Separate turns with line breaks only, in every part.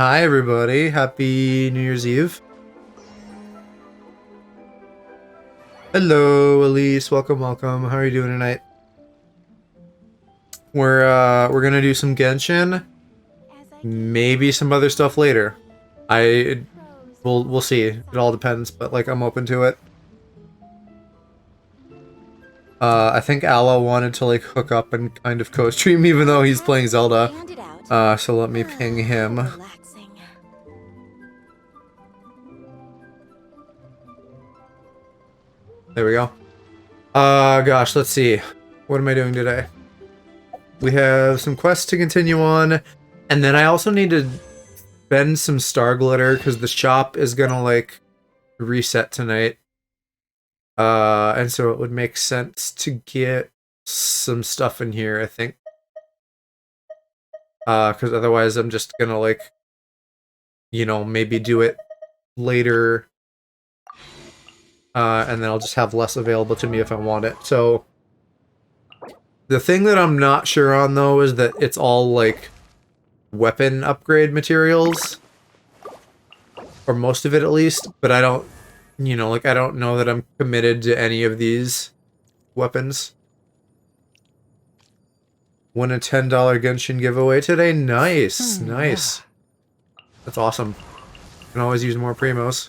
Hi everybody, happy New Year's Eve. Hello Elise, welcome. How are you doing tonight? We're gonna do some Genshin, maybe some other stuff later. We'll see. It all depends, but like I'm open to it. I think Aloe wanted to like hook up and kind of co-stream even though he's playing Zelda. So let me ping him. There we go. Gosh, let's see. What am I doing today? We have some quests to continue on, and then I also need to spend some star glitter because the shop is gonna like reset tonight. And so it would make sense to get some stuff in here, I think. Because otherwise I'm just gonna like, you know, maybe do it later. And then I'll just have less available to me if I want it. So the thing that I'm not sure on though is that it's all like weapon upgrade materials. Or most of it at least, but I don't, you know, like I don't know that I'm committed to any of these weapons. Won a $10 Genshin giveaway today. Nice, nice. That's awesome. Can always use more primos.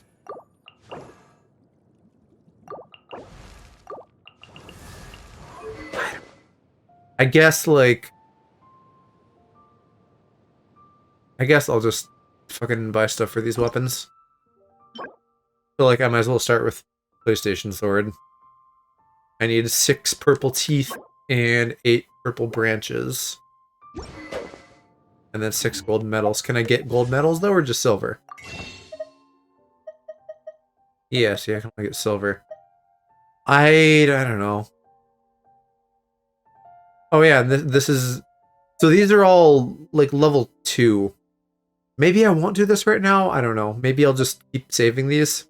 I guess, like... I guess I'll just fucking buy stuff for these weapons. Feel like I might as well start with PlayStation Sword. I need 6 purple teeth and 8 purple branches. And then 6 gold medals. Can I get gold medals though, or just silver? Yes, yeah, I can only get silver. I don't know. Oh yeah, this is... So these are all, like, level 2. Maybe I won't do this right now? I don't know. Maybe I'll just keep saving these.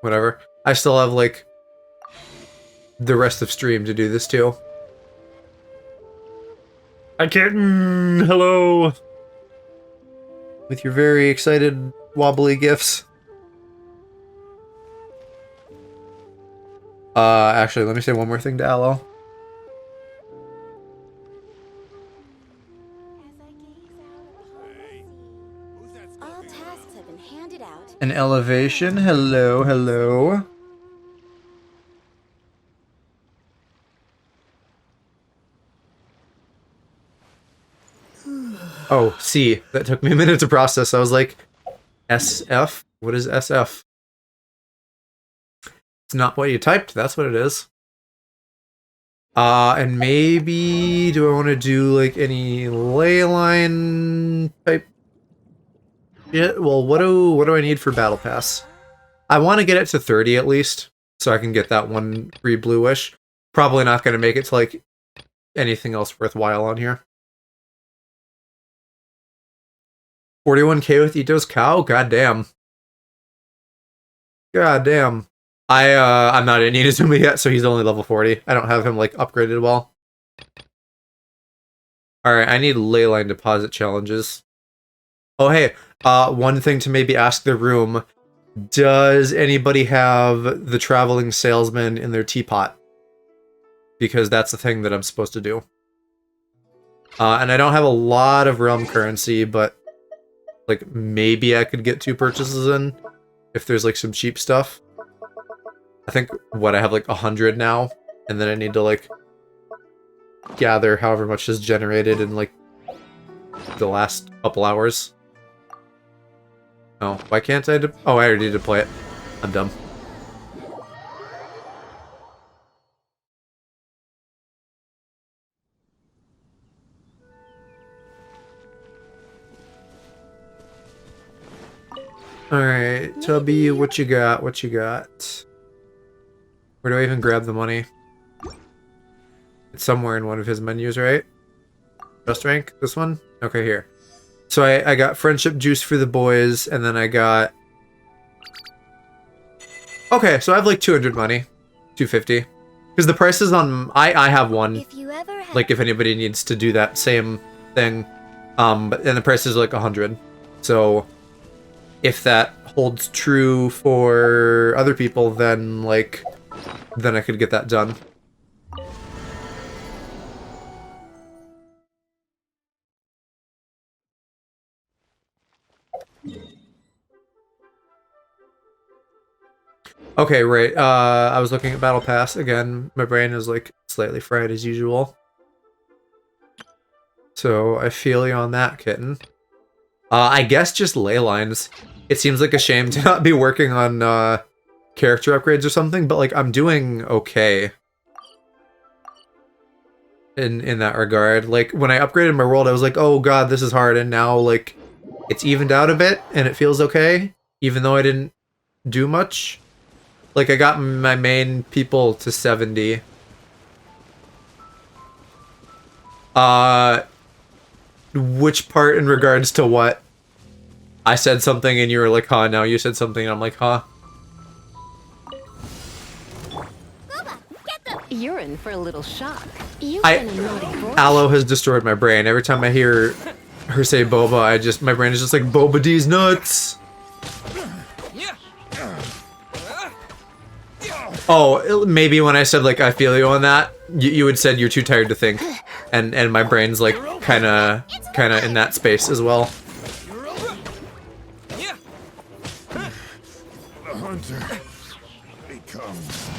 Whatever. I still have, like, the rest of stream to do this too. Hi, kitten! Hello! With your very excited, wobbly gifs. Actually, let me say one more thing to Aloe.
All tasks have been handed out.
An elevation. Hello, hello. Oh, C. That took me a minute to process. I was like, SF? What is SF? It's not what you typed, that's what it is. And maybe, do I want to do, like, any ley line type shit? Well, what do I need for Battle Pass? I want to get it to 30 at least, so I can get that one free blue wish. Probably not going to make it to, like, anything else worthwhile on here. 41k with Ito's cow? Goddamn. Goddamn. I'm not in Inazuma yet, so he's only level 40. I don't have him, like, upgraded well. Alright, I need leyline deposit challenges. Oh, hey, one thing to maybe ask the room. Does anybody have the traveling salesman in their teapot? Because that's the thing that I'm supposed to do. And I don't have a lot of realm currency, but, like, maybe I could get 2 purchases in if there's, like, some cheap stuff. I think, what, I have like 100 now, and then I need to like gather however much is generated in like the last couple hours. Oh, why can't I oh, I already deploy it. I'm dumb. Alright, Tubby, what you got? What you got? Where do I even grab the money? It's somewhere in one of his menus, right? Just rank? This one? Okay, here. So I got friendship juice for the boys, and then I got... Okay, so I have like 200 money. 250. Because the prices on I have one.
If you ever have
Like if anybody needs to do that same thing, but and the price is like 100. So if that holds true for other people, then like then I could get that done. Okay, right. I was looking at Battle Pass again. My brain is like slightly fried as usual. So I feel you on that, kitten. I guess just ley lines. It seems like a shame to not be working on character upgrades or something, but like I'm doing okay in that regard. Like when I upgraded my world, I was like, oh god, this is hard, and now like it's evened out a bit and it feels okay, even though I didn't do much. Like I got my main people to 70. Which part in regards to what? I said something and you were like, huh, now you said something and I'm like, huh?
You're in for a little shock. You've been a naughty boy.
Aloe has destroyed my brain. Every time I hear her say boba, my brain is just like, Boba D's nuts! Oh, maybe when I said like, I feel you on that, you had said you're too tired to think. And my brain's like, kinda in that space as well.
The hunter becomes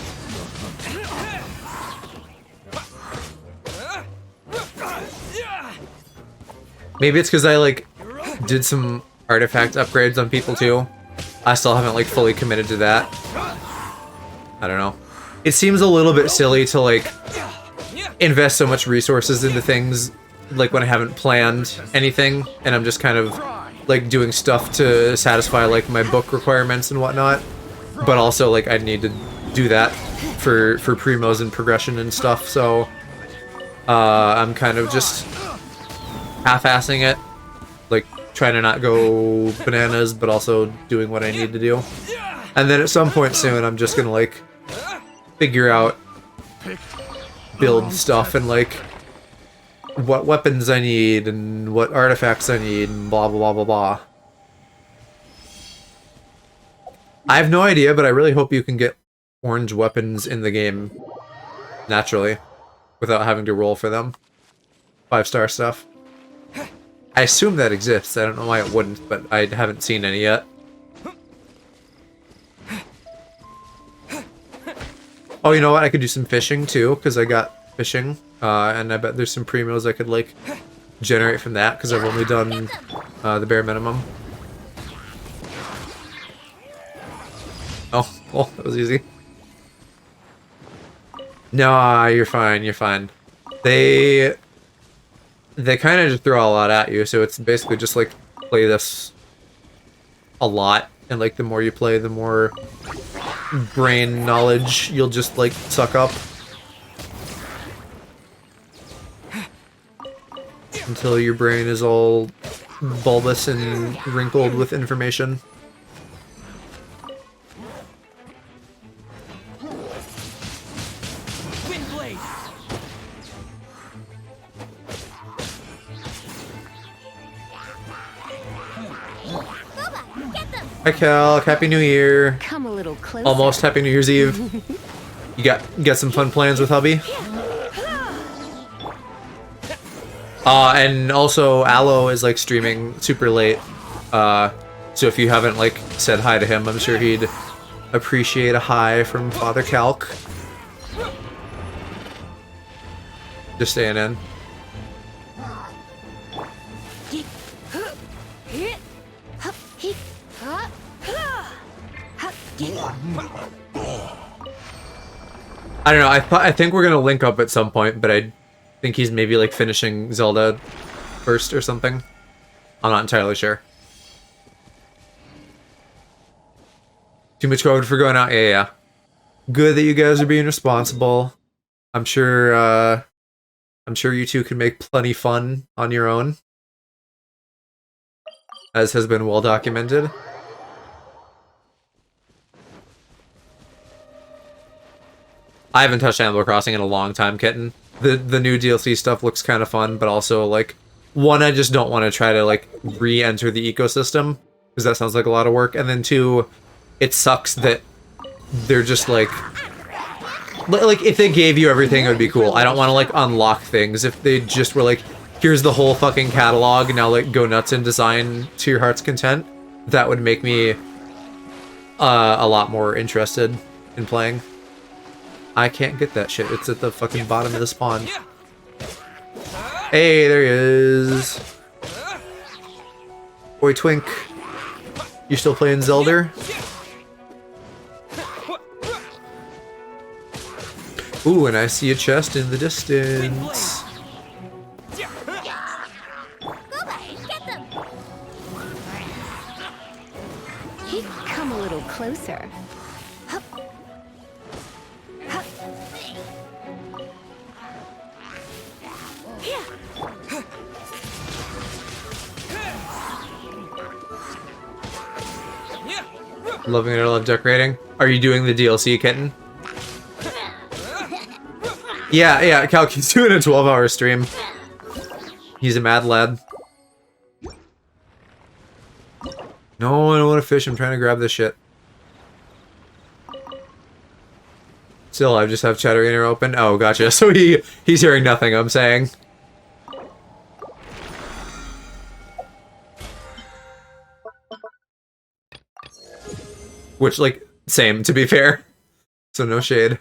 Maybe it's because I like did some artifact upgrades on people too. I still haven't like fully committed to that. I don't know. It seems a little bit silly to like invest so much resources into things like when I haven't planned anything and I'm just kind of like doing stuff to satisfy like my book requirements and whatnot. But also like I need to do that for primos and progression and stuff, so I'm kind of just half-assing it, like trying to not go bananas but also doing what I need to do. And then at some point soon I'm just gonna like figure out build stuff and like what weapons I need and what artifacts I need and blah blah blah blah blah. I have no idea, but I really hope you can get orange weapons in the game naturally without having to roll for them. 5-star stuff. I assume that exists. I don't know why it wouldn't, but I haven't seen any yet. Oh, you know what? I could do some fishing too, because I got fishing. And I bet there's some primos I could like generate from that, because I've only done the bare minimum. Oh, well, that was easy. No, you're fine, you're fine. They kind of just throw a lot at you, so it's basically just like play this a lot, and like the more you play, the more brain knowledge you'll just like suck up. Until your brain is all bulbous and wrinkled with information. Hi Cal, Happy New Year.
Come a little closer.
Almost Happy New Year's Eve. You got some fun plans with hubby? And also Aloe is like streaming super late. So if you haven't like said hi to him, I'm sure he'd appreciate a hi from Father Calc. Just staying in. I don't know, I think we're gonna link up at some point, but I think he's maybe like finishing Zelda first or something. I'm not entirely sure. Too much code for going out? Yeah. Good that you guys are being responsible. I'm sure you two can make plenty fun on your own, as has been well documented. I haven't touched Animal Crossing in a long time, kitten. The new DLC stuff looks kind of fun, but also, like, one, I just don't want to try to, like, re-enter the ecosystem, because that sounds like a lot of work, and then two, it sucks that they're just, like, if they gave you everything, it would be cool. I don't want to, like, unlock things. If they just were like, here's the whole fucking catalog, now, like, go nuts and design to your heart's content, that would make me a lot more interested in playing. I can't get that shit. It's at the fucking bottom of this pond. Hey, there he is. Boy Twink. You still playing Zelda? Ooh, and I see a chest in the distance.
Come a little closer.
Loving it, I love decorating. Are you doing the DLC, kitten? Yeah, Calky's doing a 12-hour stream. He's a mad lad. No, I don't want to fish. I'm trying to grab this shit. Still, I just have Chatter Inner open. Oh, gotcha. So he's hearing nothing I'm saying. Which, like, same, to be fair. So no shade.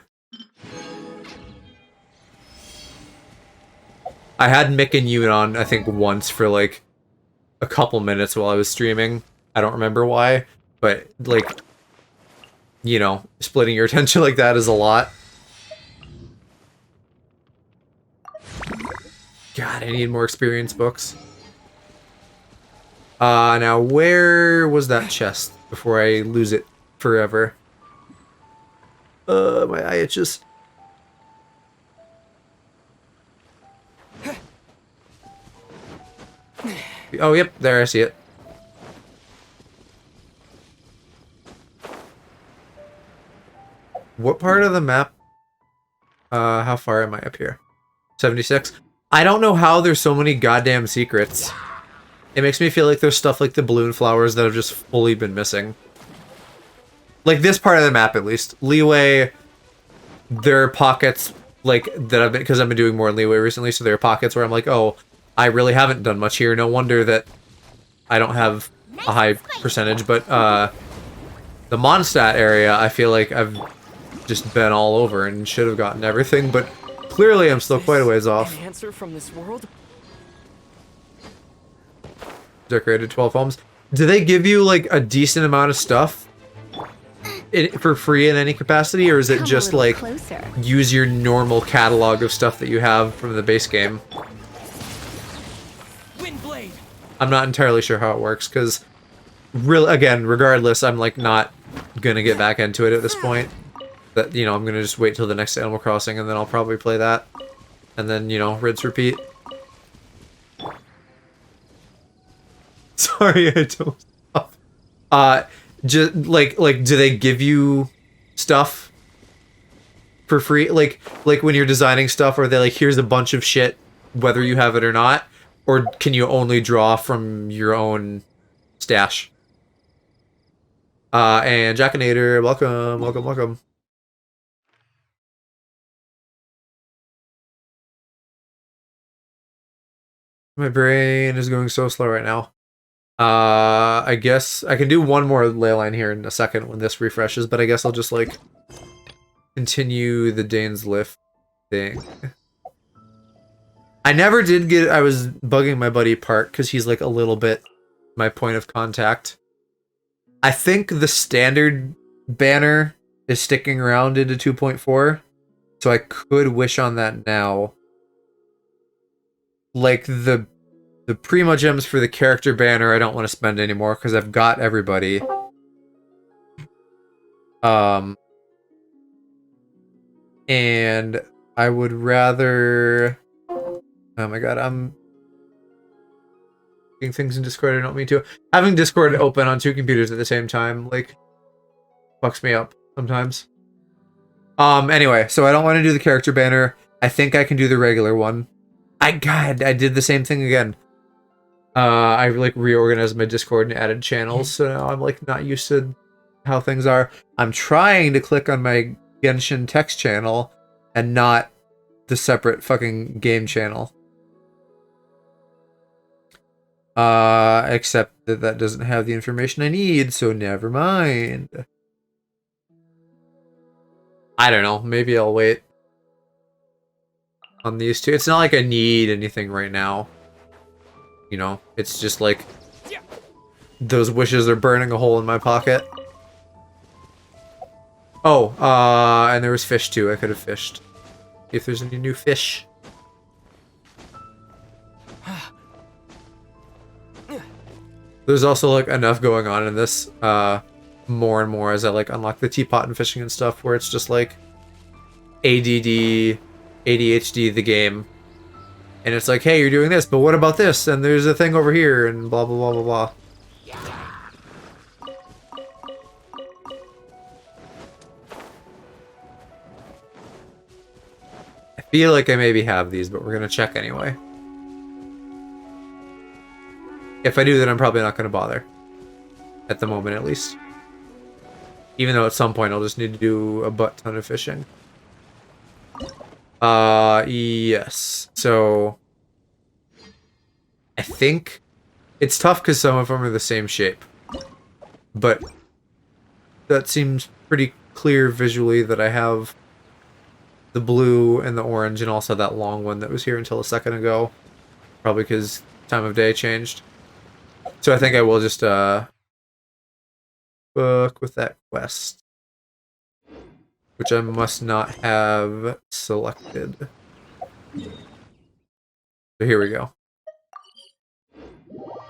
I had Mick and Yoon on, I think, once for, like, a couple minutes while I was streaming. I don't remember why, but, like, you know, splitting your attention like that is a lot. God, I need more experience books. Now, where was that chest before I lose it forever? My eye itches. Oh, yep, there, I see it. What part of the map? How far am I up here? 76? I don't know how there's so many goddamn secrets. It makes me feel like there's stuff like the balloon flowers that have just fully been missing. Like this part of the map, at least. Leeway, there are pockets, like, that I've been, because I've been doing more in Leeway recently, so there are pockets where I'm like, oh, I really haven't done much here. No wonder that I don't have a high percentage, but, the Mondstadt area, I feel like I've just been all over and should have gotten everything, but clearly I'm still quite a ways off.
An answer from this world?
Decorated 12 homes. Do they give you, like, a decent amount of stuff for free in any capacity, or is it just, like,
closer.
use your normal catalog of stuff that you have from the base game?
Windblade.
I'm not entirely sure how it works, because, really, again, regardless, I'm, like, not gonna get back into it at this point. That, you know, I'm gonna just wait till the next Animal Crossing, and then I'll probably play that. And then, you know, rinse, repeat. Sorry, I don't stop. Just like, do they give you stuff for free? Like when you're designing stuff, are they like, here's a bunch of shit, whether you have it or not? Or can you only draw from your own stash? And Jackinator, welcome, welcome, welcome. My brain is going so slow right now. I guess I can do one more ley line here in a second when this refreshes, but I guess I'll just, like, continue the Dane's Lift thing. I never did get... I was bugging my buddy Park, because he's, like, a little bit my point of contact. I think the standard banner is sticking around into 2.4, so I could wish on that now. Like, the Primo gems for the character banner I don't want to spend anymore because I've got everybody. And I would rather... Oh my god, I'm doing things in Discord I don't mean to. Having Discord open on two computers at the same time, like, fucks me up sometimes. Anyway, so I don't want to do the character banner. I think I can do the regular one. God, I did the same thing again. I like reorganized my Discord and added channels, so now I'm like not used to how things are. I'm trying to click on my Genshin text channel and not the separate fucking game channel. Except that that doesn't have the information I need, so never mind. I don't know, maybe I'll wait on these two. It's not like I need anything right now. You know, it's just like those wishes are burning a hole in my pocket. Oh, and there was fish too. I could have fished. See if there's any new fish. There's also like enough going on in this more and more as I like unlock the teapot and fishing and stuff, where it's just like ADD, ADHD the game. And it's like, hey, you're doing this, but what about this? And there's a thing over here, and blah, blah, blah, blah, blah. I feel like I maybe have these, but we're going to check anyway. If I do, then I'm probably not going to bother. At the moment, at least. Even though at some point I'll just need to do a butt ton of fishing. Yes. So I think it's tough because some of them are the same shape. But that seems pretty clear visually that I have the blue and the orange and also that long one that was here until a second ago. Probably because time of day changed. So I think I will just book with that quest. Which I must not have selected. So here we go.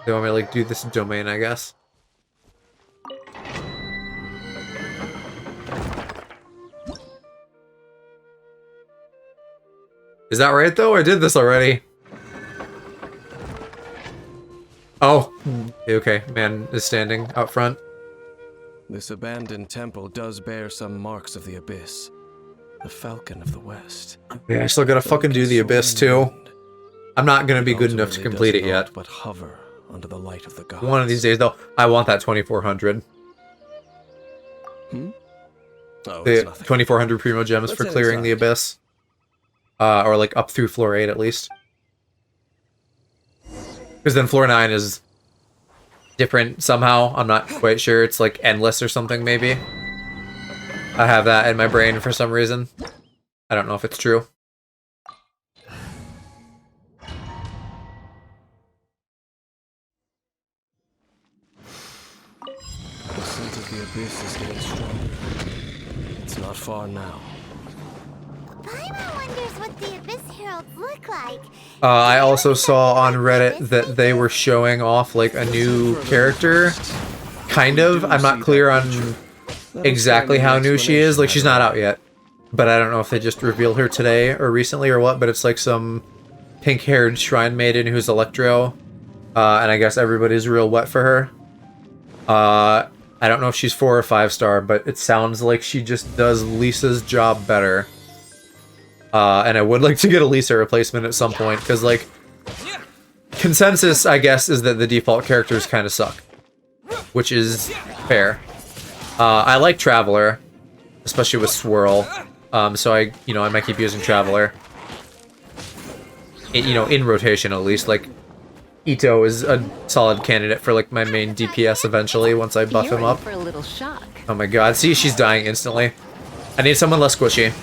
They want me to like do this domain, I guess. Is that right though? I did this already. Oh, okay. Man is standing out front.
This abandoned temple does bear some marks of the Abyss. The Falcon of the West.
Yeah, I still gotta fucking do the Abyss too. I'm not gonna be good enough to complete it yet.
But hover under the light of the gods.
One of these days though, I want that 2400.
Hmm? Oh,
The
it's nothing.
2400 Primo Gems for clearing the Abyss. Or like up through floor 8 at least. Because then floor 9 is different somehow. I'm not quite sure. It's like endless or something maybe. I have that in my brain for some reason. I don't know if it's true.
The scent of the Abyss is getting stronger. It's not far now.
Paimon wonders what the Abyss Heralds look like.
I also saw on Reddit that they were showing off like a new character. Kind of. I'm not clear on exactly how new she is. Like she's not out yet. But I don't know if they just revealed her today or recently or what, but it's like some pink-haired shrine maiden who's Electro. And I guess everybody's real wet for her. I don't know if she's 4 or 5 star, but it sounds like she just does Lisa's job better. And I would like to get a Lisa replacement at some point, because, like, consensus, I guess, is that the default characters kind of suck. Which is fair. I like Traveler, especially with Swirl. So I might keep using Traveler. In rotation at least. Like, Ito is a solid candidate for, like, my main DPS eventually, once I buff him up.
For a little shock.
Oh my god, see, she's dying instantly. I need someone less squishy.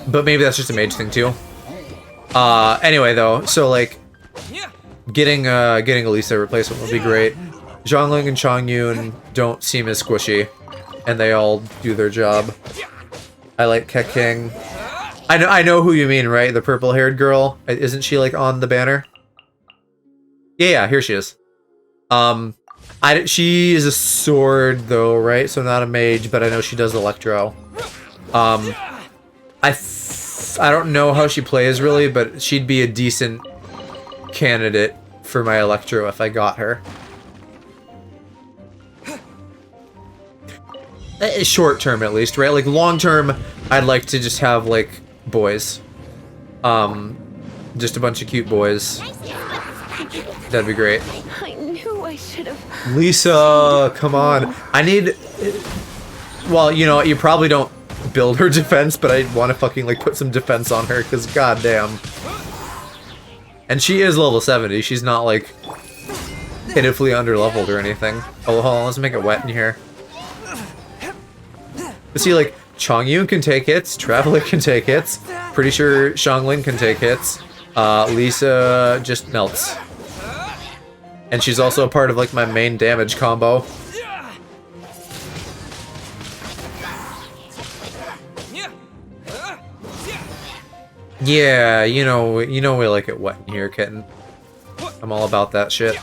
But maybe that's just a mage thing too. Anyway though, so like getting a Lisa replacement would be great. Zhongling and Chongyun don't seem as squishy, and they all do their job. I like Keking. I know who you mean, right? The purple-haired girl. Isn't she like on the banner? Yeah, here she is. She is a sword though, right? So not a mage, but I know she does Electro. I don't know how she plays really, but she'd be a decent candidate for my Electro if I got her. Short term, at least, right? Like, long term, I'd like to just have, like, boys. Just a bunch of cute boys. That'd be great.
I knew I should have.
Lisa, come on. I need... Well, you know, you probably don't build her defense, but I want to fucking, like, put some defense on her, because goddamn. And she is level 70. She's not, like, pitifully underleveled or anything. Oh, hold on, let's make it wet in here. But see, like, Chongyun can take hits, Traveler can take hits, pretty sure Xiangling can take hits, Lisa just melts. And she's also a part of, like, my main damage combo. Yeah, you know we like it wet in here, kitten. I'm all about that shit.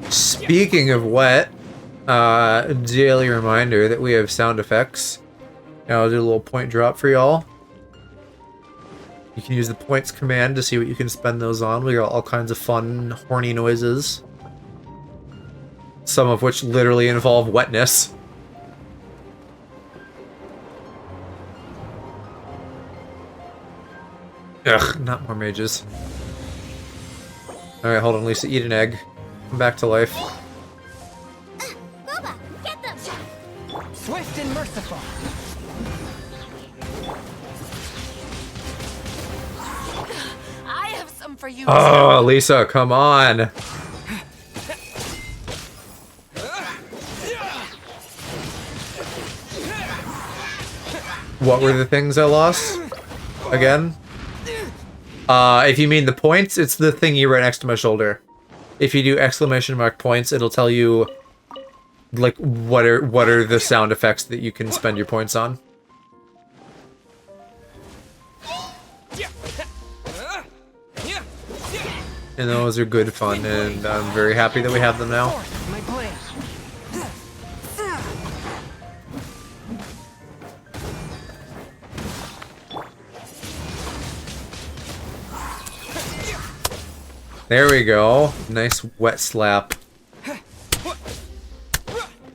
Speaking of wet, daily reminder that we have sound effects. Now I'll do a little point drop for y'all. You can use the points command to see what you can spend those on. We got all kinds of fun, horny noises. Some of which literally involve wetness. Ugh, not more mages. Alright, hold on, Lisa, eat an egg. Come back to life.
Boba, get them!
Swift and merciful.
I have some for you.
Oh, Lisa, come on. What were the things I lost? Again? If you mean the points, it's the thingy right next to my shoulder. If you do exclamation mark points, it'll tell you, like, what are the sound effects that you can spend your points on. And those are good fun, and I'm very happy that we have them now.
My blade.
There we go. Nice wet slap.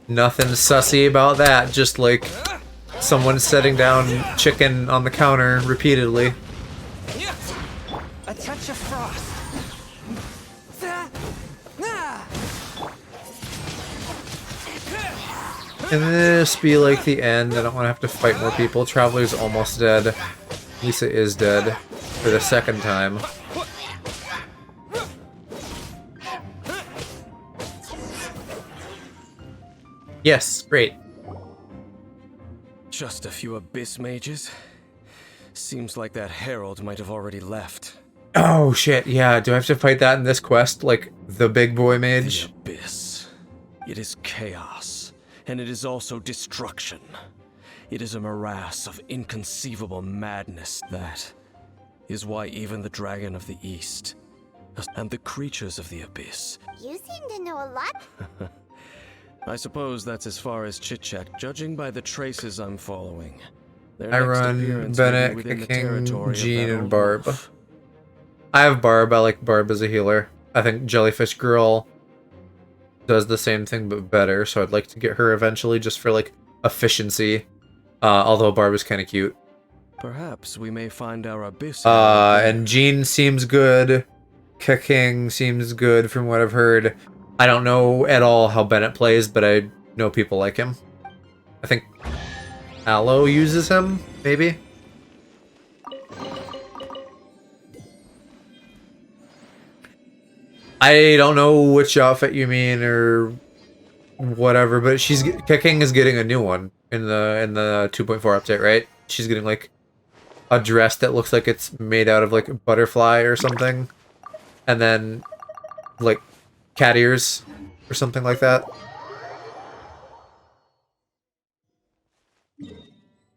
Nothing sussy about that, just like someone setting down chicken on the counter repeatedly.
A touch of frost.
And this be like the end. I don't want to have to fight more people. Traveler's almost dead. Lisa is dead for the second time. Yes, great.
Just a few abyss mages? Seems like that herald might have already left.
Oh shit, yeah, do I have to fight that in this quest? Like, the big boy
The
mage?
abyss. It is chaos, and it is also destruction. It is a morass of inconceivable madness that is why even the Dragon of the East and the creatures of the abyss.
You seem to know a lot.
I suppose that's as far as chit-chat, judging by the traces I'm following. Their
I
next
run
appearance will be
Bennett,
within the
King,
territory of
Jean,
that
and
old
Barb.
wolf.
I have Barb. I like Barb as a healer. I think Jellyfish Girl does the same thing but better, so I'd like to get her eventually just for, like, efficiency. Although Barb is kind of cute.
Perhaps we may find our abyss.
And Jean seems good. King seems good from what I've heard. I don't know at all how Bennett plays, but I know people like him. I think Aloe uses him, maybe? I don't know which outfit you mean or whatever, but King is getting a new one in the 2.4 update, right? She's getting like a dress that looks like it's made out of like a butterfly or something, and then like cat ears or something like that.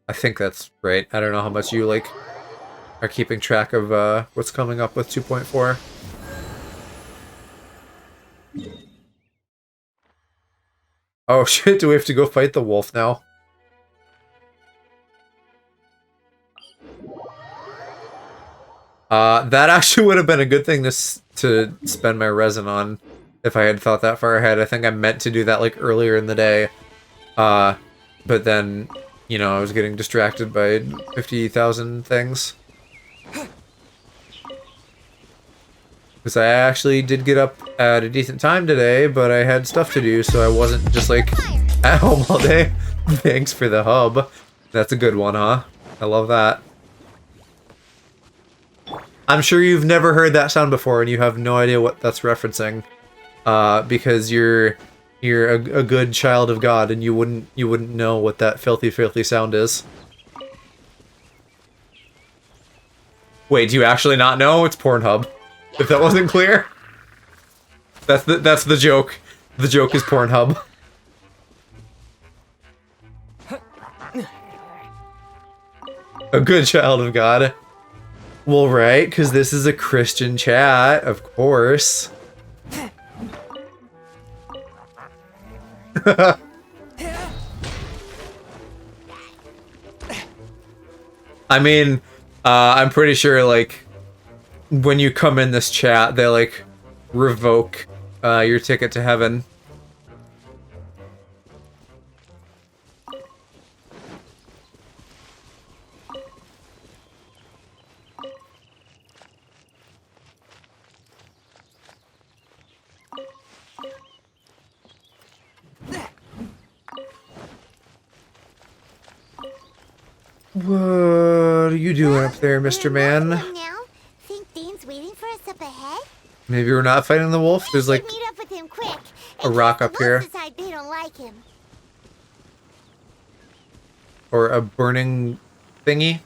I think that's right. I don't know how much you like are keeping track of what's coming up with 2.4. Oh shit, do we have to go fight the wolf now? That actually would have been a good thing to spend my resin on if I had thought that far ahead. I think I meant to do that like earlier in the day. But then, you know, I was getting distracted by 50,000 things. Because I actually did get up at a decent time today, but I had stuff to do, so I wasn't just like at home all day. Thanks for the hub. That's a good one, huh? I love that. I'm sure you've never heard that sound before and you have no idea what that's referencing. Because you're a good child of God and you wouldn't know what that filthy sound is. Wait, do you actually not know? It's Pornhub. If that wasn't clear. That's the joke. The joke is Pornhub. A good child of God. Well, right, because this is a Christian chat, of course. I mean, I'm pretty sure, like, when you come in this chat, they, like, revoke your ticket to heaven. What are you doing up there, Mr. Man?
Now, think Dane's waiting for us up ahead?
Maybe we're not fighting the wolf? There's like
Meet up with him quick.
a rock up here.
Decide they don't like him.
Or a burning thingy.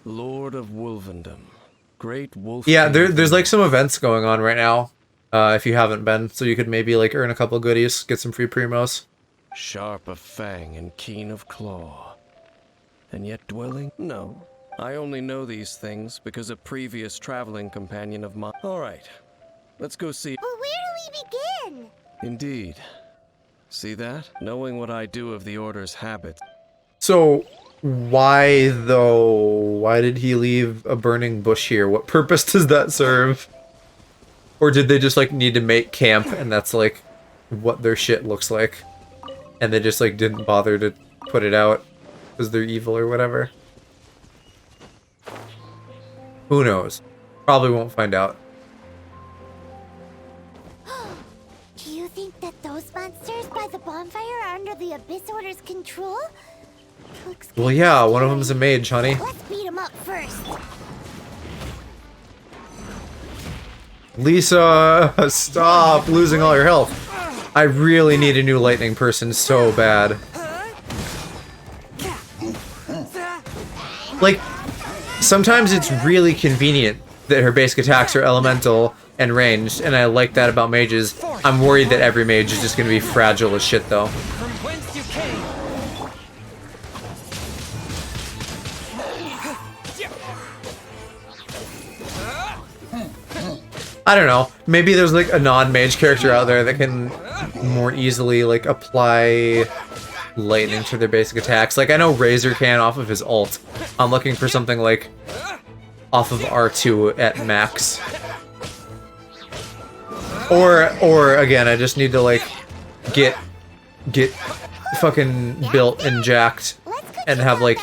Lord of Wolvendom. Great wolf.
Yeah, there's like some events going on right now. If you haven't been. So you could maybe like earn a couple goodies, get some free primos.
Sharp of fang and keen of claw. And yet dwelling? No. I only know these things because a previous traveling companion of mine. Alright. Let's go see.
Well, where do we begin?
Indeed. See that? Knowing what I do of the Order's habits.
So why though? Why did he leave a burning bush here? What purpose does that serve? Or did they just like need to make camp and that's like what their shit looks like? And they just like didn't bother to put it out because they're evil or whatever. Who knows? Probably won't find out.
Do you think that those monsters by the bonfire are under the Abyss Order's control? Looks
Well, yeah, one of them's a mage, honey.
Let's beat him up first.
Lisa, stop losing all your health. I really need a new lightning person so bad. Like, sometimes it's really convenient that her basic attacks are elemental and ranged, and I like that about mages. I'm worried that every mage is just gonna be fragile as shit, though.
From whence you came.
I don't know. Maybe there's like a non-mage character out there that can more easily like apply lightning to their basic attacks. Like I know Razor can off of his ult. I'm looking for something like off of R2 at max. Or again, I just need to like get fucking built and jacked and have like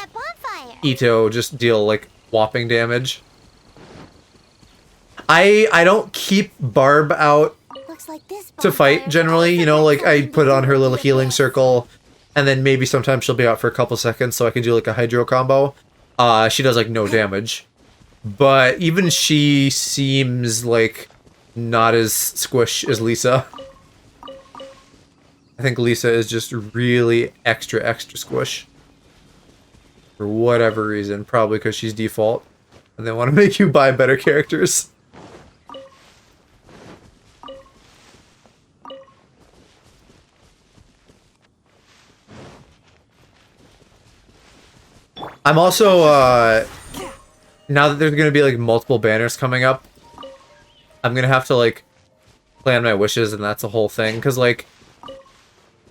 Ito just deal like whopping damage. I don't keep Barb out to fight generally, you know, like I put on her little healing circle and then maybe sometimes she'll be out for a couple seconds so I can do like a hydro combo. She does like no damage. But even she seems like not as squish as Lisa. I think Lisa is just really extra squish. For whatever reason, probably because she's default. And they want to make you buy better characters. I'm also, now that there's gonna be, like, multiple banners coming up, I'm gonna have to, like, plan my wishes, and that's a whole thing, because, like,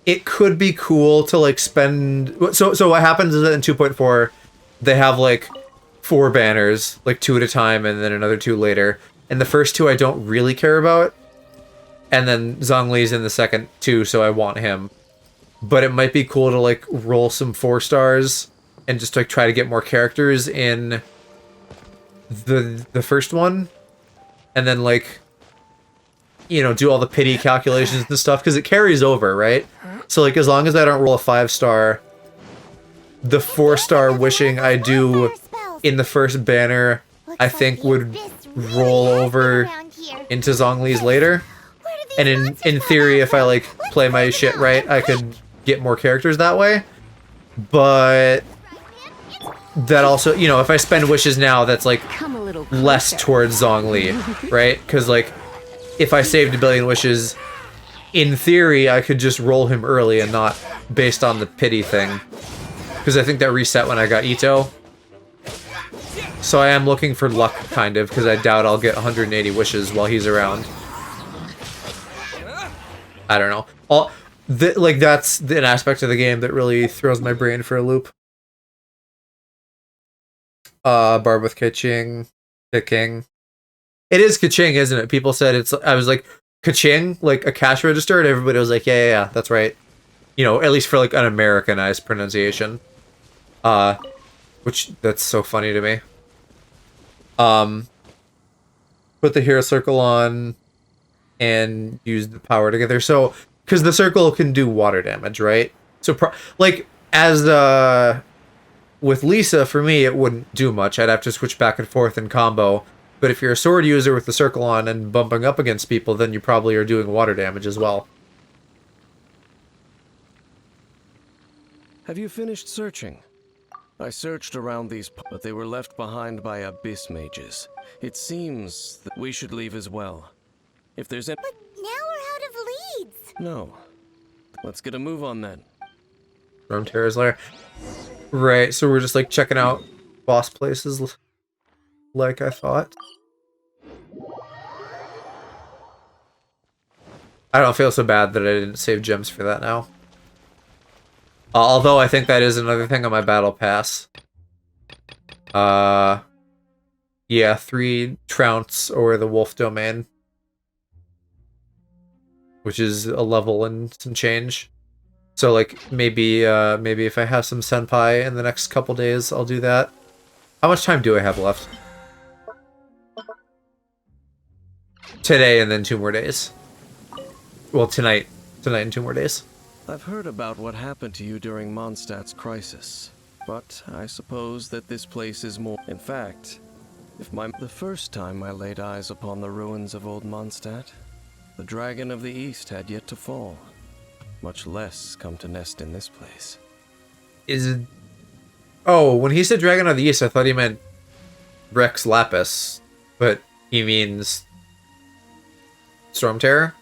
it could be cool to, like, spend... So what happens is that in 2.4, they have like 4 banners, like 2 at a time, and then another 2 later. And the first 2 I don't really care about, and then Zhongli's in the second 2, so I want him. But it might be cool to like roll some 4 stars and just like try to get more characters in the first one, and then like, you know, do all the pity calculations and stuff, because it carries over, right? So like, as long as I don't roll a 5-star, the 4-star wishing I do in the first banner, I think would roll over into Zhongli's later. And in theory, if I like play my shit right, I could get more characters that way. But that also, you know, if I spend wishes now, that's like less towards Zhongli, right? Because like, if I saved a billion wishes, in theory, I could just roll him early and not based on the pity thing. Because I think that reset when I got Ito. So I am looking for luck, kind of, because I doubt I'll get 180 wishes while he's around. I don't know. Like, that's an aspect of the game that really throws my brain for a loop. Barb with Kaching. King. It is Kaching, isn't it? People said it's... I was like, Kaching? Like a cash register? And everybody was like, yeah, that's right. You know, at least for like an Americanized pronunciation. Which, that's so funny to me. Put the hero circle on and use the power together. So, because the circle can do water damage, right? So, like, as with Lisa, for me, it wouldn't do much. I'd have to switch back and forth in combo. But if you're a sword user with the circle on and bumping up against people, then you probably are doing water damage as well.
Have you finished searching? I searched around these, but they were left behind by abyss mages. It seems that we should leave as well. If there's any...
But now we're out of leads.
No. Let's get a move on then.
Rome Terror's Lair. Right, so we're just like checking out boss places like I thought. I don't feel so bad that I didn't save gems for that now. Although I think that is another thing on my battle pass. Yeah, 3 Trounce or the Wolf Domain. Which is a level and some change. So like, maybe if I have some Senpai in the next couple days, I'll do that. How much time do I have left? Today and then 2 more days. Well, tonight and 2 more days.
I've heard about what happened to you during Mondstadt's crisis, but I suppose that this place is more... In fact, the first time I laid eyes upon the ruins of old Mondstadt, the Dragon of the East had yet to fall, much less come to nest in this place.
Is it... Oh, when he said Dragon of the East, I thought he meant Rex Lapis, but he means Storm Terror?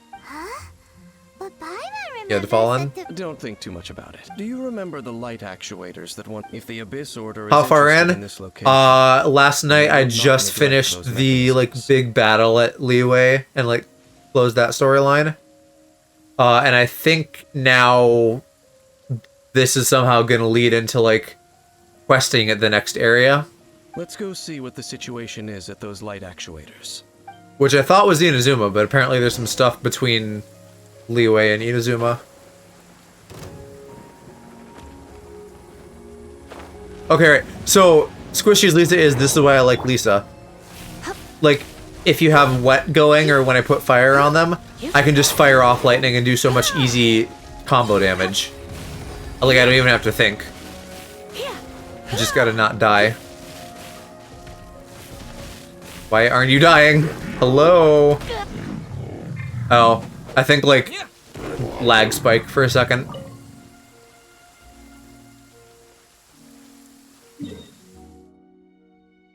Yeah, the Fallen.
Don't think too much about it. Do you remember the light actuators that one? If the Abyss Order is
how far
in this location,
last night I just finished the like big battle at Leeway and like closed that storyline. And I think now this is somehow gonna lead into like questing at the next area.
Let's go see what the situation is at those light actuators.
Which I thought was Inazuma, but apparently there's some stuff between Leeway and Inazuma. Okay, right. So, Squishy's Lisa is, this is why I like Lisa. Like, if you have wet going, or when I put fire on them, I can just fire off lightning and do so much easy combo damage. Like, I don't even have to think. You just gotta not die. Why aren't you dying? Hello? Oh. I think, like, lag spike for a second.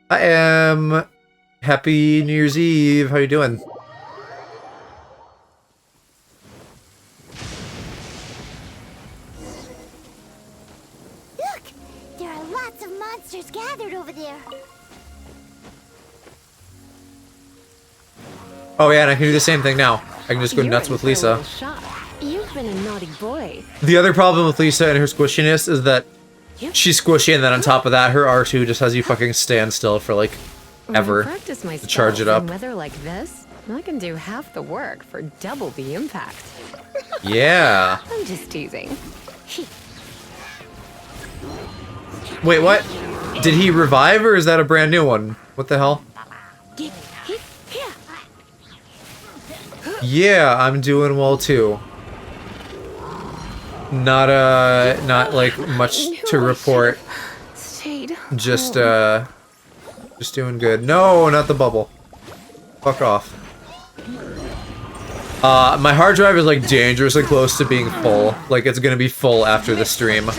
I am. Happy New Year's Eve. How you doing?
Look! There are lots of monsters gathered over there.
Oh yeah, and I can do the same thing now. I can just go nuts with Lisa.
You've been a naughty boy.
The other problem with Lisa and her squishiness is that she's squishy, and then on top of that, her R2 just has you fucking stand still for like ever
When I practice my
to charge it
spells
up.
in weather like this, I can do half the work for double the impact.
Yeah.
I'm just teasing.
Wait, what? Did he revive, or is that a brand new one? What the hell? Yeah, I'm doing well too. Not like much to report.
Stayed.
Just doing good. No, not the bubble. Fuck off. My hard drive is like dangerously close to being full. Like it's gonna be full after the stream.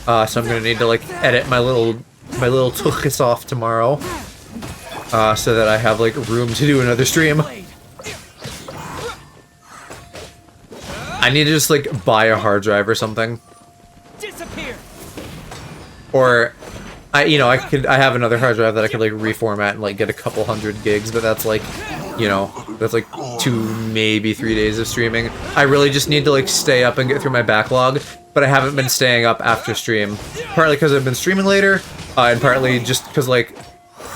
So I'm gonna need to like edit my little tuchis off tomorrow. So that I have like room to do another stream. I need to just like buy a hard drive or something.
Disappear.
Or I have another hard drive that I could like reformat and like get a couple hundred gigs, but that's like, that's like 2, maybe 3 days of streaming. I really just need to like stay up and get through my backlog, but I haven't been staying up after stream. Partly because I've been streaming later, and partly just because like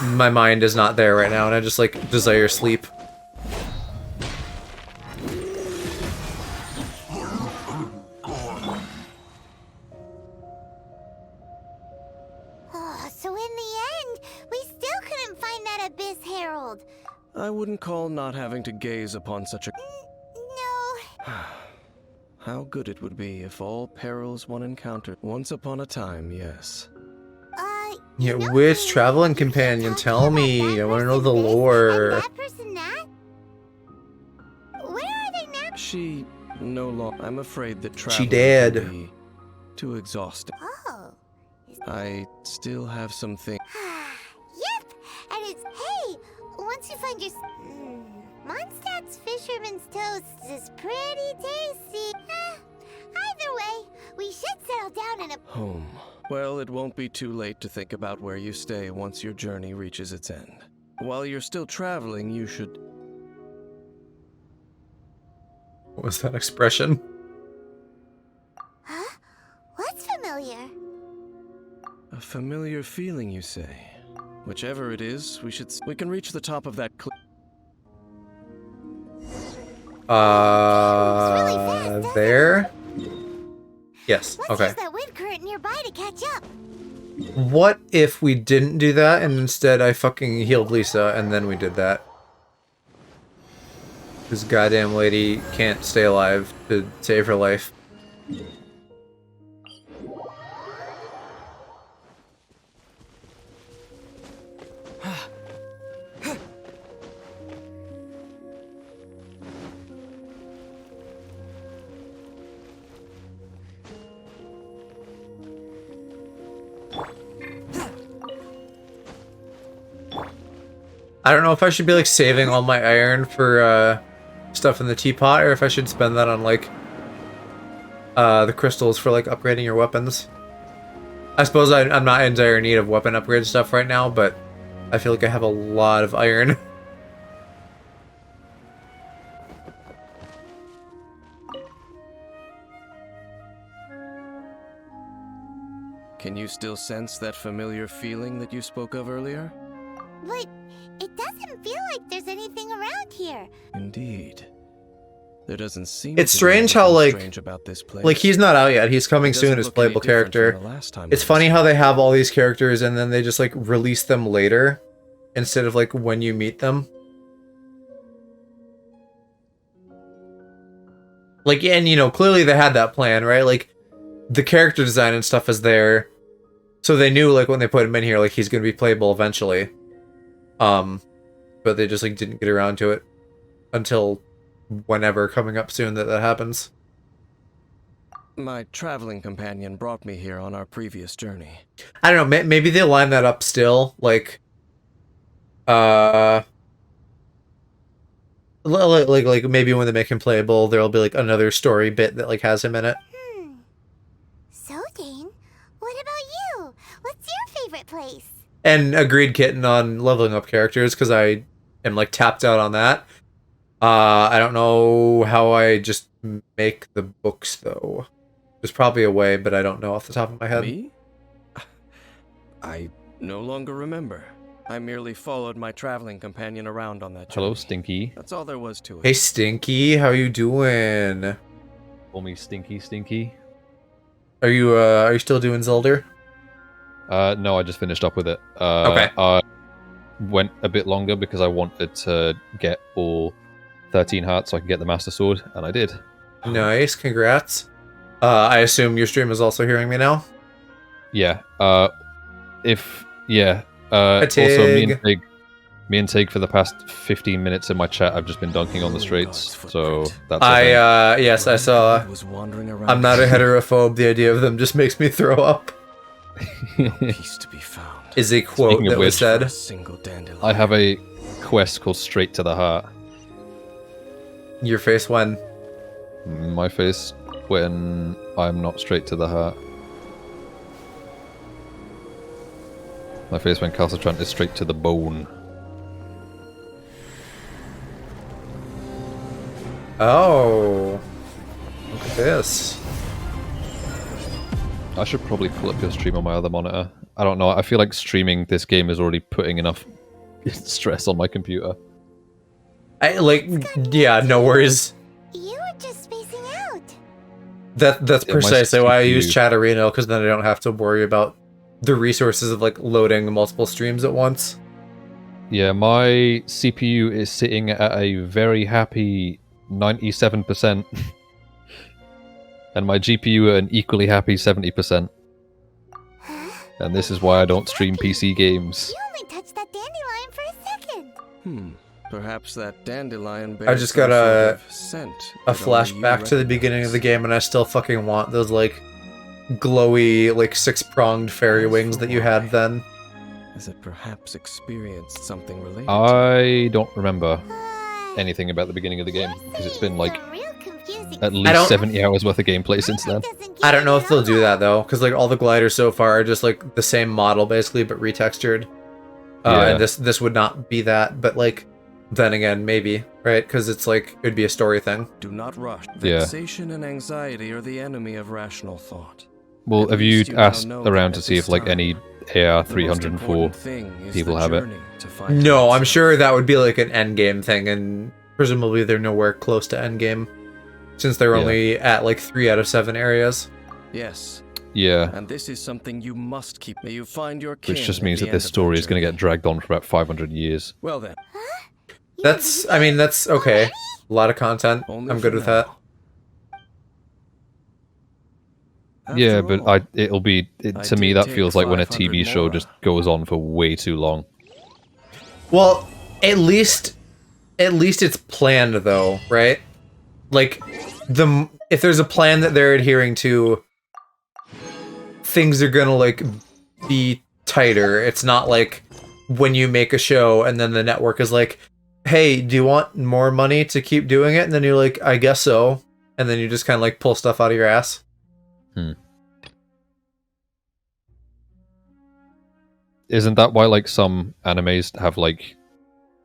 my mind is not there right now and I just like desire sleep.
So in the end, we still couldn't find that Abyss Herald.
I wouldn't call not having to gaze upon such a...
No.
How good it would be if all perils one encountered. Once upon a time, yes.
Yeah, which traveling companion? Tell me. I want to know the lore.
That person that? Where are they now?
She no longer... I'm afraid that traveling
She dead.
can be too exhausting.
Oh.
I still have some things...
Yep. And it's, hey, once you find your... Mondstadt's Fisherman's Toast is pretty tasty. Either way, we should settle down in a...
Home. Well, it won't be too late to think about where you stay once your journey reaches its end. While you're still traveling, you should...
What was that expression?
Huh? What's familiar?
A familiar feeling, you say? Whichever it is, we can reach the top of that cliff.
There? Yes,
Let's
okay.
use that wind current nearby to catch up.
What if we didn't do that and instead I fucking healed Lisa and then we did that? This goddamn lady can't stay alive to save her life. I don't know if I should be like saving all my iron for stuff in the teapot or if I should spend that on like the crystals for like upgrading your weapons. I suppose I'm not in dire need of weapon upgrade stuff right now, but I feel like I have a lot of iron.
Can you still sense that familiar feeling that you spoke of earlier?
But it doesn't feel like there's anything around here.
Indeed. There doesn't seem
It's
to be
strange how,
anything
like-
strange about this place.
Like he's not out yet. He's coming
It doesn't
soon as
look any
playable
different from
character.
the last time
It's
I
funny
was-
how they have all these characters and then they just like release them later instead of like when you meet them. Like, and clearly they had that plan, right? Like the character design and stuff is there. So they knew like when they put him in here, like he's gonna be playable eventually. But they just like didn't get around to it until whenever coming up soon that happens.
My traveling companion brought me here on our previous journey.
I don't know, maybe they'll line that up still, like like maybe when they make him playable, there'll be like another story bit that like has him in it.
So, Dane, what about you? What's your favorite place?
And agreed kitten on leveling up characters, because I am like tapped out on that. I don't know how I just make the books though. There's probably a way, but I don't know off the top of my head.
Me? I no longer remember. I merely followed my traveling companion around on that journey.
Hello, Stinky.
That's all there was to it.
Hey, Stinky, how you doing?
Call me Stinky.
Are you still doing Zelda?
No, I just finished up with it.
Okay.
I went a bit longer because I wanted to get all 13 hearts so I could get the Master Sword, and I did.
Nice, congrats. I assume your stream is also hearing me now?
Yeah. Also, me and Tig for the past 15 minutes in my chat, I've just been dunking on the streets, so that's
Yes, I saw.
Was wandering around.
I'm not a heterophobe. The idea of them just makes me throw up.
No peace to be found.
Is a quote
Speaking of
that was
which,
said.
A single dandelion.
I have a quest called Straight to the Heart.
Your face when?
My face when I'm not straight to the heart. My face when Calcitrant is straight to the bone.
Oh. Look at this.
I should probably pull up your stream on my other monitor. I don't know, I feel like streaming this game is already putting enough stress on my computer.
Yeah, no worries.
You were just spacing out.
That's
Yeah, my
precisely why I use
CPU.
Chatterino, because then I don't have to worry about the resources of like loading multiple streams at once.
Yeah, my CPU is sitting at a very happy 97%. And my GPU at an equally happy 70%. And this is why I don't stream PC games.
You only touched that dandelion for a second.
Perhaps that dandelion
I
bears
just
some
got
sort of scent
A
that only you
flashback to the beginning of the
recognize.
game, and I still fucking want those like glowy, like six-pronged fairy wings that you had then.
Has it perhaps experienced something related?
I don't remember anything about the beginning of the game, because it's been like at
don't-
least 70 hours worth of gameplay since then.
I don't know if they'll do that though, because like all the gliders so far are just like the same model basically, but retextured.
Yeah.
And this would not be that, but like then again, maybe, right? Because it's like it'd be a story thing.
Do not rush.
Yeah.
Vexation and anxiety are the enemy of rational thought.
Well,
At
have you
least you now
asked
know
around
that
to
at
see
this
if like
time,
any
the
AR
most
304
important thing is
people
the
have it?
journey to find
No, I'm
oneself.
sure that would be like an end game thing, and presumably they're nowhere close to end game, since they're
Yeah.
only at like 3 out of 7 areas.
Yes,
Yeah,
and this is something you must keep. May you find your king
which just
at
means
the
that this
end of
story
that
is going to
journey.
get dragged on for about 500 years.
Well then,
That's okay. A lot of content.
only
I'm
for
good with
now.
that.
Yeah,
After
but
all,
to me
did
that
take
feels like when a
500
TV show
more.
just goes on for way too long.
Well, at least it's planned though, right? Like if there's a plan that they're adhering to, things are gonna like be tighter. It's not like when you make a show and then the network is like, hey, do you want more money to keep doing it? And then you're like, I guess so. And then you just kind of like pull stuff out of your ass.
Isn't that why like some animes have like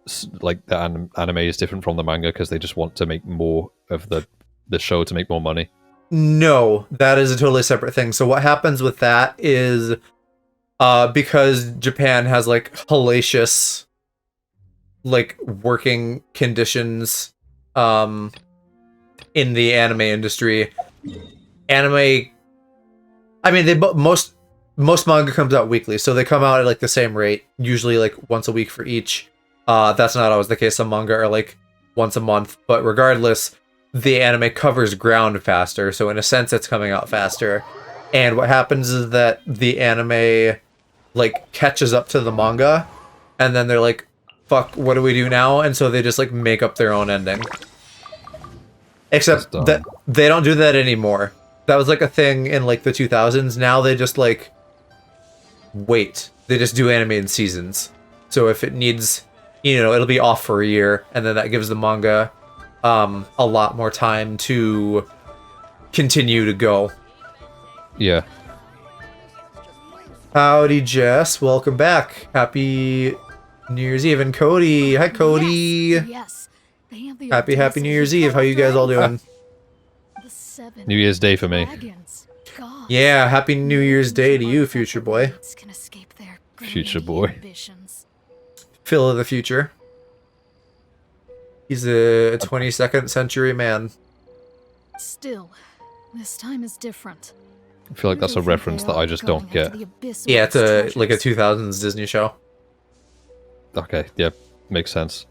the anime is different from the manga because they just want to make more of the show to make more money?
No, that is a totally separate thing. So what happens with that is because Japan has like hellacious like working conditions in the anime industry. I mean, most manga comes out weekly, so they come out at like the same rate, usually like once a week for each. That's not always the case. Some manga are like once a month, but regardless, the anime covers ground faster, so in a sense it's coming out faster. And what happens is that the anime like catches up to the manga, and then they're like, fuck, what do we do now? And so they just like make up their own ending. Except
That's dumb.
that they don't do that anymore. That was like a thing in like the 2000s. Now they just like wait. They just do anime in seasons. So if it needs, it'll be off for a year, and then that gives the manga a lot more time to continue to go.
Yeah.
Howdy, Jess. Welcome back. Happy New Year's Eve. And Cody. Hi, Cody.
Yes. They have the
Happy New Year's Eve. How you guys all doing?
The 7
New Year's Day for me.
dragons. God.
Yeah, happy New Year's Day to you, future boy.
Can escape their
Future
greedy
boy.
ambitions.
Phil of the future. He's a 22nd century man.
Still, this time is different.
I feel like that's a reference that I just don't get.
Yeah, it's like a 2000s Disney show.
Okay, yeah, makes sense.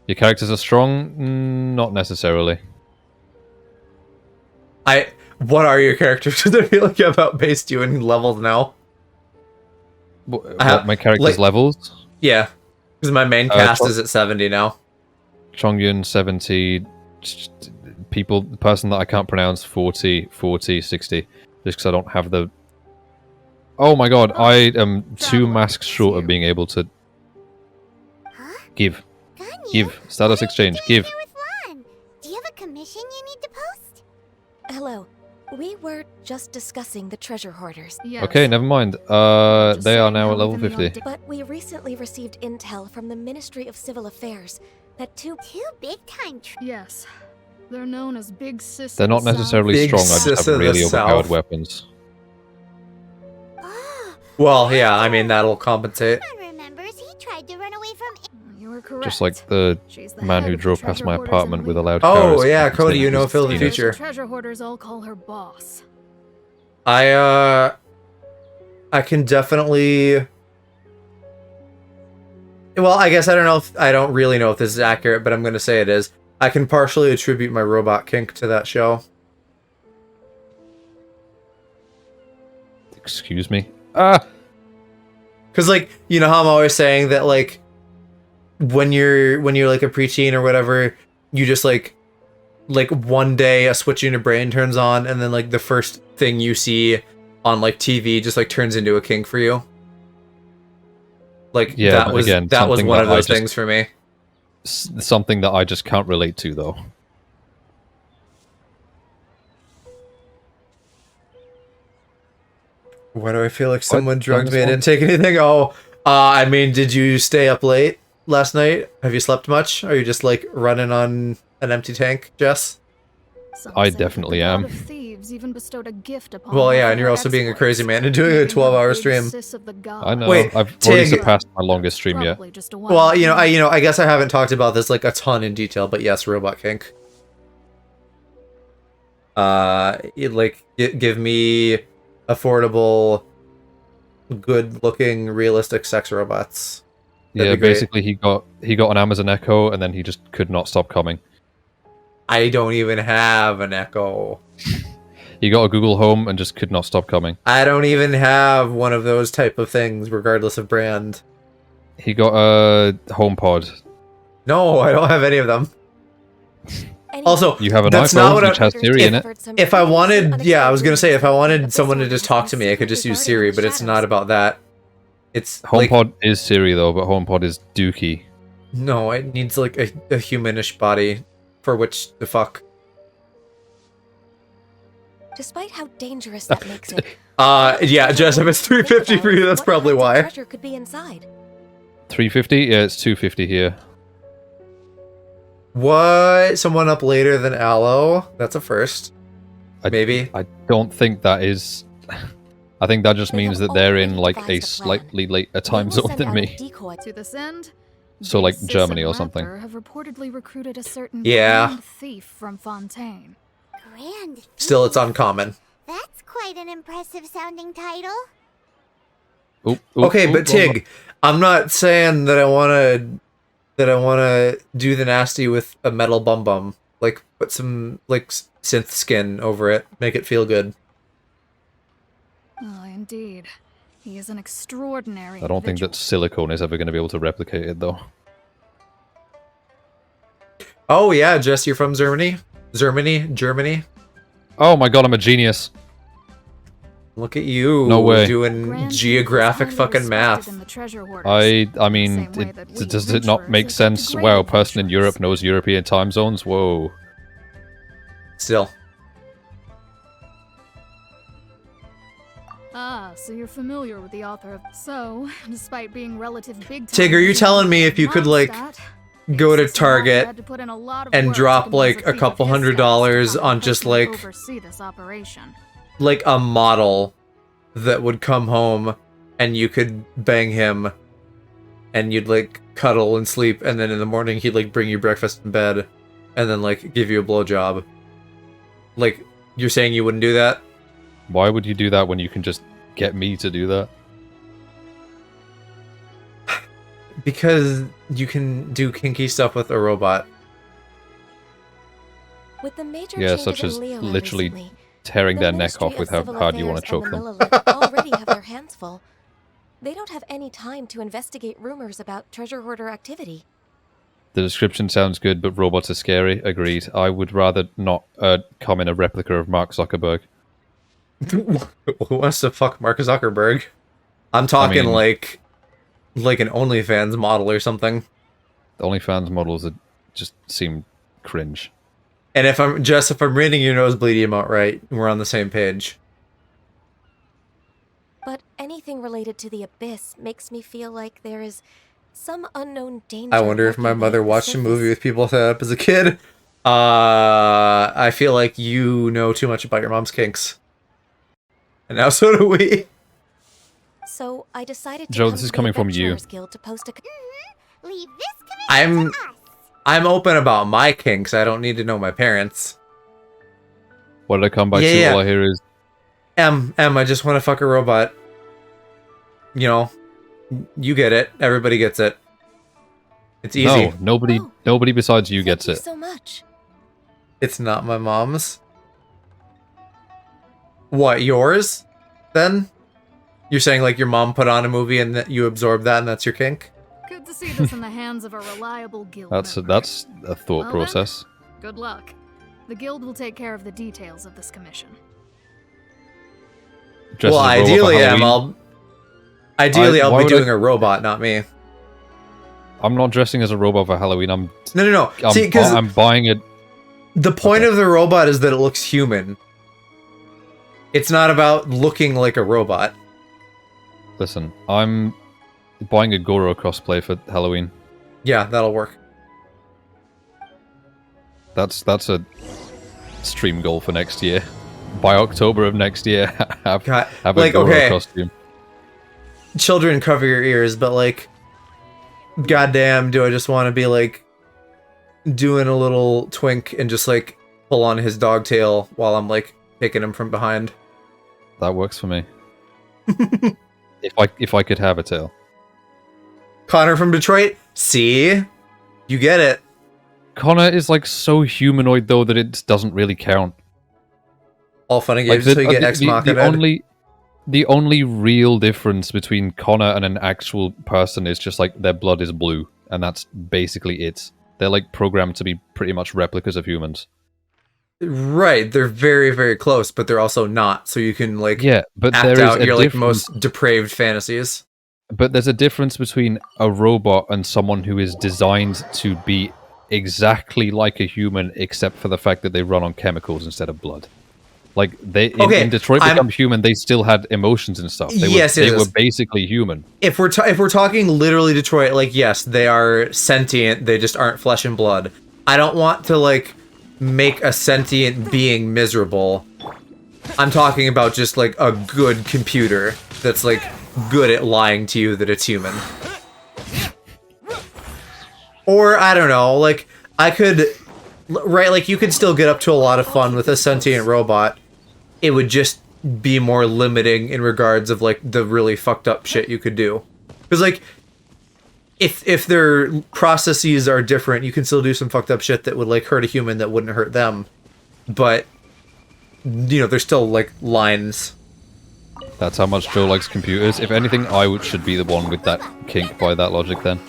Your characters are strong? Not necessarily.
What are your characters? Because I feel like I've outpaced you in levels now.
What, my character's levels?
Yeah, because my main cast
Chong-
is at 70 now.
Chongyun, 70. The person that I can't pronounce, 40, 60. Just because I don't have the... Oh my god, I am 2 masks short of being able to... Give. Status exchange. Give.
Do you have a commission you need to post?
Hello. We were just discussing the treasure hoarders.
Yes.
Okay, never mind. They are now at level 50.
But we recently received intel from the Ministry of Civil Affairs that two
big-time
Yes. They're known as Big Sis.
They're not necessarily
Big
strong, I
sis
just
of
have
the
really overpowered
South.
weapons.
Well, yeah, I mean, that'll compensate.
remembers he tried to run away from...
You were correct.
Just like the man who drove past my apartment with a loud car.
Oh, yeah, Cody, you know Phil the future.
Treasure hoarders all call her boss.
I can definitely... Well, I guess I don't really know if this is accurate, but I'm going to say it is. I can partially attribute my robot kink to that show.
Excuse me. Ah!
Because, like, you know how I'm always saying that, like, when you're like a preteen or whatever, you just like one day a switch in your brain turns on, and then like the first thing you see on like TV just like turns into a kink for you. Like,
Yeah,
that was one of those things for me.
Something that I just can't relate to, though.
Why do I feel like someone drugged me? I didn't take anything. Oh, I mean, did you stay up late last night? Have you slept much? Are you just like running on an empty tank, Jess?
I definitely am.
Even bestowed a gift upon
Well, yeah,
her
and you're
for
also being a
exploits,
crazy man and doing a
making her
12-hour
big
stream.
sis of the
I know.
Wait,
I've already
Tig.
surpassed my longest stream yet.
Probably just a
Well,
wild
I guess I haven't talked about this like a ton in detail, but yes, robot kink. Give me affordable, good-looking, realistic sex robots. That'd
Yeah,
be great.
basically he got an Amazon Echo and then he just could not stop coming.
I don't even have an Echo.
He got a Google Home and just could not stop coming.
I don't even have one of those type of things, regardless of brand.
He got a HomePod.
No, I don't have any of them. Also,
You have an
that's not
iPhone
what
which has Siri in it.
If I wanted, yeah, I was gonna say, if I wanted someone to just talk to me, I could just use Siri, but it's not about that. It's like,
HomePod is Siri though, but HomePod is Dookie.
no, it needs like a humanish body for which to fuck.
Despite how dangerous that makes it.
Yeah, Jess, if it's 350 for you, that's probably why.
Treasure could be inside.
350? Yeah, it's 250 here.
What? Someone up later than Aloe? That's a first. Maybe.
I don't think that is... I think that just means that they're in like a slightly later time zone than me.
To this end,
So like
Big Sis
Germany
and
or something.
Raptor have reportedly recruited a certain
Yeah.
grand thief from Fontaine.
Grand.
Still, it's uncommon.
That's quite an impressive sounding title.
Oop,
Okay,
oop,
but
oop,
Tig, I'm not saying that I wanna do the nasty with a metal bum bum. Like, put some like synth skin over it, make it feel good.
Oh, indeed. He is an extraordinary
I don't think that silicone is ever going to be able to replicate it though.
Oh yeah, Jess, you're from Germany? Germany?
Oh my god, I'm a genius.
Look at you
No way.
doing geographic fucking math.
I mean, does it not make sense? Wow, a person in Europe knows European time zones? Whoa.
Still.
Ah, so you're familiar with the author of... So, despite being relative big
Tig, are you telling me if you could, like, go to Target and drop, like, a couple $100 on just, like...
oversee this operation.
like a model that would come home and you could bang him and you'd like cuddle and sleep, and then in the morning he'd like bring you breakfast in bed and then like give you a blowjob. Like, you're saying you wouldn't do that?
Why would you do that when you can just get me to do that?
Because you can do kinky stuff with a robot.
With the major
Yeah,
changes
such
in
as
Leola
literally
recently,
tearing
the
their neck
Ministry
off with
of
how
Civil
hard you want to
Affairs
choke
and
them.
the Lilith already have their hands full. They don't have any time to investigate rumors about treasure hoarder activity.
The description sounds good, but robots are scary. Agreed. I would rather not come in a replica of Mark Zuckerberg.
Who wants to fuck Mark Zuckerberg? I'm talking
mean-
like an OnlyFans model or something.
The OnlyFans models that just seem cringe.
And if I'm reading your nosebleed emote right, we're on the same page.
But anything related to the Abyss makes me feel like there is some unknown danger.
I wonder if my
lurking
mother
beneath the
watched a movie
surface.
with people set up as a kid. I feel like you know too much about your mom's kinks. And now so do we.
So I decided to
Joe,
come
this
to
is
the
coming from you.
Adventurers Guild to post a
Leave this commission to us.
I'm open about my kinks. I don't need to know my parents.
What did I come by to?
Yeah.
All I hear is,
I just want to fuck a robot. You know, you get it. Everybody gets it. It's easy.
no, nobody besides you gets
Thank
it.
you so much.
It's not my mom's. What, yours? Then? You're saying like your mom put on a movie and that you absorb that and that's your kink?
Good to see this in the hands of a reliable guild
That's
member.
a thought
Well then.
process.
Good luck. The guild will take care of the details of this commission.
Dress
Well,
as a robot for
ideally,
Halloween.
I'll
why
be
would
doing
I-
a robot, not me.
I'm not dressing as a robot for Halloween.
No. See, because
I'm buying it.
the point of the robot is that it looks human. It's not about looking like a robot.
Listen, I'm buying a Goro cosplay for Halloween.
Yeah, that'll work.
That's a stream goal for next year. By October of next year, have
God,
a
like,
Goro
okay.
costume.
Children, cover your ears, but like, goddamn, do I just want to be like doing a little twink and just like pull on his dog tail while I'm like taking him from behind?
That works for me. if I could have a tail.
Connor from Detroit, see? You get it.
Connor is like so humanoid though that it doesn't really count.
All fun and
Like
games until you get Ex Machina.
the only real difference between Connor and an actual person is just like their blood is blue, and that's basically it. They're like programmed to be pretty much replicas of humans.
Right, they're very, very close, but they're also not. So you can like
Yeah, but
act
there is
out
a
your like
difference.
most depraved fantasies.
But there's a difference between a robot and someone who is designed to be exactly like a human, except for the fact that they run on chemicals instead of blood. Like in Detroit Become Human, they still had emotions and stuff. They were basically human.
If we're talking literally Detroit, like yes, they are sentient. They just aren't flesh and blood. I don't want to like make a sentient being miserable. I'm talking about just like a good computer that's like good at lying to you that it's human. Or I don't know, like I could, right? Like you could still get up to a lot of fun with a sentient robot. It would just be more limiting in regards of like the really fucked up shit you could do. Because like, if their processes are different, you can still do some fucked up shit that would like hurt a human that wouldn't hurt them. But you know, there's still like lines.
That's how much Joe likes computers. If anything, should be the one with that kink by that logic then.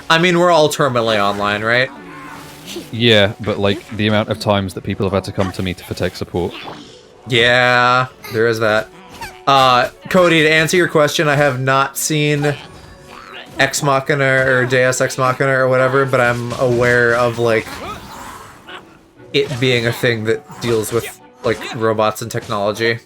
I mean, we're all terminally online, right?
Yeah, but like the amount of times that people have had to come to me for tech support.
Yeah, there is that. Cody, to answer your question, I have not seen Ex Machina or Deus Ex Machina or whatever, but I'm aware of like it being a thing that deals with like robots and technology.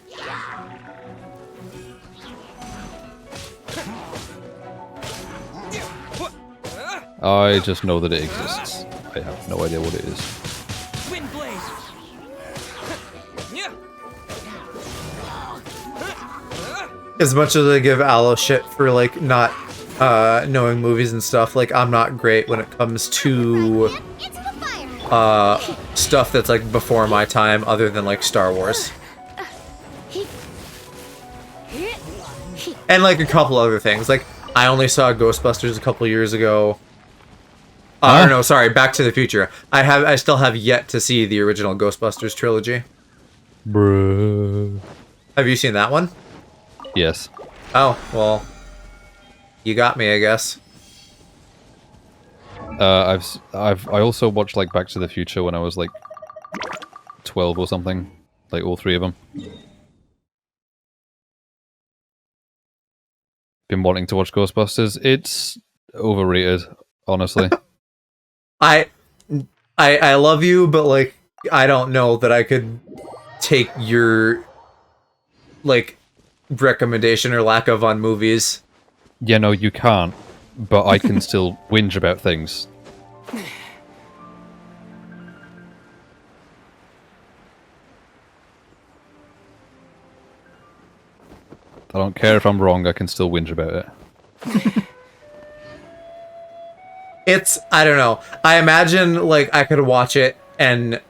I just know that it exists. I have no idea what it is.
Wind blade.
as much as I give Aloe shit for like not knowing movies and stuff, like I'm not great when it comes to
Into the fire.
stuff that's like before my time, other than like Star Wars and like a couple other things. Like I only saw Ghostbusters a couple years ago. Or no, sorry, Back to the Future. I still have yet to see the original Ghostbusters trilogy.
Bruh.
Have you seen that one?
Yes.
Oh, well, you got me, I guess.
I also watched like Back to the Future when I was like 12 or something. Like all three of them. Been wanting to watch Ghostbusters. It's overrated, honestly.
I love you, but like I don't know that I could take your like recommendation or lack of on movies.
Yeah, no, you can't. But I can still whinge about things. I don't care if I'm wrong, I can still whinge about it.
It's, I don't know. I imagine like I could watch it and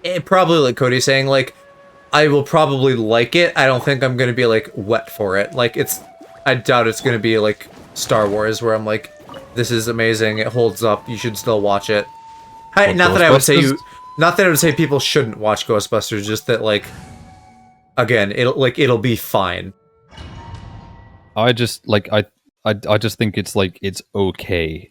it probably, like Cody's saying, like I will probably like it. I don't think I'm gonna be like wet for it. Like I doubt it's gonna be like Star Wars where I'm like, this is amazing, it holds up, you should still watch it. Not that I would say people shouldn't watch Ghostbusters, just that like again, it'll be fine.
I just like I just think it's like it's okay.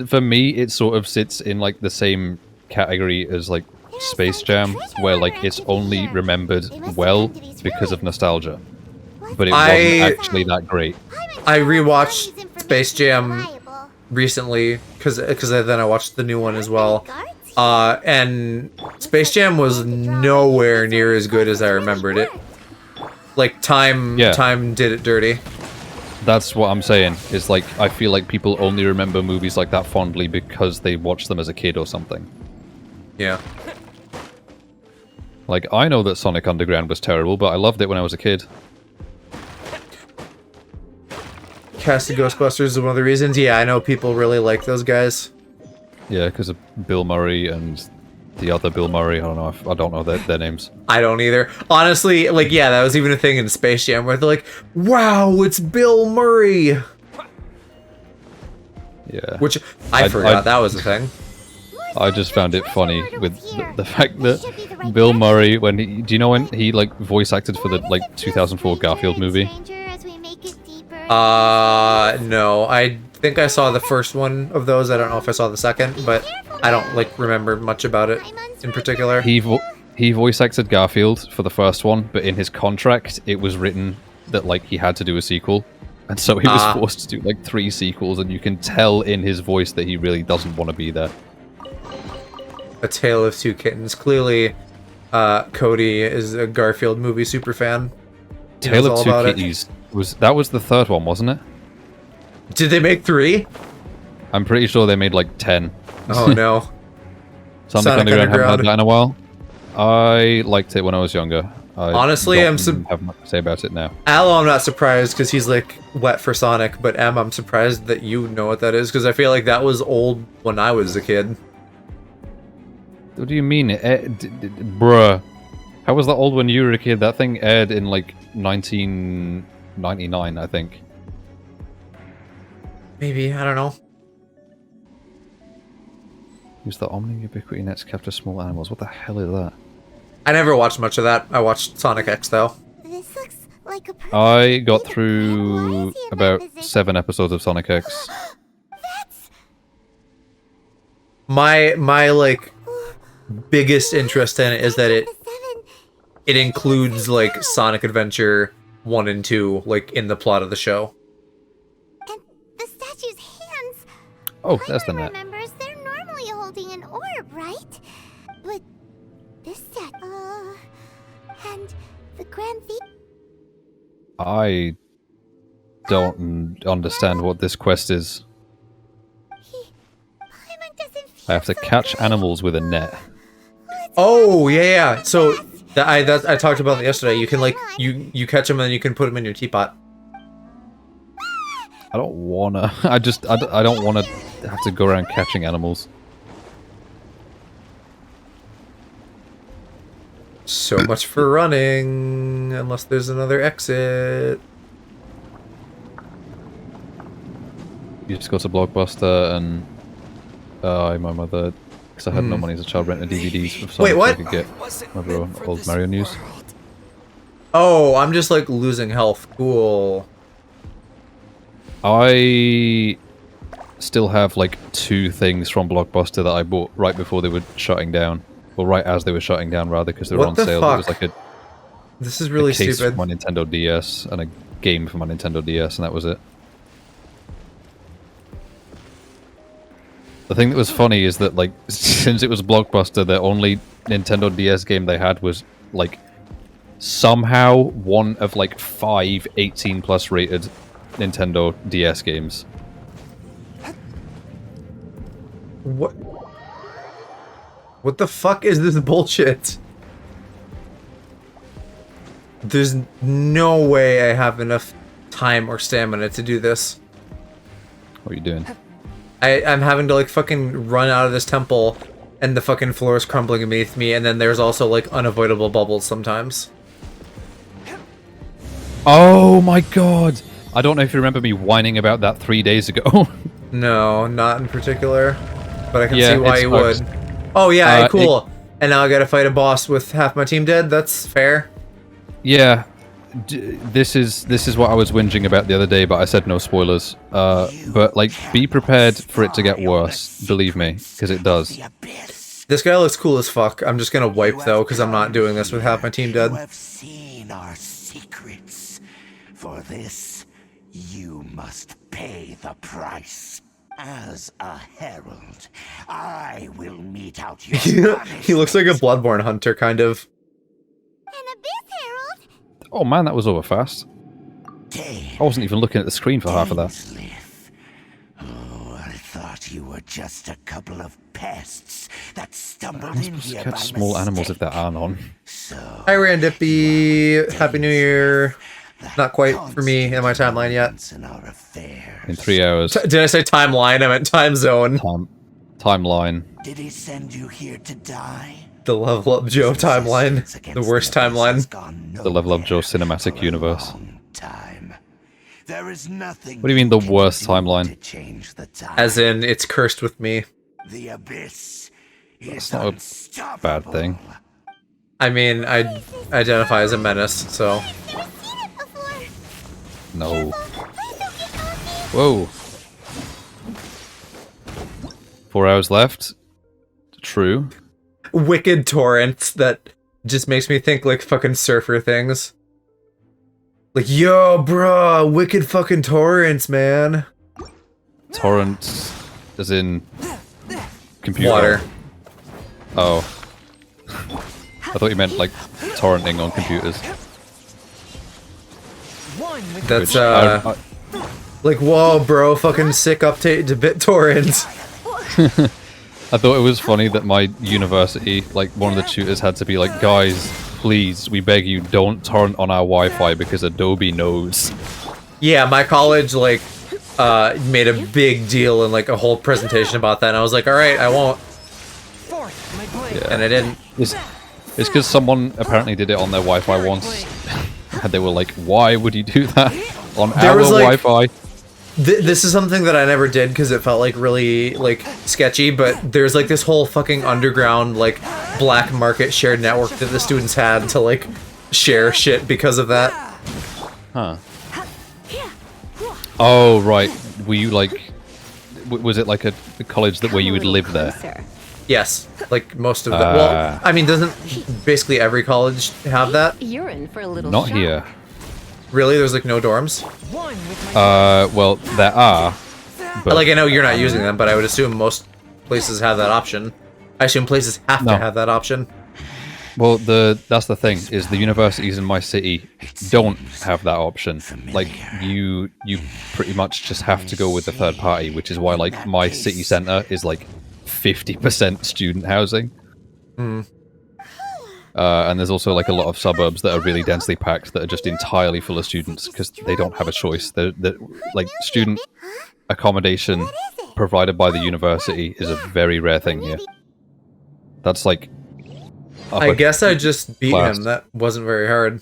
For me it sort of sits in like the same category as like Space Jam, where like it's only remembered well because of nostalgia. But it wasn't actually that great.
I rewatched Space Jam recently because then I watched the new one as well. And Space Jam was nowhere near as good as I remembered it. Like time did it dirty.
That's what I'm saying. Is like I feel like people only remember movies like that fondly because they watched them as a kid or something.
Yeah.
Like I know that Sonic Underground was terrible, but I loved it when I was a kid.
Cast of Ghostbusters is one of the reasons. Yeah, I know people really like those guys.
Yeah, because of Bill Murray and the other Bill Murray. I don't know their names.
I don't either. Honestly, like, yeah, that was even a thing in Space Jam where they're like, wow, it's Bill Murray!
Yeah.
Which, I forgot that was a thing.
I just found it funny with the fact that Bill Murray, do you know when he, like, voice acted for the, like, 2004 Garfield movie?
No. I think I saw the first one of those. I don't know if I saw the second, but I don't, like, remember much about it in particular.
He voice acted Garfield for the first one, but in his contract, it was written that, like, he had to do a sequel. And so he was forced to do, like, 3 sequels, and you can tell in his voice that he really doesn't want to be there.
A Tale of Two Kittens. Clearly, Cody is a Garfield movie super fan.
Tale of Two Kitties. That was the third one, wasn't it?
Did they make 3?
I'm pretty sure they made, like, 10.
Oh, no.
Sonic Underground haven't had that in a while. I liked it when I was younger.
Honestly,
have much to say about it now.
Aloe, I'm not surprised because he's like wet for Sonic, but Em, I'm surprised that you know what that is because I feel like that was old when I was a kid.
What do you mean? Bruh. How was that old when you were a kid? That thing aired in like 1999, I think.
Maybe, I don't know.
Use the Omni Ubiquity Nets capture small animals. What the hell is that?
I never watched much of that. I watched Sonic X though.
This looks like a
I got through about 7 episodes of Sonic X.
My like biggest interest in it is that it includes like Sonic Adventure 1 and 2 like in the plot of the show.
And the statue's hands.
Oh, that's the net.
Remembers they're normally holding an orb, right? But this statue, and the Grand Thief.
I don't understand what this quest is.
Paimon doesn't feel
I have to
so
catch
good.
animals with a net.
Oh, yeah. So I talked about it yesterday. You can like you catch them and then you can put them in your teapot.
I don't wanna. I don't wanna have to go around catching animals.
So much for running, unless there's another exit.
You just go to Blockbuster and my mother, because I had no money as a child, rented DVDs for something
Wait, what?
I could get my bro old Mario news.
Oh, I'm just like losing health. Cool.
I still have like 2 things from Blockbuster that I bought right before they were shutting down. Well, right as they were shutting down, rather, because they were on sale. It was like
This is really
a case
stupid.
for my Nintendo DS and a game for my Nintendo DS, and that was it. The thing that was funny is that, like, since it was Blockbuster, the only Nintendo DS game they had was, like, somehow one of, like, 5 18+ rated Nintendo DS games.
What? What the fuck is this bullshit? There's no way I have enough time or stamina to do this.
What are you doing?
I'm having to like fucking run out of this temple and the fucking floor is crumbling beneath me, and then there's also like unavoidable bubbles sometimes.
Oh my god! I don't know if you remember me whining about that 3 days ago.
No, not in particular. But I can
Yeah,
see why
it
you would.
sucks.
Oh yeah, cool. And now I gotta fight a boss with half my team dead? That's fair.
Yeah, this is what I was whinging about the other day, but I said no spoilers. But like, be prepared for it to get worse. Believe me, because it does.
This guy looks cool as fuck. I'm just gonna wipe though, because I'm not doing this with half my team dead.
You have seen our secrets. For this, you must pay the price. As a herald, I will mete out your
He looks like a Bloodborne hunter, kind of.
An abyss herald?
Oh man, that was over fast. I wasn't even looking at the screen for half of that.
Oh, I thought you were just a couple of pests that stumbled
I'm
in
supposed to
here
catch
by
small animals if
mistake.
there are none.
Hi Randippy, Happy New Year. Not quite for me in my timeline yet.
In 3 hours.
Did I say timeline? I meant time zone.
Timeline.
Did he send you here to die?
The Level Up Joe timeline. The worst timeline.
The Level Up Joe cinematic universe.
There is nothing.
What do you mean the worst timeline?
As in, it's cursed with me.
The abyss
That's not a bad thing.
I mean, I identify as a menace, so.
No. Whoa. 4 hours left. True.
Wicked torrents that just makes me think like fucking surfer things. Like, yo, bruh, wicked fucking torrents, man.
Torrents, as in computer.
Water.
Oh. I thought you meant like torrenting on computers.
That's like, whoa, bro, fucking sick update to BitTorrent.
I thought it was funny that my university, like one of the tutors had to be like, guys, please, we beg you, don't torrent on our Wi-Fi because Adobe knows.
Yeah, my college like made a big deal and like a whole presentation about that, and I was like, all right, I won't.
Yeah.
And I didn't.
It's because someone apparently did it on their Wi-Fi once, and they were like, why would you do that on our Wi-Fi?
This is something that I never did because it felt like really like sketchy, but there's like this whole fucking underground like black market shared network that the students had to like share shit because of that.
Huh. Oh, right. Were you like... was it like a college that where you would live there?
Yes, like most of them. Well, I mean, doesn't basically every college have that?
You're in for a little
Not
shock.
here.
Really? There's like no dorms?
Well, there are. But
like, I know you're not using them, but I would assume most places have that option. I assume places have to have that option.
Well, that's the thing, is the universities in my city don't have that option. Like, you pretty much just have to go with the third party, which is why, like, my city centre is, like, 50% student housing. And there's also like a lot of suburbs that are really densely packed that are just entirely full of students because they don't have a choice. They're like student accommodation provided by the university is a very rare thing here. That's like
I guess I just beat
class.
him. That wasn't very hard.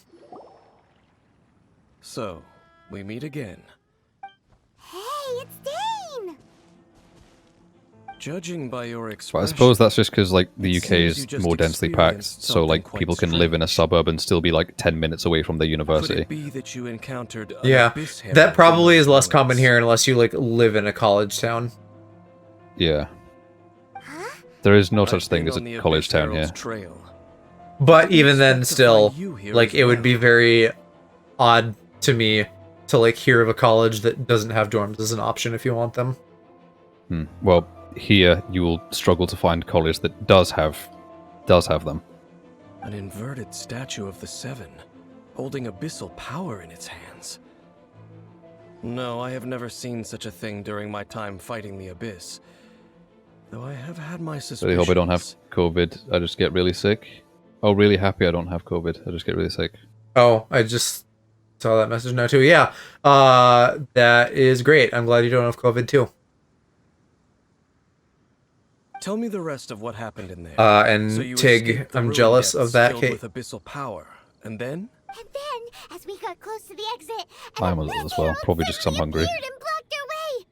So, we meet again.
Hey, it's Dane!
Judging by your
But I
expression,
suppose that's just because like the
it
UK
seems you
is
just
more densely packed,
experienced
so like
something
people
quite
can live in a
strange.
suburb and still be like 10 minutes away from the
Could
university.
it be that you encountered an
Yeah,
abyss
that
herald
probably
in
is
those
less common
ruins?
here unless you like live in a college town.
Yeah.
Huh?
There is no
I've
such thing
been
as
on the
a college
Abyss
town
Herald's
here.
trail.
But
I
even then,
expect to
still,
find you here
like
as
it would be
well.
very odd to me to like hear of a college that doesn't have dorms as an option if you want them.
Well, here you will struggle to find college that does have them.
An inverted statue of the Seven, holding abyssal power in its hands. No, I have never seen such a thing during my time fighting the Abyss. Though I have had my
I
suspicions.
really hope I don't have COVID. I just get really sick. Oh, really happy I don't have COVID. I just get really sick.
Oh, I just saw that message now too. Yeah, that is great. I'm glad you don't have COVID too.
Tell me the rest of what happened in there.
And
So you
Tig,
escaped the
I'm
ruin
jealous of
depths
that
filled
case.
with abyssal power, and then
And then, as we got close to the exit,
I'm a little as well, probably just 'cause I'm hungry.
appeared and blocked our way.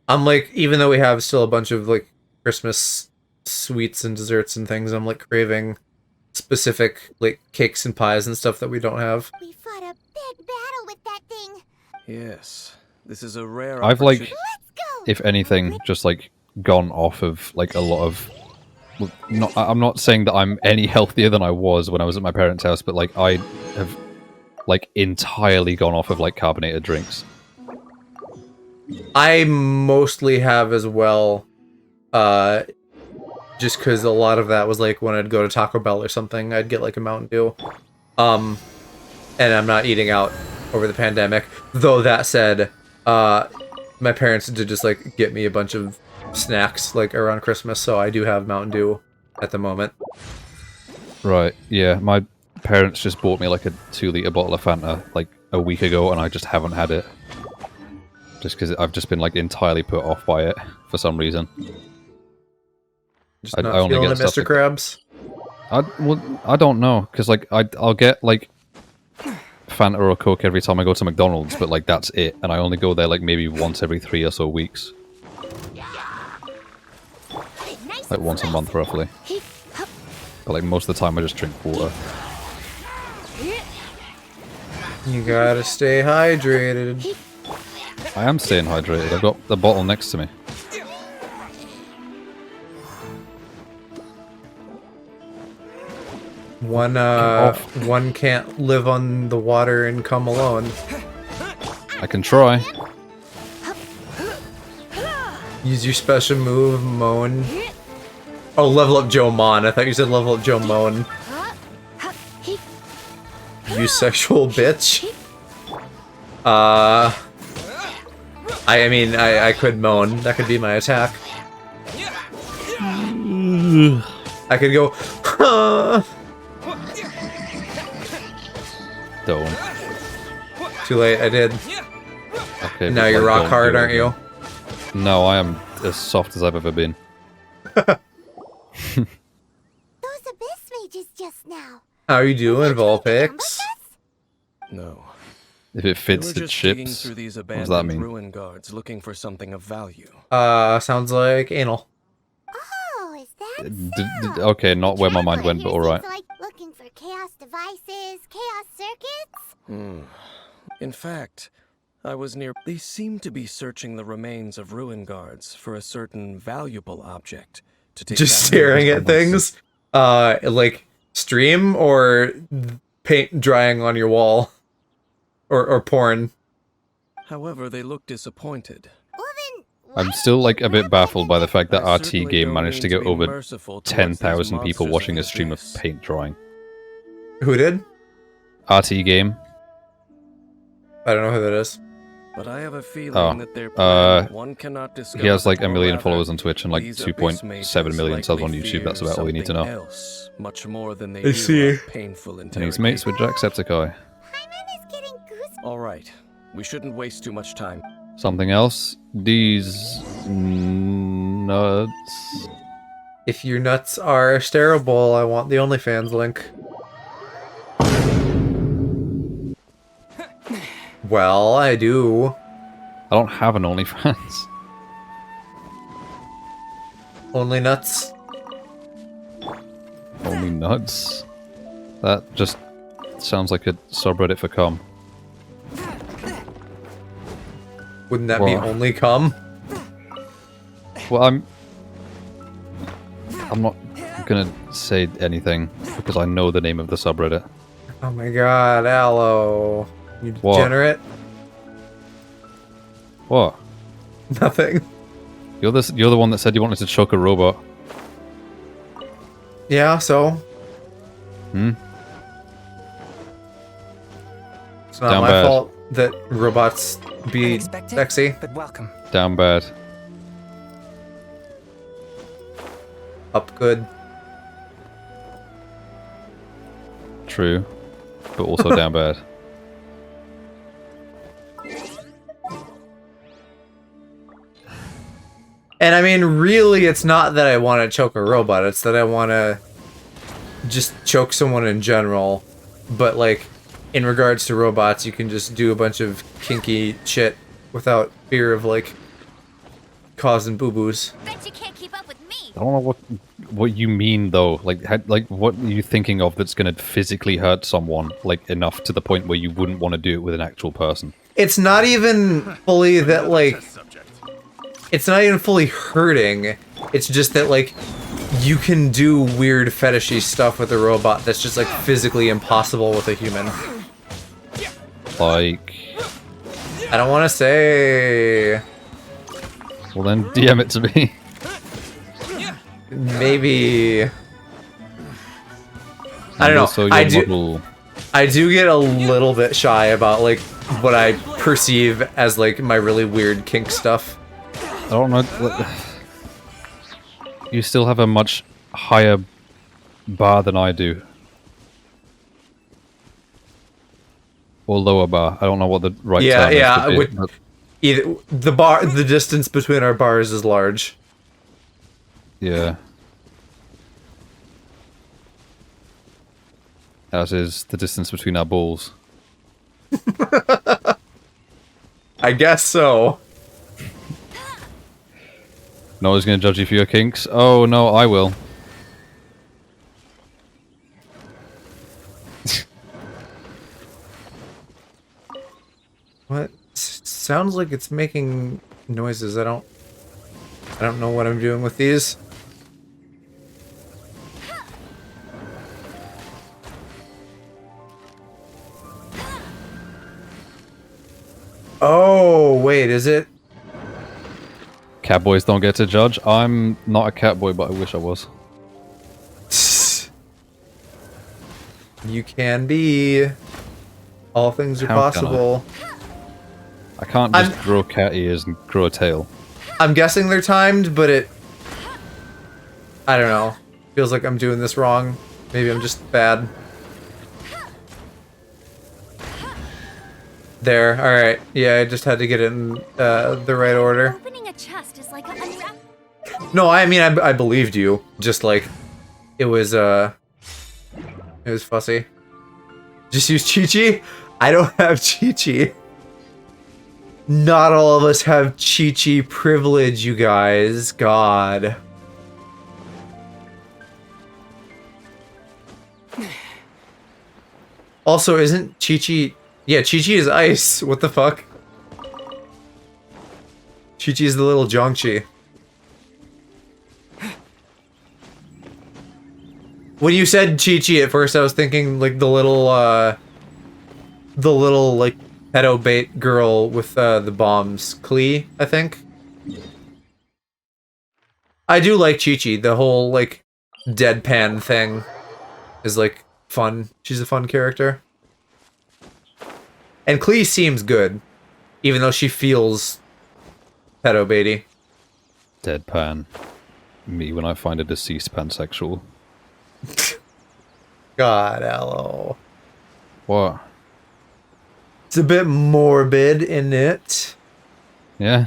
I'm like, even though we have still a bunch of like Christmas sweets and desserts and things, I'm like craving specific like cakes and pies and stuff that we don't have.
We fought a big battle with that thing.
yes, this is a rare.
I've like,
Let's go!
if anything, just like gone off of like a lot of. Well, I'm not saying that I'm any healthier than I was when I was at my parents' house, but like I have like entirely gone off of like carbonated drinks.
I mostly have as well, just because a lot of that was like when I'd go to Taco Bell or something, I'd get like a Mountain Dew. And I'm not eating out over the pandemic. Though that said, my parents did just like get me a bunch of snacks like around Christmas, so I do have Mountain Dew at the moment.
Right, yeah, my parents just bought me like a 2-liter bottle of Fanta like a week ago, and I just haven't had it. Just because I've just been like entirely put off by it for some reason.
Just
I
not
only
feeling
get
it,
stuff
Mr. Krabs.
I don't know, because like I'll get like Fanta or Coke every time I go to McDonald's, but like that's it, and I only go there like maybe once every 3 or so weeks,
Nice
like once a month roughly. But like most of the time I just drink water.
You gotta stay hydrated.
I am staying hydrated. I've got the bottle next to me.
One can't live on the water and come alone.
I can try.
Use your special move, Moan. Oh, level up Joe Mon. I thought you said level up Joe Moan. You sexual bitch. I mean, I could moan. That could be my attack. I could go.
Don't.
Too late. I did.
Okay.
Now
but,
you're
like,
rock
don't
hard,
do it
aren't you?
again. No, I am as soft as I've ever been.
Those abyss mages just now.
How you doing,
Ambush
Vulpix?
us?
no.
If it
They
fits
were
the
just digging
ships,
through these
what does
abandoned
that mean?
ruin guards looking for something of value.
Sounds like anal.
Oh, is that so?
Okay, not where my mind went, but
Traveler
alright.
here seems like looking for chaos devices, chaos circuits.
In fact, I was near. They seemed to be searching the remains of ruin guards for a certain valuable object to take.
Just
back to
staring
their
at things. Like stream or paint drying on your wall, or porn.
However, they looked disappointed.
Well then,
I'm still like a bit baffled by the fact that
I
RT
certainly
Game
don't
managed to
mean
get
be
over
merciful towards
10,000
these
people
monsters
watching
of
a
the
stream of
abyss.
paint drawing.
Who did?
RT Game.
I don't know who that is.
But I have a feeling that their plan, one cannot discover.
He has like
the
1 million
rather,
followers on Twitch and like
these
2.7 million subs on YouTube. That's about all you need to know.
Else, much more than they
I see.
Painful
And he's mates with Jacksepticeye.
Hyman is getting goosebumps.
All right, we shouldn't waste too much time.
Something else? These nuts.
If your nuts are stareable, I want the OnlyFans link. Well, I do.
I don't have an OnlyFans.
Only nuts?
Only nuts? That just sounds like a subreddit for cum.
Wouldn't that be
Well.
only cum?
Well, I'm not gonna say anything because I know the name of the subreddit.
Oh my god, Aloe. You
What?
degenerate?
What?
Nothing.
You're the one that said you wanted to choke a robot.
Yeah, so?
Hmm?
It's not
Down
my
bad.
fault that robots be
Unexpected,
sexy.
but welcome.
Down bad.
Up good.
True. But also down bad.
And I mean, really, it's not that I want to choke a robot, it's that I want to just choke someone in general. But, like, in regards to robots, you can just do a bunch of kinky shit without fear of, like, causing boo-boos.
Bet you can't keep up with me.
I don't know what you mean though. Like what are you thinking of that's gonna physically hurt someone like enough to the point where you wouldn't want to do it with an actual person?
It's not even fully that, like... It's not even fully hurting. It's just that, like, you can do weird fetishy stuff with a robot that's just, like, physically impossible with a human.
Like,
I don't want to say...
well then DM it to me.
Maybe... I don't
Also,
know.
your model-
I do get a little bit shy about, like, what I perceive as, like, my really weird kink stuff.
I don't know. You still have a much higher bar than I do. Or lower bar. I don't know what the right term is. to be, but-
Either the distance between our bars is large.
Yeah. As is the distance between our balls.
I guess so.
No one's gonna judge you for your kinks. Oh no, I will.
What? Sounds like it's making noises. I don't know what I'm doing with these. Oh, wait, is it?
Catboys don't get to judge. I'm not a catboy, but I wish I was.
You can be. All things are
How can I?
possible.
I can't just grow cat ears and grow a tail.
I'm guessing they're timed, but it... I don't know. Feels like I'm doing this wrong. Maybe I'm just bad. There, alright. Yeah, I just had to get it in the right order.
Opening a chest is like a unwrap.
No, I mean, I believed you. Just like, it was fussy. Just use Chi-Chi? I don't have Chi-Chi. Not all of us have Chi-Chi privilege, you guys. God. Also, isn't Chi-Chi... Yeah, Chi-Chi is ice. What the fuck? Chi-Chi is the little Zhongchi. When you said Chi-Chi at first, I was thinking, like, the little, like, pedo bait girl with, the bombs. Klee, I think? I do like Chi-Chi. The whole, like, deadpan thing is, like, fun. She's a fun character. And Klee seems good. even though she feels pedo-baity.
Deadpan. Me when I find a deceased pansexual.
God, Aloe.
What?
It's a bit morbid, isn't it?
Yeah.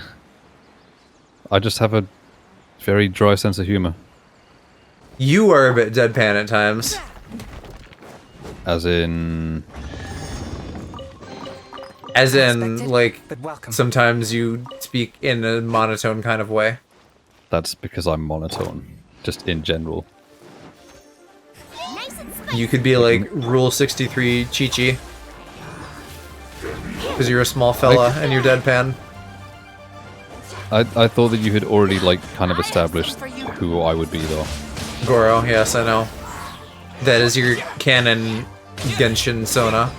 I just have a very dry sense of humor.
You are a bit deadpan at times.
As in...
As in,
Unexpected,
like,
but welcome.
sometimes you speak in a monotone kind of way.
That's because I'm monotone. Just in general.
Nice and spicy.
You could be like Rule 63 Chi-Chi. Because you're a small fella and you're deadpan.
I thought that you had already, like, kind of established who I would be, though.
Goro, yes, I know. That is your canon Genshin Sona.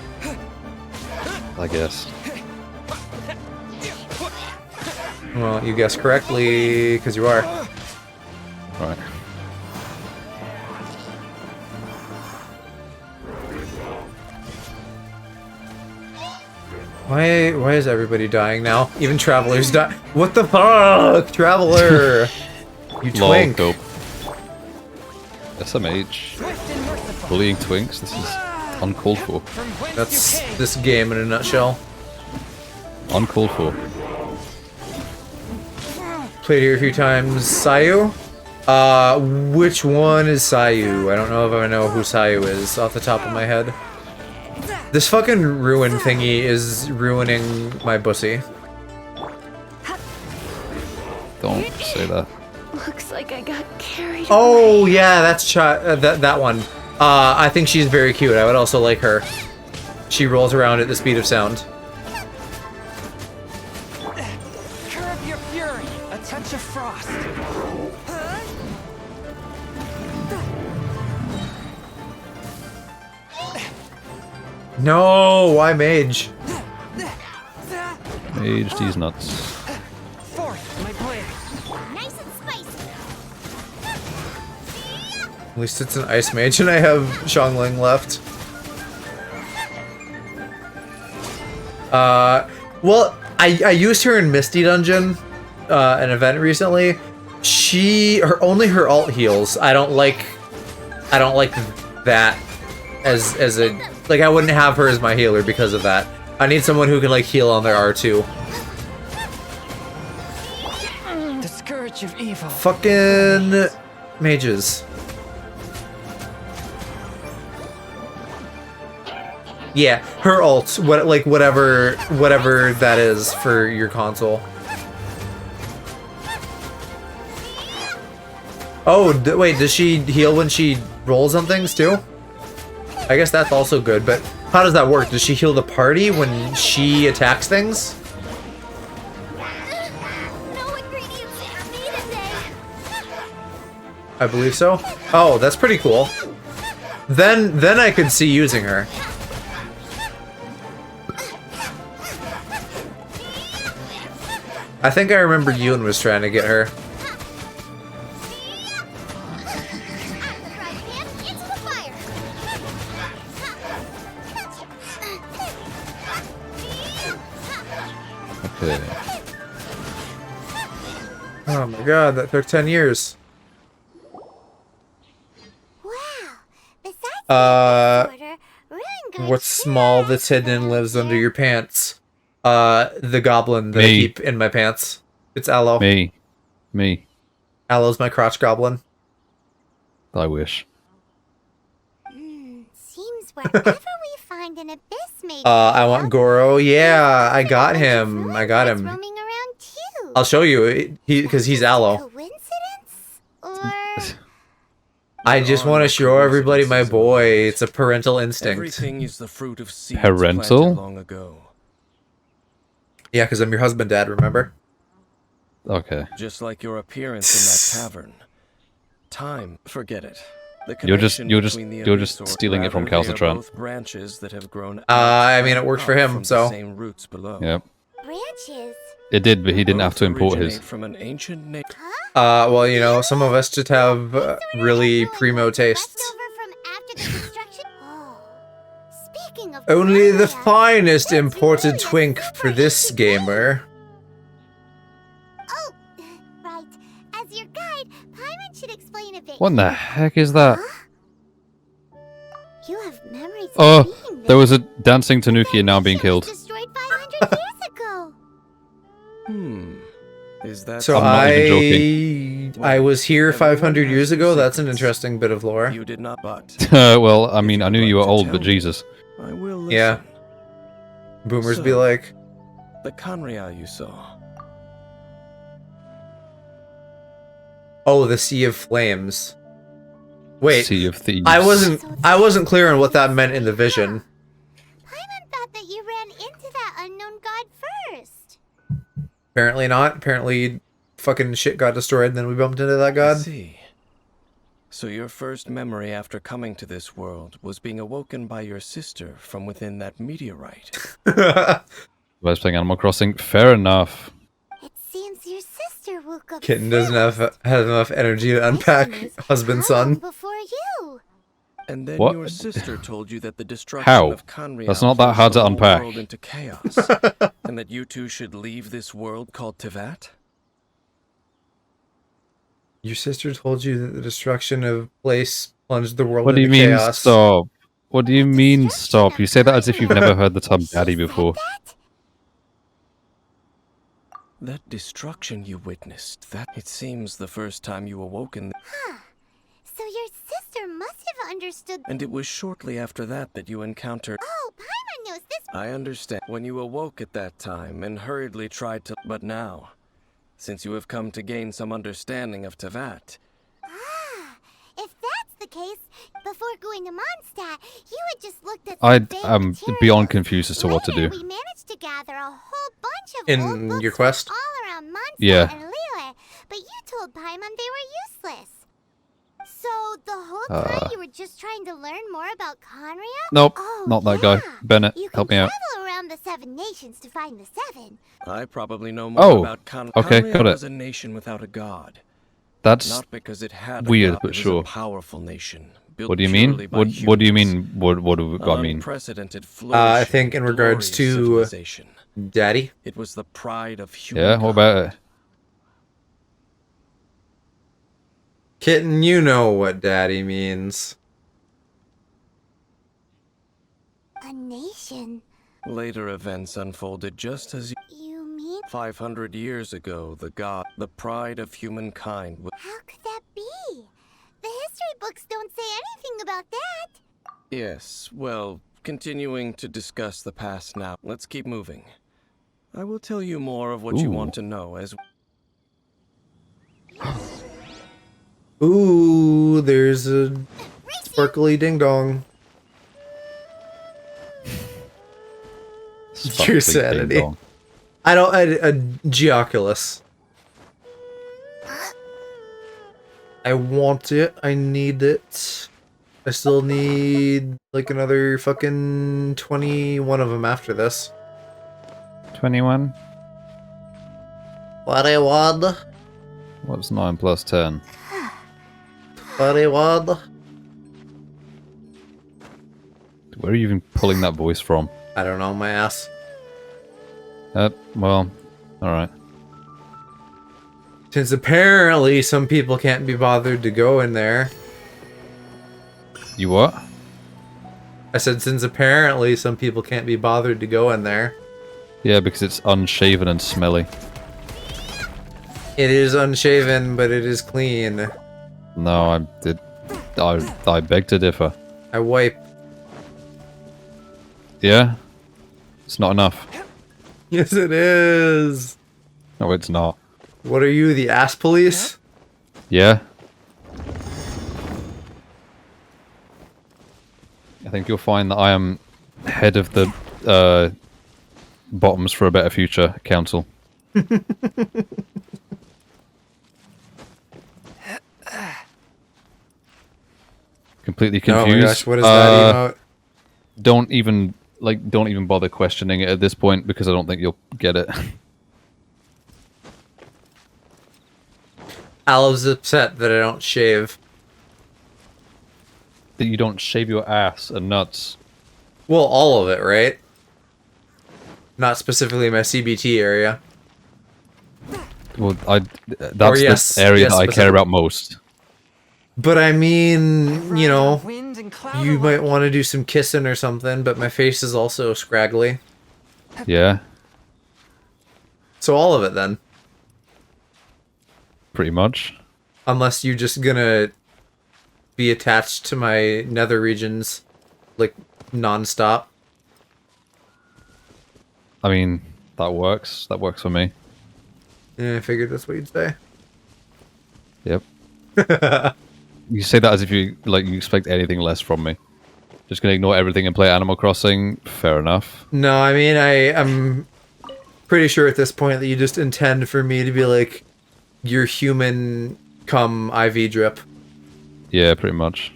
I guess.
Well, you guessed correctly, because you are.
Right.
Why is everybody dying now? Even Travelers die. What the fuck? Traveler! You twink.
Lol, dope. SMH. Bullying twinks? This is uncalled for.
That's this game in a nutshell.
Uncalled for.
Played here a few times. Sayu? Which one is Sayu? I don't know if I know who Sayu is off the top of my head. This fucking ruin thingy is ruining my bussy.
Don't say that.
Looks like I got carried
Oh yeah, that's that one. I think she's very cute. I would also like her. She rolls around at the speed of sound.
Curb your fury. A touch of frost.
No, why mage?
Mage these nuts.
Forth, my blade.
Nice and spicy.
At least it's an ice mage and I have Xiangling left. Well, I used her in Misty Dungeon, an event recently. Only her alt heals. I don't like that as a, like, I wouldn't have her as my healer because of that. I need someone who can, like, heal on their R2.
The scourge of evil.
Fucking mages. Yeah, her ult, whatever that is for your console. Oh, wait, does she heal when she rolls on things too? I guess that's also good, but how does that work? Does she heal the party when she attacks things?
No ingredients for me today.
I believe so. Oh, that's pretty cool. Then I could see using her. I think I remember Yoon was trying to get her.
Okay.
Oh my god, that took 10 years.
Wow. Besides disorder, Ruin
What's small that's hidden and lives under your pants? The goblin that I
Me.
keep in my pants. It's Aloe.
Me.
Aloe's my crotch goblin.
I wish.
seems wherever we find an abyss mage.
I want Goro. Yeah, I got him.
Ruin
I got
that's
him.
roaming around too.
I'll show you. Because he's Aloe.
Coincidence? Or
I just want to show everybody my boy. It's a parental instinct.
Everything is the fruit of seeds
Parental?
planted long ago.
Yeah, because I'm your husband, Dad, remember?
Okay.
Just like your appearance in that tavern. Time, forget it. The
You're just-
connection
you're just-
between the
you're just
abyss, or
stealing it from
rather, they are
Calcitran.
both branches that have grown out
I mean, it worked
and
for
up
him,
from the
so.
same roots below.
Yep.
branches?
It did, but he didn't have
Both
to import his.
originate from an ancient
Well, you know, some of us just have really primo tastes.
Left over from after the destruction? Oh. Speaking king of
Only the
Korea.
finest
It's
imported
really a
twink
super
for this
ancient name.
gamer.
Oh, right. As your guide, Paimon should explain a bit.
What in the
here.
heck is that?
Huh? You have memories of
Oh,
being
there was a
But
dancing
that
tanuki and now being
nation was
killed.
destroyed 500 years ago.
Is that
So
I'm not even
I was here
Everyone
500
has
years
their
ago. That's an
secrets.
interesting bit of lore.
You did not, but
Well, I
If
mean, I
you'd
knew you were
like to
old,
tell
but
me,
Jesus.
I will listen.
Yeah. Boomers be
So-
like,
The Conria you saw.
"Oh, the Sea of Flames." Wait,
Sea of Thieves.
I wasn't clear on what that meant in the vision.
Paimon thought that you ran into that unknown god first.
Apparently not. Apparently, fucking shit got destroyed, and then we bumped into that
I
god.
see. So your first memory after coming to this world was being awoken by your sister from within that meteorite.
I was playing Animal Crossing. Fair enough.
It seems your sister woke up
Kitten doesn't have enough energy to unpack
Question is,
husband
how long
son.
before you?
And then
What?
your sister told you that the destruction
How?
of Conria
That's not that
plunged
hard
the
to
whole
unpack.
world into chaos, and that you two should leave this world called Tevat?
Your sister told you that the destruction of place plunged the world
What do you
into
mean,
chaos.
stop? What do you mean,
Destruction
stop?
of
You say that as if you've never
Conria.
heard the term
She
daddy
said
before.
that?
That destruction you witnessed, that it seems the first time you awoke in
Huh. So your sister must have understood.
and it was shortly after that you encountered.
Oh, Paimon knows this.
I understand. When you awoke at that time and hurriedly tried to. But now, since you have come to gain some understanding of Tevat,
Ah, if that's the case, before going to Mondstadt, you had just looked at.
I
some vague
am
materials.
beyond confused as to what to
Later,
do.
we managed to gather a whole bunch of
In
old books
your
from
quest?
all around Mondstadt
Yeah.
and Lille, but you told Paimon they were useless. So the whole time you were just trying to learn more about Conria?
Nope,
Oh,
not that guy.
yeah.
Bennett,
You can
help me out.
travel around the 7 nations to find the 7.
I probably know more
Oh,
about
okay,
Conria
got it.
was a nation without a god.
That's
Not because it had
weird,
a god,
but
it was
sure.
a powerful nation. Built
what do you
purely
mean?
by
What do you
humans.
mean? What do I mean?
Unprecedented
I think in
flourishing,
regards
glorious
to
civilization.
Daddy.
It was the pride of human.
Yeah, what about it?
Kitten, you know what daddy means.
A nation?
Later events unfolded just as
You mean?
500 years ago, the god, the pride of humankind.
How could that be? The history books don't say anything about that.
Yes, well, continuing to discuss the past now. Let's keep moving. I will tell you more of what you
Ooh.
want to know as
Ooh, there's a sparkly ding dong.
Sparkly
sanity.
ding-dong.
I don't. A Geoculus. I want it. I need it. I still need like another fucking 21 of them after this.
21?
21.
What's 9 plus 10?
21.
Where are you even pulling that voice from?
I don't know, my ass.
Well, alright.
Since apparently some people can't be bothered to go in there.
You what?
I said since apparently some people can't be bothered to go in there.
Yeah, because it's unshaven and smelly.
It is unshaven, but it is clean.
No, I beg to differ.
I wipe.
Yeah? It's not enough.
Yes, it is.
No, it's not.
What are you, the ass police?
Yeah? I think you'll find that I am head of the Bottoms for a Better Future Council. Completely confused.
Oh my gosh, what is that emote?
Don't even bother questioning it at this point because I don't think you'll get it.
Al's upset that I don't shave.
That you don't shave your ass and nuts.
Well, all of it, right? Not specifically my CBT area.
Well, that's
yes,
the area
yes,
that I care
specific-
about most.
But I mean, you know,
Wind and cloud
you might
alike.
want to do some kissing or something, but my face is also scraggly.
Yeah,
So all of it then.
pretty much.
Unless you're just gonna be attached to my nether regions, like, non-stop.
I mean, that works. That works for me.
Yeah, I figured that's what you'd say.
Yep. You say that as if you expect anything less from me. Just gonna ignore everything and play Animal Crossing. Fair enough.
No, I mean, I'm pretty sure at this point that you just intend for me to be like your human cum IV drip.
Yeah, pretty much.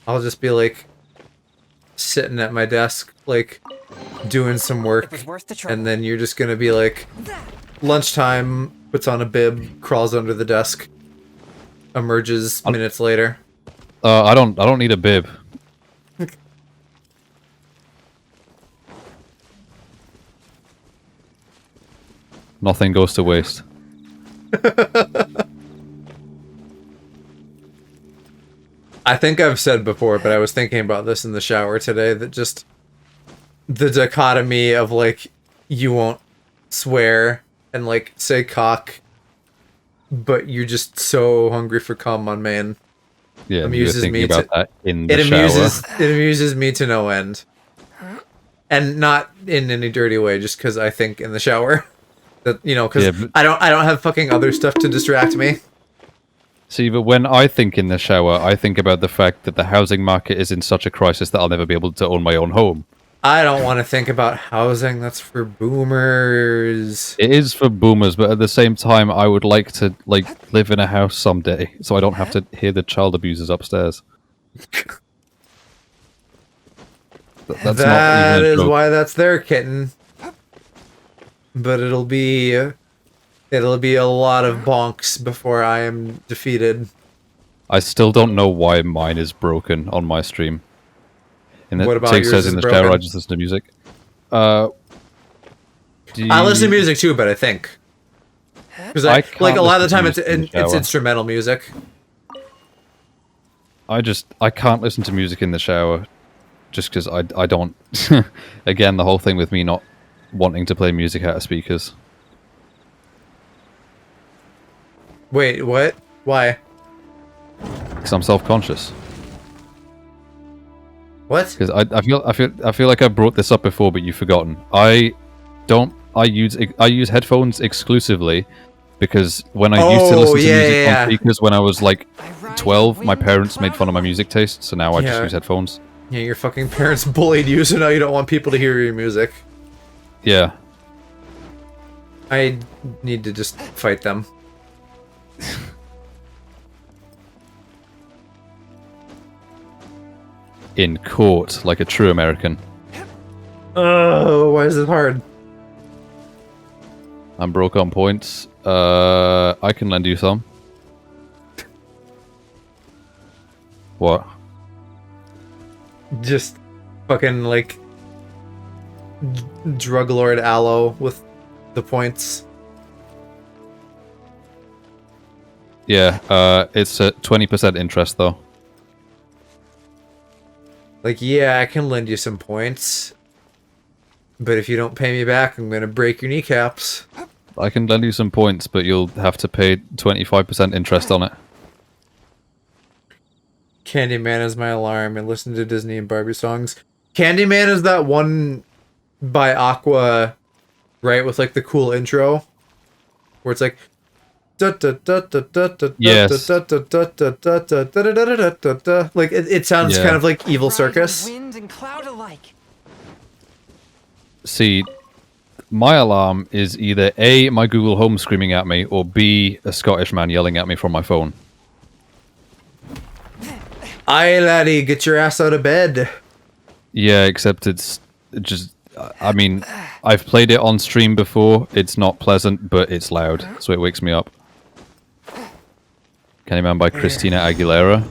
I'll just be like sitting at my desk, like doing some
It
work,
was worth the trouble.
and then you're just gonna be like lunchtime, puts on a bib, crawls under the desk, emerges minutes later.
I don't need a bib. Nothing goes to waste.
I think I've said before, but I was thinking about this in the shower today, that just the dichotomy of like you won't swear and like say cock, but you're just so hungry for cum on main.
Yeah, you were
Amuses
thinking
me
about
to-
that in the
It
shower.
amuses me to no end. And not in any dirty way, just because I think in the shower that, you know, because
Yeah, but-
I don't have fucking other stuff to distract me.
See, but when I think in the shower, I think about the fact that the housing market is in such a crisis that I'll never be able to own my own home.
I don't want to think about housing. That's for boomers.
It is for boomers, but at the same time, I would like to live in a house someday, so I don't have to hear the child abusers upstairs. That's
That
not even a
is
joke.
why that's there, kitten. But it'll be a lot of bonks before I am defeated.
I still don't know why mine is broken on my stream. And
What about
Tig
yours
says
is
in the
broken?
shower, I just listen to music.
I listen to music too, but I think because
I
like
can't
a lot of the
listen to
time
music in the
it's
shower.
instrumental music.
I can't listen to music in the shower, just because I don't. Again, the whole thing with me not wanting to play music out of speakers.
Wait, what? Why?
Because I'm self-conscious.
What?
Because I feel like I brought this up before, but you've forgotten. I use headphones exclusively because when I used to
Oh,
listen to
yeah,
music
yeah,
on
yeah.
speakers when I was like
I ride
12,
the
my
wind
parents
and
made
cloud
fun of my
alike.
music taste, so now I just
Yeah.
use headphones.
Yeah, your fucking parents bullied you, so now you don't want people to hear your music.
Yeah.
I need to just fight them.
In court, like a true American.
Oh, why is this hard?
I'm broke on points. I can lend you some. What?
Just fucking like drug lord Aloe with the points.
Yeah, it's at 20% interest though.
Like, yeah, I can lend you some points. But if you don't pay me back, I'm gonna break your kneecaps.
I can lend you some points, but you'll have to pay 25% interest on it.
Candyman is my alarm and listen to Disney and Barbie songs. Candyman is that one by Aqua, right? With like the cool intro where it's like like it sounds
Yeah.
kind of like Evil
Ride the
Circus.
Wind and cloud alike.
See, my alarm is either A, my Google Home screaming at me, or B, a Scottish man yelling at me from my phone.
Aye, laddie, get your ass out of bed.
Yeah, except it's just... I mean, I've played it on stream before. It's not pleasant, but it's loud, so it wakes me up. Candyman by Christina Aguilera.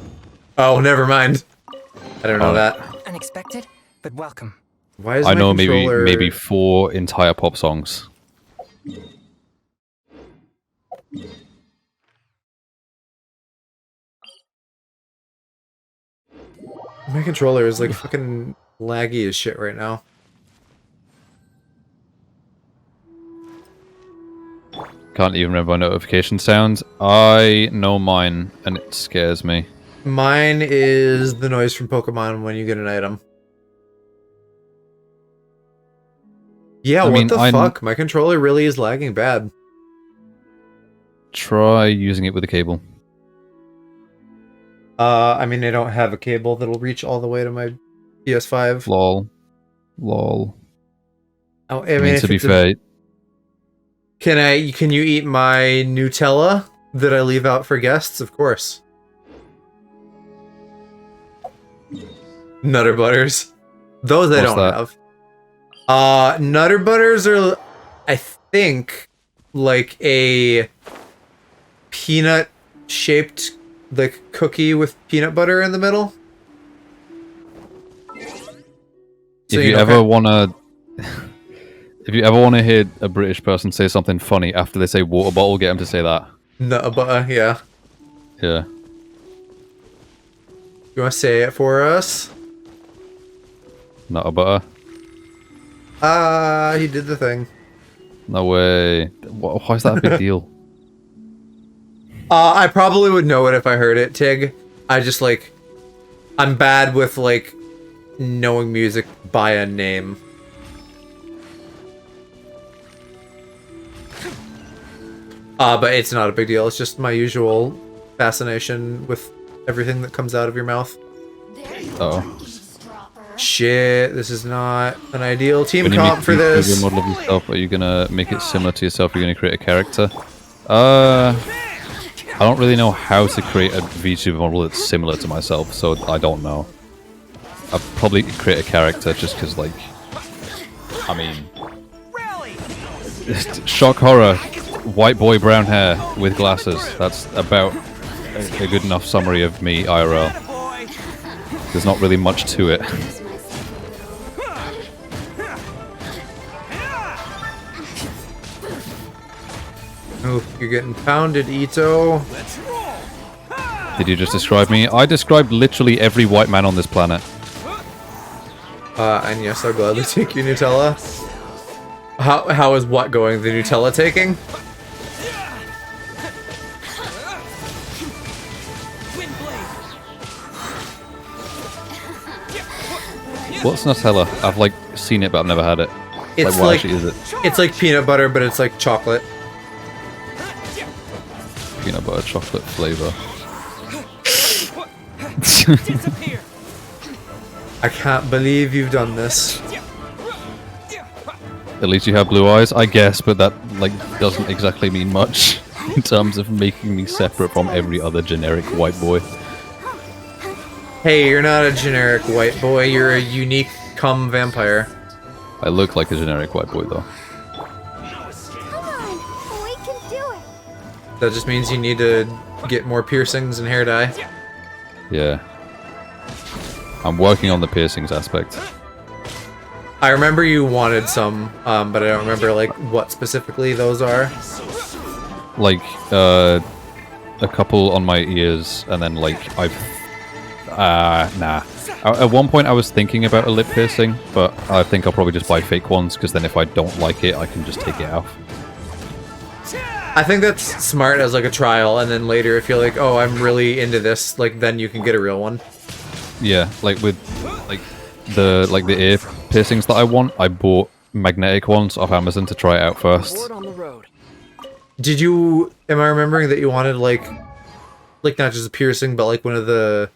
Oh, never mind. I don't know that.
Unexpected, but welcome.
Why is
I
my
know
controller...
maybe 4 entire pop songs.
My controller is like fucking laggy as shit right now.
Can't even remember my notification sounds. I know mine, and it scares me.
Mine is the noise from Pokemon when you get an item. Yeah, what the fuck? My controller really is lagging bad.
Try using it with a cable.
I mean, I don't have a cable that'll reach all the way to my PS5.
Lol. Lol.
Oh,
I mean, to be fair...
Can you eat my Nutella that I leave out for guests? Of course. Nutter Butters. Those I don't have. Nutter Butters are, I think, like a peanut-shaped like cookie with peanut butter in the middle.
So if you ever wanna, if you ever wanna hear a British person say something funny after they say water bottle, get them to say that.
Nutter butter, yeah.
Yeah.
You wanna say it for us?
Nutter butter.
He did the thing.
No way. Why is that a big deal?
I probably would know it if I heard it, Tig. I just, like... I'm bad with, like, knowing music by a name. But it's not a big deal. It's just my usual fascination with everything that comes out of your mouth.
Oh.
Shit, this is not an ideal team
When you
comp for this.
Model of yourself, are you gonna make it similar to yourself? Are you gonna create a character? I don't really know how to create a VTuber model that's similar to myself, so I don't know. I'd probably create a character just because, like, I mean, shock horror, white boy, brown hair with glasses. That's about a good enough summary of me IRL. There's not really much to it.
Oh, you're getting pounded, Ito.
Did you just describe me? I described literally every white man on this planet.
And yes, I'll gladly take your Nutella. How is what going? The Nutella taking?
What's Nutella? I've like seen it, but I've never had it.
It's
what
like
actually is it?
It's like peanut butter, but it's like chocolate.
Peanut butter chocolate flavor.
I can't believe you've done this.
At least you have blue eyes, I guess, but that like doesn't exactly mean much in terms of making me separate from every other generic white boy.
Hey, you're not a generic white boy, you're a unique cum vampire.
I look like a generic white boy though.
Come on, we can do it.
That just means you need to get more piercings and hair dye.
Yeah. I'm working on the piercings aspect.
I remember you wanted some, but I don't remember like what specifically those are.
Like, a couple on my ears, and then like nah. At one point I was thinking about a lip piercing, but I think I'll probably just buy fake ones, because then if I don't like it, I can just take it off.
I think that's smart as like a trial, and then later if you're like, oh, I'm really into this, like then you can get a real one.
Yeah, like with the ear piercings that I want, I bought magnetic ones off Amazon to try it out first.
Did you? Am I remembering that you wanted like not just a piercing, but like one of the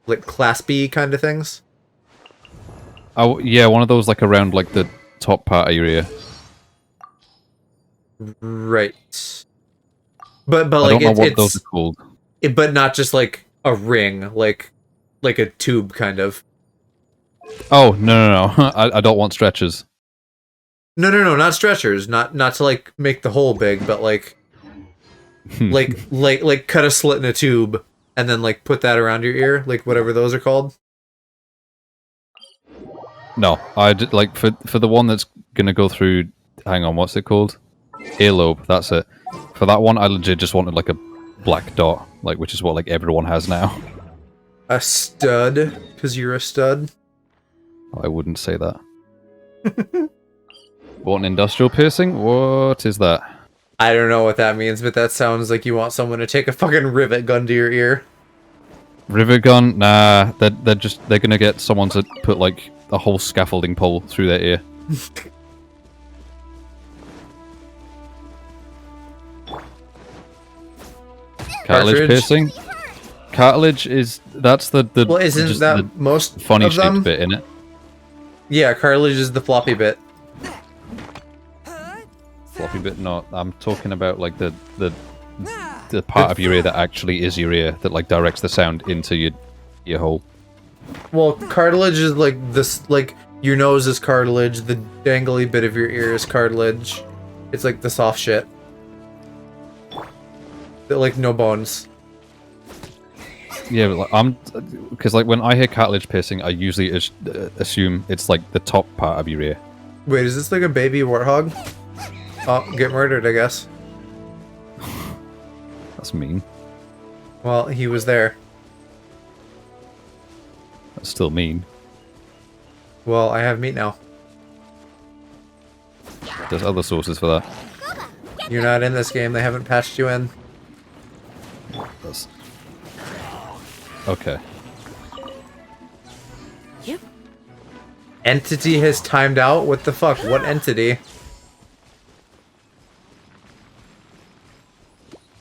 like claspy kind of things?
Oh yeah, one of those like around like the top part of your ear.
Right. But
I
like
don't know what those are called.
But not just like a ring, like a tube kind of.
Oh no! I don't want stretchers.
No, not stretchers. Not to like make the hole big, but like like cut a slit in a tube and then like put that around your ear, like whatever those are called?
No, I did, like for the one that's gonna go through. Hang on, what's it called? Earlobe. That's it. For that one, I legit just wanted like a black dot, like which is what like everyone has now.
A stud, because you're a stud.
I wouldn't say that. Want an industrial piercing? What is that?
I don't know what that means, but that sounds like you want someone to take a fucking rivet gun to your ear.
Rivet gun? Nah, they're gonna get someone to put like a whole scaffolding pole through their ear. Cartilage piercing? Cartilage that's the
well, isn't that
the
most
funny
of them?
shaped bit in it?
Yeah, cartilage is the floppy bit.
Floppy bit, not. I'm talking about like the part of your ear that actually is your ear that like directs the sound into your hole.
Well, cartilage is like this, like your nose is cartilage, the dangly bit of your ear is cartilage. It's like the soft shit. Like no bones.
Yeah, but like, because like when I hear cartilage piercing, I usually assume it's like the top part of your ear.
Wait, is this like a baby warthog? Oh, get murdered, I guess.
That's mean.
Well, he was there.
That's still mean.
Well, I have meat now.
There's other sources for that.
You're not in this game, they haven't patched you in.
That's... Okay.
Yep.
Entity has timed out? What the fuck? What entity?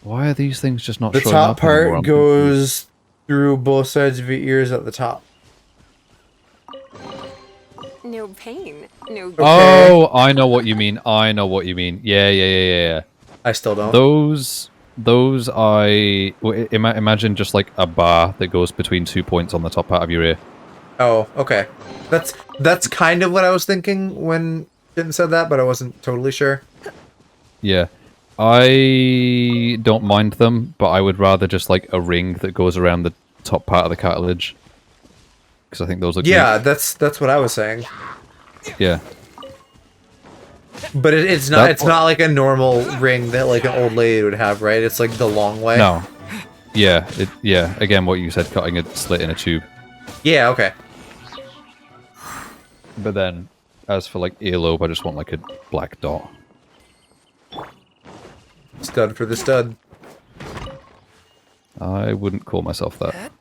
Why are these things just not
The
showing
top
up anymore?
part goes through both sides of your ears at the top.
No pain, no.
Okay.
Oh, I know what you mean. I know what you mean. Yeah.
I still don't.
Those imagine just like a bar that goes between 2 points on the top part of your ear.
Oh, okay. That's kind of what I was thinking when Jin said that, but I wasn't totally sure.
Yeah. I don't mind them, but I would rather just like a ring that goes around the top part of the cartilage. Because I think those look
Yeah,
neat.
that's what I was saying.
Yeah.
But it's not like a normal ring that like an old lady would have, right? It's like the long way.
No. Yeah, again what you said, cutting a slit in a tube.
Yeah, okay.
But then as for like earlobe, I just want like a black dot.
Stud for the stud.
I wouldn't call myself that.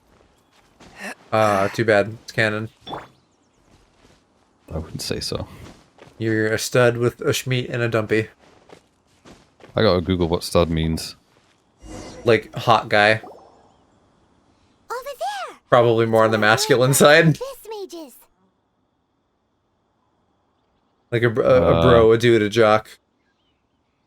Too bad. It's canon.
I wouldn't say so.
You're a stud with a schmeat and a dumpy.
I gotta Google what stud means.
Like, hot guy.
Over there!
Probably more on the masculine side.
This mages.
Like a bro, a dude, a jock.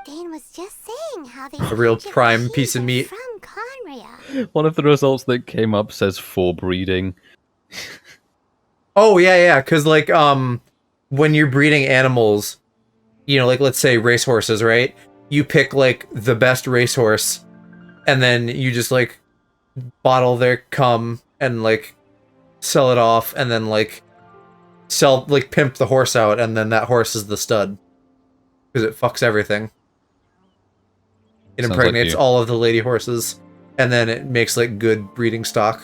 Dane was just saying how they
A real
found your
prime
keys
piece of
are
meat.
From Conria.
One of the results that came up says for breeding.
Oh, yeah, because, like, when you're breeding animals, you know, like, let's say racehorses, right? You pick, like, the best racehorse, and then you just, like, bottle their cum and, like, sell it off, and then, like, pimp the horse out, and then that horse is the stud. Because it fucks everything. It
Sounds
impregnates
like you.
all of the lady horses, and then it makes, like, good breeding stock.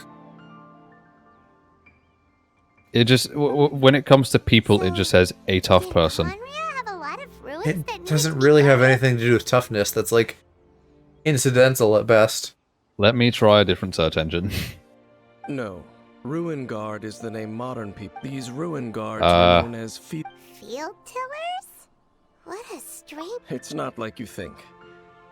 It just, when it comes to people, it just says a tough person.
Conria have a lot of ruins
It
that need
doesn't
to be
really have
guarded?
anything to do with toughness. That's, like, incidental at best.
Let me try a different search engine.
No. Ruin Guard is the name modern people. These Ruin Guards
Uh.
are known as
Field tillers? What a strange...
It's not like you think.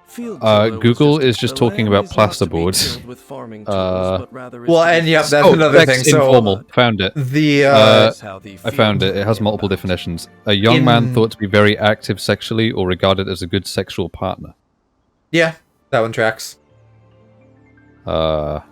Field tiller was
Google is just
the
talking
land
about
is not to be
plasterboards.
tilled with farming tools, but rather is
Well,
to be
and yep,
filled
that's another
Vex
thing. So
informal. Found it.
the
That's how the
I
field
found it. It has
came
multiple
about.
definitions. A young man thought to be very active sexually or regarded as a good sexual partner.
yeah, that one tracks.
Fought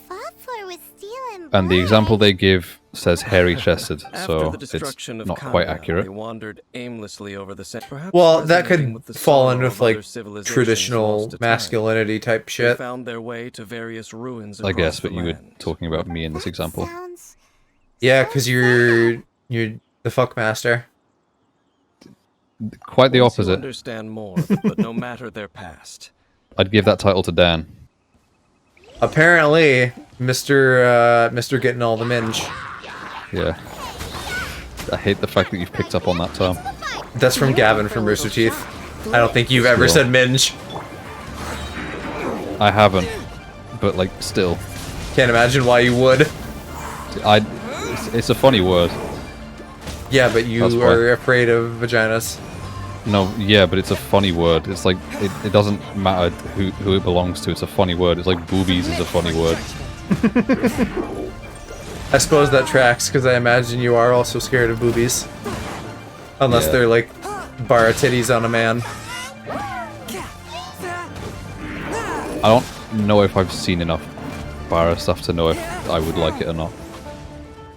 for with steel and
And the example
blood.
they give says hairy chested,
After
so
the destruction
it's
of
not quite
Kanda,
accurate.
They wandered aimlessly over the perhaps
Well, that
resonating
could
with the
fall in
sorrow
with
of other
like
civilizations
traditional
lost to time.
masculinity type
They
shit.
found their way to various ruins
I
across
guess,
the
but you were
land.
talking about me in this example.
Sounds
Yeah,
so
because
sad.
you're the fuck master.
Quite the
Once you
opposite.
understand more, but no matter their past.
I'd give that title to Dan.
Apparently, Mr. Getting all the minge.
Yeah. I hate the fact that you've picked up on that term.
That's from Gavin from Rooster Teeth. I don't think you've ever
Still.
said minge.
I haven't, but like still,
Can't imagine why you would.
it's a funny word.
Yeah, but you
That's why.
are afraid of vaginas.
No, yeah, but it's a funny word. It's like it doesn't matter who it belongs to. It's a funny word. It's like boobies is a funny word.
I suppose that tracks, because I imagine you are also scared of boobies. Unless
Yeah.
they're like bar titties on a man.
I don't know if I've seen enough Barra stuff to know if I would like it or not.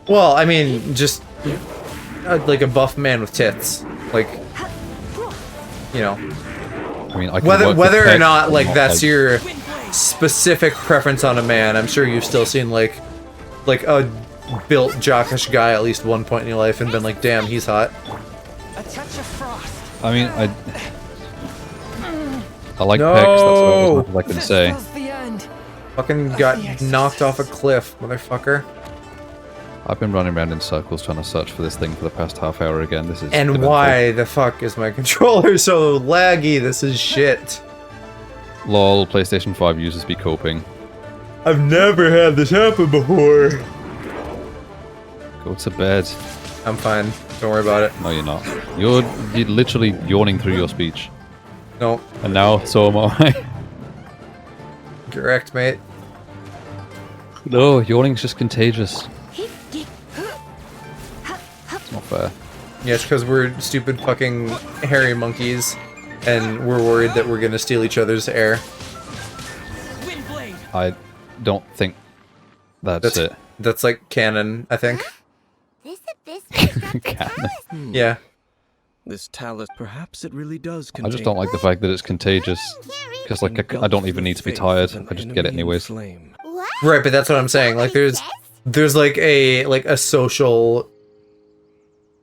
Well, I mean, just like a buff man with tits. Like, you know.
I mean, I can work with
Whether or
pecs,
not,
but
like,
not,
that's your specific preference on a man, I'm sure you've still seen, like a built, jockish guy at least one point in your life and been like, damn, he's hot.
A touch of frost.
I mean, I like pecs. That's about as much as I can say.
This was the end.
Fucking got knocked off a cliff, motherfucker.
I've been running around in circles trying to search for this thing for the past half hour again. This is
And
eventful.
why the fuck is my controller so laggy? This is shit.
Lol, PlayStation 5 users be coping.
I've never had this happen before.
Go to bed.
I'm fine. Don't worry about it.
No, you're not. You're literally yawning through your speech.
No,
And now, so am I.
correct, mate.
No, yawning's just contagious. It's not fair.
Yeah, it's because we're stupid fucking hairy monkeys, and we're worried that we're gonna steal each other's air.
Windblade.
I don't think that's it.
That's like canon, I think.
This abyss disrupted
Canon.
Talus.
Yeah.
This talus, perhaps it really does
I
contain...
just don't like the fact that it's contagious. Because, like, I don't even need to be tired. I just get it anyways.
Flame.
What?
Right, but that's what I'm saying. Like, there's like a social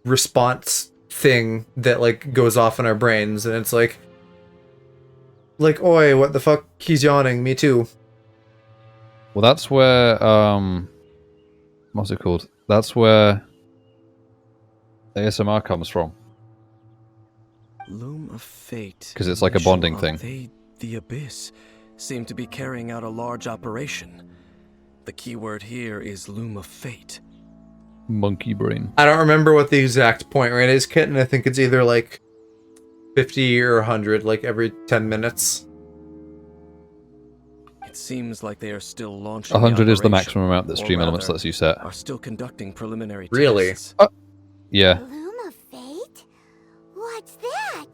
response thing that like goes off in our brains, and it's like, oi, what the fuck? He's yawning. Me too.
Well, that's where, what's it called? That's where ASMR comes from.
Loom of fate.
'Cause it's like a bonding
Initial
thing.
They, the abyss, seem to be carrying out a large operation. The key word here is loom of fate.
Monkey brain.
I don't remember what the exact point rate is, Kitten. I think it's either like 50 or 100, like every 10 minutes.
It seems like they are still launching.
100 is the
operation,
maximum amount that
or
Stream Elements
rather,
lets you set.
Are still conducting preliminary
Really?
tests.
Yeah.
Loom of Fate? What's that?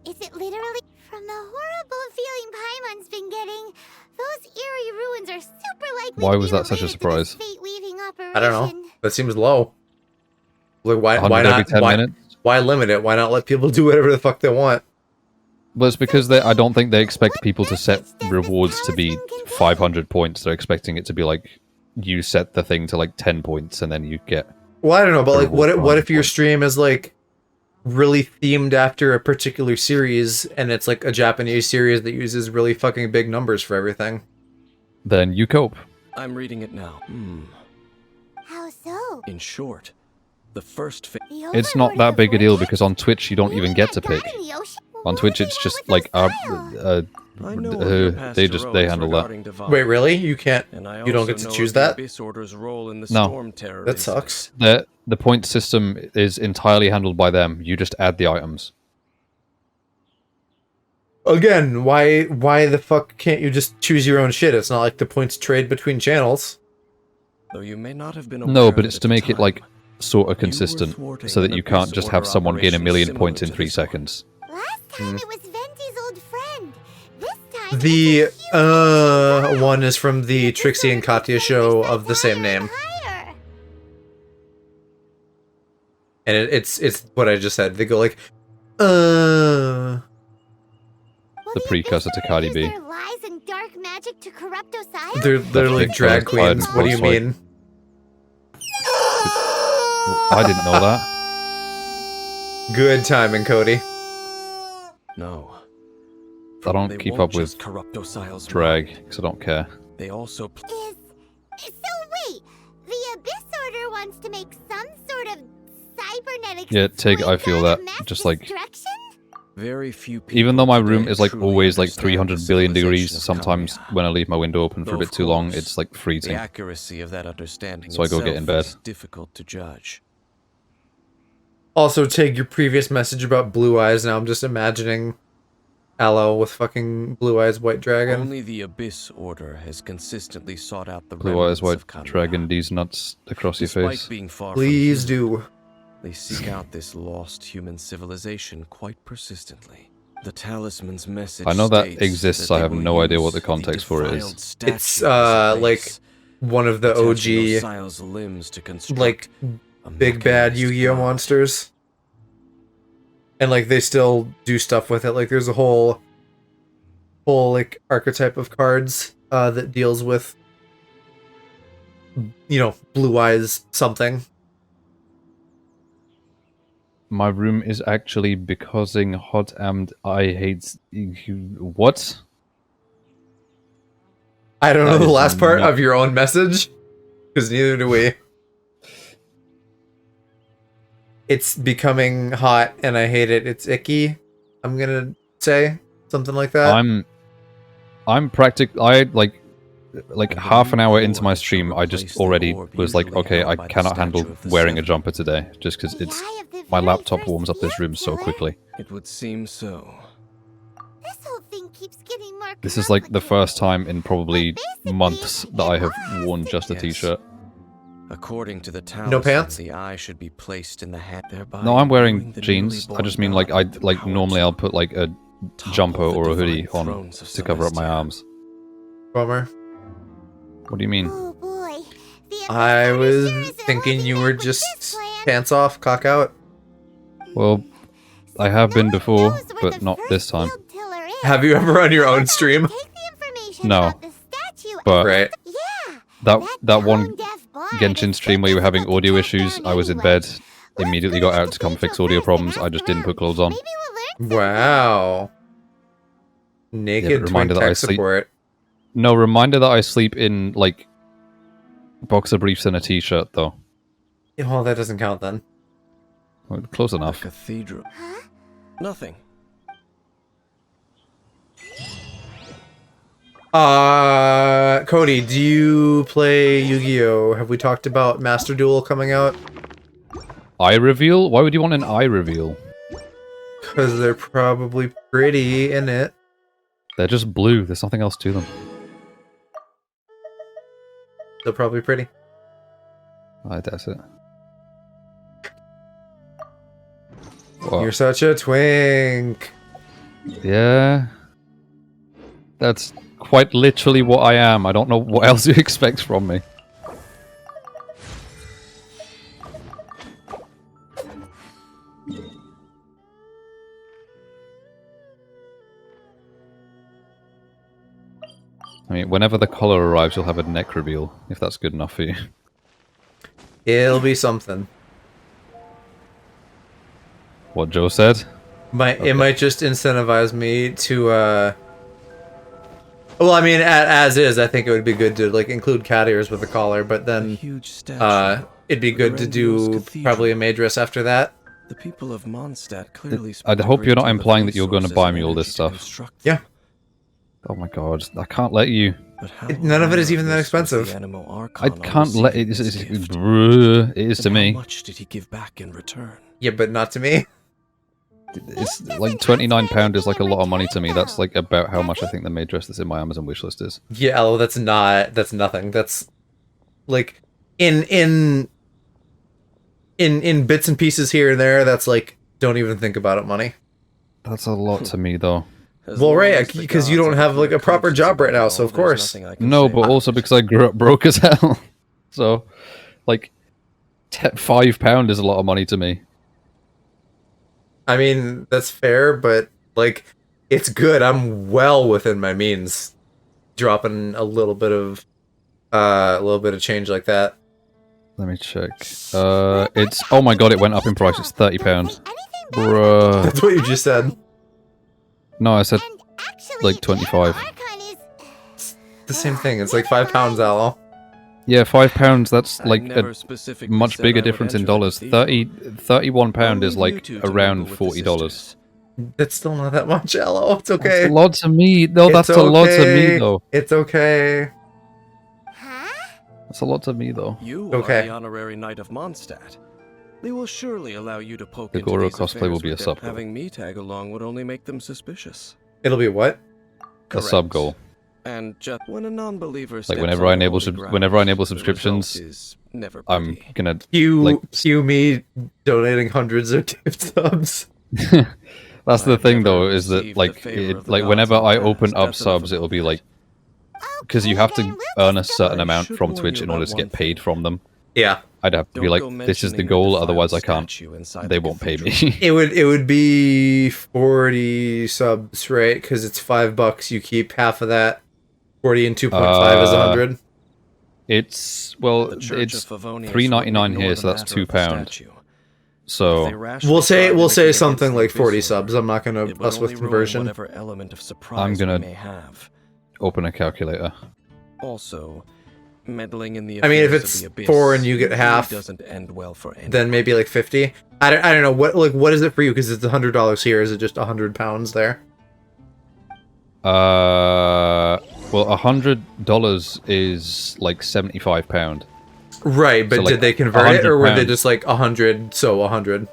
Is it literally from the horrible feeling Paimon's been getting? Those eerie ruins are super likely.
Why
to
was
be
that such a
related to this
surprise?
fate-weaving operation.
I don't know. That seems low. Like, why
100 every
not?
10 minutes?
Why limit it? Why not let people do whatever the fuck they want?
Well, it's because I don't think they expect people to set rewards to be 500 points. They're expecting it to be like, you set the thing to like 10 points and then you get...
Well, I don't know, but like,
Reward
what if your
points.
stream is like really themed after a particular series, and it's like a Japanese series that uses really fucking big numbers for everything?
Then you cope.
I'm reading it now.
How so?
In short, the first fate.
The
It's not
Overlord
that
of
big a deal
Vortex?
because on Twitch you don't
You
even
mean
get
that
to pick.
guy in the ocean?
On
What
Twitch
was
it's
the
just
one
like
with the style?
I know of your past
they
heroics
handle that.
regarding Divine,
Wait, really? You can't?
and I
You don't
also
get to
know
choose
of the
that?
Abyss Order's role in the
No.
storm terror
That
incident.
sucks.
The point system is entirely handled by them. You just add the items.
Again, why the fuck can't you just choose your own shit? It's not like the points trade between channels.
Though you may not have been
No,
aware
but
of
it's
at
to
the
make it
time,
like sort of
were
consistent,
thwarting
so that
an
you can't
Abyss
just have
Order
someone gain a
operation
million
similar
points in
to
3
this one.
seconds.
Last time it was Venti's old friend. This time
The
it's a huge
one is from the Trixie and Katya show of the same name.
higher.
And it's what I just said. They go like,
Will
The precursor to
Abyss
Cardi
use
B.
their lies and dark magic to corrupt Osiris?
They're like
That's
drag
like
queens.
Clyde
What do you
Close, like-
mean?
I didn't know that.
Good timing, Cody.
No.
I don't
They
keep
won't
up with
just corrupt Osiris'
drag,
mind.
because I don't care.
They also
So wait, the Abyss Order wants to make some sort of cybernetic
Yeah, I feel
swing
that.
of mass
Just like,
destruction?
very few people
even though my
today
room is like
truly
always like
understand
300
the
billion
civilization
degrees,
of
sometimes
Kamiya.
when I leave my window open for
Though,
a bit
of
too long,
course,
it's like freezing.
The accuracy of that understanding
So I go get in
itself
bed.
is difficult to judge.
Also, take your previous message about blue eyes. Now I'm just imagining Aloe with fucking blue eyes, white dragon.
Only the Abyss Order has consistently sought out the
Blue
remnants
eyes, white
of Kamiya.
dragon, these nuts across your
Despite
face.
being far
Please
from human,
do.
they seek out this lost human civilization quite persistently. The talisman's message
I know that
states
exists,
that
I
they
have
will
no idea what
use
the context for it is.
defiled statue
It's
as a
like
base,
one of the
attaching
OG
Osiris' limbs to construct
like
a
big bad
mechanized
Yu-Gi-Oh
god.
monsters. And like they still do stuff with it. Like there's a whole like archetype of cards that deals with, you know, blue eyes something.
My room is actually becoming hot and I hate what?
I don't know
That
the
is
last part
not-
of your own message, because neither do we. It's becoming hot and I hate it. It's icky. I'm gonna say something like that.
I'm I like half an hour into my stream, I just already was like, okay, I cannot handle wearing a jumper today, just because
The
it's
eye of the
my
very
laptop
first
warms up this room so
killer?
quickly.
It would seem so.
This whole thing keeps getting more
This is like the first
complicated.
time in probably
Basically,
months that I have
it
worn
was.
just a
Yes.
t-shirt.
According to the talisman,
pants?
the eye should be placed in the hat, thereby
No, I'm wearing
imbuing the
jeans.
newly
I just
born
mean like
god with the power
normally
to
I'll put like a
topple
jumper
the
or a hoodie
divine
on
thrones of
to cover up my
Celestia.
arms.
Bummer.
What do you mean?
Oh boy. The Abyss
I
Order
was
sure isn't
thinking
holding
you
back
were
with
just
this plan.
pants off, cock out.
Well, I have
No
been
one
before,
knows where
but
the
not
first
this time.
field tiller is.
Have you ever on your own
How about
stream?
we take the information
No.
about the statue
But-
and-
Right.
Yeah.
That one
tone-deaf bard
Genshin
is
stream where you were having
difficult to
audio
track
issues,
down
I was in
anyway.
bed, immediately got out to come fix audio problems, I just didn't put clothes on.
Maybe we'll learn
Wow. Naked
reminder
twin
that I
tech
sleep-
support.
No, reminder that I sleep in, like, boxer briefs and a t-shirt, though.
Yeah, well, that doesn't count then.
Well, close
The
enough.
cathedral.
Huh?
Nothing.
Cody, do you play Yu-Gi-Oh? Have we talked about Master Duel coming out?
Eye reveal? Why would you want an eye reveal?
Because they're probably pretty in it.
They're just blue, there's nothing else to them.
They're probably pretty.
That's it. What?
You're such a twink.
Yeah. That's quite literally what I am. I don't know what else you expect from me. I mean, whenever the collar arrives, you'll have a neck reveal, if that's good enough for you.
It'll be something.
What Joe said?
It might just incentivize me to well, I mean, as is, I think it would be good to like include cat ears with a collar, but
A
then
huge statue.
it'd be good to do
Grandiose cathedral.
probably a maidress after that.
The people of Mondstadt clearly
I
spent a
hope
great
you're not
deal of
implying that you're going to
resources
buy
and
me all this
energy to
stuff.
construct
Yeah.
them.
Oh my god, I can't let you.
But how
None of it is
aware
even that
this was the
expensive.
Animo
I
Archon on
can't let it.
receiving
It's,
this
it's,
gift?
it is to
And
me.
How much did he give back in return?
Yeah, but not to me.
It's like £29 is like a lot of money to me. That's like about how much I think the maid dress that's in my Amazon wishlist is.
Yeah, oh, that's nothing. That's like in bits and pieces here and there, that's like don't even think about it money.
That's a lot to me though.
As
Well,
long
right,
as the
because you
gods
don't
are
have like a
clear
proper
conscious
job right
about
now,
it
so
all,
of
there's
course.
nothing I can
No,
say
but
about
also
it.
because I grew up broke as hell. So, like, £5 is a lot of money to me.
I mean, that's fair, but like, it's good. I'm well within my means. Dropping a little bit of change like that.
Let me check. It's oh my god, it went up in price. It's £30. Bruh.
That's what you just said.
No, I said like 25.
The same thing. It's like £5, Aloe.
Yeah, £5. That's
I
like
never
a
specifically
much
said
bigger
I would
difference in
enter
dollars.
the theater.
£31 is
I'll leave
like
you two to
around
mingle with the
$40.
sisters.
That's still not that much, Aloe. It's
That's
okay.
a lot to me. No,
It's
that's a lot to me
okay.
though.
It's okay.
That's a lot to me though.
You
Okay.
are the honorary knight of Mondstadt. They will surely allow you to poke
The
into
Goro
these
cosplay will
affairs
be a
with them.
sub goal.
Having me tag along would only make them suspicious.
It'll be what?
A sub goal.
And just when a non-believer
Like
steps
whenever I
onto
enable
holy ground,
whenever I enable
the result
subscriptions,
is never
I'm
pretty.
gonna
Cue
like
me donating hundreds of gift subs.
That's the
I've
thing,
never
though, is that
received the
like
favor of the
like
gods
whenever
in the
I
past,
open up
that's
subs,
enough
it'll
of
be
it.
like because you have to earn a certain
I
amount
should
from
warn
Twitch
you
in order
about
to get
one
paid
thing.
from them.
Yeah.
I'd have to be
Don't
like,
go
this is the
mentioning
goal,
defiled
otherwise I can't.
statue inside
They
the
won't pay
cathedral.
me.
It would be 40 subs, right? Because it's $5. You keep half of that. 40 and 2.5 is 100.
It's well,
The Church
it's
of Favonius
$3.99
won't
here,
ignore
so
the
that's
matter of the
£2.
statue. If
So
they rashly
We'll say
tried anything
something
against
like
the
40
Abyssor,
subs. I'm not gonna
it would
fuss with
only ruin
conversion.
whatever element of surprise
I'm gonna-
we may have.
open a calculator.
Also, meddling in the
I mean, if
affairs
it's
of the abyss
4 and you get
usually
half,
doesn't end well for anyone.
then maybe like 50. I don't know what is it for you? Because it's $100 here. Is it just £100 there?
Well, $100 is like £75.
Right, but
So, like,
did they convert it, or were they
£100?
just like 100? So 100.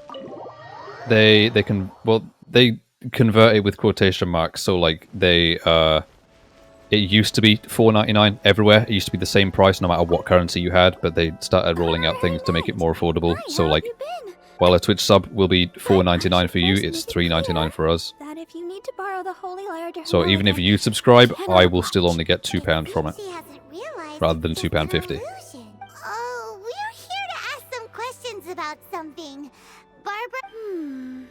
They convert it with quotation marks. So like it used to be $4.99 everywhere. It used to be the same price no matter what currency you had, but they started rolling out things to make it more affordable. So like, while a Twitch sub will be $4.99 for you, it's $3.99 for us.
That if you need to borrow the holy lyre to
So
her
even if
again,
you subscribe,
cannot
I will
watch.
still only get £2 from it,
She hasn't realized
rather than
it's just an
£2.50.
illusion. Oh, we're here to ask some questions about something. Barbara?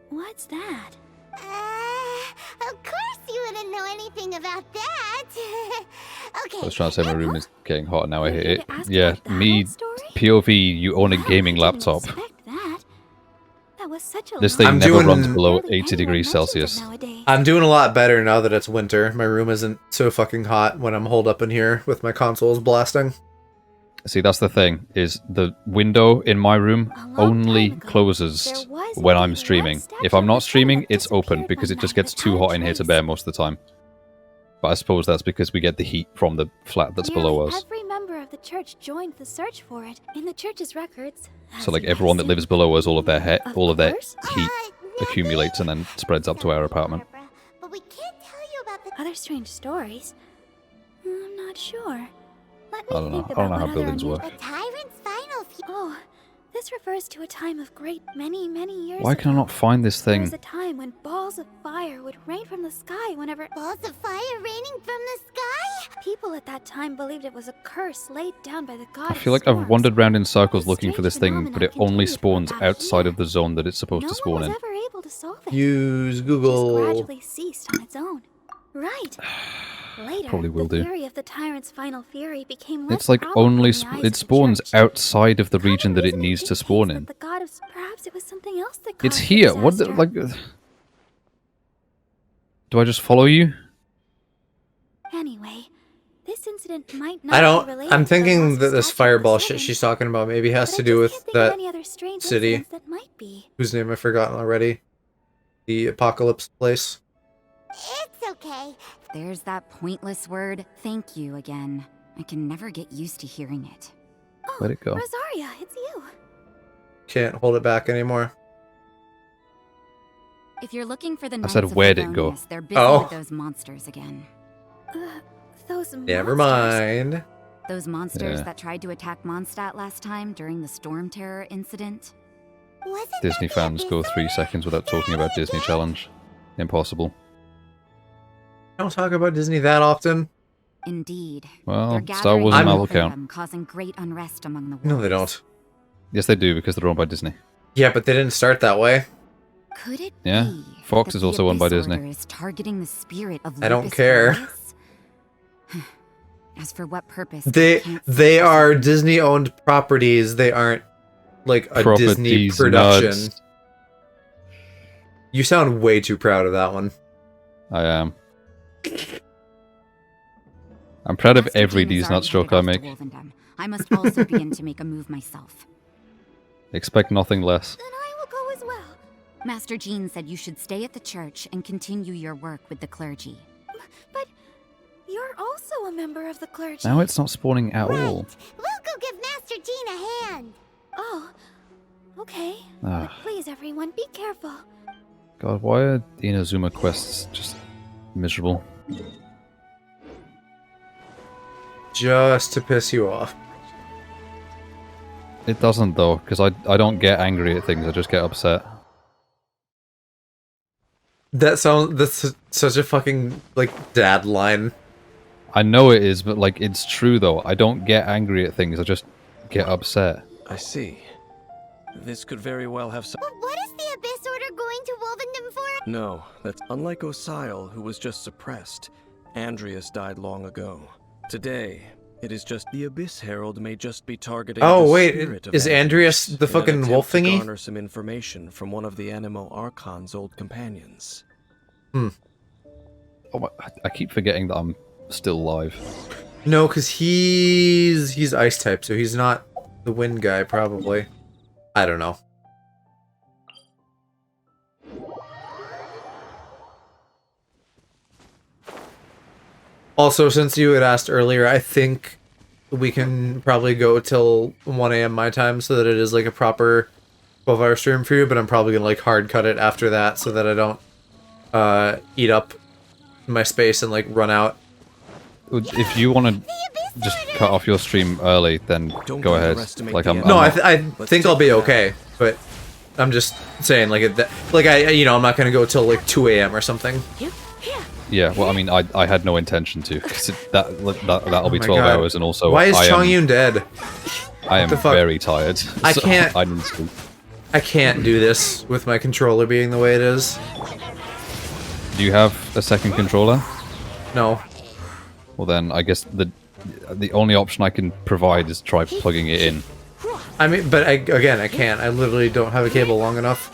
What's that? Of course you wouldn't know anything about that. Okay.
I was trying to say my room is getting hot, now I hate it.
You need to ask
Yeah,
about that
me,
old story?
POV, you own a
Oh,
gaming
I didn't
laptop.
expect that. That was such a
This
long
thing
I'm
never
doing-
runs below
Barely
80
anyone
degrees
mentions it
Celsius.
nowadays.
I'm doing a lot better now that it's winter. My room isn't so fucking hot when I'm holed up in here with my consoles blasting.
See, that's the thing, is the window in my room
A long
only
time ago,
closes
there was
when
indeed
I'm
one
streaming.
statue
If I'm
of
not
the sun
streaming,
that
it's open
disappeared
because
one
it just
night
gets too
without
hot in here to
trace.
bear most of the time. But I suppose that's because we get the heat from the flat that's below
Nearly
us.
every member of the church joined the search for it. In the church's records.
So like everyone that lives below us, all of their
course.
heat accumulates and then spreads up to our apartment.
Barbara, but we can't tell you about the other strange stories. I'm not sure. Let me
I don't know.
think
I don't know
about
how
what
buildings
other
work.
The tyrant's final Oh, this refers to a time of great many years
Why can I
ago.
not find this
There was
thing?
a time when balls of fire would rain from the sky whenever... Balls of fire raining from the sky? People at that time believed it was a curse laid down by the god
I feel like I've wandered round in circles looking for this thing, but it only spawns outside of the zone that it's supposed to spawn
No one
in.
was ever able to solve it.
Use
It just
Google.
gradually ceased on its own. Right. Later,
Probably will
the
do.
theory of the tyrant's final fury became less
It's like
probable
only
in the eyes
it
of the
spawns
church.
outside of the
Common
region that it
reasoning
needs to
dictates
spawn
that
in.
the god of perhaps it was something else that
It's
caused the
here. What the,
disaster.
like? Do I just follow you?
Anyway, this incident might not
I
be
don't.
related
I'm
to the
thinking
lost
that this
statue of the
fireball shit
city,
she's talking about maybe has
but
to
I
do
just
with
can't think of
that
any other strange
city.
incidents that might be.
whose name I've forgotten already. The apocalypse place.
It's okay.
There's that pointless word, thank you, again. I can never get used to hearing it.
Oh,
Let it go.
Rosaria, it's you.
Can't hold it back anymore.
If you're looking for the
I
Knights
said,
of
where'd it go?
Favonius, they're busy
Oh.
with those monsters again.
Those
Never
monsters.
mind.
Those monsters
Yeah.
that tried to attack Mondstadt last time during the Storm Terror incident.
Wasn't
Disney
that the
fans go 3
Abyssor?
seconds without talking about Disney Challenge. Impossible.
Don't talk about Disney that often.
Indeed.
Well,
They're
Star Wars
gathering
and Marvel
both of
count.
them, causing great unrest among the
No, they
warriors.
don't.
Yes, they do because they're owned by Disney.
Yeah, but they didn't start that way.
Could it
Yeah,
be
Fox
that
is
the
also owned by
Abyss
Disney.
Order is targeting the spirit of
I don't
Lucas
care.
Farias? As for what purpose, I
They
can't
they
say for
are
certain.
Disney owned properties. They aren't like a Disney
Properties
production.
nuts.
You sound way too proud of that one.
I am. I'm proud of
Master
every
Dean is
D's
already
nut stroke I
headed off to
make.
Wolvendom. I must also begin to make a move myself.
Expect nothing less.
Then I will go as well.
Master Jean said you should stay at the church and continue your work with the clergy.
But you're also a member of the clergy.
Now it's not spawning at all.
We'll go give Master Jean a hand. Oh, okay.
Ah.
But please, everyone, be careful.
God, why are Inazuma quests just miserable?
Just to piss you off.
It doesn't though, because I don't get angry at things, I just get upset.
That's such a fucking like dad line.
I know it is, but like it's true though. I don't get angry at things, I just get upset.
I see. This could very well have some.
But what is the Abyss Order going to Wolvendom for?
No, that's unlike Osile, who was just suppressed. Andreas died long ago. Today, it is just the Abyss Herald may just be targeting.
Oh
the
wait,
spirit of
is Andreas
Andreas
the
in an
fucking
attempt
wolf
to
thingy?
garner some information from one of the Animo Archon's old companions.
Oh my, I keep forgetting that I'm still live.
No, because he's ice type, so he's not the wind guy, probably. I don't know. Also, since you had asked earlier, I think we can probably go till 1 a.m. my time so that it is like a proper 12-hour stream for you, but I'm probably gonna like hard cut it after that so that I don't eat up my space and like run out.
If you want to just cut off your stream early, then
Don't
go ahead.
underestimate
Like
the
I'm
enemy.
No,
not-
I
Let's
think I'll
take
be
that.
okay, but I'm just saying like you know, I'm not gonna go till like 2 a.m. or something.
yeah. Well, I mean, I had no intention to, because that'll be
my
12
God.
hours, and also
Why is
I am
Chongyun dead?
I am
the fuck?
very tired.
I
so
can't-
I need sleep.
I can't do this with my controller being the way it is.
Do you have a second controller?
No.
Well, then I guess the only option I can provide is try plugging it in.
I mean, but again, I can't. I literally don't have a cable long enough.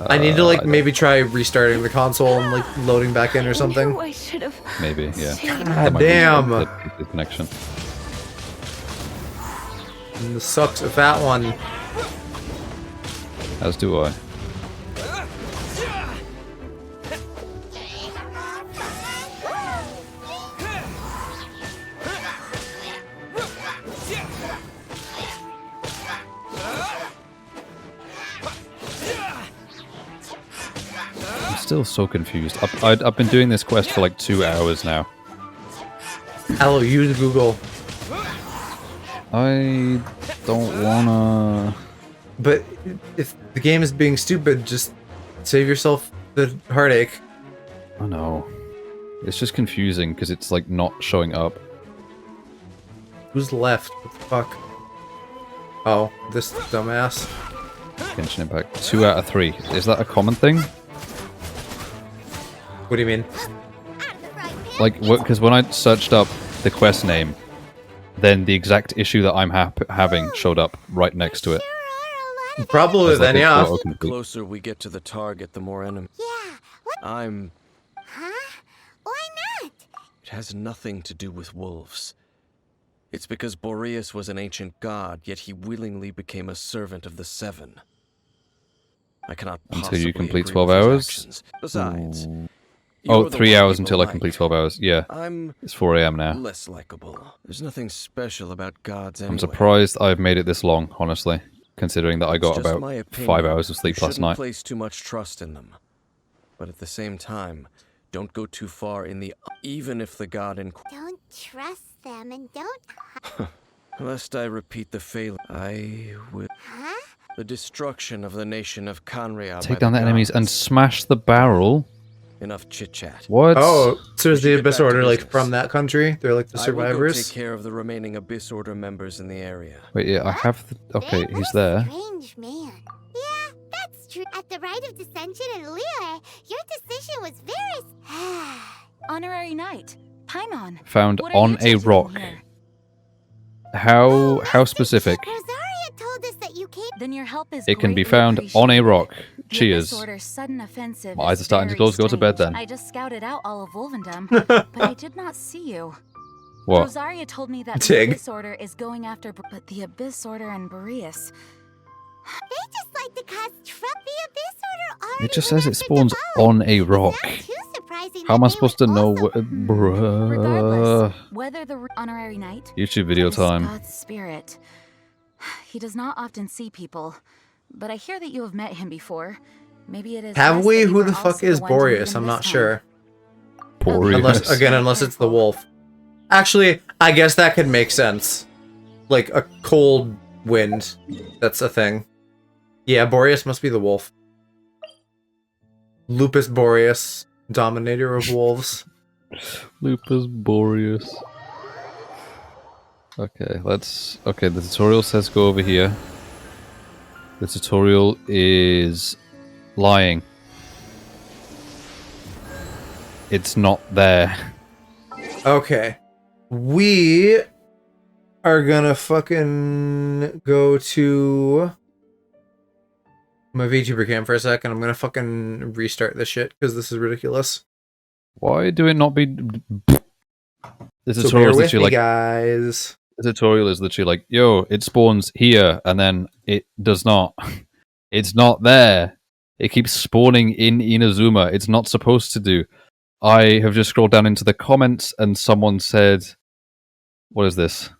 I need to like maybe try restarting the console and like loading back in or something.
I should have.
Maybe, yeah.
God
That might be
damn.
the connection.
This sucks a fat one.
As do I. I'm still so confused. I've been doing this quest for like 2 hours now.
Hello, use Google.
I don't wanna...
But if the game is being stupid, just save yourself the heartache.
I know. It's just confusing because it's like not showing up.
Who's left? What the fuck? Oh, this dumbass.
Genshin Impact. 2 out of 3. Is that a common thing?
What do you mean?
Like, because when I searched up the quest name, then the exact issue that I'm having showed up right next to it.
Probably
As, like,
then,
a
yeah.
auto
The
complete.
closer we get to the target, the more enemy.
Yeah. What?
I'm.
Huh? Why not?
It has nothing to do with wolves. It's because Boreas was an ancient god, yet he willingly became a servant of the Seven. I cannot
Until
possibly
you complete
agree
12
with his
hours?
actions. Besides,
Oh,
you're the
3
one
hours
people
until I
like.
complete 12 hours. Yeah.
I'm
It's 4 a.m. now.
less likable. There's nothing special about gods anyway.
I'm surprised I've made it this long, honestly. Considering that I got
It's just
about
my opinion.
5 hours of sleep
You
last
shouldn't
night.
place too much trust in them. But at the same time, don't go too far in the... Even if the god in...
Don't trust them and don't.
Lest I repeat the fail, I will...
Huh?
The destruction of the nation of Kanria.
Take down the enemies and smash the barrel?
Enough chit-chat.
What?
Oh, so is
We should
the
get
Abyss
back to
Order like
business.
from that country? They're like the
I will go
survivors?
take care of the remaining Abyss Order members in the area.
Wait, yeah, I have the... Okay, he's there.
Strange man. Yeah, that's true. At the rite of dissension in Lear, your decision was very...
Honorary Knight, Paimon.
Found
What are you
on
two
a
doing
rock.
here?
How
Master
specific?
Chief, Rosaria told us that you came...
Then your help is
It can be
greatly
found on a
appreciated.
rock.
The Abyss
Cheers.
Order's sudden offensive
My eyes
is
are starting to
very
close. Go to bed
strange.
then.
I just scouted out all of Wolvendom, but I did not see you.
What?
Rosaria told me that the
Tig.
Abyss Order is going after, but the Abyss Order and Boreas.
They just like to cause trouble. The Abyss Order already
It just
went
says it
after
spawns
Deval.
on a rock.
It's not too surprising
How am
that
I
they
supposed
would
to know?
also-
Regardless,
Bruh.
whether the Honorary Knight
YouTube video
is
time.
God's spirit. He does not often see people, but I hear that you have met him before. Maybe it is.
Have
best
we?
that you
Who
were
the fuck
also
is
one to meet
Boreas?
him
I'm
this
not
time.
sure.
Boreas.
Unless it's the wolf. Actually, I guess that could make sense. Like a cold wind. That's a thing. Yeah, Boreas must be the wolf. Lupus Boreas, dominator of wolves.
Lupus Boreas. Okay, let's... Okay, the tutorial says go over here. The tutorial is lying. It's not there.
Okay. We are gonna fucking go to my VTuber cam for a second. I'm gonna fucking restart this shit because this is ridiculous.
Why do it not be... The
So
tutorial
bear
is
with me,
literally like...
guys.
The tutorial is literally like, yo, it spawns here, and then it does not. It's not there. It keeps spawning in Inazuma. It's not supposed to do. I have just scrolled down into the comments, and someone said... What is this?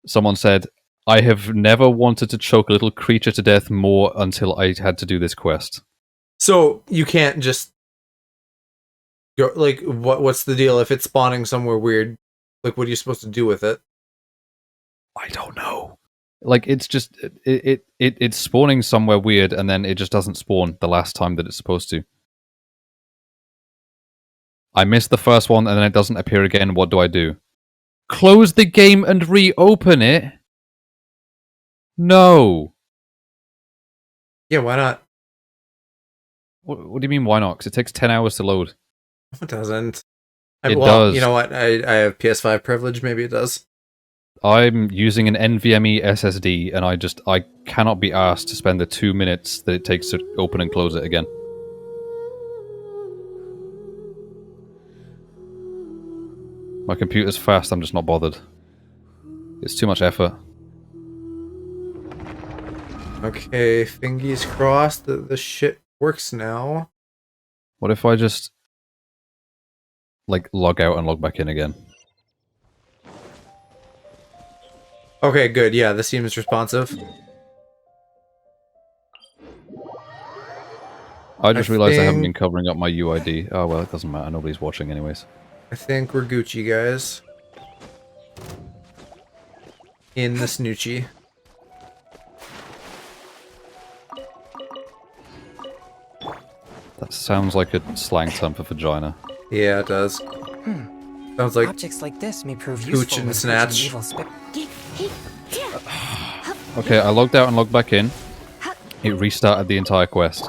Someone said, I have never wanted to choke a little creature to death more until I had to do this quest.
So you can't just go like what's the deal if it's spawning somewhere weird? Like what are you supposed to do with it?
I don't know. Like it's just it's spawning somewhere weird, and then it just doesn't spawn the last time that it's supposed to. I missed the first one, and then it doesn't appear again. What do I do? Close the game and reopen it? No.
Yeah, why not?
What do you mean, why not? Because it takes 10 hours to load.
It doesn't.
It
well,
does.
You know what? I have PS5 privilege. Maybe it does.
I'm using an NVMe SSD, and I cannot be asked to spend the 2 minutes that it takes to open and close it again. My computer's fast, I'm just not bothered. It's too much effort.
Okay, fingies crossed. The shit works now.
What if I just like log out and log back in again?
Okay, good. Yeah, this seems responsive.
I just realized I haven't been
think-
covering up my UID. Oh well, it doesn't matter. Nobody's watching anyways.
I think we're Gucci, guys. In the snoochie.
That sounds like a slang term for vagina.
Yeah, it does. Sounds like
Objects like this may prove
Hooch
useful
and
when
snatch.
evil spirit.
Okay, I logged out and logged back in. It restarted the entire quest.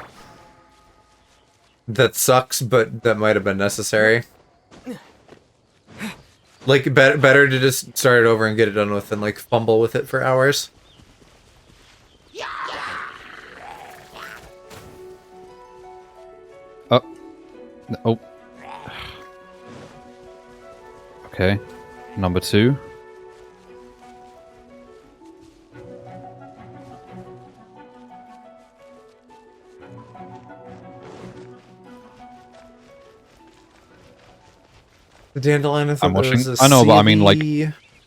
that sucks, but that might have been necessary. Like, better to just start it over and get it done with than, like, fumble with it for hours.
Oh. Oh. Okay. Number 2.
The dandelion.
I'm watching. I know, but I mean, like,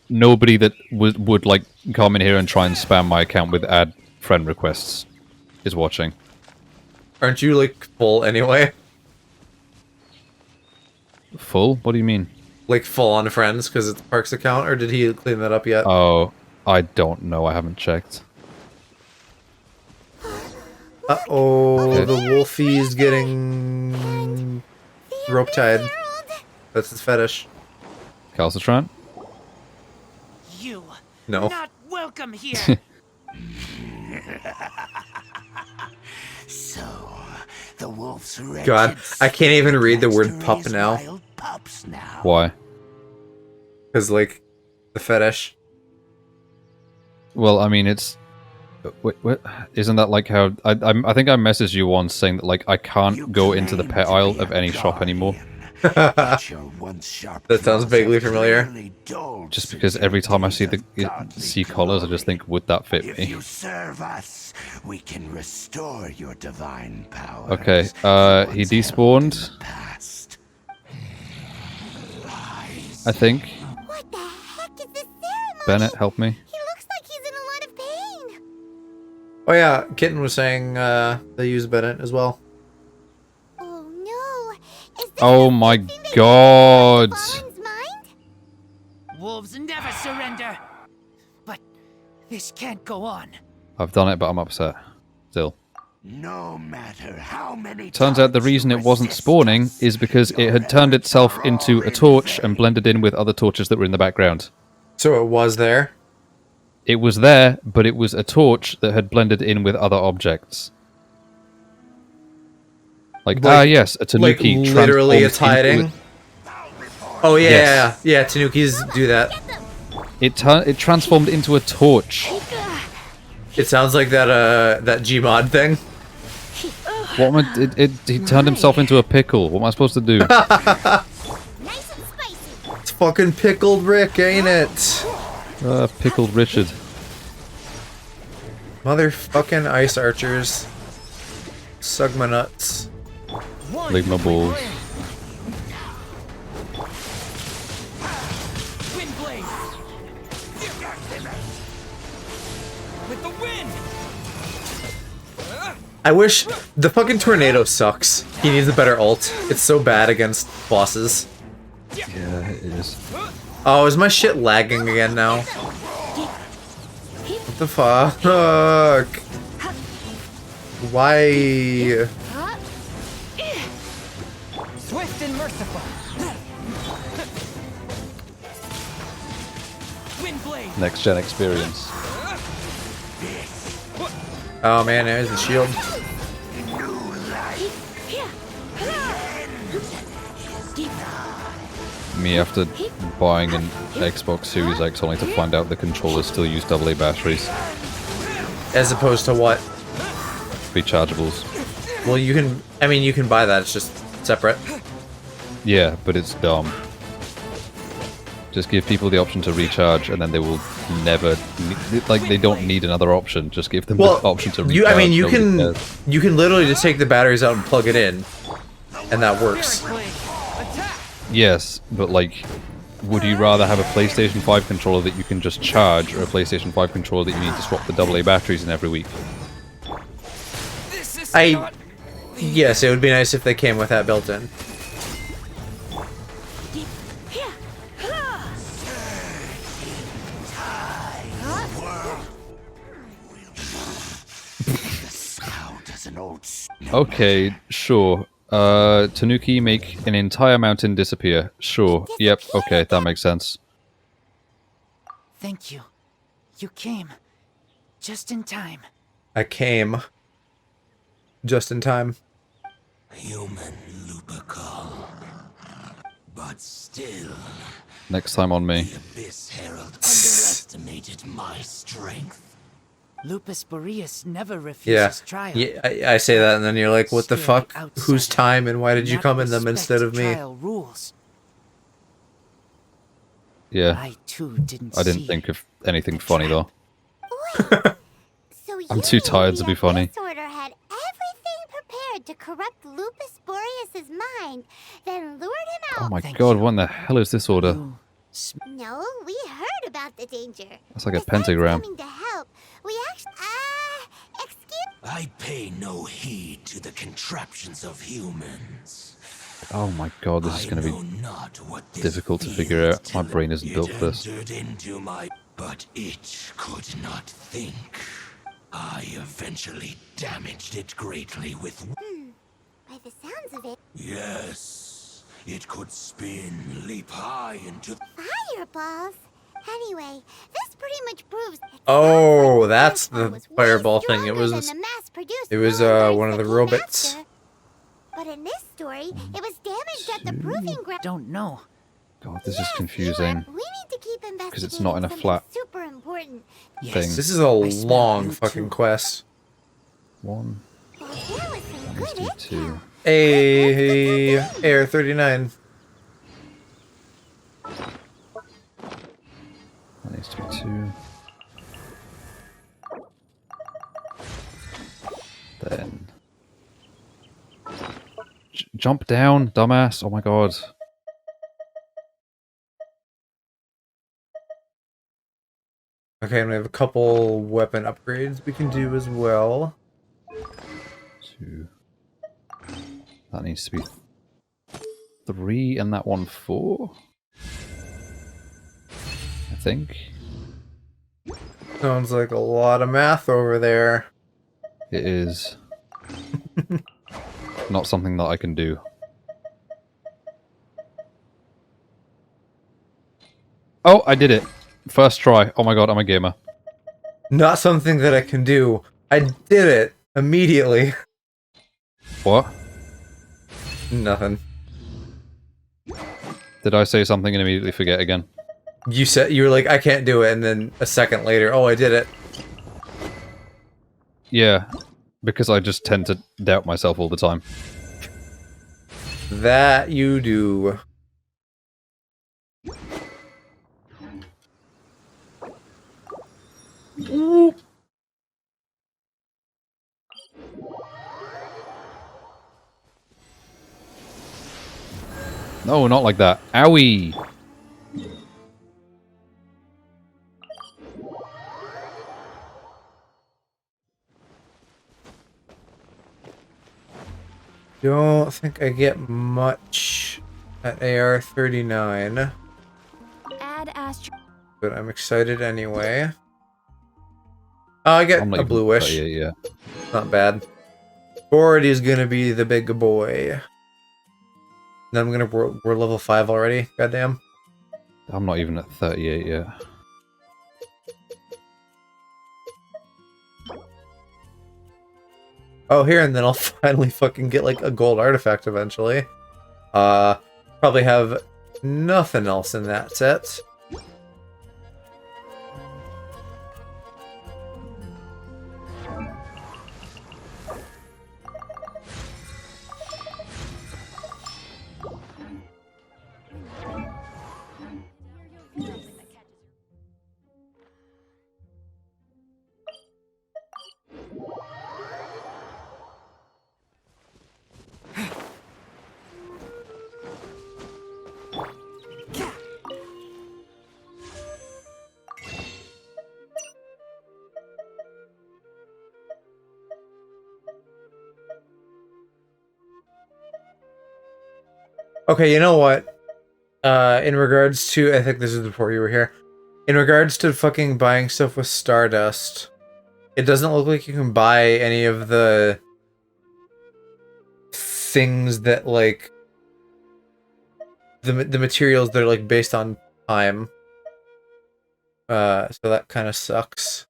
nobody that would like come in here and try and spam my account with add friend requests is watching.
Aren't you like full anyway?
Full? What do you mean?
Like full on friends because it's Park's account, or did he clean that up yet?
Oh, I don't know. I haven't checked.
Uh-oh, the wolfie's getting rope tied. That's his fetish.
Calcitran?
You
No.
not welcome here.
So, the wolf's wretched
God, I can't even read the word
likes to
pup
raise
now.
wild pups now.
Why?
Because, like, the fetish.
Well, I mean, it's... Wait, isn't that like how... I think I messaged you once saying that, like, I can't go into the pet aisle of any shop anymore.
That sounds vaguely familiar.
Just because every time I see collars, I just think, would that fit
If
me?
you serve us, we can restore your divine powers.
Okay, he despawned. I think.
What the heck is this ceremony?
Bennett, help me.
He looks like he's in a lot of pain.
Oh yeah, Kitten was saying they use Bennett as well.
Oh no! Is this
Oh my god!
Fallen's mind?
Wolves never surrender. But this can't go on.
I've done it, but I'm upset. Still.
No matter how many
Turns out the reason it wasn't spawning is because it had turned itself into a torch and blended in with other torches that were in the background.
So it was there?
It was there, but it was a torch that had blended in with other objects. Like, yes, a Tanuki
like literally it's
transforms into
hiding. Oh yeah,
Yes.
yeah, Tanukis do that.
It transformed into a torch.
It sounds like that that Gmod thing.
What am I? He turned himself into a pickle. What am I supposed to do?
It's fucking pickled Rick, ain't it?
Pickled Richard.
Motherfucking ice archers. Sug my nuts.
Leave my balls.
Wind blade. With the wind.
I wish the fucking tornado sucks. He needs a better ult. It's so bad against bosses.
Yeah, it is.
Oh, is my shit lagging again now? What the fuck? Why?
Swift and merciful. Wind blade.
Next gen experience.
Oh man, there's the shield.
Me after buying an Xbox Series X only to find out the controllers still use AA batteries.
As opposed to what?
Rechargeables.
Well, you can. I mean, you can buy that. It's just separate.
Yeah, but it's dumb. Just give people the option to recharge, and then they will never like they don't need another option. Just give them the option to recharge.
I mean, you
Nobody
can
cares.
you can literally just take the batteries out and plug it in, and that works.
Yes, but like, would you rather have a PlayStation 5 controller that you can just charge, or a PlayStation 5 controller that you need to swap the AA batteries in every week?
Yes, it would be nice if they came with that built in.
Okay, sure. Tanuki make an entire mountain disappear. Sure. Yep, okay, that makes sense.
Thank you. You came. Just in time.
I came just in time.
Human Lupercal. But still,
Next time on me.
the Abyss Herald underestimated my strength.
Lupus Boreas never
Yeah,
refuses trial.
yeah. I say that, and then you're like, "What the
Still
fuck?
outsider.
Whose time and why did you
Not
come in them
respect
instead of me?"
trial rules.
Yeah.
I too didn't
I didn't
see.
think of anything funny though.
So
I'm too tired to be funny.
The Order had everything prepared to corrupt Lupus Boreas' mind, then lured him out.
Oh my god, what in the hell is this order?
No, we heard about the danger.
That's like a
Besides
pentagram.
coming to help, we actually. Excuse.
I pay no heed to the contraptions of humans.
Oh my god, this is going to
know
be
not what this
difficult to
feels
figure out. My
till
brain isn't
it
built for this.
entered into my, but it could not think. I eventually damaged it greatly with.
By the sounds of it,
Yes, it could spin, leap high into.
fireballs. Anyway, this pretty much proves that
Oh,
the
that's
first one
the
was way
fireball thing.
stronger than the mass-produced
It was
cylinders
one of
that
the
came
robots.
after. But in this story, it was damaged at the proving ground.
Don't know.
God, this is confusing.
We need to keep investigating
Because it's not in a
something
flat
super important.
thing.
This is a
I smell
long
you
fucking
too.
quest.
Well,
One,
there was some
let's
good
do two.
intel.
Hey, Air 39.
That needs to be two. Then jump down, dumbass! Oh my god.
Okay, and we have a couple weapon upgrades we can do as well.
Two. That needs to be three, and that one four. I think
Sounds like a lot of math over there.
it is not something that I can do. Oh, I did it! First try. Oh my god, I'm a gamer.
Not something that I can do. I did it immediately.
What?
Nothing.
Did I say something and immediately forget again?
You were like, I can't do it, and then a second later, oh, I did it.
Yeah, because I just tend to doubt myself all the time.
That you do.
No, not like that. Owie!
Don't think I get much at AR-39,
Add Astro.
but I'm excited anyway. Oh, I get
I'm not
a
even
bluish.
38 yet.
Not bad. 40 is gonna be the big boy. Then we're level 5 already. Goddamn.
I'm not even at 38 yet.
Oh, here, and then I'll finally fucking get like a gold artifact eventually. Probably have nothing else in that set. Okay, you know what? In regards to, I think this is before you were here. In regards to fucking buying stuff with Stardust, it doesn't look like you can buy any of the things that like the materials that are like based on time. So that kind of sucks.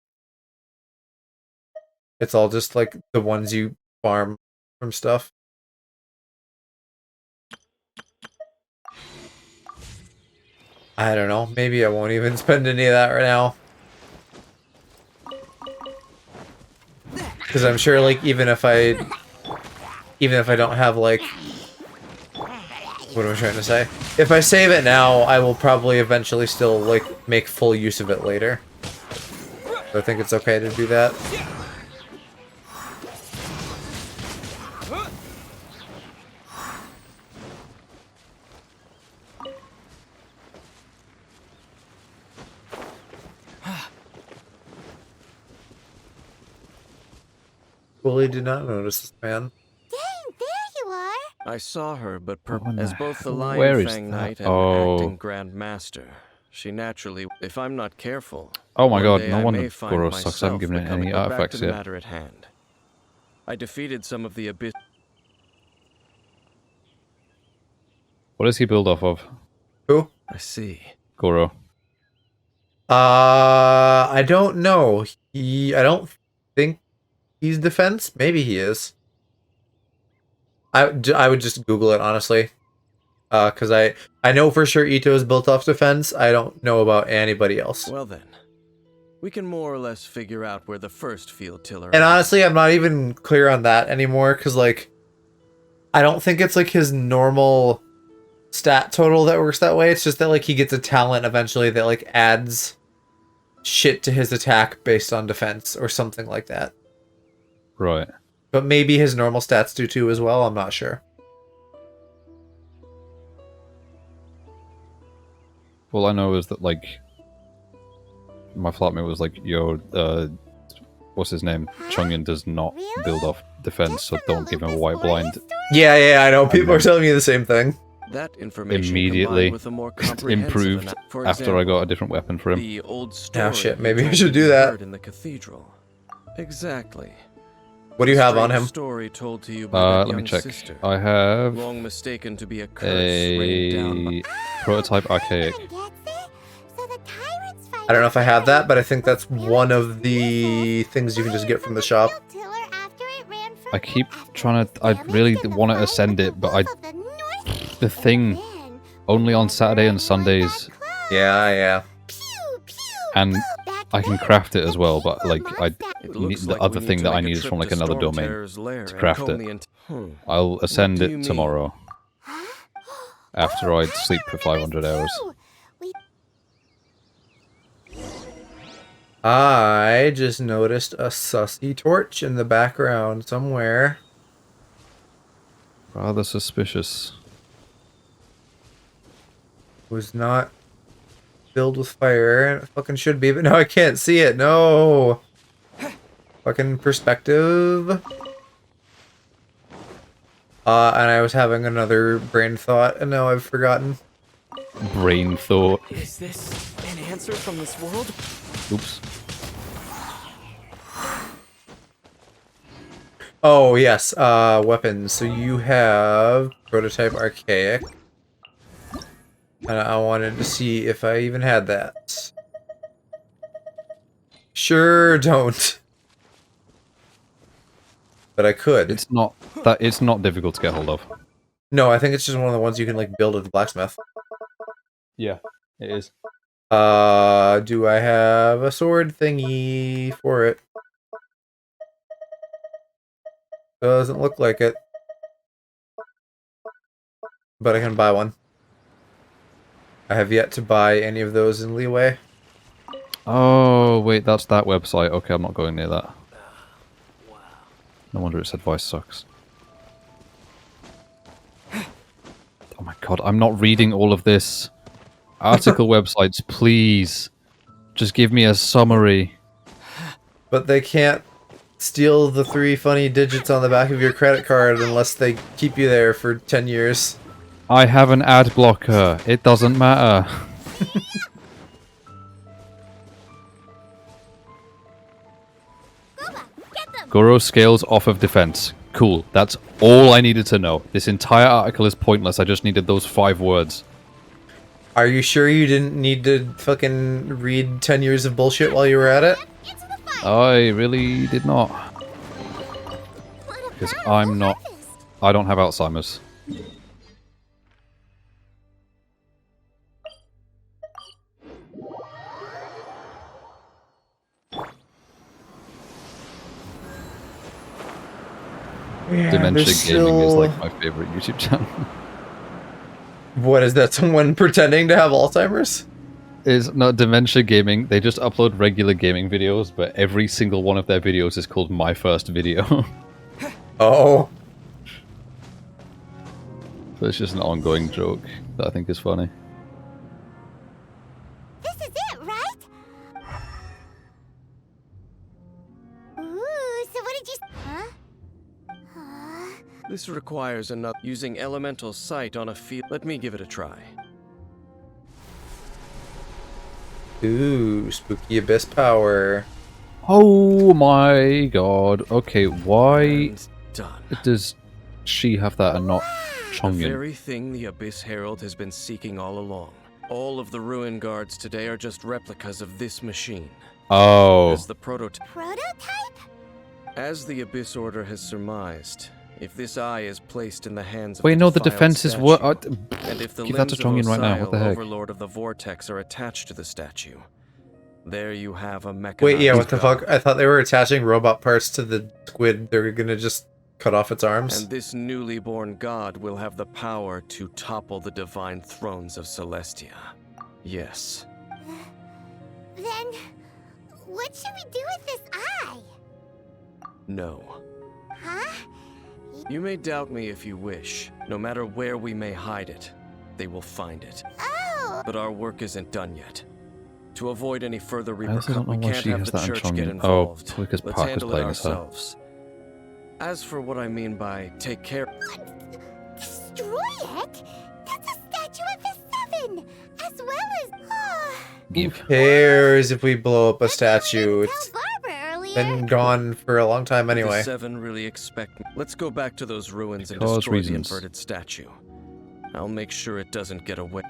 It's all just like the ones you farm from stuff. I don't know. Maybe I won't even spend any of that right now. Because I'm sure, like, even if I don't have, like, what am I trying to say? If I save it now, I will probably eventually still, like, make full use of it later. So I think it's okay to do that. Fully did not notice this man.
Dang, there you are.
I saw her, but
in
as
the
both the
hell?
Lion
Where is
Fang
that?
Knight and
Oh.
acting Grand Master, she naturally, if I'm not careful,
Oh my
one
god,
day
no
I
wonder
may find
Goro sucks. I haven't
myself
given it
becoming-
any
but back to
artifacts
the
yet.
matter at hand. I defeated some of the abyss.
What does he build off of?
Who?
I see.
Goro.
I don't know. I don't think he's defense. Maybe he is. I would just Google it, honestly. Because I know for sure Ito is built off defense. I don't know about anybody else.
Well then, we can more or less figure out where the first field tiller
And
is.
honestly, I'm not even clear on that anymore, because, like, I don't think it's, like, his normal stat total that works that way. It's just that, like, he gets a talent eventually that, like, adds shit to his attack based on defense or something like that.
Right.
But maybe his normal stats do too as well, I'm not sure.
All I know is that, like, my flatmate was like, yo, what's his name? Chungin does not build off defense, so don't give him a white blind.
Yeah, I know. People are telling me the same thing.
That information
Immediately
combined with a more comprehensive
improved
for
after I
example,
got a different weapon for him.
The old story
Oh shit,
he
maybe I
told
should
me
do
he
that.
heard in the cathedral. Exactly.
What do you have on
Strange
him?
Story told to you by that
Let
young
me check.
sister,
I have
long mistaken to be a curse rained down by...
a prototype archaic.
I don't know if I have that, but I think that's one of the things you can just get from the shop.
I keep trying to. I really want to ascend it, but the thing only on Saturday and Sundays.
Yeah.
And I can craft it as well, but like
It
need,
looks
the
like
other
we
thing
need
that
to
I
make a
need is
trip
from like
to
another
Storm
domain
Terror's lair
to
and
craft
comb
it.
the
I'll ascend
do you
it
mean?
tomorrow after I sleep for 500 hours.
I just noticed a sussy torch in the background somewhere.
Rather suspicious.
Was not filled with fire, and it fucking should be, but no, I can't see it. No. Fucking perspective. And I was having another brain thought, and now I've forgotten.
Brain thought.
Is this an answer from this world?
Oops.
Oh, yes, weapons. So you have prototype archaic. And I wanted to see if I even had that. Sure don't. But I could.
It's not difficult to get hold of.
No, I think it's just one of the ones you can, like, build at the blacksmith.
Yeah, it is.
Do I have a sword thingy for it? Doesn't look like it. But I can buy one. I have yet to buy any of those in Leeway.
Oh, wait, that's that website. Okay, I'm not going near that. No wonder its advice sucks. Oh my god, I'm not reading all of this. Article websites, please. Just give me a summary.
But they can't steal the 3 funny digits on the back of your credit card unless they keep you there for 10 years.
I have an ad blocker. It doesn't matter. Goro scales off of defense. Cool. That's all I needed to know. This entire article is pointless. I just needed those 5 words.
Are you sure you didn't need to fucking read 10 years of bullshit while you were at it?
I really did not. Because I'm not... I don't have Alzheimer's.
Yeah,
Dementia
there's
Gaming is
still-
like my favorite YouTube channel.
What is that? Someone pretending to have Alzheimer's?
Is not Dementia Gaming. They just upload regular gaming videos, but every single one of their videos is called My First Video.
Oh.
So it's just an ongoing joke that I think is funny.
This is it, right? Ooh, so what did you... Huh?
This requires enough using elemental sight on a field. Let me give it a try.
Ooh, spooky abyss power.
Oh my god. Okay, why
And done.
does she have that and not
The
Chongyan?
very thing the Abyss Herald has been seeking all along. All of the ruin guards today are just replicas of this machine.
Oh.
As the prototype.
Prototype?
As the Abyss Order has surmised, if this eye is placed in the hands of
Wait, no, the
defiled
defenses
statue,
were.
and if the
Give that to
limbs of
Chongyun right now. What the
Osiel,
heck?
Overlord of the Vortex, are attached to the statue, there you have a mechanized
Wait, yeah, what the
god.
fuck? I thought they were attaching robot parts to the squid. They were gonna just cut off its arms.
And this newly born god will have the power to topple the divine thrones of Celestia. Yes.
Then, what should we do with this eye?
No.
Huh?
You may doubt me if you wish. No matter where we may hide it, they will find it.
Oh!
But our work isn't done yet. To avoid any further
I also don't
repercussions, we
know why
can't
she
have
has
the
that in
church get
Chongyun.
involved.
Oh, because
Let's
Parker's
handle it
playing as her.
ourselves. As for what I mean by take care...
What? Destroy it? That's a statue of the Seven, as well as...
Who cares if we blow up a statue? It's
Tell Barbara earlier.
been gone for a long time
The
anyway.
Seven really expect me. Let's go back to those ruins and
Because
destroy
reasons.
the inverted statue. I'll make sure it doesn't get away.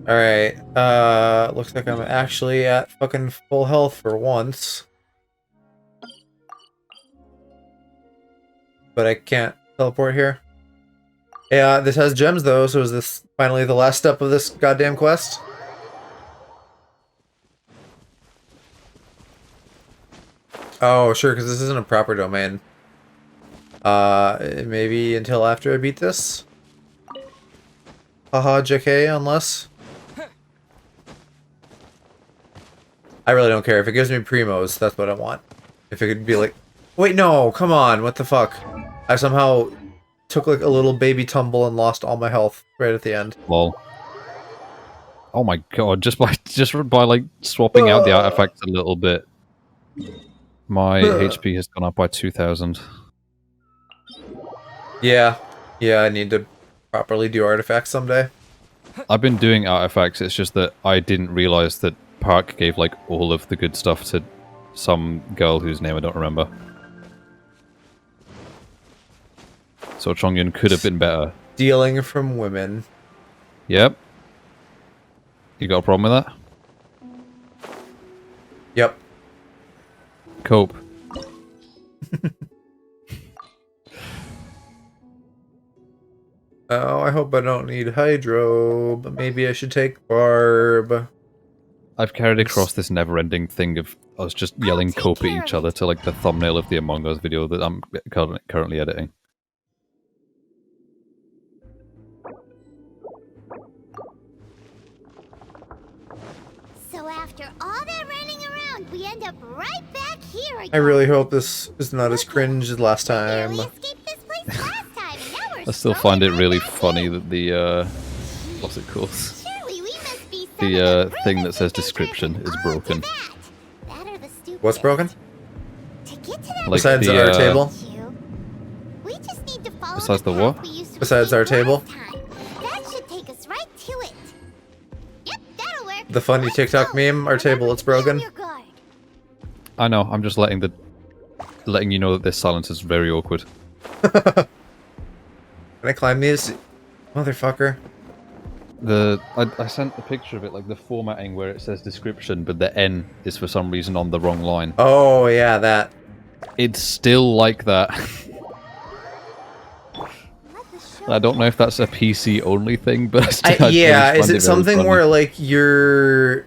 Alright, looks like I'm actually at fucking full health for once. But I can't teleport here. Yeah, this has gems though, so is this finally the last step of this goddamn quest? Oh, sure, because this isn't a proper domain. Maybe until after I beat this? Haha, JK, unless... I really don't care. If it gives me primos, that's what I want. If it could be like... Wait, no! Come on! What the fuck? I somehow took like a little baby tumble and lost all my health right at the end.
Lol. Oh my god, just by like swapping out the artifacts a little bit, my HP has gone up by 2,000.
Yeah. Yeah, I need to properly do artifacts someday.
I've been doing artifacts, it's just that I didn't realize that Park gave like all of the good stuff to some girl whose name I don't remember. So Chongyun could have been better.
Stealing from women.
Yep. You got a problem with that?
Yep.
Cope.
Oh, I hope I don't need Hydro, but maybe I should take Barb.
I've carried across this never-ending thing of us just yelling cope at each other to like the thumbnail of the Among Us video that I'm currently editing.
So after all that running around, we end up right back here again.
I really hope this is not as cringe as last time.
Barely escaped this place last time, and now we're
I still
strolling
find it
right
really
back
funny
in.
that the what's it called?
Surely we must be some
The
of the
thing that
rudest
says
adventurers
description is
on to
broken.
that are the stupidest.
What's broken?
To get to that
Like
Besides
the,
our table?
we just need to follow
Besides the
path
what?
we used to
Besides
take
our table?
last time. That should take us right to it. Yep, that'll work.
The funny
Let's
TikTok
go.
meme, our table,
Remember
it's
to be on
broken.
your guard.
I know. I'm just letting you know that this silence is very awkward.
Can I climb these? Motherfucker.
I sent a picture of it, like the formatting where it says description, but the N is for some reason on the wrong line.
Oh, yeah, that.
It's still like that. I don't know if that's a PC only thing, but I still,
Yeah, is
find
it
very
something
funny.
where, like, you're...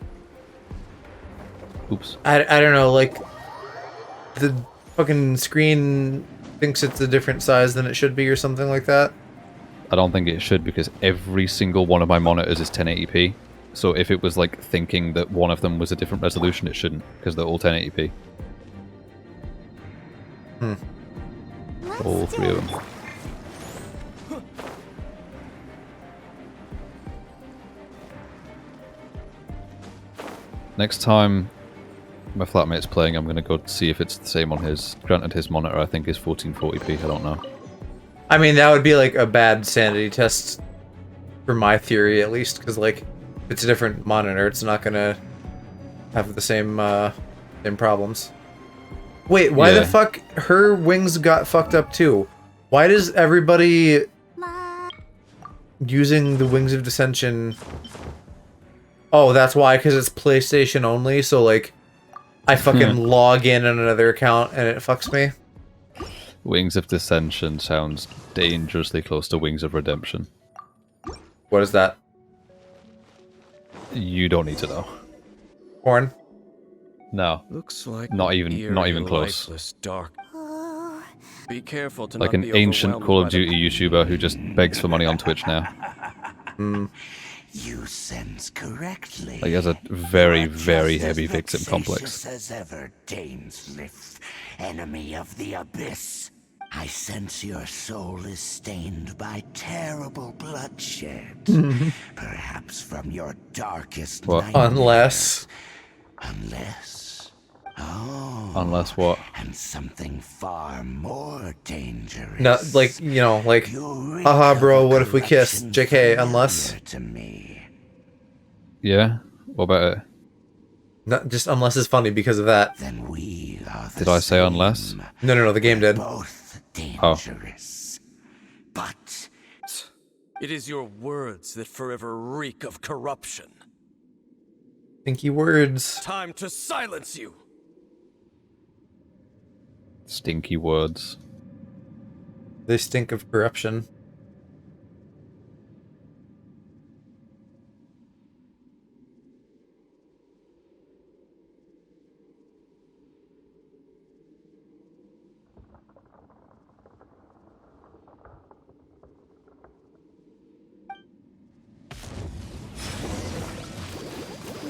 Oops.
I don't know, like... The fucking screen thinks it's a different size than it should be or something like that?
I don't think it should, because every single one of my monitors is 1080p. So if it was like thinking that one of them was a different resolution, it shouldn't, because they're all 1080p. All three of them. Next time my flatmate's playing, I'm going to go see if it's the same on his. Granted, his monitor I think is 1440p, I don't know.
I mean, that would be, like, a bad sanity test for my theory, at least, because, like, if it's a different monitor, it's not gonna have the same, same problems. Wait, why the
Yeah.
fuck? Her wings got fucked up, too. Why does everybody... using the Wings of Dissension. Oh, that's why, because it's PlayStation only, so like I fucking log in on another account and it fucks me.
Wings of Dissension sounds dangerously close to Wings of Redemption.
What is that?
You don't need to know.
Porn?
No.
Looks like
Not even close.
lifeless, dark. Be careful to
Like
not
an
be
ancient
overwhelmed
Call
by
of
the
Duty YouTuber who just begs for money on Twitch now.
You sense correctly.
Like, has a very,
You are
very
just as
heavy victim complex.
vexatious as ever, Dainsmith, enemy of the abyss. I sense your soul is stained by terrible bloodshed. Perhaps from your darkest
What?
nightmares.
Unless...
Oh.
Unless what?
And something far more dangerous.
No, like, you know, like, haha, bro, what if we kiss? JK, unless...
To me.
Yeah? What about it?
No, just unless is funny because of that.
Then we are the
Did I say
same.
unless?
No, the game did.
Both dangerous. But
It is your words that forever reek of corruption.
Stinky words.
Time to silence you.
Stinky words.
They stink of corruption.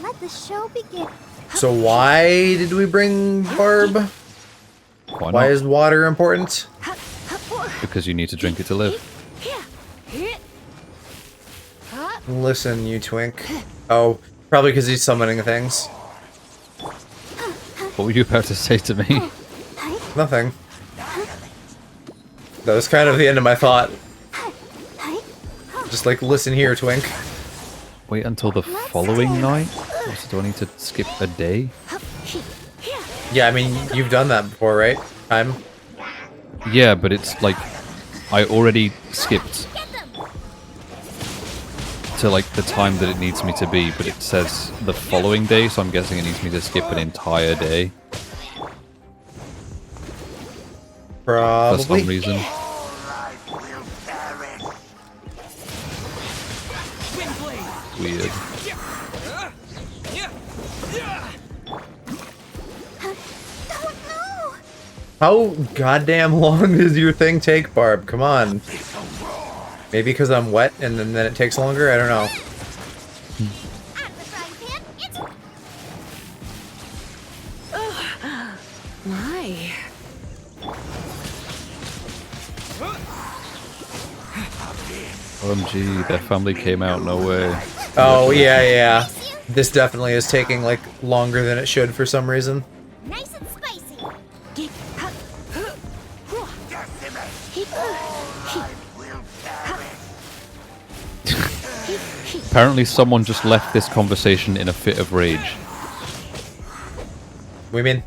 Let the show begin.
So why did we bring Barb?
Why not?
Why is water important?
Because you need to drink it to live.
Listen, you twink. Oh, probably because he's summoning things.
What were you about to say to me?
Nothing. That was kind of the end of my thought. Just like, listen here, twink.
Wait until the following night? Also, do I need to skip a day?
Yeah, I mean, you've done that before, right?
Yeah, but it's like I already skipped to like the time that it needs me to be, but it says the following day, so I'm guessing it needs me to skip an entire day for some
Probably.
reason. Weird.
How goddamn long does your thing take, Barb? Come on. Maybe because I'm wet and then it takes longer? I don't know.
My.
OMG, their family came out, no way.
Oh, yeah. This definitely is taking, like, longer than it should for some reason.
Nice and spicy.
Apparently someone just left this conversation in a fit of rage.
What do you mean?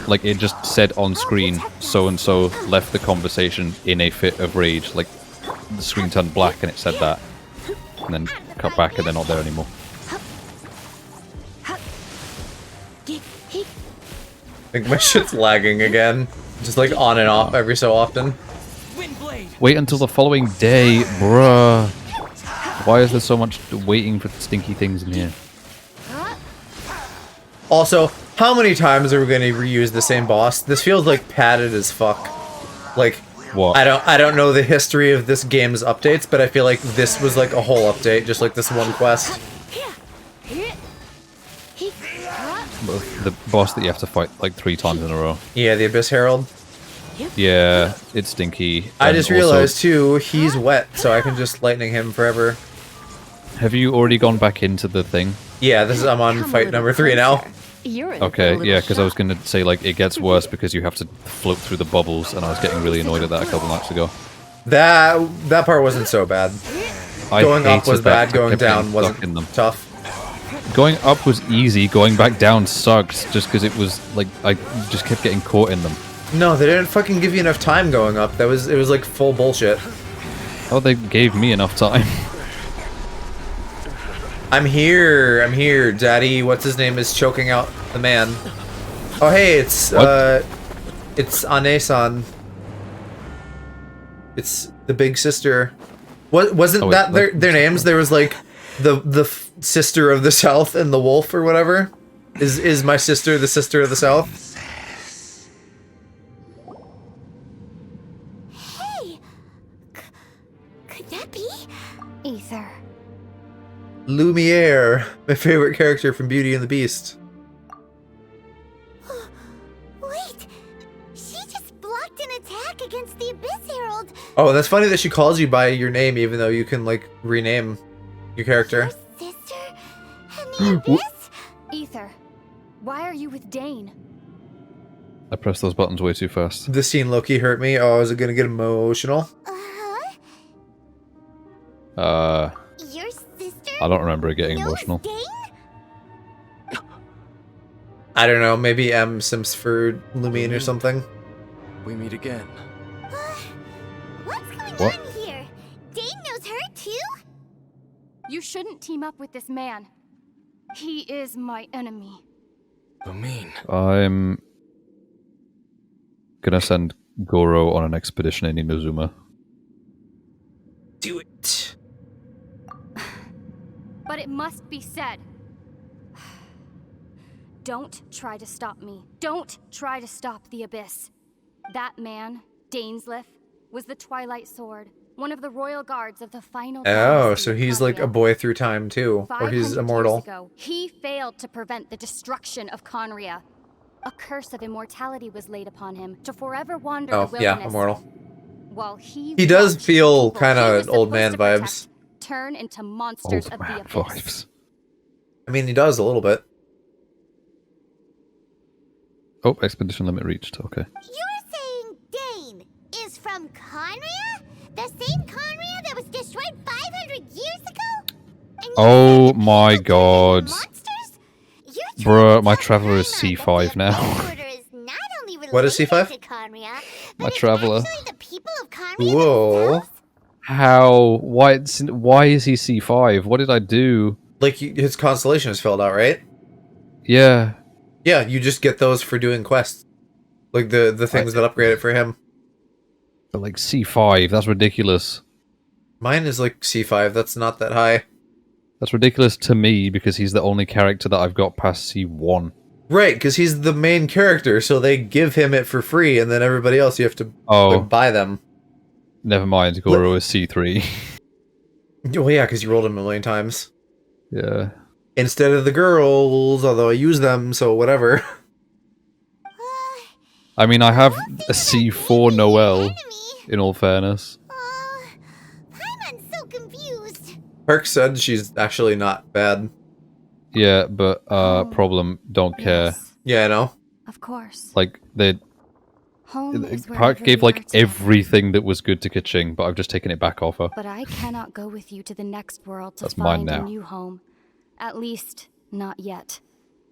Like, it just said on screen, so-and-so left the conversation in a fit of rage. Like, the screen turned black and it said that. And then cut back and they're not there anymore.
I think my shit's lagging again. Just like on and off every so often.
Wait until the following day, bruh. Why is there so much waiting for stinky things in here?
Also, how many times are we going to reuse the same boss? This feels like padded as fuck. Like,
what?
I don't know the history of this game's updates, but I feel like this was like a whole update, just like this one quest.
The boss that you have to fight like 3 times in a row.
Yeah, the Abyss Herald.
Yeah, it's stinky.
I
And
just
also,
realized too, he's wet, so I can just lightning him forever.
have you already gone back into the thing?
Yeah, I'm on fight number 3 now.
Okay, yeah, because I was going to say, like, it gets worse because you have to float through the bubbles, and I was getting really annoyed at that a couple nights ago.
That part wasn't so bad. Going up was
hated that
bad, going
I kept getting
down wasn't
stuck in them.
tough.
Going up was easy, going back down sucked, just because it was, like, I just kept getting caught in them.
No, they didn't fucking give you enough time going up. It was like full bullshit.
Oh, they gave me enough time.
I'm here, Daddy. What's his name is choking out the man. Oh, hey, it's Ane-san. It's the big sister. What wasn't that their names? There was like the sister of the South and the wolf or whatever. Is my sister the sister of the South?
Hey! Could that be? Ether.
Lumiere, my favorite character from Beauty and the Beast.
Wait! She just blocked an attack against the Abyss Herald!
Oh, that's funny that she calls you by your name even though you can, like, rename your character.
Your sister? And the Abyss?
Ether, why are you with Dane?
I pressed those buttons way too fast.
This scene Loki hurt me. Oh, is it gonna get emotional?
Your sister?
I don't remember it getting emotional.
Dane?
I don't know, maybe M Sims for Lumine or something.
We meet again.
What's going
What?
on here? Dane knows her too?
You shouldn't team up with this man. He is my enemy.
Lumine.
I'm gonna send Goro on an expedition in Inazuma.
Do it.
But it must be said. Don't try to stop me. Don't try to stop the Abyss. That man, Dainsleif, was the Twilight Sword, one of the royal guards of the final
Oh,
dynasty
so
of
he's like a
Conria.
boy through time too, or he's
500
immortal.
years ago, he failed to prevent the destruction of Conria. A curse of immortality was laid upon him to forever wander the
Oh,
wilderness.
yeah, immortal.
While he
does
watched
feel
people
kinda
he was
old
supposed
man
to protect
vibes.
turn into monsters
Old
of the
man
abyss.
vibes.
I mean, he does a little bit.
Oh, expedition limit reached. Okay.
You're saying Dane is from Conria? The same Conria that was destroyed 500 years ago? And you
Oh
said the
my
people turned
god.
into monsters? You're
Bruh,
trying
my
to tell
traveler is
Paimon that
C5
the
now.
Abyss Order is not only
What is
related
C5?
to Conria,
My
but is
traveler.
actually the people of Conria
Whoa.
themselves?
How? Why is he C5? What did I do?
Like, his constellation is filled out, right?
Yeah.
Yeah, you just get those for doing quests. Like, the things that upgrade it for him.
But like C5, that's ridiculous.
Mine is like C5, that's not that high.
That's ridiculous to me because he's the only character that I've got past C1.
Right, because he's the main character, so they give him it for free, and then everybody else you have to like, buy them.
Never mind, Goro is C3.
Oh yeah, because you rolled him a million times.
Yeah.
Instead of the girls, although I use them, so whatever.
I mean, I have a C4 Noelle, in all fairness.
Paimon's so confused.
Perk said she's actually not bad.
Yeah, but problem, don't care.
Yeah, I know.
Of course.
Like, they...
Home is
Park
wherever
gave
you
like
are today.
everything that was good to Kaching, but I've just taken it back off her.
But I cannot go with you to the next world to
That's mine
find a
now.
new home. At least, not yet.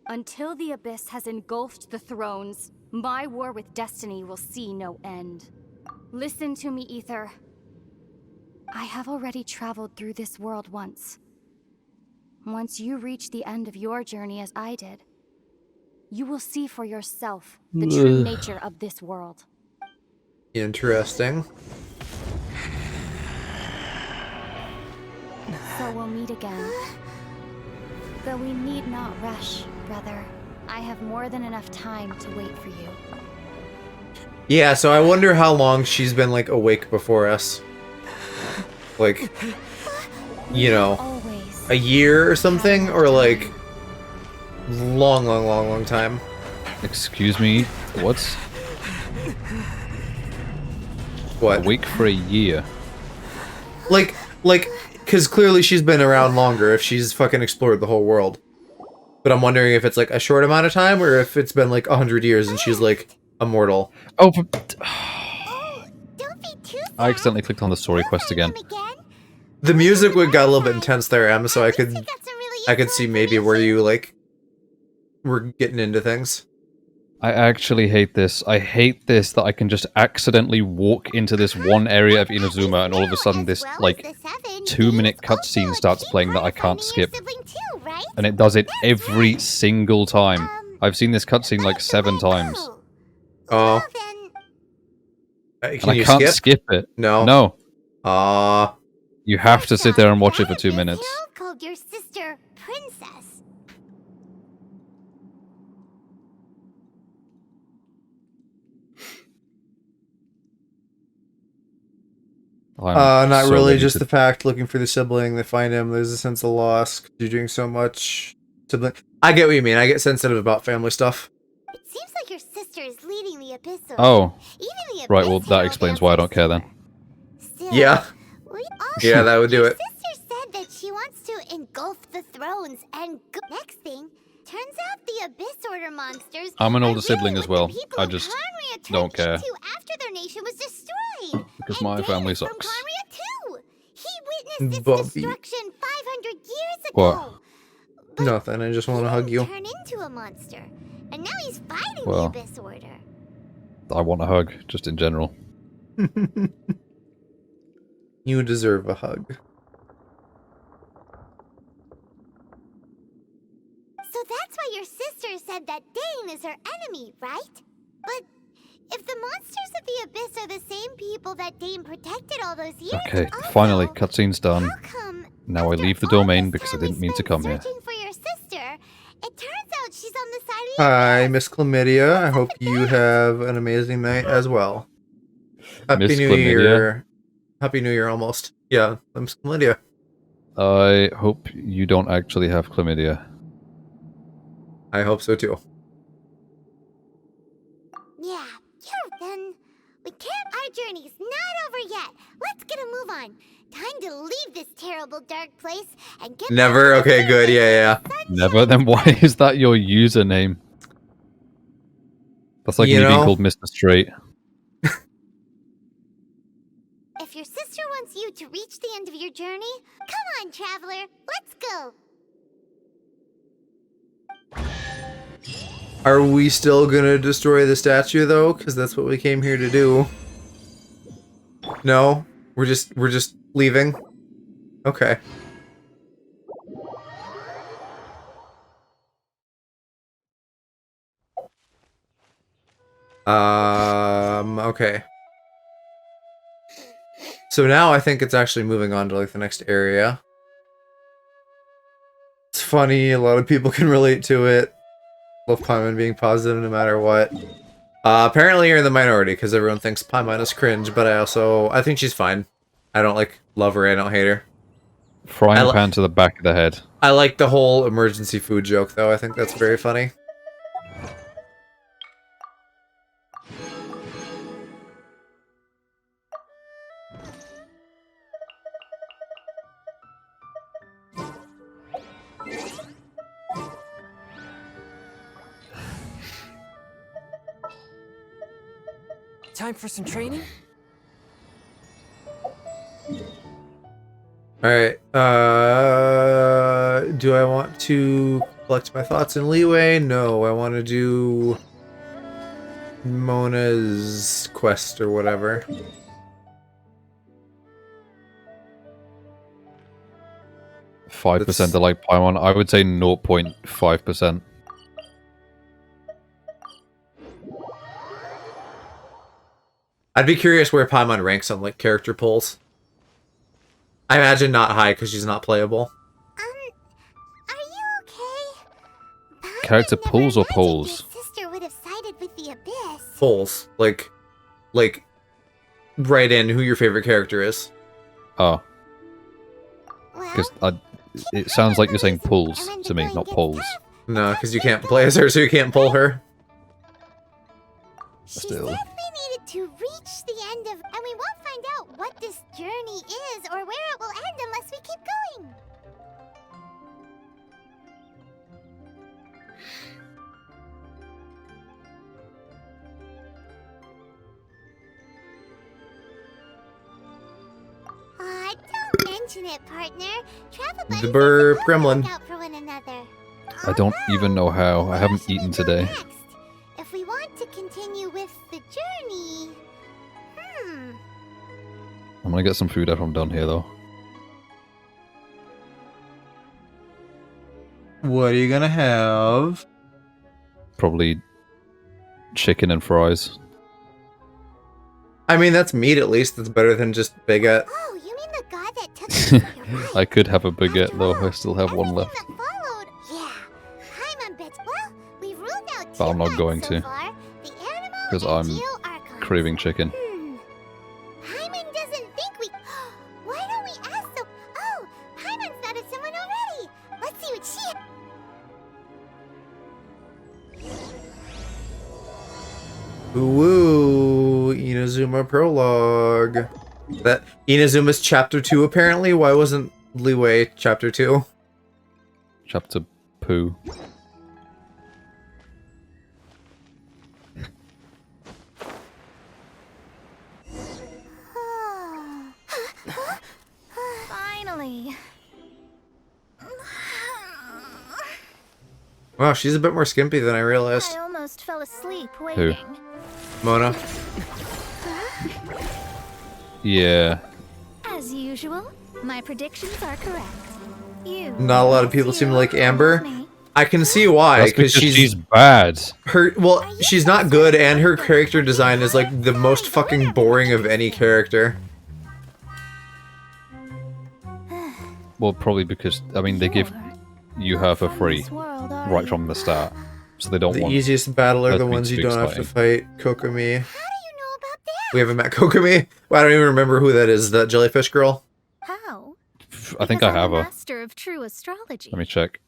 Until the Abyss has engulfed the thrones, my war with destiny will see no end. Listen to me, Ether. I have already traveled through this world once. Once you reach the end of your journey as I did, you will see for yourself the true nature of this world.
Interesting.
So we'll meet again. Though we need not rush, brother. I have more than enough time to wait for you.
Yeah, so I wonder how long she's been, like, awake before us. Like, you know,
Always.
a year or something? Or, like, long time.
Excuse me, what?
What?
Awake for a year.
Like, because clearly she's been around longer if she's fucking explored the whole world. But I'm wondering if it's, like, a short amount of time, or if it's been, like, 100 years and she's, like, immortal.
Oh,
Don't be too
I accidentally clicked on the story quest again.
The music got a little bit intense there, Em, so I could see maybe where you, like, were getting into things.
I actually hate this. I hate this that I can just accidentally walk into this one area of Inazuma and all of a sudden this, like, 2-minute cutscene starts playing that I can't skip. And it does it every single time. I've seen this cutscene like 7 times.
Oh.
And
Can
I
you
can't skip it.
No.
No. You have to sit there and watch it for 2 minutes.
Called your sister Princess.
Not
so
really,
ready
just
to-
the fact, looking for the sibling, they find him, there's a sense of loss, 'cause you're doing so much sibling. I get what you mean, I get sensitive about family stuff.
It seems like your sister is leading the Abyss.
Oh.
Even the
Right,
Abyss
well, that
Herald
explains why I don't care then.
Still,
Yeah. Yeah, that would do
your
it.
sister said that she wants to engulf the thrones and next thing, turns out the Abyss Order monsters.
I'm an
are
older sibling
really
as
what
well.
the people
I
of
just
Conria turned
don't care.
into after their nation was destroyed.
Because
And
my
Dane
family
is from
sucks.
Conria too. He witnessed its
Bobby.
destruction 500 years ago.
What?
But
Nothing, I just want to
he
hug you.
didn't turn into a monster, and now he's fighting
Well.
the Abyss Order.
I want a hug, just in general.
You deserve a hug.
So that's why your sister said that Dane is her enemy, right? But if the monsters of the Abyss are the same people that Dane protected all those years
Okay,
ago,
finally, cutscene's done.
how come
Now I
after
leave the
all
domain
this
because I
time we
didn't mean to
spent
come here.
searching for your sister, it turns out she's on the side of the
Hi,
Abyss?
Miss Chlamydia. I hope you have an amazing night as well. Happy
Miss
New
Chlamydia?
Year. Happy New Year almost. Yeah, I'm Miss Chlamydia.
I hope you don't actually have chlamydia.
I hope so too.
Yeah, then we can't. Our journey's not over yet. Let's get a move on. Time to leave this terrible dark place and get
Never?
back to the
Okay, good. Yeah.
Never? Then why is that your username? That's like
You
me being
know?
called Mr. Straight.
If your sister wants you to reach the end of your journey, come on, traveler, let's go.
Are we still gonna destroy the statue though? Because that's what we came here to do. No? We're just leaving? Okay. Okay. So now I think it's actually moving on to like the next area. It's funny, a lot of people can relate to it. Love Paimon being positive no matter what. Apparently you're in the minority because everyone thinks Paimon is cringe, but I think she's fine. I don't like love her, I don't hate her.
Frying pan to the back of the head.
I like the whole emergency food joke though, I think that's very funny.
Time for some training?
Alright, do I want to collect my thoughts in leeway? No, I want to do Mona's quest or whatever.
Five percent to like Paimon. I would say 0.5%.
I'd be curious where Paimon ranks on like character polls. I imagine not high because she's not playable.
Are you okay?
Character pulls or
Your
polls?
sister would have sided with the Abyss.
Polls, like, write in who your favorite character is.
Oh,
Well,
because it sounds like you're saying pulls to me, not polls.
No, because you can't play as her, so you can't pull her.
she
Still.
said we needed to reach the end of, and we won't find out what this journey is or where it will end unless we keep going. Don't mention it, partner. Travel buddies
The
are
burp
supposed to
gremlin.
look out for one another.
I don't even know how. I haven't
Where
eaten
should we go
today.
next? If we want continue with the journey.
I'm gonna get some food after I'm done here, though.
What are you gonna have?
Probably chicken and fries.
I mean, that's meat at least. That's better than just baguette.
Oh, you mean the guy that took us to your wife?
I could have a baguette,
After
though.
all,
I still have one
everything
left.
that followed. Yeah, Paimon bets. Well, we've ruled out
But I'm not
two
going
bets
to,
so far. The animal
because
and
I'm
Geo-Archons.
craving chicken.
Paimon doesn't think we... Why don't we ask them? Oh, Paimon's thought of someone already. Let's see what she...
Woo! Inazuma prologue. That Inazuma's chapter 2 apparently. Why wasn't Leeway chapter 2?
Chapter poo.
Finally.
Wow, she's a bit more skimpy than I realized.
I almost fell asleep
Who?
waiting.
Mona.
Yeah.
As usual, my predictions are correct. You.
Not a lot of people seem to like Amber. I can see why,
That's because she's bad.
She's not good, and her character design is like the most fucking boring of any character.
Well, probably because, I mean, they give you her for free right from the start. So they don't
The
want
easiest battle are
her
the
to be
ones you
too
don't have to
exciting.
fight. Kokomi. We haven't met Kokomi? Well, I don't even remember who that is. That jellyfish girl?
How?
I think I have her.
Master of true astrology.
Let me check.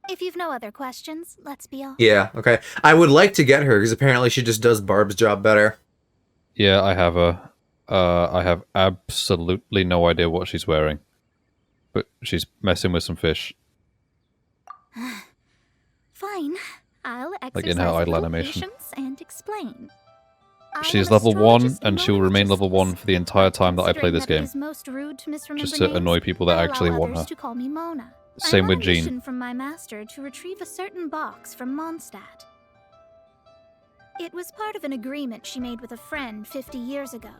If you've no other questions, let's be off.
Yeah, okay. I would like to get her, because apparently she just does Barb's job better.
Yeah, I have her. I have absolutely no idea what she's wearing. But she's messing with some fish.
Fine. I'll exercise
Like in her idle
little
animation.
patience and explain.
She's level 1, and she will remain level 1 for the entire time that I play this game.
Most rude to
Just to annoy people that actually want her.
To call me Mona.
Same
I'm
with
on a
Jean.
mission from my master to retrieve a certain box from Mondstadt. It was part of an agreement she made with a friend 50 years ago.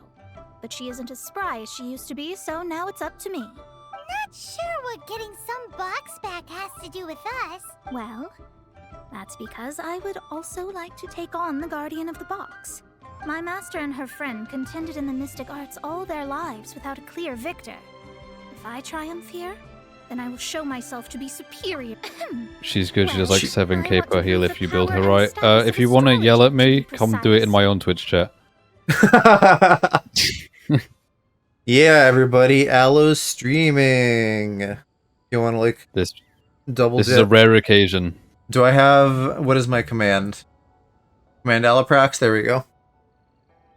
But she isn't as spry as she used to be, so now it's up to me.
Not sure what getting some box back has to do with us.
Well, that's because I would also like to take on the Guardian of the Box. My master and her friend contended in the mystic arts all their lives without a clear victor. If I triumph here, then I will show myself to be superior.
She's good. She does
Well,
like 7k
I want
per
to
heal
prove
if
the
you build her
power and
right.
status
If
of
you want to yell at
astrology,
me,
to be
come do it in
precise.
my own Twitch chat.
Yeah, everybody, Aloe's streaming. You want to like
This
double
is
dip?
a rare occasion.
Do I have... What is my command? Command Alloprax? There we go.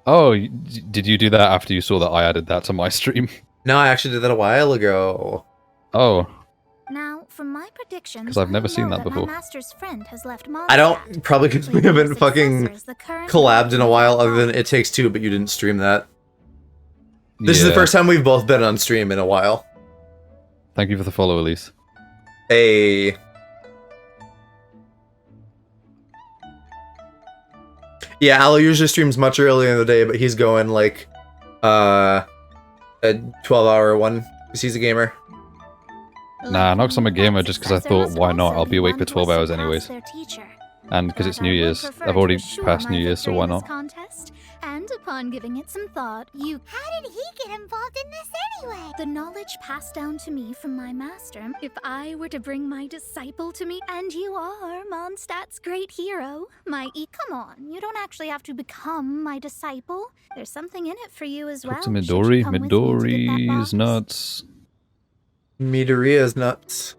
Oh, did you do that after you saw that I added that to my stream?
No, I actually did that a while ago.
Oh,
Now, from my predictions,
'Cause I've never
I
seen
know
that before.
My master's friend has left Mondstadt.
I don't... Probably because we
With
haven't
his
fucking
successors, the current
collabed in a while, other than
Guardian.
It Takes Two, but you didn't stream that. This is the
yeah.
first time we've both been on stream in a while.
Thank you for the follow, Elise.
Hey. Yeah, Aloe usually streams much earlier in the day, but he's going like a 12-hour one because he's a gamer.
Nah, not 'cause I'm a gamer, just 'cause I thought, why not? I'll be awake for 12 hours anyways. And because it's New Year's. I've already passed New Year's, so why not?
Contest, and upon giving it some thought, you...
How did he get involved in this anyway?
The knowledge passed down to me from my master. If I were to bring my disciple to me, and you are Mondstadt's great hero, come on, you don't actually have to become my disciple. There's something in it for you as well.
Talk to
should you
Midori.
come with me to get that
Midori's
box.
nuts.
Midoriya's nuts.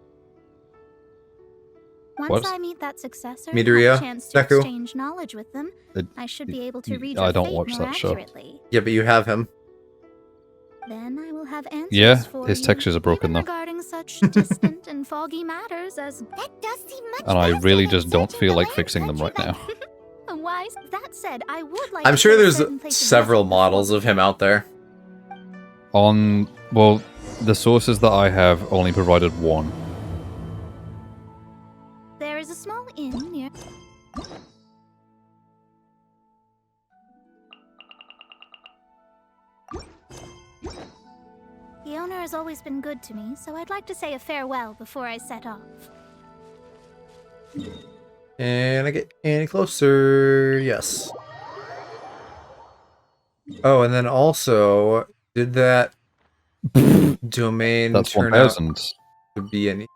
Once
What?
I meet that successor,
Midoriya?
have a chance to
Deku?
exchange knowledge with them, I should be able to read
I
your
don't
fate
watch
more
that show.
accurately.
Yeah, but you have him.
Then I will have answers
Yeah,
for
his
you,
textures are broken,
even
though.
regarding such distant and foggy matters as
That does seem much
And I
faster
really
than
just don't
searching
feel
the
like
land
fixing them
country
right
by
now.
wise. That said, I would like
I'm
to
sure
go to
there's
certain places
several
before
models
we
of him
leave.
out there.
Well, the sources that I have only provided one.
There is a small inn near.
The owner has always been good to me, so I'd like to say a farewell before I set off.
And I get any closer? Yes. Oh, and then also, did that domain
That's
turn out
1,000.
to be anything?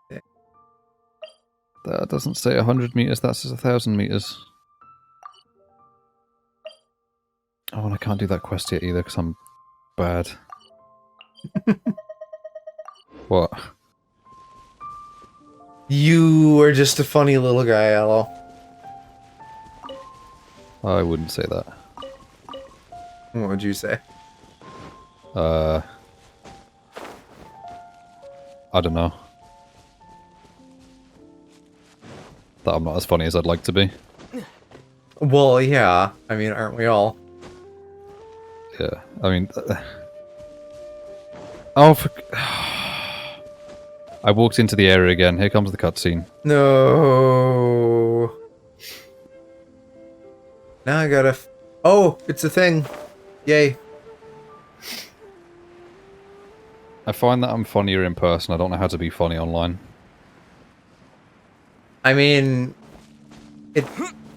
That doesn't say 100 meters, that says 1,000 meters. Oh, and I can't do that quest yet either because I'm bad. What?
You are just a funny little guy, Aloe.
I wouldn't say that.
What would you say?
I don't know. That I'm not as funny as I'd like to be.
Well, yeah. I mean, aren't we all?
Yeah, I mean... Oh, for... I walked into the area again. Here comes the cutscene.
No. Now I gotta... Oh, it's a thing. Yay.
I find that I'm funnier in person. I don't know how to be funny online.
I mean...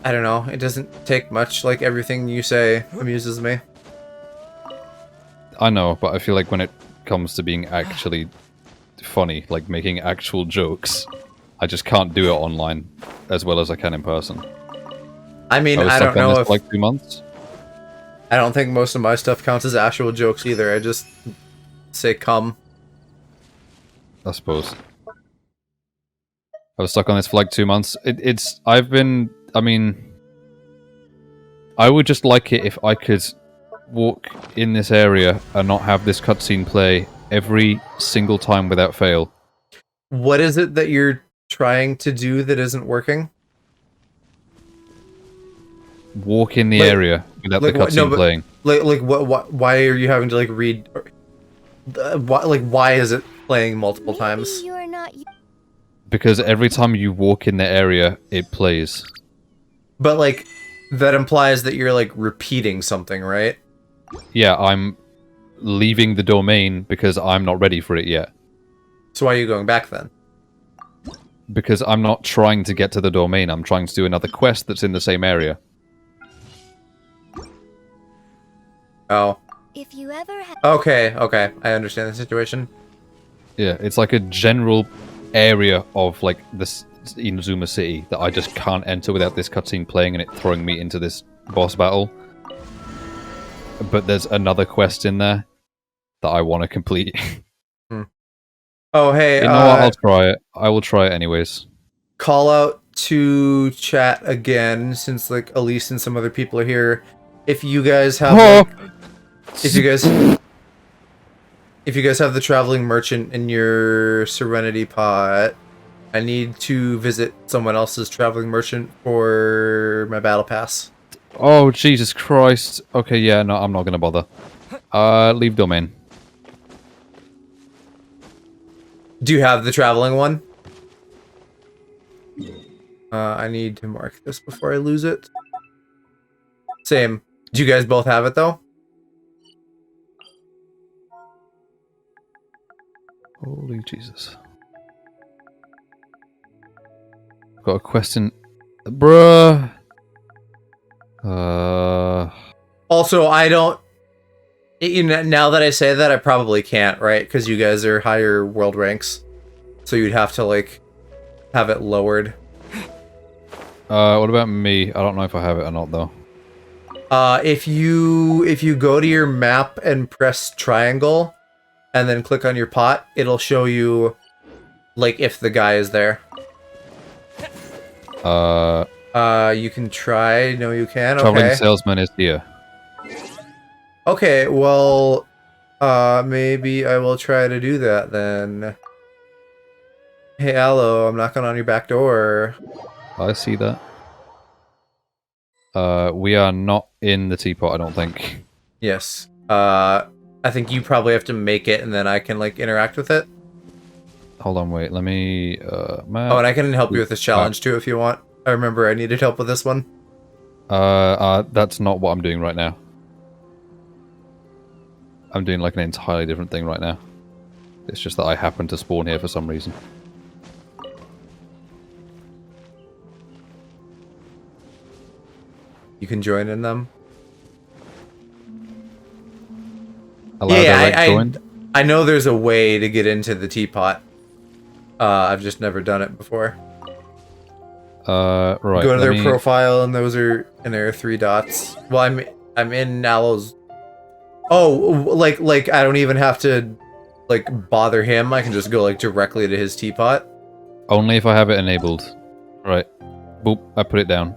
I don't know. It doesn't take much. Like, everything you say amuses me.
I know, but I feel like when it comes to being actually funny, like making actual jokes, I just can't do it online as well as I can in person.
I mean,
I
I don't know if...
for like 2 months.
I don't think most of my stuff counts as actual jokes either. I just say come.
I suppose. I was stuck on this for like 2 months. I mean, I would just like it if I could walk in this area and not have this cutscene play every single time without fail.
What is it that you're trying to do that isn't working?
Walk in the area without the cutscene playing.
What? Why are you having to like read? Why is it playing multiple times?
You're not.
Because every time you walk in the area, it plays.
But like, that implies that you're like repeating something, right?
Yeah, I'm leaving the domain because I'm not ready for it yet.
So why are you going back then?
Because I'm not trying to get to the domain, I'm trying to do another quest that's in the same area.
Oh.
If you ever have...
Okay, I understand the situation.
Yeah, it's like a general area of like this Inazuma City that I just can't enter without this cutscene playing and it throwing me into this boss battle. But there's another quest in there that I want to complete.
Oh, hey,
you know what? I'll try it. I will try it anyways.
Call out to chat again, since like Elise and some other people are here. If you guys have if you guys have the traveling merchant in your Serenity pot, I need to visit someone else's traveling merchant for my battle pass.
Oh, Jesus Christ. Okay, yeah, no, I'm not gonna bother. Leave domain.
Do you have the traveling one? I need to mark this before I lose it. Same. Do you guys both have it, though?
Holy Jesus. Got a question. Bruh.
Also, I don't... now that I say that, I probably can't, right? Because you guys are higher world ranks. So you'd have to, like, have it lowered.
What about me? I don't know if I have it or not, though.
If you go to your map and press triangle, and then click on your pot, it'll show you, like, if the guy is there. You can try. No, you can.
Traveling
Okay.
salesman is here.
Okay, well, maybe I will try to do that then. Hey, Aloe, I'm knocking on your back door.
I see that. We are not in the teapot, I don't think.
Yes. I think you probably have to make it, and then I can, like, interact with it.
Hold on, wait, let me, map.
Oh, and I can help you with this challenge, too, if you want. I remember I needed help with this one.
That's not what I'm doing right now. I'm doing, like, an entirely different thing right now. It's just that I happen to spawn here for some reason.
You can join in them.
Allow direct join?
I know there's a way to get into the teapot. I've just never done it before.
Right.
Go to their profile, and there are 3 dots. Well, I'm in Nalo's. Oh, like I don't even have to like bother him. I can just go like directly to his teapot.
Only if I have it enabled. Right. Boop. I put it down.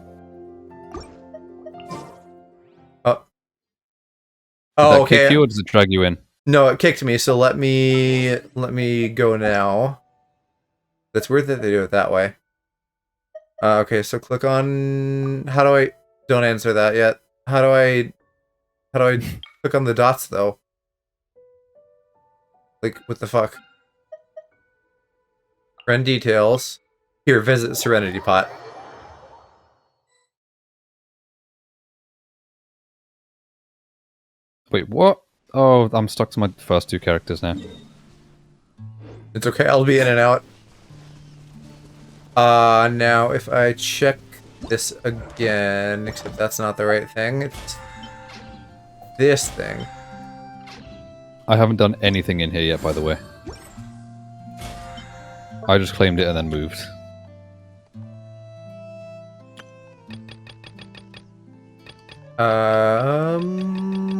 Oh.
Did that
Okay.
kick you or does it drag you in?
No, it kicked me. So let me go now. That's weird that they do it that way. Okay, so click on. How do I? Don't answer that yet. How do I click on the dots though? Like, what the fuck? Friend details. Here, visit Serenity Pot.
Wait, what? Oh, I'm stuck to my first 2 characters now.
It's okay, I'll be in and out. Now if I check this again, except that's not the right thing, it's this thing.
I haven't done anything in here yet, by the way. I just claimed it and then moved.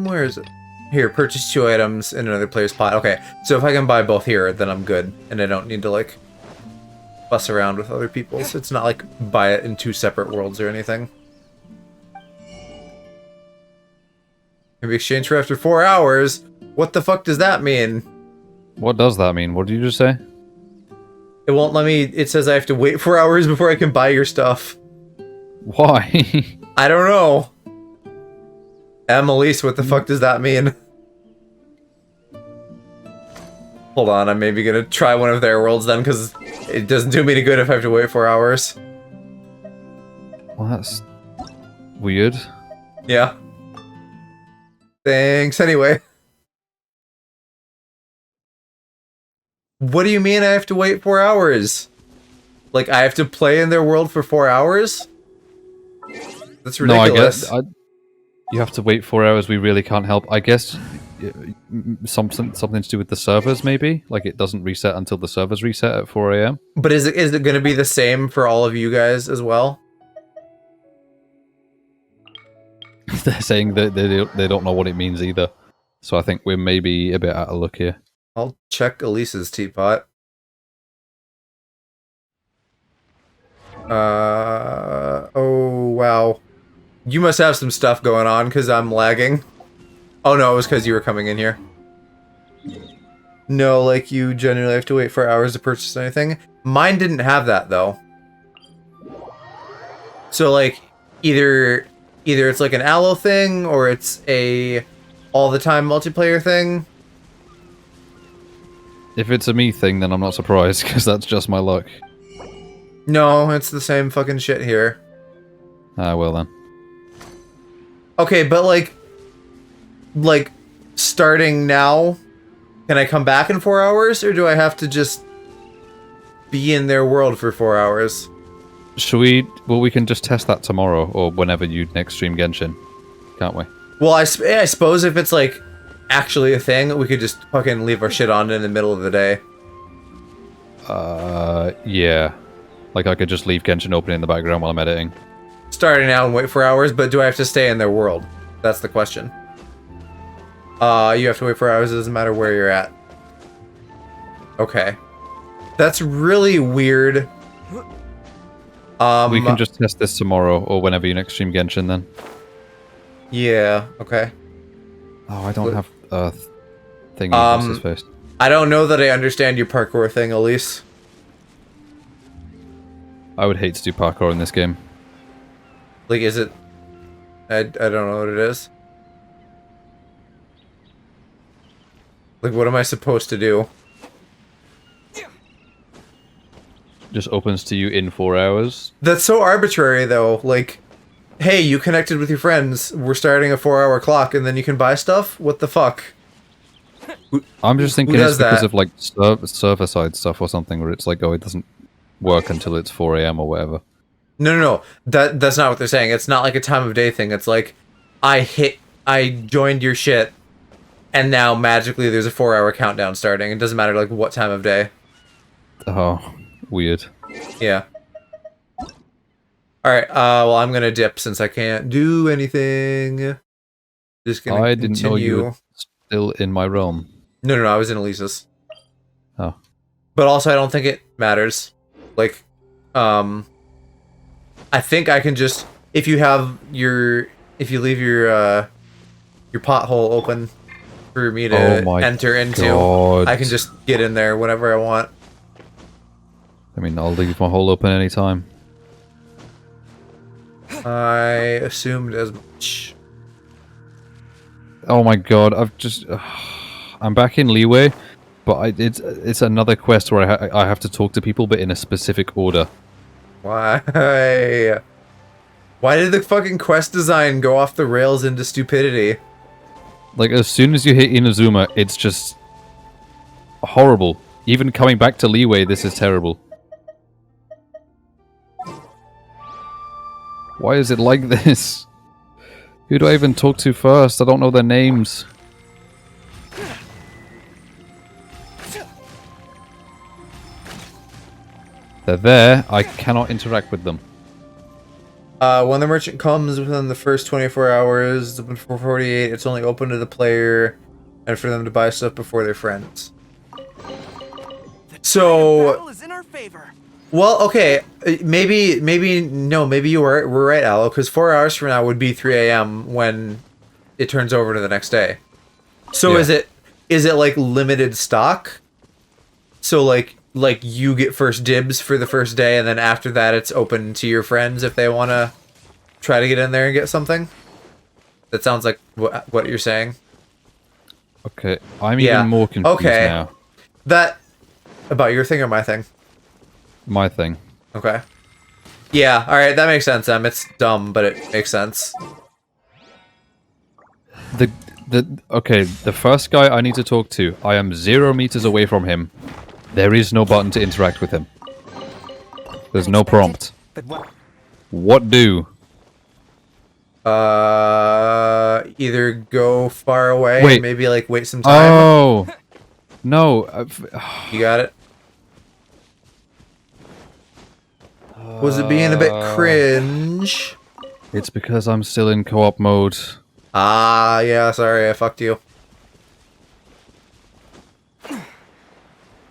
Where is it? Here, purchase 2 items in another player's pot. Okay, so if I can buy both here, then I'm good, and I don't need to like fuss around with other people. So it's not like buy it in 2 separate worlds or anything. Can be exchanged for after 4 hours. What the fuck does that mean?
What does that mean? What did you just say?
It won't let me. It says I have to wait 4 hours before I can buy your stuff.
Why?
I don't know. Annalise, what the fuck does that mean? Hold on, I'm maybe gonna try one of their worlds then, because it doesn't do me any good if I have to wait 4 hours.
Well, that's weird.
Yeah. Thanks, anyway. What do you mean I have to wait 4 hours? Like, I have to play in their world for 4 hours? That's ridiculous.
No, I guess you have to wait 4 hours. We really can't help. I guess something to do with the servers, maybe. Like it doesn't reset until the servers reset at 4 a.m.
But is it going to be the same for all of you guys as well?
They're saying that they don't know what it means either. So I think we're maybe a bit out of luck here.
I'll check Elise's teapot. Oh wow. You must have some stuff going on because I'm lagging. Oh no, it was because you were coming in here. No, like you generally have to wait for hours to purchase anything. Mine didn't have that though. So like either it's like an Allo thing or it's a all the time multiplayer thing.
If it's a me thing, then I'm not surprised because that's just my luck.
No, it's the same fucking shit here.
Ah, well then.
Okay, but like starting now, can I come back in 4 hours or do I have to just be in their world for 4 hours?
Should we? Well, we can just test that tomorrow or whenever you next stream Genshin, can't we?
Well, I suppose if it's like actually a thing, we could just fucking leave our shit on in the middle of the day.
Yeah. Like I could just leave Genshin open in the background while I'm editing.
Starting now and wait 4 hours, but do I have to stay in their world? That's the question. You have to wait 4 hours, it doesn't matter where you're at. Okay. That's really weird.
We can just test this tomorrow or whenever you next stream Genshin then.
Yeah, okay.
Oh, I don't have a thing across his face.
I don't know that I understand your parkour thing, Elise.
I would hate to do parkour in this game.
Like, is it... I don't know what it is. Like, what am I supposed to do?
Just opens to you in 4 hours.
That's so arbitrary, though. Like, hey, you connected with your friends. We're starting a 4-hour clock, and then you can buy stuff? What the fuck?
I'm just thinking
does
it's because
that?
of like server side stuff or something, where it's like, oh, it doesn't work until it's 4 a.m. or whatever.
No. That's not what they're saying. It's not like a time of day thing. It's like I joined your shit, and now magically there's a 4-hour countdown starting. It doesn't matter like what time of day.
Oh, weird.
Yeah. All right. Well, I'm gonna dip since I can't do anything. Just gonna
I didn't know you
continue.
were still in my realm.
No. I was in Elisa's.
Oh.
But also, I don't think it matters. Like, I think I can just if you leave your pothole open for me to
Oh my
enter into,
God.
I can just get in there whenever I want.
I mean, I'll leave my hole open anytime.
I assumed as much.
Oh my God, I'm back in Leeway, but it's another quest where I have to talk to people, but in a specific order.
Why? Why did the fucking quest design go off the rails into stupidity?
Like, as soon as you hit Inazuma, it's just horrible. Even coming back to Leeway, this is terrible. Why is it like this? Who do I even talk to first? I don't know their names. They're there, I cannot interact with them.
When the merchant comes within the first 24 hours, before 48, it's only open to the player and for them to buy stuff before their friends. So,
is in our favor.
well, okay, maybe you were right, Aloe, because 4 hours from now would be 3 a.m. when it turns over to the next day. So
Yeah.
is it like limited stock? So like you get first dibs for the first day, and then after that it's open to your friends if they want to try to get in there and get something? That sounds like what you're saying.
Okay, I'm
Yeah.
even more confused
Okay.
now.
That about your thing or my thing?
My thing.
Okay. Yeah, alright, that makes sense, Em. It's dumb, but it makes sense.
Okay, the first guy I need to talk to, I am 0 meters away from him. There is no button to interact with him. There's no prompt.
But what?
What do?
Either go far away
Wait.
and maybe like wait some time.
Oh! No.
You got it? Was it being a bit cringe?
It's because I'm still in co-op mode.
Ah, yeah, sorry, I fucked you.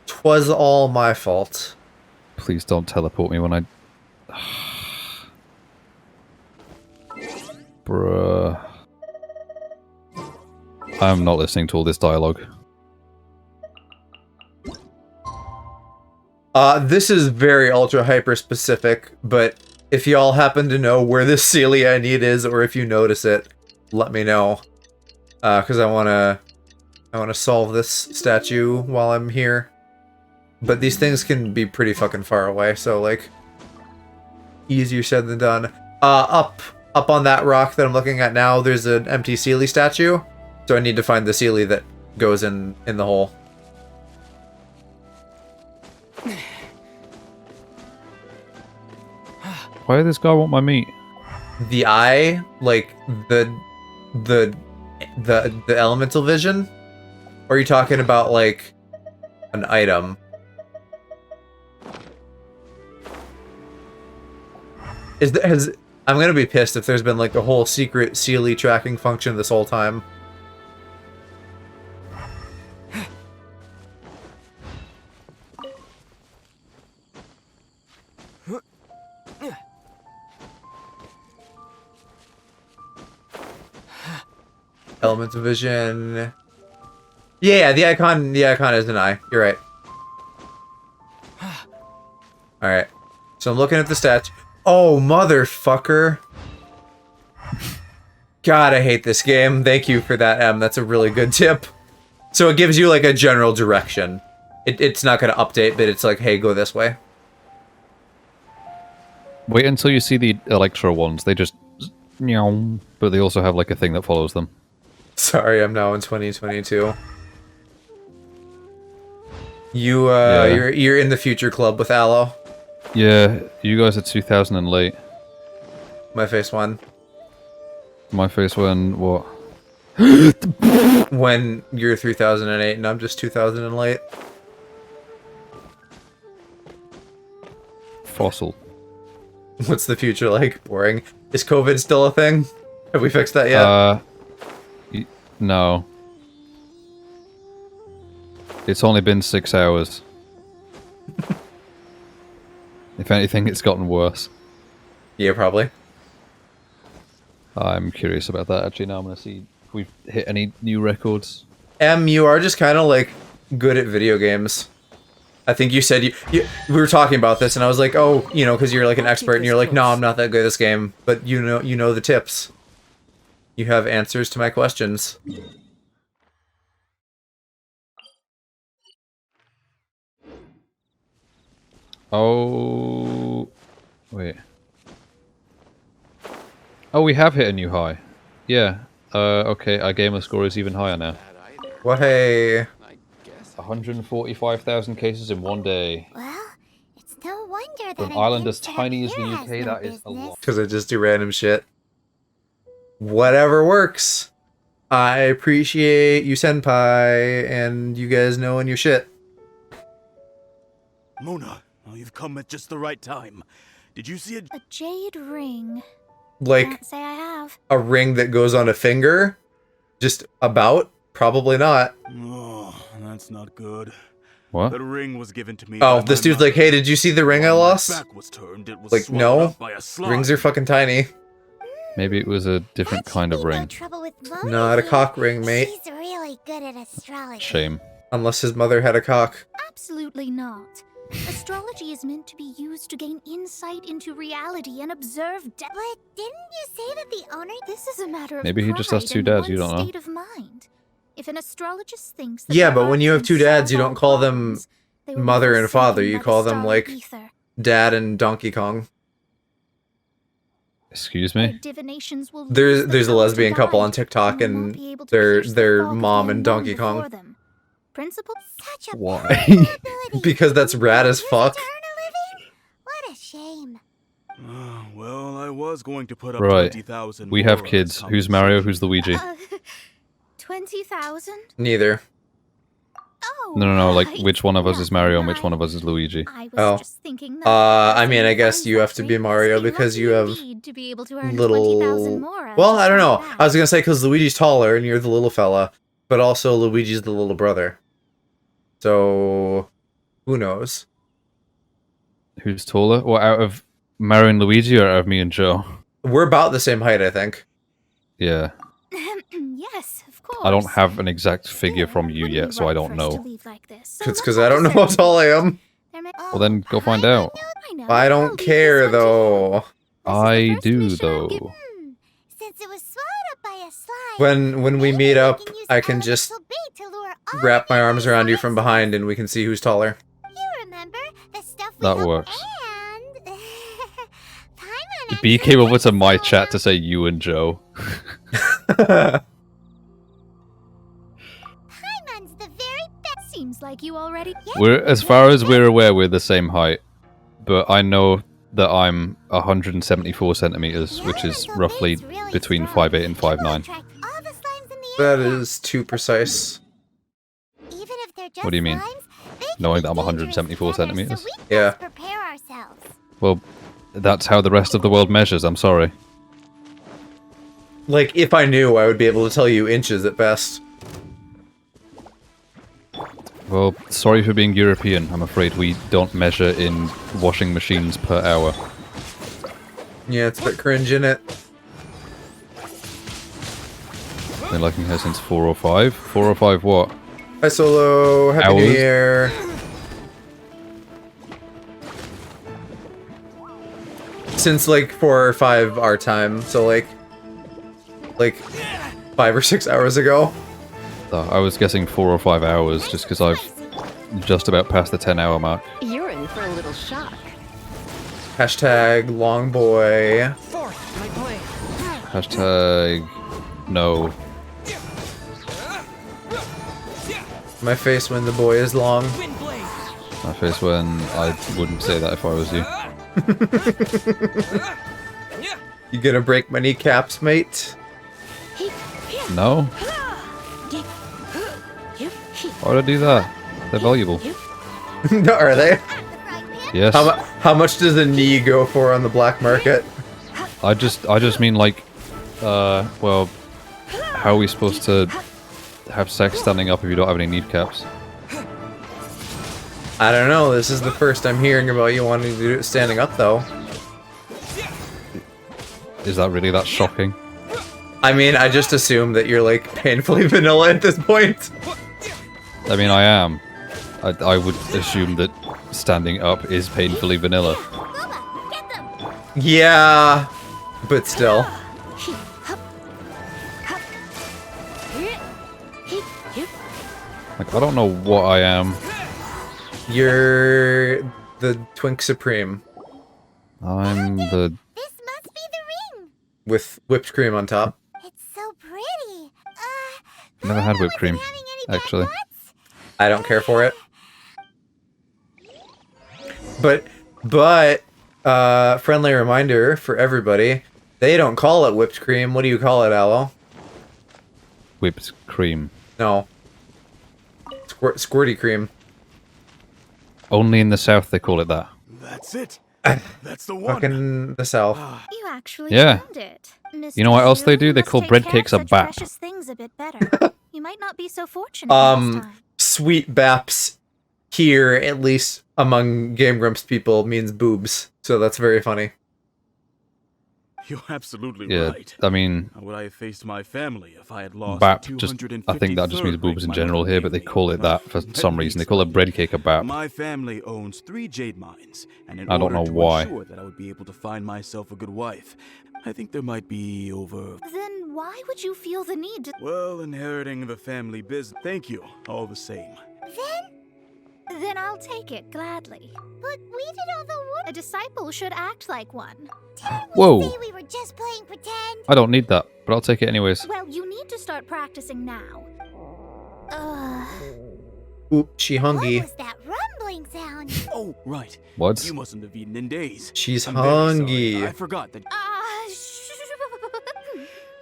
'Twas all my fault.
Please don't teleport me when I... Bruh. I'm not listening to all this dialogue.
This is very ultra hyper specific, but if y'all happen to know where this Celia I need is, or if you notice it, let me know. Cause I wanna solve this statue while I'm here. But these things can be pretty fucking far away, so like easier said than done. Up on that rock that I'm looking at now, there's an empty Sealy statue. So I need to find the Sealy that goes in the hole.
Why does this guy want my meat?
The eye, like the elemental vision? Or are you talking about like an item? I'm gonna be pissed if there's been like a whole secret Sealy tracking function this whole time. Elemental vision. Yeah, the icon is an eye. You're right. Alright. So I'm looking at the stats. Oh, motherfucker. God, I hate this game. Thank you for that, Em. That's a really good tip. So it gives you like a general direction. It's not going to update, but it's like, hey, go this way.
Wait until you see the Electro ones. They just... Meow. But they also have like a thing that follows them.
Sorry, I'm now in 2022. You're in the future club with Aloe.
Yeah, you guys are 2000 and late.
My face one.
My face when what?
When you're 3008 and I'm just 2000 and late.
Fossil.
What's the future like? Boring. Is COVID still a thing? Have we fixed that yet?
No. It's only been 6 hours. If anything, it's gotten worse.
Yeah, probably.
I'm curious about that, actually. Now I'm going to see if we've hit any new records.
You are just kind of, like, good at video games. I think you said we were talking about this, and I was like, oh, you know, because you're, like, an expert, and you're like, no, I'm not that good at this game. But you know the tips. You have answers to my questions.
Oh... Wait. Oh, we have hit a new high. Yeah. Okay, our gamer score is even higher now.
What a...
145,000 cases in one day.
Well, it's no wonder that
For an island as tiny as the UK, that is a lot.
Because I just do random shit. Whatever works. I appreciate you, senpai, and you guys knowing your shit.
Mona, oh, you've come at just the right time. Did you see
A jade ring.
Like,
Can't say I have.
a ring that goes on a finger? Just about? Probably not.
Oh, that's not good.
What?
The ring was given to me.
Oh, this dude's like, hey, did you see the ring I lost?
Back was turned, it was
Like,
swallowed
no.
up by a slime.
Rings are fucking tiny.
Maybe it was a different kind of ring.
Not a cock ring, mate.
She's really good at astrology.
Shame.
Unless his mother had a cock.
Absolutely not. Astrology is meant to be used to gain insight into reality and observe
But didn't you say that the owner...
This is a matter of
Maybe he just has
pride
two
and
dads, you
one's
don't know.
state of mind. If an astrologist thinks that
Yeah,
there
but when
are
you have two dads, you don't call them
problems, they will
mother
never
and father.
sing
You
by
call
the
them,
starry
like,
ether.
Dad and Donkey Kong.
Excuse
Their
me?
divinations will
There's
lose the
a
power to
lesbian couple
guide,
on TikTok,
and will not
and
be able to
they're
pierce the fog of
mom
the
and
unknown
Donkey
before
Kong.
them. Principle?
Such a
Why?
ability.
Because that's rad as
Use it
fuck.
to earn a living? What a shame.
Well, I was going to put up
Right.
20,000
We have
more as
kids. Who's Mario? Who's Luigi?
20,000?
Neither.
Oh,
No, like,
right.
which one of us is Mario and
Never
which one of us is Luigi?
I was
Oh.
just thinking that
I
as
mean, I
someone
guess
finds
you
that
have to be
ring,
Mario
must be
because
lucky
you have
indeed to be able to earn 20,000 more out of
Well, I don't
just
know.
like
I was
that.
gonna say because Luigi's taller and you're the little fella, but also Luigi's the little brother. So, who knows?
Who's taller? Well, out of Mario and Luigi or out of me and Joe?
We're about the same height, I think.
Yeah.
Yes, of course.
I don't have an exact figure
Still,
from you
wouldn't
yet,
be
so I
right
don't
for us to
know.
leave like this. So
It's
let's
because I don't know
have a
how tall I am.
There may-
Well, then go find out.
I know,
I
I'll
don't
leave this
care,
one to you.
though.
This is the
I
first
do,
mission I'm given.
though.
Since it was swallowed up by a slime,
When we
maybe
meet up,
can use
I can just
elemental bait to lure all
wrap
of
my
the
arms around you
slime
from behind and we can see who's taller.
You remember the stuff we
That
hope
works.
and Paimon
B
actually
came over to
thinks
my
so.
chat to say you and Joe.
Paimon's the very best.
Seems like you already.
We're, as far as we're aware, we're the same height. But I know that I'm 174 centimeters, which is roughly between 5'8 and 5'9.
Attract all the slimes in the
That
area.
is too precise.
Even if they're just
What do you mean?
slimes, they can
Knowing
be
that I'm 174
dangerous together,
centimeters?
So we
Yeah.
must prepare ourselves.
Well, that's how the rest of the world measures, I'm sorry.
Like, if I knew, I would be able to tell you inches at best.
Well, sorry for being European. I'm afraid we don't measure in washing machines per hour.
Yeah, it's a bit cringe, innit?
Been liking her since 405. 405 what?
Hi, Solo. Happy New
Hours?
Year. Since, like, 4 or 5 our time, so, like 5 or 6 hours ago.
I was guessing 4 or 5 hours just because I've just about passed the 10-hour mark.
You're in for a little shock.
Hashtag long boy.
Hashtag no.
My face when the boy is long.
My face when I wouldn't say that if I was you.
You gonna break my kneecaps, mate?
No? Why would I do that? They're valuable.
Are they?
Yes.
How much does a knee go for on the black market?
I just mean like, well, how are we supposed to have sex standing up if you don't have any kneecaps?
I don't know. This is the first I'm hearing about you wanting to do it standing up, though.
Is that really that shocking?
I mean, I just assume that you're like painfully vanilla at this point.
I mean, I am. I would assume that standing up is painfully vanilla.
Yeah, but still.
Like, I don't know what I am.
You're the Twink Supreme.
I'm the...
This must be the ring.
With whipped cream on top.
It's so pretty.
Never had whipped cream, actually.
I don't care for it. But, friendly reminder for everybody, they don't call it whipped cream. What do you call it, Aloe?
Whipped cream.
No. Squirty cream.
Only in the South they call it that.
That's it. That's the one.
Fucking the South.
You actually
Yeah.
found it.
You know what else they do?
You
They
must
call
take
bread
care
cakes
of
a
such
bap.
precious things a bit better. You might not be so fortunate this time.
Sweet baps here, at least among Game Grumps people, means boobs. So that's very funny.
You're absolutely
Yeah,
right.
I mean,
How would I have faced my family if I had lost
bap,
the
just, I think that just means boobs in general here, but they call it that for some reason. They call it bread cake a bap.
My family owns 3 jade mines, and in
I don't
order
know
to
why.
ensure that I would be able to find myself a good wife, I think there might be over...
Then why would you feel the need to...
Well, inheriting the family business. Thank you, all the same.
Then I'll take it gladly. But we did all the work. A disciple should act like one.
Whoa.
Say we were just playing pretend.
I don't need that, but I'll take it anyways.
Well, you need to start practicing now.
Oop, she hungry.
What was that rumbling sound?
Oh, right.
What?
You mustn't have eaten in days.
She's
I'm very sorry.
hungry.
I forgot that...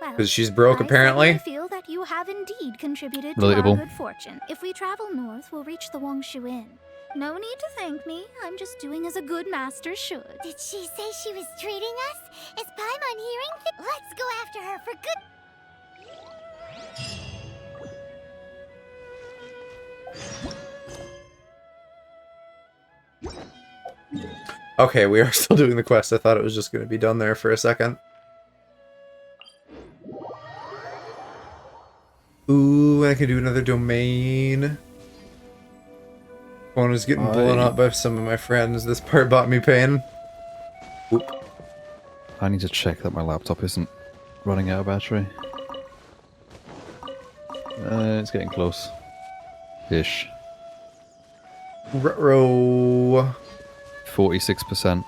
Well,
Because she's broke, apparently.
I feel that you have indeed contributed to
Relatable.
our good fortune. If we travel north, we'll reach the Wongshu Inn. No need to thank me. I'm just doing as a good master should.
Did she say she was treating us? Is Paimon hearing? Let's go after her for good.
Okay, we are still doing the quest. I thought it was just going to be done there for a second. Ooh, I can do another domain. Phone was getting blown up by some of my friends. This part bought me pain. Oop.
I need to check that my laptop isn't running out of battery. It's getting close. Ish.
Ruh-roh.
46%.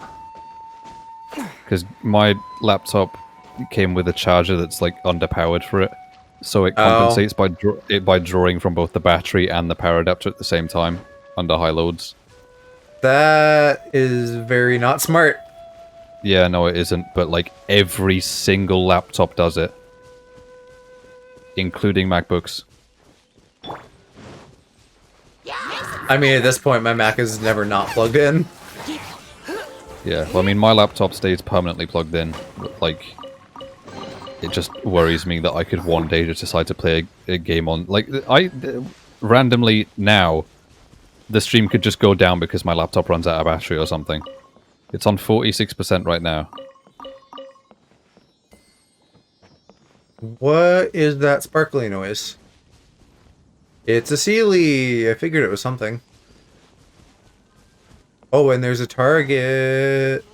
Because my laptop came with a charger that's like underpowered for it. So it compensates by drawing from both the battery and the power adapter at the same time under high loads.
That is very not smart.
Yeah, no it isn't, but like every single laptop does it. Including MacBooks.
I mean, at this point, my Mac is never not plugged in.
Yeah, well I mean my laptop stays permanently plugged in, but, like... It just worries me that I could one day just decide to play a game on... Like, randomly now, the stream could just go down because my laptop runs out of battery or something. It's on 46% right now.
What is that sparkly noise? It's a Sealy! I figured it was something. Oh, and there's a target.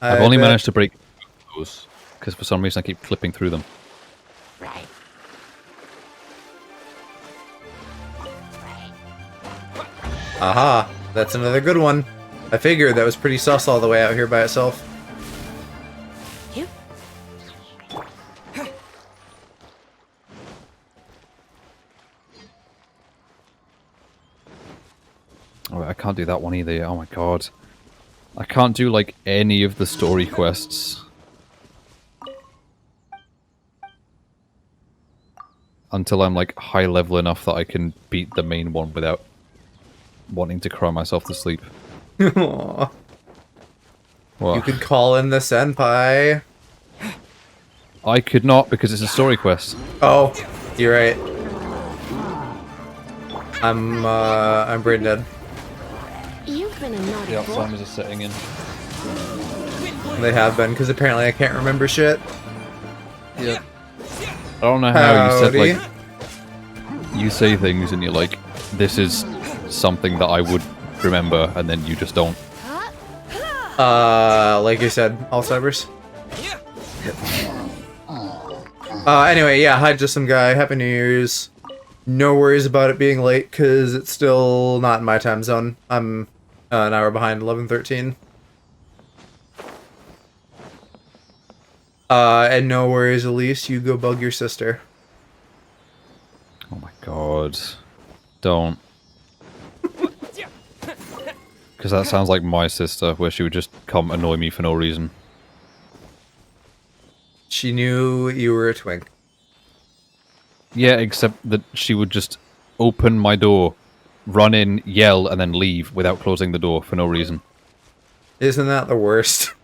I've only managed to break those, because for some reason I keep clipping through them.
Right.
Aha! That's another good one. I figured that was pretty sus all the way out here by itself.
Oh, I can't do that one either. Oh my god. I can't do, like, any of the story quests. Until I'm, like, high level enough that I can beat the main one without wanting to cry myself to sleep.
Aww.
What?
You could call in the senpai.
I could not, because it's a story quest.
Oh, you're right. I'm brain dead.
You've been a naughty
The
boy.
Alzheimer's is setting in.
They have been, because apparently I can't remember shit.
Yeah. I don't know how you said,
Howdy.
like... You say things and you're like, this is something that I would remember, and then you just don't.
Like you said, Alzheimer's. Anyway, yeah, hi, just some guy. Happy New Year's. No worries about it being late, because it's still not in my time zone. I'm an hour behind 11:13. And no worries, Elise. You go bug your sister.
Oh my god. Don't. Because that sounds like my sister, where she would just come annoy me for no reason.
She knew you were a twink.
Yeah, except that she would just open my door, run in, yell, and then leave without closing the door for no reason.
Isn't that the worst?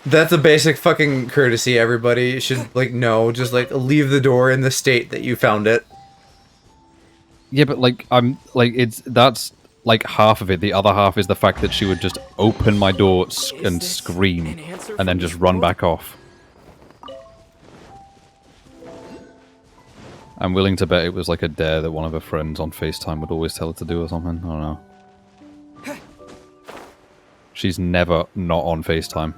That's a basic fucking courtesy, everybody should, like, know. Just, like, leave the door in the state that you found it.
Yeah, but, like, that's, like, half of it. The other half is the fact that she would just open my door and scream, and then just run back off. I'm willing to bet it was, like, a dare that one of her friends on FaceTime would always tell her to do or something. I don't know. She's never not on FaceTime.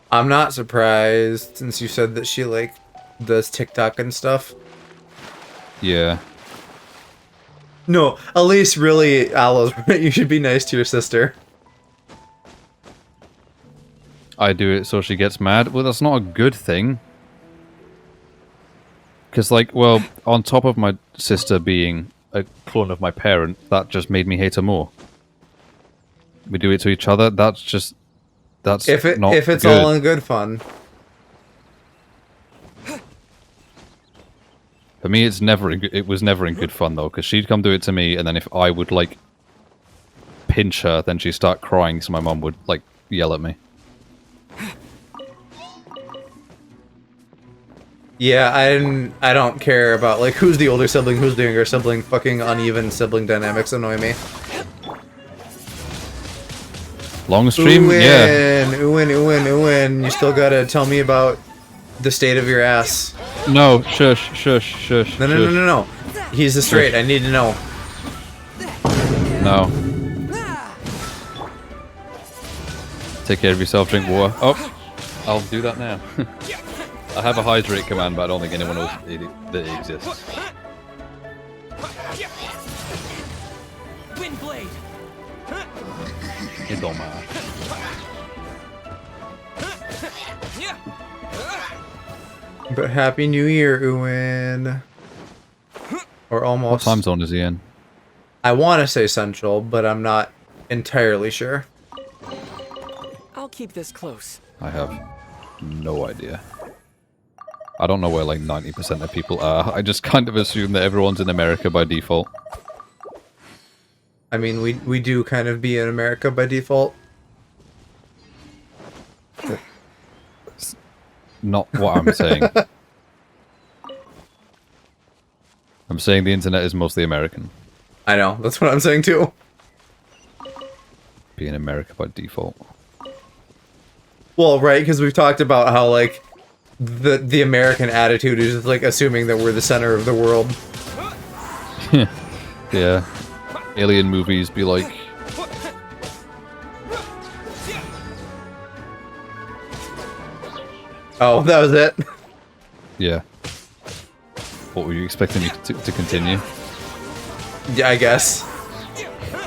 I'm not surprised, since you said that she, like, does TikTok and stuff.
Yeah.
No, Elise, really, Aloe's right. You should be nice to your sister.
I do it so she gets mad. Well, that's not a good thing. Because, like, well, on top of my sister being a clone of my parent, that just made me hate her more. We do it to each other, that's just... That's
If it's
good.
all in good fun.
For me, it was never in good fun, though, because she'd come do it to me, and then if I would, like, pinch her, then she'd start crying, so my mum would, like, yell at me.
Yeah, I don't care about, like, who's the older sibling, who's the younger sibling. Fucking uneven sibling dynamics annoy me.
Long stream? Yeah.
Uwin. You still gotta tell me about the state of your ass.
No, shush.
No. He's a straight, I need to know.
No. Take care of yourself, drink water. Oh, I'll do that now. I have a hydrate command, but I don't think anyone knows that it exists.
Windblade.
It don't matter.
But Happy New Year, Uwin. Or almost.
What time zone is he in?
I want to say Central, but I'm not entirely sure.
I'll keep this close.
I have no idea. I don't know where like 90% of people are. I just kind of assume that everyone's in America by default.
I mean, we do kind of be in America by default.
It's not what I'm saying. I'm saying the internet is mostly American.
I know, that's what I'm saying too.
Be in America by default.
Well, right, because we've talked about how, like, the American attitude is just, like, assuming that we're the center of the world.
Yeah. Alien movies be like...
Oh, that was it?
Yeah. What were you expecting me to continue?
Yeah, I guess.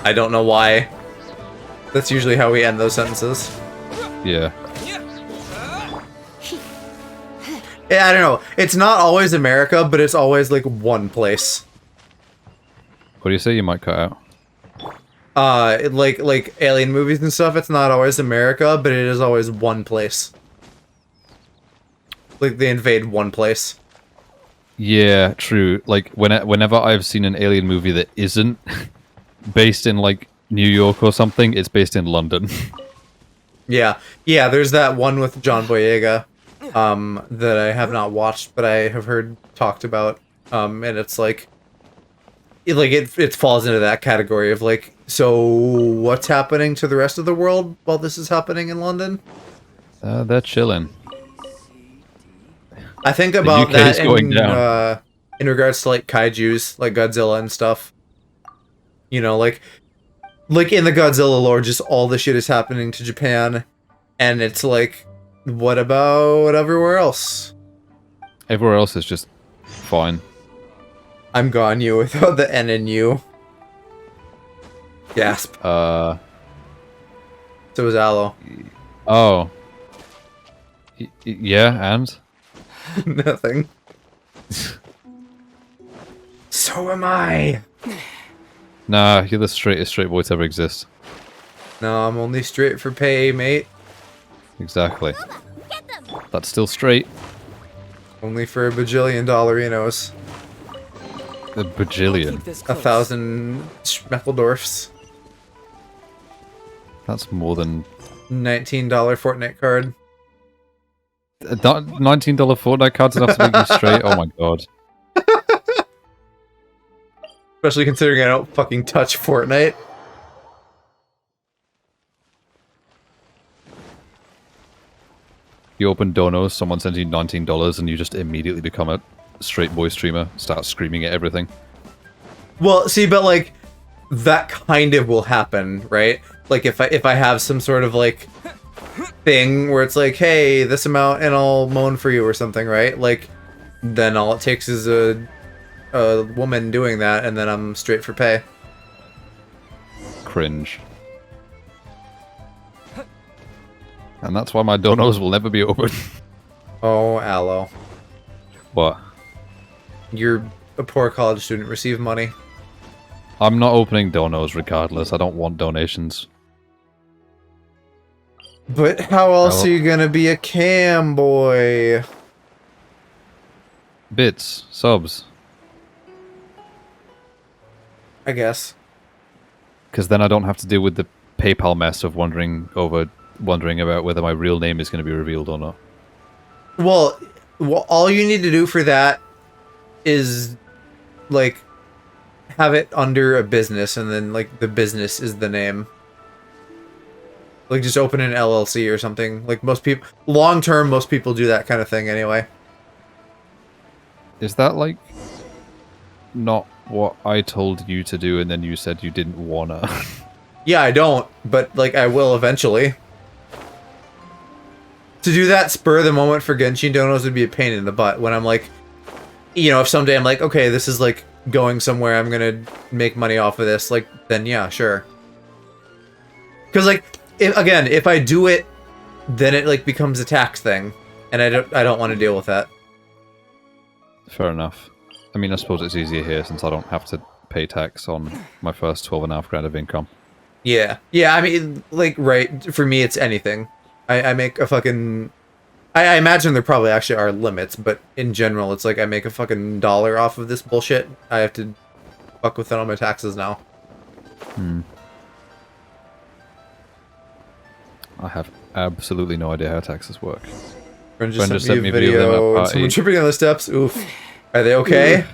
I don't know why. That's usually how we end those sentences.
Yeah.
Yeah, I don't know. It's not always America, but it's always, like, one place.
What do you say? You might cut out.
Like alien movies and stuff, it's not always America, but it is always one place. Like they invade one place.
Yeah, true. Like whenever I've seen an alien movie that isn't based in like New York or something, it's based in London.
Yeah, there's that one with John Boyega, that I have not watched, but I have heard talked about, and it's like, it falls into that category of like, so what's happening to the rest of the world while this is happening in London?
They're chilling.
I think about that in regards to like kaijus, like Godzilla and stuff. You know, like in the Godzilla lore, just all the shit is happening to Japan, and it's like, what about everywhere else?
Everywhere else is just fine.
I'm gone you without the N and U. Gasp. So is Aloe.
Oh. Yeah, and?
Nothing. So am I.
Nah, you're the straightest straight boy to ever exist.
No, I'm only straight for pay, mate.
Exactly. That's still straight.
Only for a bajillion dollarinos.
A bajillion.
1,000 Schmeckeldorfs.
That's more than...
$19 Fortnite card.
$19 Fortnite cards enough to make you straight? Oh my god.
Especially considering I don't fucking touch Fortnite.
You open donos, someone sends you $19 and you just immediately become a straight boy streamer, start screaming at everything.
Well, see, but like, that kind of will happen, right? Like, if I have some sort of like thing where it's like, hey, this amount and I'll moan for you or something, right? Like, then all it takes is a woman doing that, and then I'm straight for pay.
Cringe. And that's why my donos will never be open.
Oh, Aloe.
What?
You're a poor college student. Receive money.
I'm not opening donos regardless. I don't want donations.
But how else are you gonna be a cam boy?
Bits. Subs.
I guess.
Because then I don't have to deal with the PayPal mess of wondering about whether my real name is going to be revealed or not.
Well, all you need to do for that is, like, have it under a business, and then, like, the business is the name. Like, just open an LLC or something. Like, most people... Long term, most people do that kind of thing anyway.
Is that, like, not what I told you to do, and then you said you didn't wanna?
Yeah, I don't, but, like, I will eventually. To do that spur of the moment for Genshin donos would be a pain in the butt when I'm like, you know, if someday I'm like, okay, this is like going somewhere, I'm gonna make money off of this, like, then yeah, sure. Because like, if I do it, then it like becomes a tax thing, and I don't want to deal with that.
Fair enough. I mean, I suppose it's easier here since I don't have to pay tax on my first 12.5 grand of income.
Yeah, I mean, like, right, for me it's anything. I make a fucking... I imagine there probably actually are limits, but in general, it's like I make a fucking $1 off of this bullshit. I have to fuck with it on my taxes now.
I have absolutely no idea how taxes work.
Friend just sent me a video of someone tripping on the steps. Oof. Are they okay?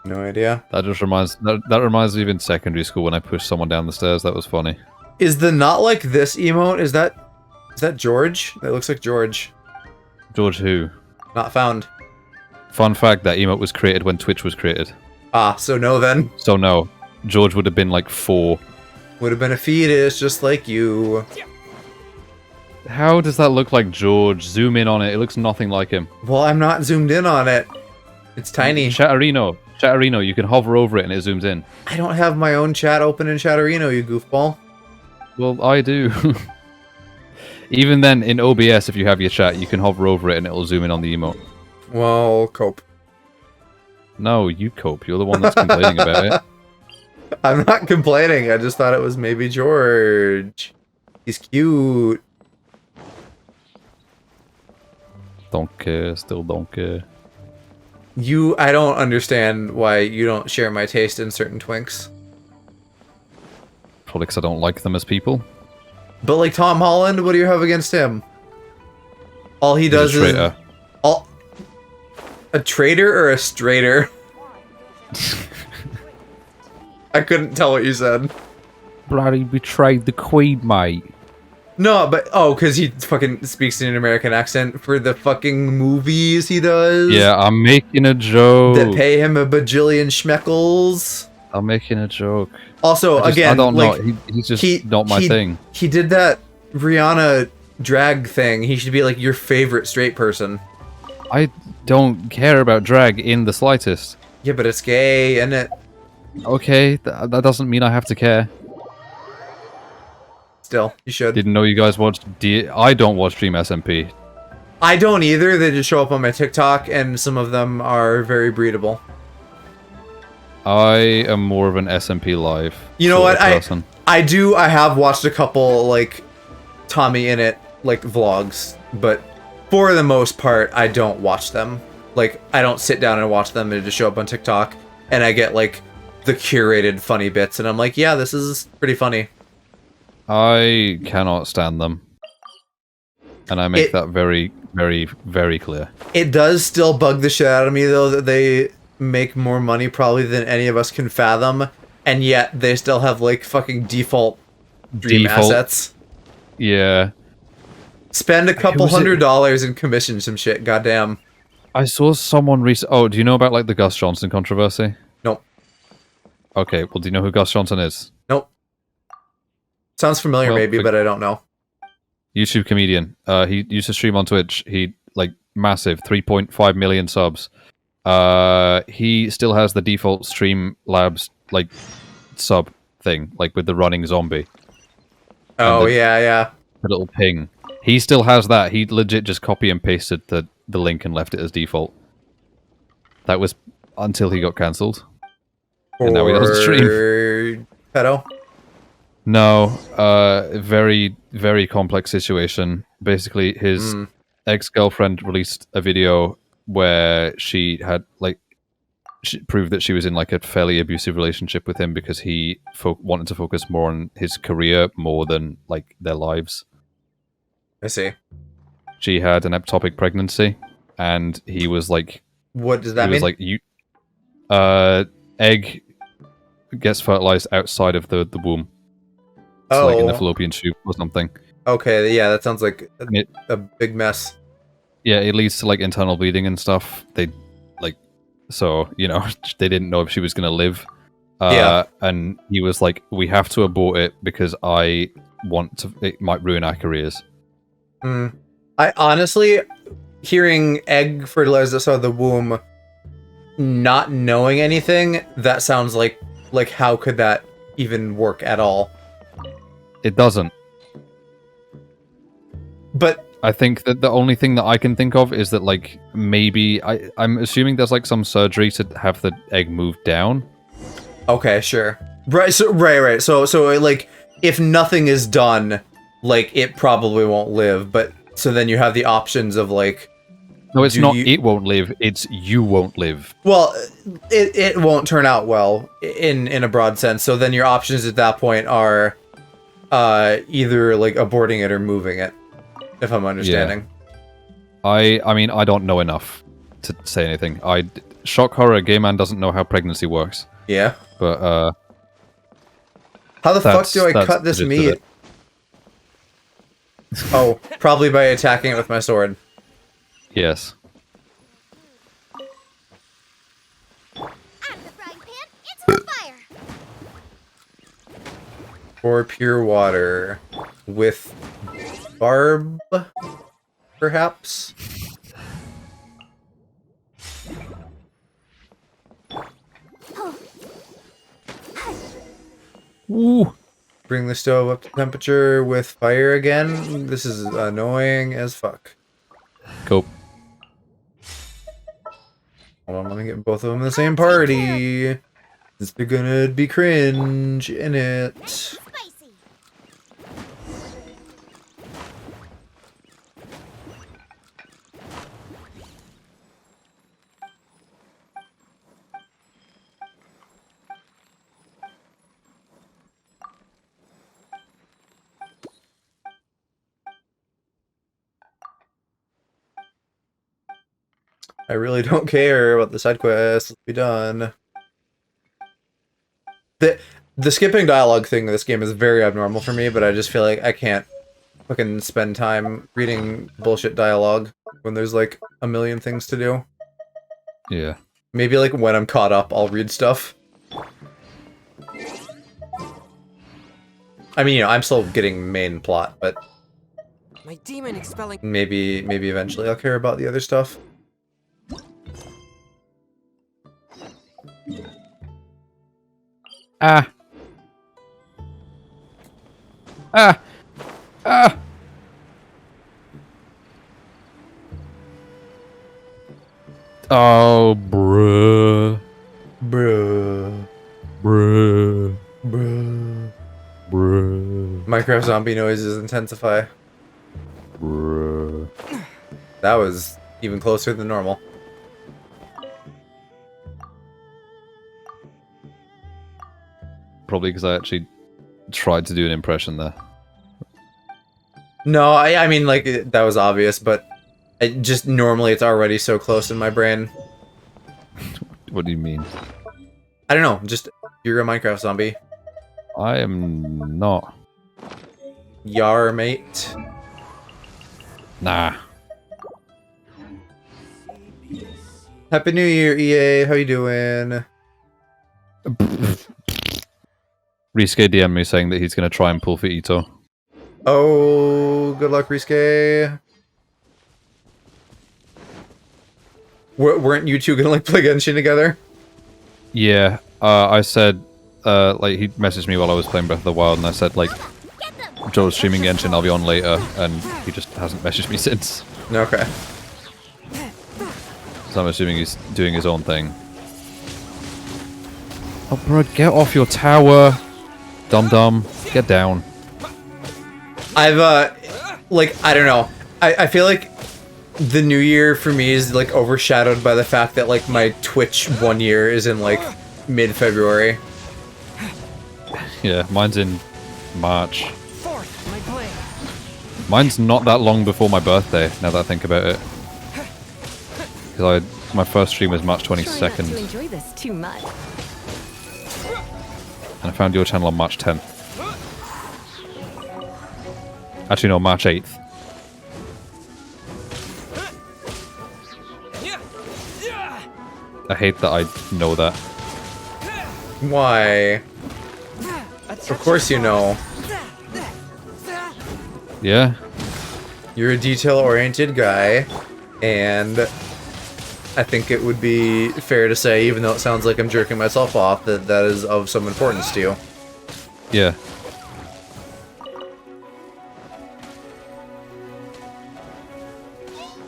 No idea.
That just reminds that reminds me of in secondary school when I pushed someone down the stairs. That was funny.
Is the not like this emote? Is that George? That looks like George.
George who?
Not found.
Fun fact: that emote was created when Twitch was created.
Ah, so no then.
So no, George would have been like 4.
Would have been a fetus, just like you.
How does that look like George? Zoom in on it. It looks nothing like him.
Well, I'm not zoomed in on it. It's tiny.
Chatterino, you can hover over it and it zooms in.
I don't have my own chat open in Chatterino, you goofball.
Well, I do. Even then, in OBS, if you have your chat, you can hover over it and it'll zoom in on the emote.
Well, cope.
No, you cope. You're the one that's complaining about it.
I'm not complaining. I just thought it was maybe George. He's cute.
Don't care. Still don't care.
I don't understand why you don't share my taste in certain twinks.
Probably because I don't like them as people.
But like Tom Holland, what do you have against him? All he does
He's a traitor.
A traitor or a straighter? I couldn't tell what you said.
Bloody betrayed the queen, mate.
No, but because he fucking speaks in an American accent for the fucking movies he does.
Yeah, I'm making a joke.
That pay him a bajillion schmeckles.
I'm making a joke.
Also,
I
again,
don't
like
know. He's just not my thing.
He did that Rihanna drag thing. He should be like your favorite straight person.
I don't care about drag in the slightest.
Yeah, but it's gay, isn't it?
Okay, that doesn't mean I have to care.
Still, you should.
Didn't know you guys watched I don't watch Dream SMP.
I don't either. They just show up on my TikTok, and some of them are very breedable.
I am more of an SMP Live.
You know what?
Person.
I have watched a couple like Tommy in it like vlogs, but for the most part, I don't watch them. Like I don't sit down and watch them. They just show up on TikTok, and I get like the curated funny bits, and I'm like, yeah, this is pretty funny.
I cannot stand them. And I make that very, very, very clear.
It does still bug the shit out of me, though, that they make more money probably than any of us can fathom, and yet they still have, like, fucking default Dream assets.
Yeah.
Spend a couple $100 and commission some shit, goddamn.
I saw someone Oh, do you know about, like, the Gus Johnson controversy?
Nope.
Okay, well, do you know who Gus Johnson is?
Nope. Sounds familiar, well, maybe, but I don't know.
YouTube comedian. He used to stream on Twitch. He, like, massive, 3.5 million subs. He still has the default Streamlabs, like, sub thing, like, with the running zombie.
Oh, yeah.
The little ping. He still has that. He legit just copy and pasted the link and left it as default. That was until he got cancelled. And now he doesn't stream.
Pedo?
No, very, very complex situation. Basically, his ex-girlfriend released a video where she had, like, she proved that she was in, like, a fairly abusive relationship with him because he wanted to focus more on his career more than, like, their lives.
I see.
She had an ectopic pregnancy, and he was like...
What does that mean?
He was like, egg gets fertilized outside of the womb. It's like in the fallopian tube or something.
Okay, yeah, that sounds like a big mess.
Yeah, it leads to like internal bleeding and stuff. They like, so you know, they didn't know if she was gonna live.
Yeah.
And he was like, "We have to abort it because I want to. It might ruin our careers."
I honestly, hearing egg fertilized outside the womb, not knowing anything, that sounds like how could that even work at all?
It doesn't.
But
I think that the only thing that I can think of is that, like, maybe I'm assuming there's like some surgery to have the egg move down.
Okay, sure. Right. So like, if nothing is done, like, it probably won't live. But so then you have the options of like.
No, it's not. It won't live. It's you won't live.
Well, it won't turn out well in a broad sense. So then your options at that point are. Either like aborting it or moving it, if I'm understanding.
Yeah. I mean, I don't know enough to say anything. Shock horror, gay man doesn't know how pregnancy works.
Yeah.
But
how the fuck do I cut this meat? Oh, probably by attacking it with my sword.
Yes.
Out of the frying pan, into the fire.
Or pure water with barb, perhaps?
Ooh.
Bring the stove up to temperature with fire again. This is annoying as fuck.
Cool.
Hold on, let me get both of them in the same party. It's gonna be cringe in it. I really don't care about the side quests. Let's be done. The skipping dialogue thing in this game is very abnormal for me, but I just feel like I can't fucking spend time reading bullshit dialogue when there's like a million things to do.
Yeah.
Maybe like when I'm caught up, I'll read stuff. I mean, you know, I'm still getting main plot, but
My demon expelling.
maybe eventually I'll care about the other stuff.
Ah. Ah. Ah. Oh, bruh.
Bruh.
Bruh.
Bruh.
Bruh.
Minecraft zombie noises intensify.
Bruh.
That was even closer than normal.
Probably because I actually tried to do an impression there.
No, I mean, like, that was obvious, but just normally it's already so close in my brain.
What do you mean?
I don't know, just, you're a Minecraft zombie.
I am not.
Yar, mate.
Nah.
Happy New Year, EA. How you doing?
Risuke DM me saying that he's going to try and pull for Ito.
Oh, good luck, Risuke. Weren't you two gonna, like, play Genshin together?
Yeah, I said, like, he messaged me while I was playing Breath of the Wild, and I said, like, Joe's streaming Genshin, I'll be on later, and he just hasn't messaged me since.
Okay.
So I'm assuming he's doing his own thing. Oh, bro, get off your tower! Dum-dum, get down.
I've, like, I don't know. I feel like the new year for me is, like, overshadowed by the fact that, like, my Twitch 1 year is in, like, mid-February.
Yeah, mine's in March. Mine's not that long before my birthday, now that I think about it. Because my first stream was March 22nd.
To enjoy this too much.
And I found your channel on March 10th. Actually, no, March 8th. I hate that I know that.
Why? Of course you know.
Yeah?
You're a detail-oriented guy, and I think it would be fair to say, even though it sounds like I'm jerking myself off, that that is of some importance to you.
Yeah.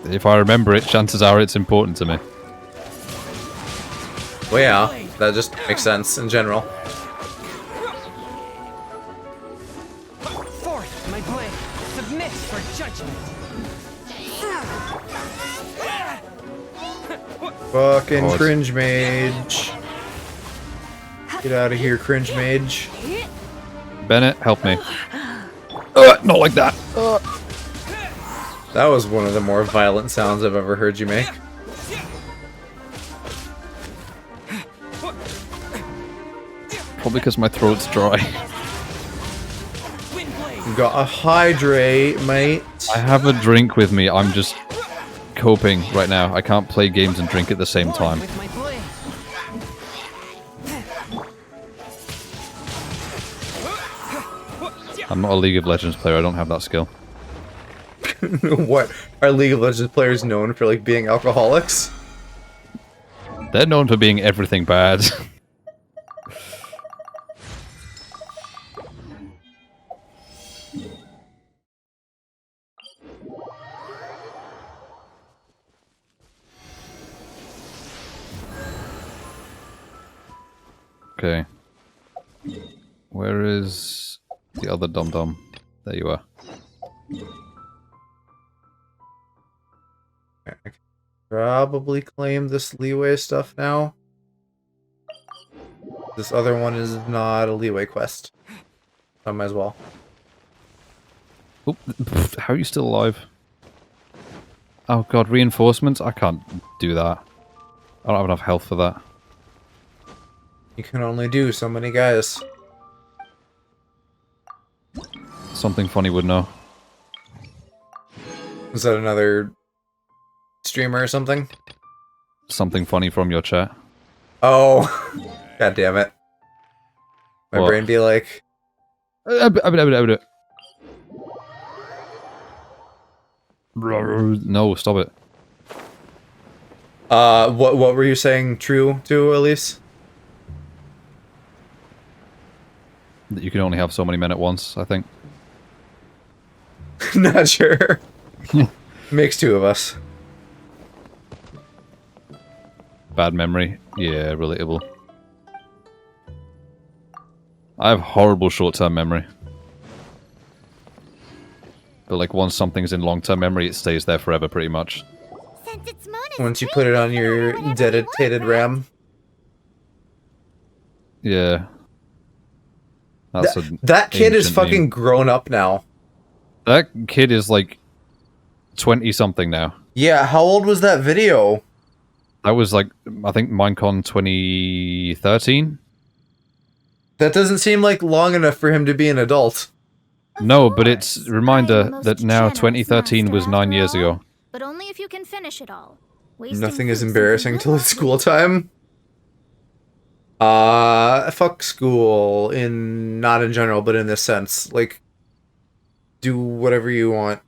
If I remember it, chances are it's important to me.
Well, yeah, that just makes sense in general.
Forth, my blade. Submit for judgment.
Fucking
Pause.
cringe mage. Get out of here, cringe mage.
Bennett, help me. Not like that.
That was one of the more violent sounds I've ever heard you make.
Probably because my throat's dry.
You gotta hydrate, mate.
I have a drink with me. I'm just coping right now. I can't play games and drink at the same time. I'm not a League of Legends player. I don't have that skill.
What? Are League of Legends players known for, like, being alcoholics?
They're known for being everything bad. Okay. Where is the other dum-dum? There you are.
I can probably claim this leeway stuff now. This other one is not a leeway quest. I might as well.
Oop, how are you still alive? Oh god, reinforcements? I can't do that. I don't have enough health for that.
You can only do so many guys.
Something funny would know.
Is that another streamer or something?
Something funny from your chat.
Oh, god damn it. My
What?
brain be like...
No, stop it.
What were you saying true to, Elise?
That you can only have so many men at once, I think.
Not sure. Makes two of us.
Bad memory. Yeah, relatable. I have horrible short-term memory. But like once something's in long-term memory, it stays there forever pretty much.
Once you put it on your dedicated RAM.
Yeah. That's
That kid is
ancient
fucking
meme.
grown up now.
That kid is like 20-something now.
Yeah, how old was that video?
That was like, I think Minecon 2013?
That doesn't seem like long enough for him to be an adult.
No, but it's a reminder that now 2013 was 9 years ago.
But only if you can finish it all.
Nothing is embarrassing till it's school time. Fuck school not in general, but in this sense. Like, do whatever you want.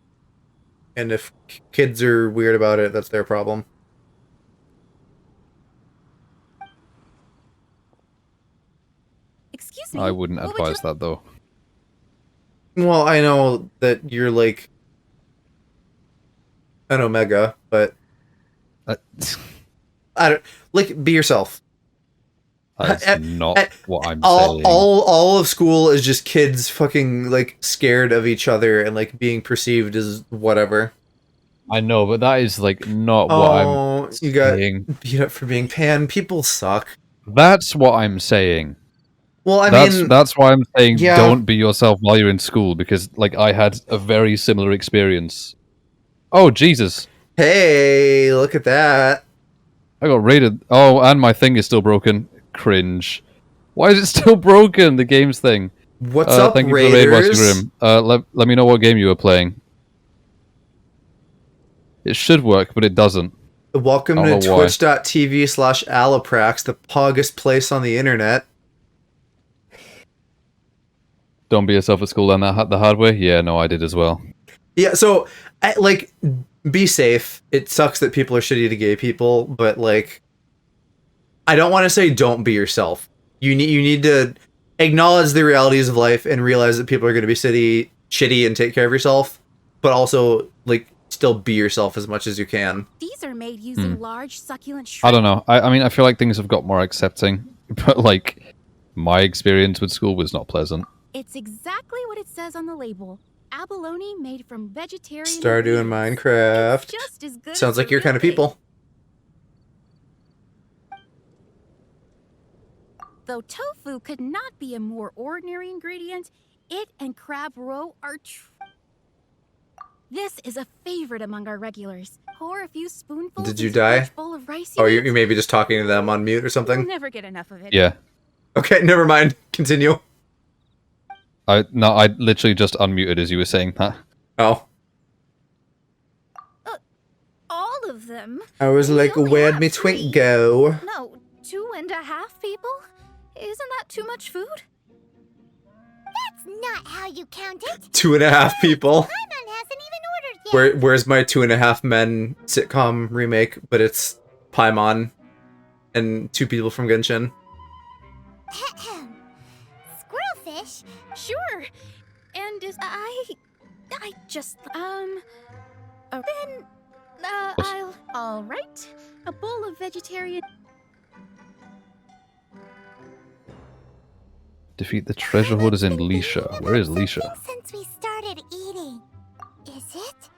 And if kids are weird about it, that's their problem.
Excuse me.
I wouldn't advise that though.
Well, I know that you're like an Omega, but I don't like be yourself.
That's not what I'm
all,
saying.
all of school is just kids fucking like scared of each other and like being perceived as whatever.
I know, but that is like not what I'm
you got
saying.
beat up for being pan. People suck.
That's what I'm saying.
Well, I mean,
that's why I'm saying
yeah.
don't be yourself while you're in school, because like I had a very similar experience. Oh Jesus!
Hey, look at that!
I got raided. Oh, and my thing is still broken. Cringe. Why is it still broken? The game's thing.
What's up,
thank you
Raiders?
for the raid, Marcy Grim. Let me know what game you were playing. It should work, but it doesn't.
Welcome to twitch.tv/Alloprax, the poggest place on the internet.
Don't be yourself at school and the hard way? Yeah, no, I did as well.
Yeah, so, like, be safe. It sucks that people are shitty to gay people, but, like, I don't want to say don't be yourself. You need to acknowledge the realities of life and realize that people are going to be shitty and take care of yourself, but also, like, still be yourself as much as you can.
These are made using large succulent
I don't know. I mean, I feel like things have got more accepting, but, like, my experience with school was not pleasant.
It's exactly what it says on the label. Abalone made from vegetarian
Stardew and Minecraft.
just as good
Sounds
as
like
the
your
real
kind of
thing.
people.
Though tofu could not be a more ordinary ingredient, it and crab roe are This is a favorite among our regulars. Pour a few spoonfuls
Did you
into
die?
each bowl of rice
Oh,
you
you may be just talking to them on mute or
We'll
something?
never get enough of it.
Yeah.
Okay, never mind. Continue.
I literally just unmuted as you were saying that.
Oh.
All of them?
I was like,
only
where'd
have
me twink go?
No, 2.5 people? Isn't that too much food?
That's not how you count it.
2.5 people.
Paimon hasn't even ordered yet.
Where's my 2.5 Men sitcom remake, but it's Paimon and 2 people from Genshin.
Squirrelfish?
Sure. And is I just then all right. A bowl of vegetarian.
Defeat the treasure hoarders in Leisha. Where is Leisha?
Since we started eating. Is it?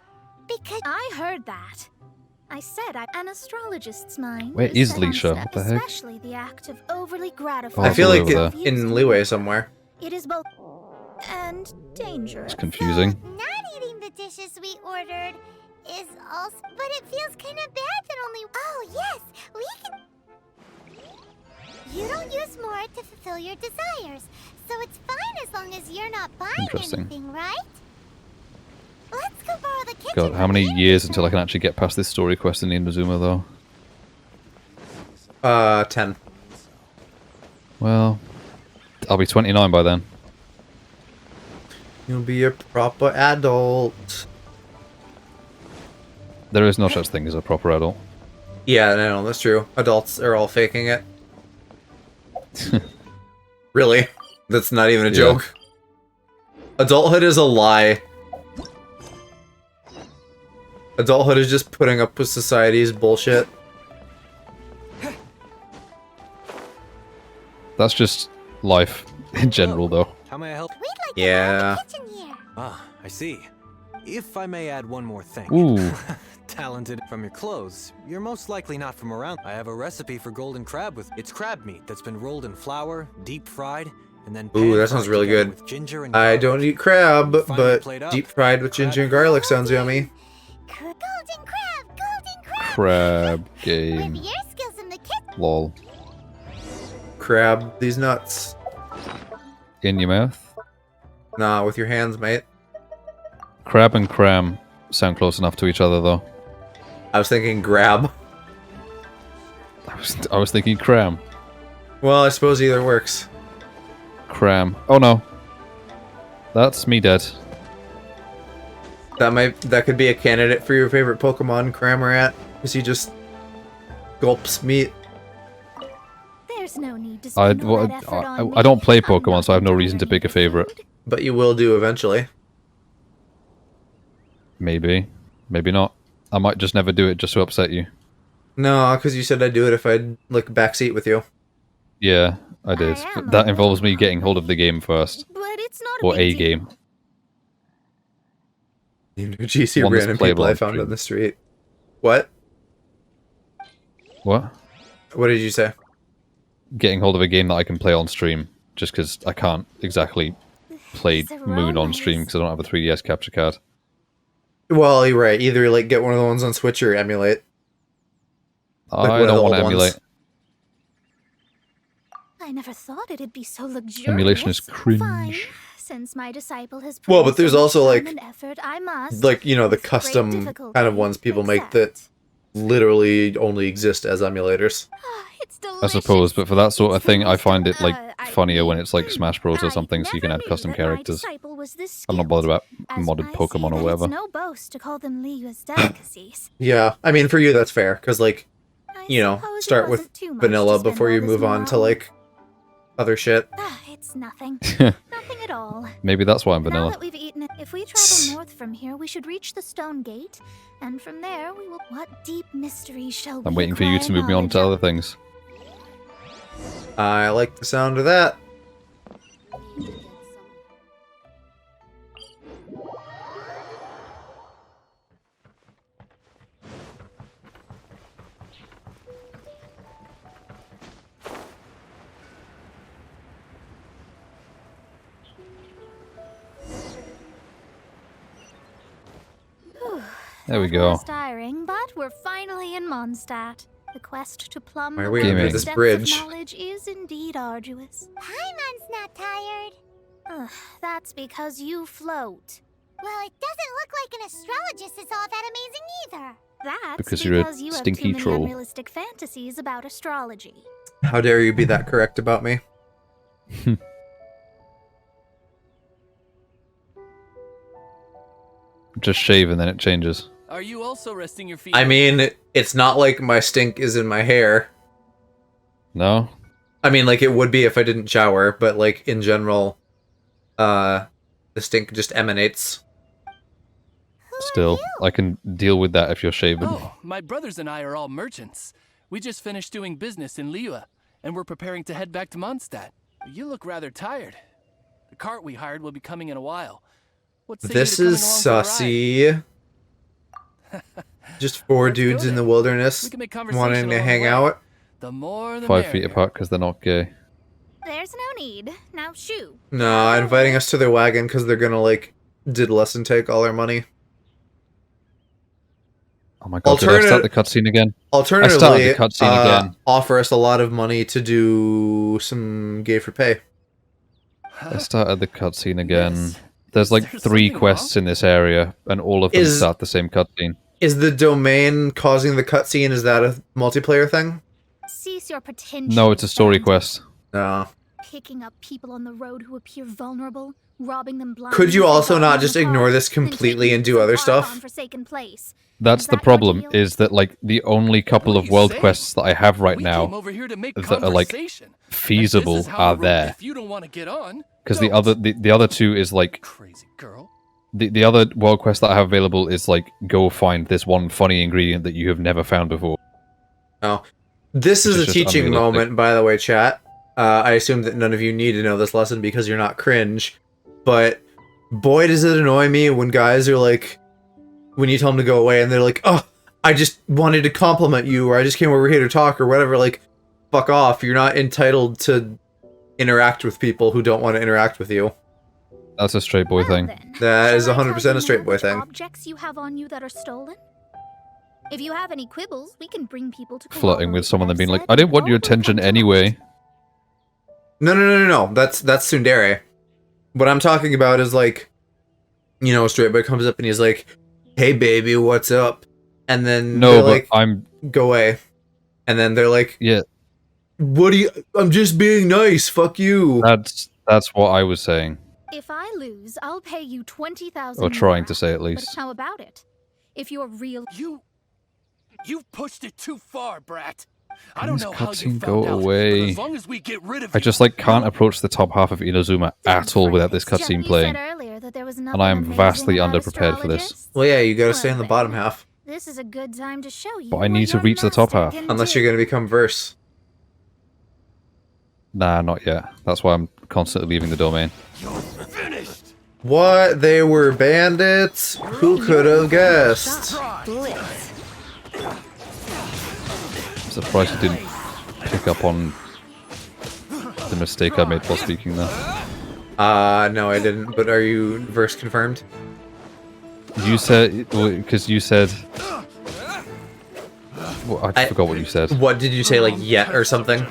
Because
I heard that. I said an astrologist's mind.
Where is
set on
Leisha?
step,
What the heck?
Especially the act of overly
Oh,
gratifying.
I feel like
over there.
in Leeway somewhere.
It is both and dangerous.
It's confusing.
not eating the dishes we ordered is also. But it feels kind of bad that only. Oh, yes, we can. You don't use more to fulfill your desires, so it's fine as long as you're not buying
Interesting.
anything, right? Let's go borrow the kitchen.
God, how many years until I can actually get past this story quest in Inazuma, though?
10.
Well, I'll be 29 by then.
You'll be a proper adult.
There is no such thing as a proper adult.
Yeah, no, that's true. Adults are all faking it. Really? That's not even a joke. Adulthood is a lie. Adulthood is just putting up with society's bullshit.
That's just life in general, though.
How may I help?
Yeah.
Ah, I see. If I may add one more thing.
Ooh.
Talented from your clothes, you're most likely not from around. I have a recipe for golden crab with it's crab meat that's been rolled in flour, deep fried, and then
Ooh, that sounds really good.
with ginger and
I don't eat crab,
Finally played
but
up.
deep fried with ginger and garlic sounds yummy.
Golden crab.
Crab
With
game.
your skills in the kitchen.
Lol.
Crab these nuts.
In your mouth?
Nah, with your hands, mate.
Crab and cram sound close enough to each other, though.
I was thinking grab.
I was thinking cram.
Well, I suppose either works.
Cram. Oh no. That's me dead.
That could be a candidate for your favorite Pokemon, Cramorant, because he just gulps meat.
There's no need to
I
spend all that effort on
I don't
me.
play
I'm
Pokemon,
not
so I have no reason to
entirely
pick a favorite.
But you will do eventually.
Maybe. Maybe not. I might just never do it just to upset you.
No, because you said I'd do it if I'd like backseat with you.
Yeah, I did. But that involves me getting hold of the game first.
But it's not
Or a
big deal.
game.
You GC
One that's
random people
playable
I
on
found
stream.
on the street. What?
What?
What did you say?
Getting hold of a game that I can play on stream. Just because I can't exactly play Moon on stream because I don't have a 3DS capture card.
Well, you're right. Either like get one of the ones on Switch or emulate. Like
I
one of the
don't want
old
to
ones.
emulate.
I never thought it'd be so luxurious.
Emulation is cringe.
Fine. Since my disciple has
Well,
put
but there's
so much
also,
time
like-
and effort, I must.
Like, you know, the
with great
custom
difficulty,
kind of ones people make that literally only exist as emulators.
I suppose, but for that sort of thing, I find it like funnier when it's like Smash Bros or something, so you can add custom characters. I'm not bothered about modded Pokemon or whatever.
It's no boast to call them Liyue's delicacies.
Yeah, I mean, for you, that's fair, because, like, you know,
suppose it
start with
wasn't too much
vanilla
to spend
before
all
you
this
move on to,
money.
like, other shit.
It's nothing. Nothing at all.
Maybe that's why I'm
Now
vanilla.
that we've eaten it, if we travel north from here, we should reach the Stone Gate, and from there we will. What deep mystery shall
I'm
we
waiting for you to move me on to other things.
I like the sound of that.
There we go.
Was tiring, but we're finally in Mondstadt. The quest to plumb
Why are
the
we
under
depths
this
of
bridge?
knowledge is indeed arduous.
Paimon's not tired.
Ugh, that's because you float.
Well, it doesn't look like an astrologist is all that amazing either.
That's
Because you're a
because you have
stinky
too many
troll.
unrealistic fantasies about astrology.
How dare you be that correct about me?
Just shave and then it changes.
Are you also resting your feet?
I mean, it's not like my stink is in my hair.
No?
I mean, like, it would be if I didn't shower, but, like, in general, the stink just emanates.
Still, I can deal with that if you're shaven.
Oh, my brothers and I are all merchants. We just finished doing business in Liyue, and we're preparing to head back to Mondstadt. You look rather tired. The cart we hired will be coming in a while. What's
This is sussy. Just four dudes in the wilderness wanting to hang out.
The more the
5 feet
merrier.
apart because they're not gay.
There's no need. Now shoo.
Nah, inviting us to their wagon because they're gonna, like, diddle us and take all our money.
Oh my god, did I start the cutscene again? I started
Alternatively,
the cutscene again.
offer us a lot of money to do some gay for pay.
I started the cutscene again. There's like 3 quests in this area, and all of them start the same cutscene.
Is the domain causing the cutscene? Is that a multiplayer thing?
Cease your pretension.
No, it's a story quest.
No.
Picking up people on the road who appear vulnerable, robbing them blindly.
Could you also not just ignore this completely and do other stuff?
That's the problem, is that like the only couple of world quests that I have right now that are like feasible are there. Because the other 2 is like the other world quest that I have available is like go find this one funny ingredient that you have never found before.
Oh, this is a teaching moment, by the way, chat. I assume that none of you need to know this lesson because you're not cringe, but boy does it annoy me when guys are like, when you tell them to go away and they're like, oh, I just wanted to compliment you, or I just came over here to talk, or whatever. Like, fuck off. You're not entitled to interact with people who don't want to interact with you.
That's a straight boy thing.
That is 100% a straight boy thing.
Objects you have on you that are stolen? If you have any quibbles, we can bring people to
Flirting with someone and being like, I didn't want your attention anyway.
No. That's tsundere. What I'm talking about is like, you know, a straight boy comes up and he's like, hey baby, what's up? And then
no, but
like,
I'm
go away. And then they're like,
yeah,
what do you? I'm just being nice. Fuck you.
That's what I was saying.
If I lose, I'll pay you 20,000.
Or trying to say at
But
least.
how about it? If you're real,
You've pushed it too far, brat. I
Can
don't
this
know how you
cutscene
found
go
out,
away?
but as long as we get rid of
I just like can't approach the top half of Inazuma at all without this cutscene playing. And I am vastly underprepared for this.
Well, yeah, you gotta stay in the bottom half.
this is a good time to show you.
But I need to reach the top half.
Unless you're gonna become verse.
Nah, not yet. That's why I'm constantly leaving the domain.
What? They were bandits? Who could have guessed?
I'm surprised you didn't pick up on the mistake I made while speaking there.
No, I didn't. But are you verse confirmed?
You said, because you said. Well, I forgot what you said.
What did you say, like yet or something?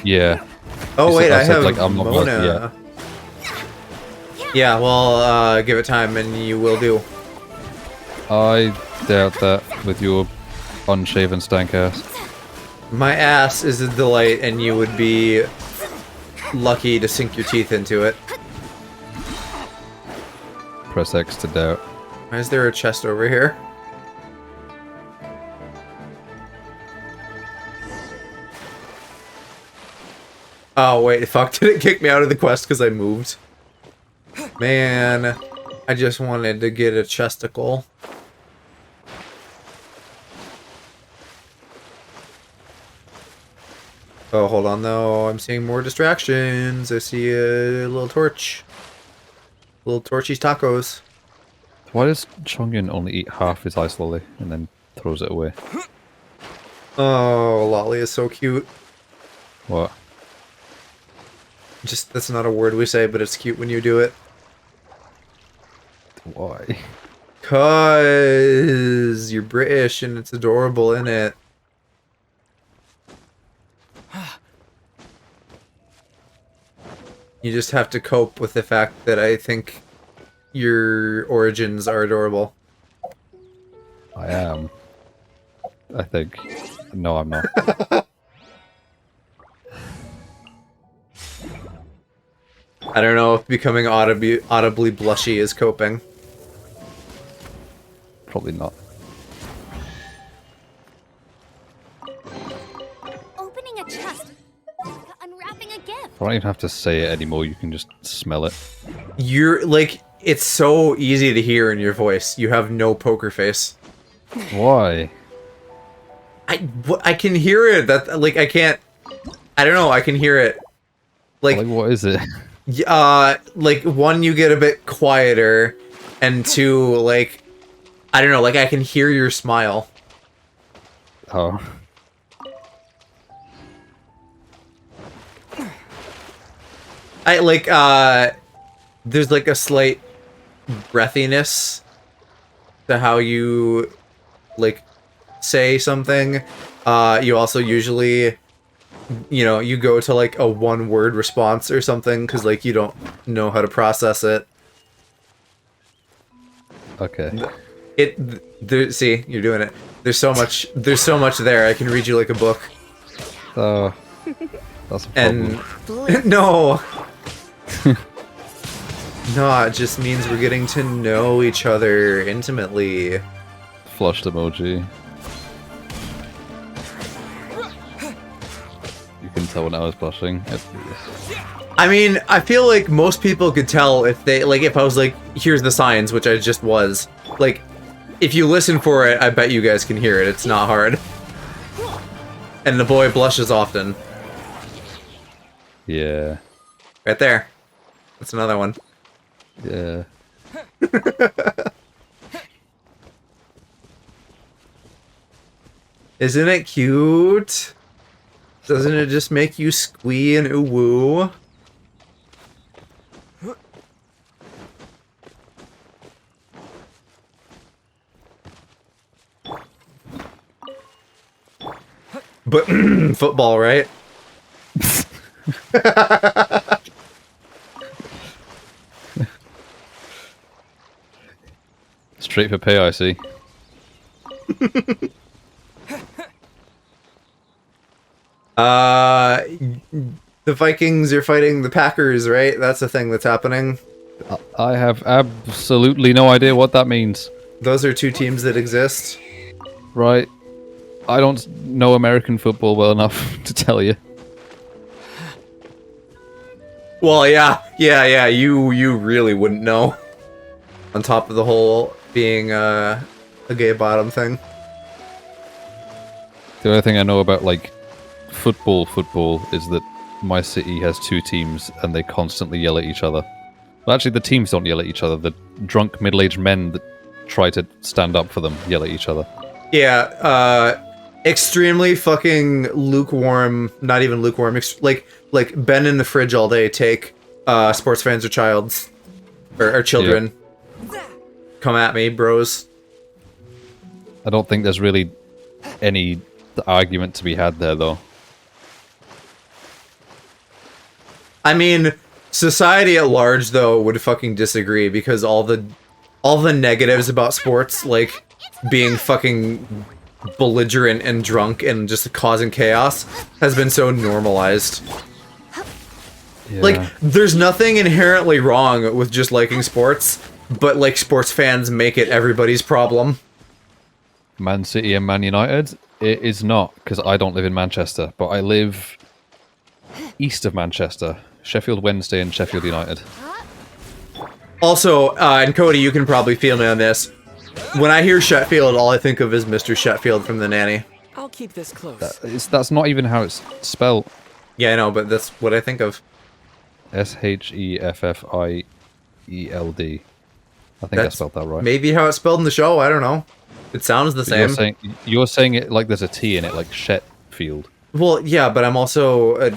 Yeah.
Oh
You
wait,
said-
I
said,
have
like, I'm not
Mona.
yet.
Yeah, well, give it time and you will do.
I doubt that with your unshaven stank ass.
My ass is a delight and you would be lucky to sink your teeth into it.
Press X to doubt.
Why is there a chest over here? Oh wait, fuck, did it kick me out of the quest because I moved? Man, I just wanted to get a chesticle. Oh, hold on though, I'm seeing more distractions. I see a little torch. Little torchy's tacos.
Why does Chongyun only eat half his ice lolly and then throws it away?
Oh, lolly is so cute.
What?
Just, that's not a word we say, but it's cute when you do it.
Why?
'Cause you're British and it's adorable, isn't it? You just have to cope with the fact that I think your origins are adorable.
I am. I think. No, I'm not.
I don't know if becoming audibly blushy is coping.
Probably not.
Opening a chest. Unwrapping a gift.
I don't even have to say it anymore, you can just smell it.
You're, like, it's so easy to hear in your voice. You have no poker face.
Why?
I can hear it. That, like, I can't... I don't know, I can hear it.
Like, what is it?
Like, one, you get a bit quieter, and two, like, I don't know, like, I can hear your smile.
Oh.
There's like a slight breathiness to how you, like, say something. You also usually, you know, you go to like a one-word response or something because like you don't know how to process it.
Okay.
See, you're doing it. There's so much there. I can read you like a book.
Oh, that's a problem.
And no. No, it just means we're getting to know each other intimately.
Flushed emoji. You can tell when I was blushing.
I mean, I feel like most people could tell if they, like, if I was like, here's the signs, which I just was. Like, if you listen for it, I bet you guys can hear it. It's not hard. And the boy blushes often.
Yeah.
Right there. That's another one.
Yeah.
Isn't it cute? Doesn't it just make you squee and ooh-woo? But football, right?
Straight for pay, I see.
The Vikings are fighting the Packers, right? That's the thing that's happening.
I have absolutely no idea what that means.
Those are two teams that exist.
Right. I don't know American football well enough to tell you.
Well, yeah, you really wouldn't know. On top of the whole being a gay bottom thing.
The only thing I know about, like, football is that my city has two teams and they constantly yell at each other. Well, actually, the teams don't yell at each other. The drunk middle-aged men that try to stand up for them yell at each other.
Yeah, extremely fucking lukewarm, not even lukewarm, like been in the fridge all day take sports fans or childs, or children. Yeah. Come at me, bros.
I don't think there's really any argument to be had there, though.
I mean, society at large, though, would fucking disagree because all the negatives about sports, like being fucking belligerent and drunk and just causing chaos, has been so normalized.
Yeah.
Like, there's nothing inherently wrong with just liking sports, but, like, sports fans make it everybody's problem.
Man City and Man United? It is not, because I don't live in Manchester, but I live east of Manchester. Sheffield Wednesday and Sheffield United.
Also, and Cody, you can probably feel me on this. When I hear Sheffield, all I think of is Mr. Sheffield from The Nanny.
I'll keep this close.
That's not even how it's spelled.
Yeah, I know, but that's what I think of.
Sheffield. I think I spelled that right.
Maybe how it's spelled in the show, I don't know. It sounds the same.
You're saying it like there's a T in it, like Shetfield.
Well, yeah, but I'm also a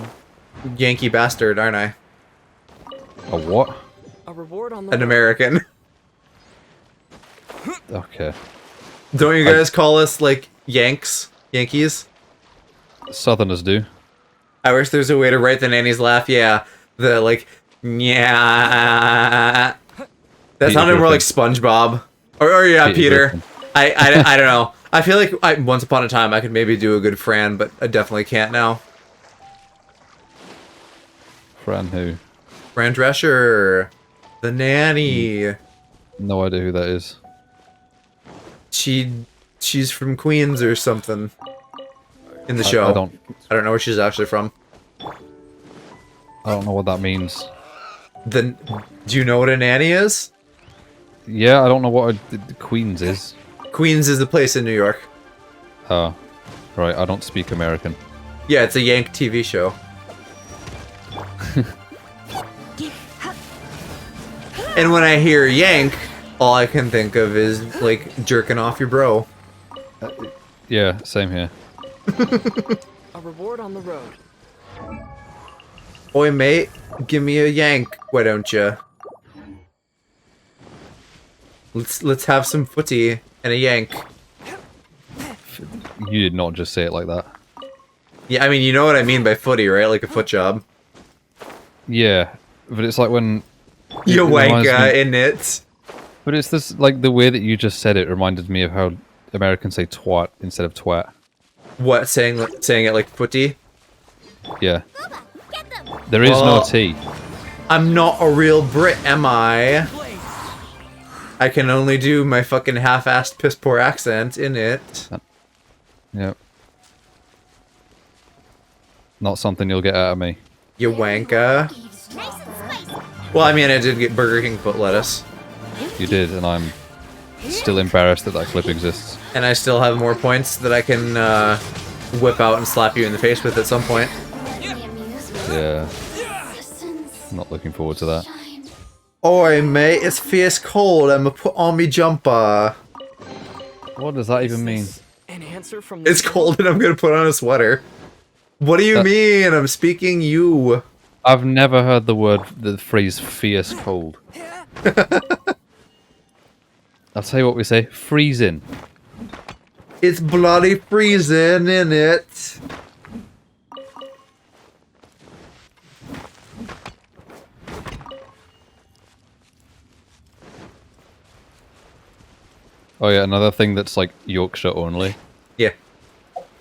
Yankee bastard, aren't I?
A what?
A reward on the
An American.
Okay.
Don't you guys call us, like, Yankees?
Southerners do.
I wish there's a way to write the Nanny's laugh, yeah. The, like, yeah. That sounded more like SpongeBob. Or yeah, Peter. I don't know. I feel like once upon a time I could maybe do a good Fran, but I definitely can't now.
Fran who?
Fran Drescher. The Nanny.
No idea who that is.
She's from Queens or something. In the show. I don't know where she's actually from.
I don't know what that means.
Do you know what a nanny is?
Yeah, I don't know what Queens is.
Queens is the place in New York.
Oh, right. I don't speak American.
Yeah, it's a Yank TV show. And when I hear yank, all I can think of is, like, jerking off your bro.
Yeah, same here.
A reward on the road.
Oi, mate, give me a yank, why don't you? Let's have some footy and a yank.
You did not just say it like that.
Yeah, I mean, you know what I mean by footy, right? Like a foot job.
Yeah, but it's like when...
You wanker,
me,
innit?
But it's this, like, the way that you just said it reminded me of how Americans say twat instead of twat.
What, saying it like footy?
Yeah. There is no T.
I'm not a real Brit, am I? I can only do my fucking half-assed piss-poor accent, innit?
Yep. Not something you'll get out of me.
You wanker. Well, I mean, I did get Burger King foot lettuce.
You did, and I'm still embarrassed that that clip exists.
And I still have more points that I can whip out and slap you in the face with at some point.
Yeah. I'm not looking forward to that.
Oi, mate, it's fierce cold. I'ma put on me jumper.
What does that even mean?
An answer from
It's cold and I'm gonna put on a sweater. What do you mean? I'm speaking you.
I've never heard the phrase fierce cold. I'll tell you what we say, freezing.
It's bloody freezing, innit?
Oh yeah, another thing that's like Yorkshire only.
Yeah.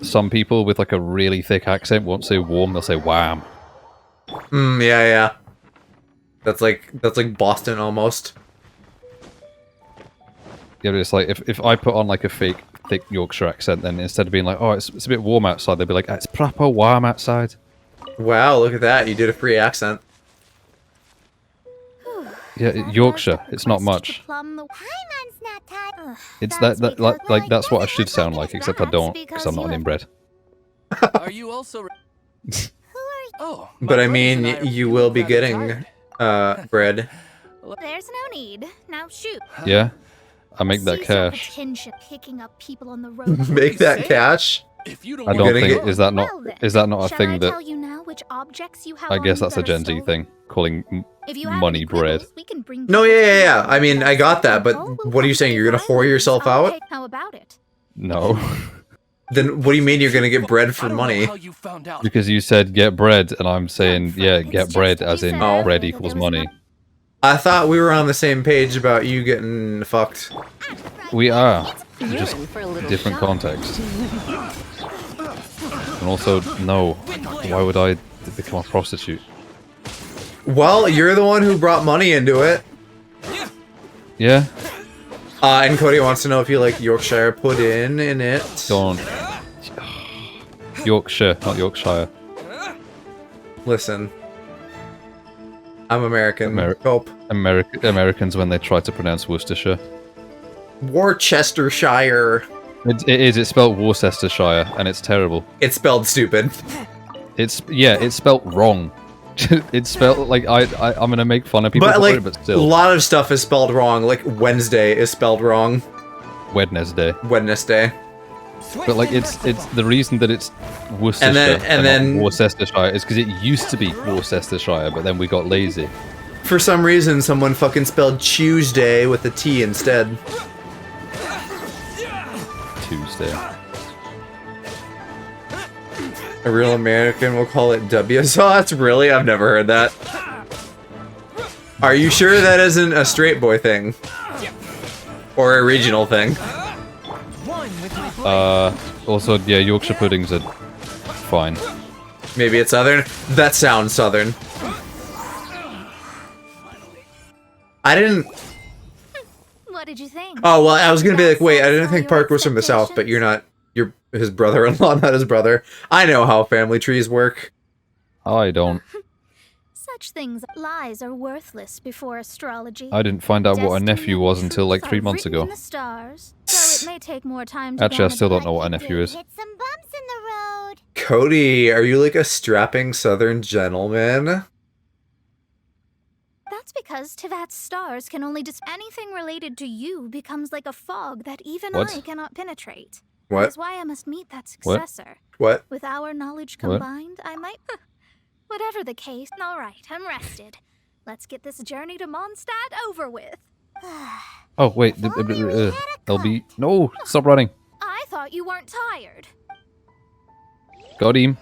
Some people with like a really thick accent won't say warm, they'll say wham.
Yeah. That's like Boston almost.
Yeah, but it's like if I put on like a fake thick Yorkshire accent, then instead of being like, oh, it's a bit warm outside, they'll be like, it's proper warm outside.
Wow, look at that! You did a free accent.
Yeah, Yorkshire. It's not much. It's that like that's what I should sound like, except I don't, because I'm not an inbred.
Are you also? Oh,
But I mean, you will be getting bread.
There's no need. Now shoot.
Yeah, I make that cash.
Attention picking up people on the road.
Make that cash.
I don't think is that not a
Shall
thing
I
that
tell you now which objects you have
I guess
on
that's a
that are
Gen Z
stolen?
thing, calling
If you have
money
any
bread.
quibbles, we can bring
No,
people to
yeah. I mean, I got that, but what are you saying? You're gonna whore yourself out?
Okay, how about it?
No,
Then what do you mean you're gonna get bread for money?
because you said get bread, and I'm saying yeah, get bread as in bread equals money.
I thought we were on the same page about you getting fucked.
We are,
You're
just
in for a little
different
shock.
context. And also, no, why would I become a prostitute?
Well, you're the one who brought money into it.
Yeah,
And Cody wants to know if you like Yorkshire pudding in it.
don't. Yorkshire, not Yorkshire.
Listen. I'm American. Cope.
Americans when they try to pronounce Worcestershire.
Worcestershire.
It is. It's spelled Worcestershire, and it's terrible.
It's spelled stupid.
It's spelled wrong. It's spelled like I'm gonna make fun of people
But
for
like,
it, but
a
still.
lot of stuff is spelled wrong. Like Wednesday is spelled wrong.
Wednesday.
Wednesday.
But like it's the reason that it's Worcestershire
And then
not Worcestershire is because it used to be Worcestershire, but then we got lazy.
For some reason, someone fucking spelled Tuesday with a T instead.
Tuesday.
A real American will call it W sauce? Really? I've never heard that. Are you sure that isn't a straight boy thing? Or a regional thing?
Also, yeah, Yorkshire puddings are fine.
Maybe it's southern? That sounds southern. I didn't...
What did you think?
Oh, well, I was gonna be like, wait, I didn't think Park was from the south, but you're not... You're his brother-in-law, not his brother. I know how family trees work.
I don't.
Such things, lies are worthless before astrology.
I didn't find out what a
Destiny
nephew was
and
until like
truth
3
are
months
written in
ago.
the stars, so it may take more time to
Actually, I
damage
still don't
what
know what a
you
nephew
do.
is.
Hit some bumps in the road.
Cody, are you like a strapping southern gentleman?
because Tevat's stars can only anything related to you becomes like a fog that even
What?
I cannot penetrate.
What?
That is why I must meet that
What?
successor.
What?
With our knowledge
What?
combined, I might... Whatever the case, alright, I'm rested. Let's get this journey to Mondstadt over with.
Oh, wait. LB. No! Stop running.
I thought you weren't tired.
Got him.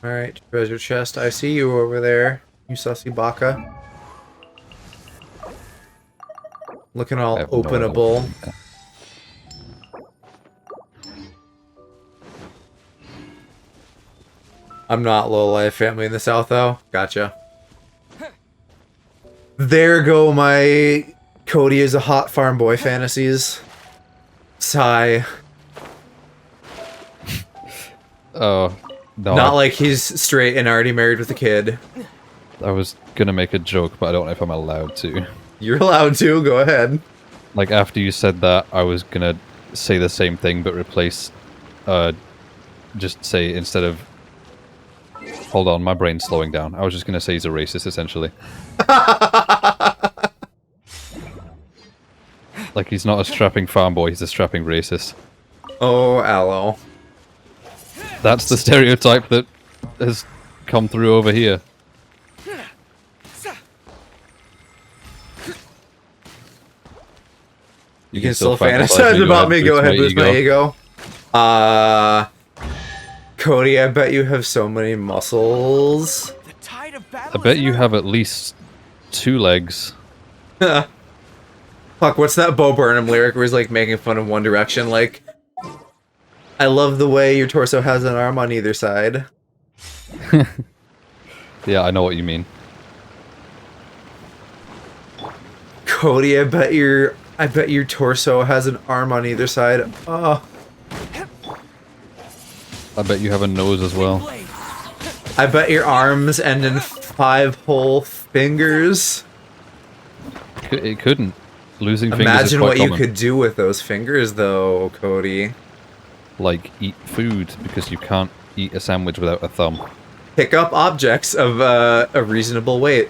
Alright, treasure chest. I see you over there, you sussy baka. Looking all
I have no
openable.
idea.
I'm not low-life family in the south, though. Gotcha. There go my Cody is a hot farm boy fantasies. Sigh.
Oh, no.
Not like he's straight and already married with a kid.
I was gonna make a joke, but I don't know if I'm allowed to.
You're allowed to, go ahead.
Like, after you said that, I was gonna say the same thing, but replace, just say, instead of... Hold on, my brain's slowing down. I was just gonna say he's a racist, essentially. Like, he's not a strapping farm boy, he's a strapping racist.
Oh, aloe.
That's the stereotype that has come through over here.
You can still fantasize about me, go ahead, boost my ego. Cody, I bet you have so many muscles.
I bet you have at least 2 legs.
Fuck, what's that Bo Burnham lyric where he's like making fun of One Direction? Like, I love the way your torso has an arm on either side.
Yeah, I know what you mean.
Cody, I bet your torso has an arm on either side. Oh.
I bet you have a nose as well.
I bet your arms end in 5 whole fingers.
It couldn't. Losing fingers is
Imagine
quite
what
common.
you could do with those fingers, though, Cody.
Like, eat food, because you can't eat a sandwich without a thumb.
Pick up objects of a reasonable weight.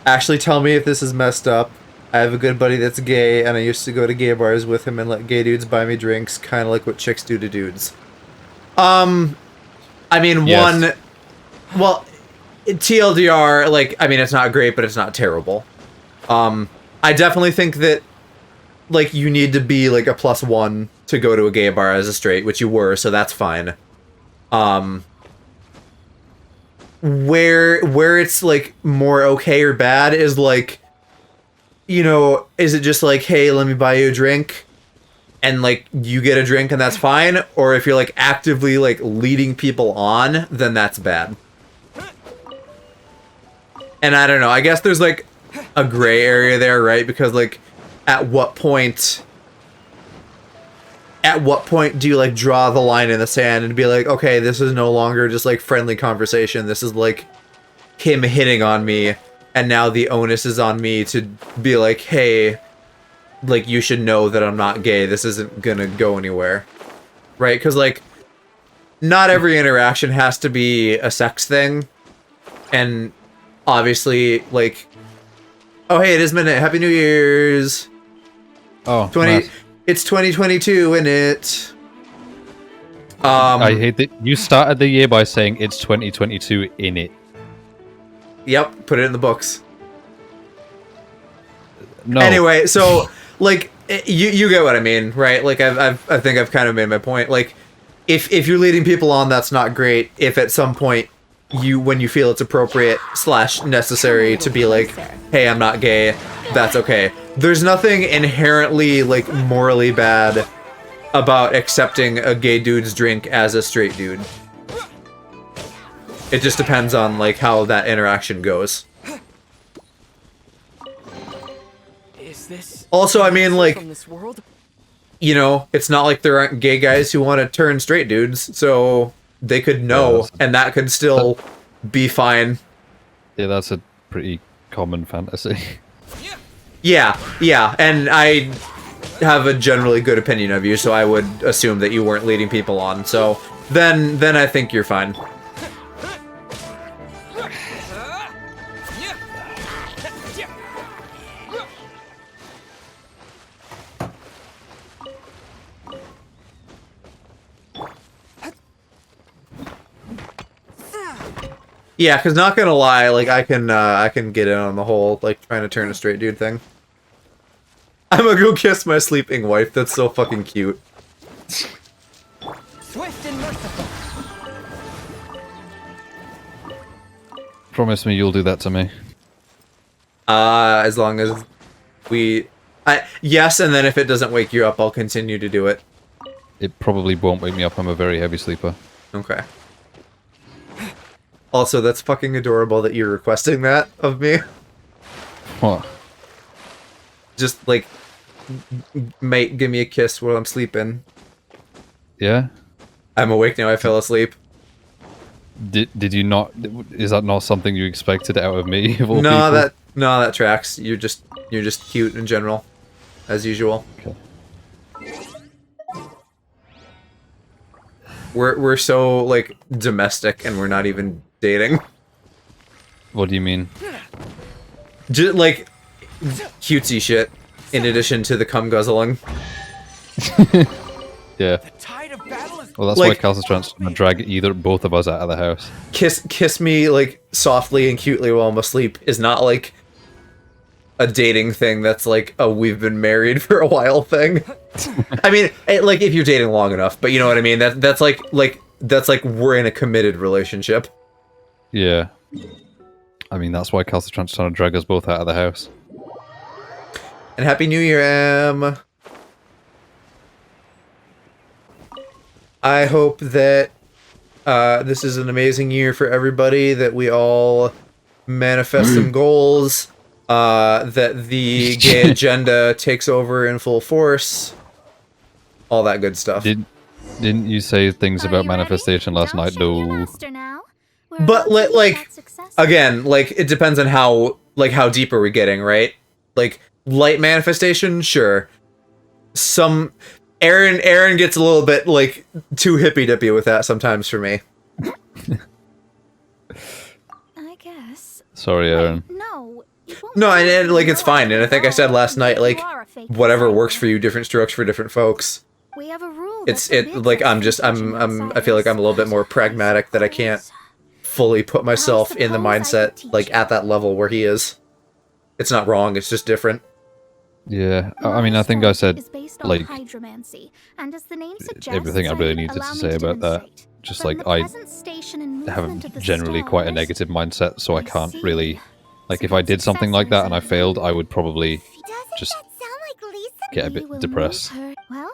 Actually, tell me if this is messed up. I have a good buddy that's gay, and I used to go to gay bars with him and let gay dudes buy me drinks, kind of like what chicks do to dudes. I mean,
Yes.
well, TLDR, like, I mean, it's not great, but it's not terrible. I definitely think that, like, you need to be, like, a +1 to go to a gay bar as a straight, which you were, so that's fine. Where it's, like, more okay or bad is, like, you know, is it just like, hey, let me buy you a drink, and, like, you get a drink and that's fine? Or if you're, like, actively, like, leading people on, then that's bad. And I don't know, I guess there's, like, a gray area there, right? Because, like, at what point do you, like, draw the line in the sand and be like, okay, this is no longer just, like, friendly conversation, this is, like, him hitting on me, and now the onus is on me to be like, hey, like, you should know that I'm not gay, this isn't gonna go anywhere. Right? Because, like, not every interaction has to be a sex thing, and obviously, like, oh, hey, it is Minute, Happy New Year's!
Oh,
20...
nice.
It's 2022, innit?
I hate that you started the year by saying it's 2022 in it.
Yep, put it in the books.
No.
Anyway, so, like, you get what I mean, right? Like, I think I've kind of made my point. Like, if you're leading people on, that's not great. If at some point when you feel it's appropriate / necessary to be like, hey, I'm not gay, that's okay. There's nothing inherently, like, morally bad about accepting a gay dude's drink as a straight dude. It just depends on, like, how that interaction goes.
Is this
Also, I mean, like,
from this world?
you know, it's not like there aren't gay guys who want to turn straight dudes, so they could know, and that could still be fine.
Yeah, that's a pretty common fantasy.
Yeah, and I have a generally good opinion of you, so I would assume that you weren't leading people on, so then I think you're fine. Yeah, because not gonna lie, like I can get in on the whole like trying to turn a straight dude thing. I'm gonna go kiss my sleeping wife. That's so fucking cute.
Swift and merciful.
Promise me you'll do that to me.
As long as yes, and then if it doesn't wake you up, I'll continue to do it.
It probably won't wake me up. I'm a very heavy sleeper.
Okay. Also, that's fucking adorable that you're requesting that of me.
What?
Just like, mate, give me a kiss while I'm sleeping.
Yeah?
I'm awake now. I fell asleep.
Did you not? Is that not something you expected out of me? Of all
No,
people?
that tracks. You're just cute in general, as usual.
Okay.
We're so like domestic, and we're not even dating.
What do you mean?
Just like cutesy shit. In addition to the cum guzzling.
Yeah. Well, that's
Like-
why Cal's trying to drag both of us out of the house.
Kiss me like softly and cutely while I'm asleep is not like a dating thing. That's like a we've been married for a while thing. I mean, like if you're dating long enough, but you know what I mean. That's like we're in a committed relationship.
Yeah. I mean, that's why Cal's trying to drag us both out of the house.
And Happy New Year, Em. I hope that this is an amazing year for everybody, that we all manifest some goals, that the gay agenda takes over in full force, all that good stuff.
Didn't you say things about manifestation last night, though?
But like again, like it depends on how deep are we getting, right? Like light manifestation, sure. Some Aaron gets a little bit like too hippy dippy with that sometimes for me.
I guess.
Sorry, Aaron.
No, and like it's fine. And I think I said last night, like whatever works for you, different strokes for different folks.
We have a rule.
I feel like I'm a little bit more pragmatic, that I can't fully put myself in the mindset like at that level where he is. It's not wrong, it's just different.
Yeah, I mean, I think I said, like,
hydromancy, and as the name suggests,
everything I really needed to say about that. Just like, I have generally quite a negative mindset, so I can't really... Like, if I did something like that and I failed, I would probably just get a bit depressed.
Well,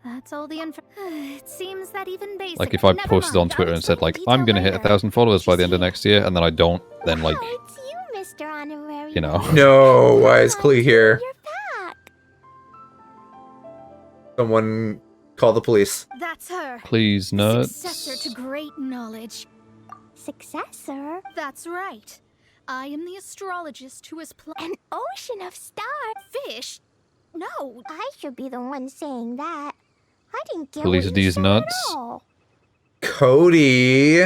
that's all the info. It seems that even basic.
Like, if I posted on Twitter and said, like, I'm gonna hit 1,000 followers by the end of next year, and then I don't, then, like,
Mr. Honorary.
you know.
No, wise Clee here. Someone call the police.
That's her.
Please, nuts.
Successor to great knowledge.
Successor?
That's right. I am the astrologist who has
an ocean of stars.
Fish? No.
I should be the one saying that. I didn't get
Police
what you
these
said
nuts.
at all.
Cody.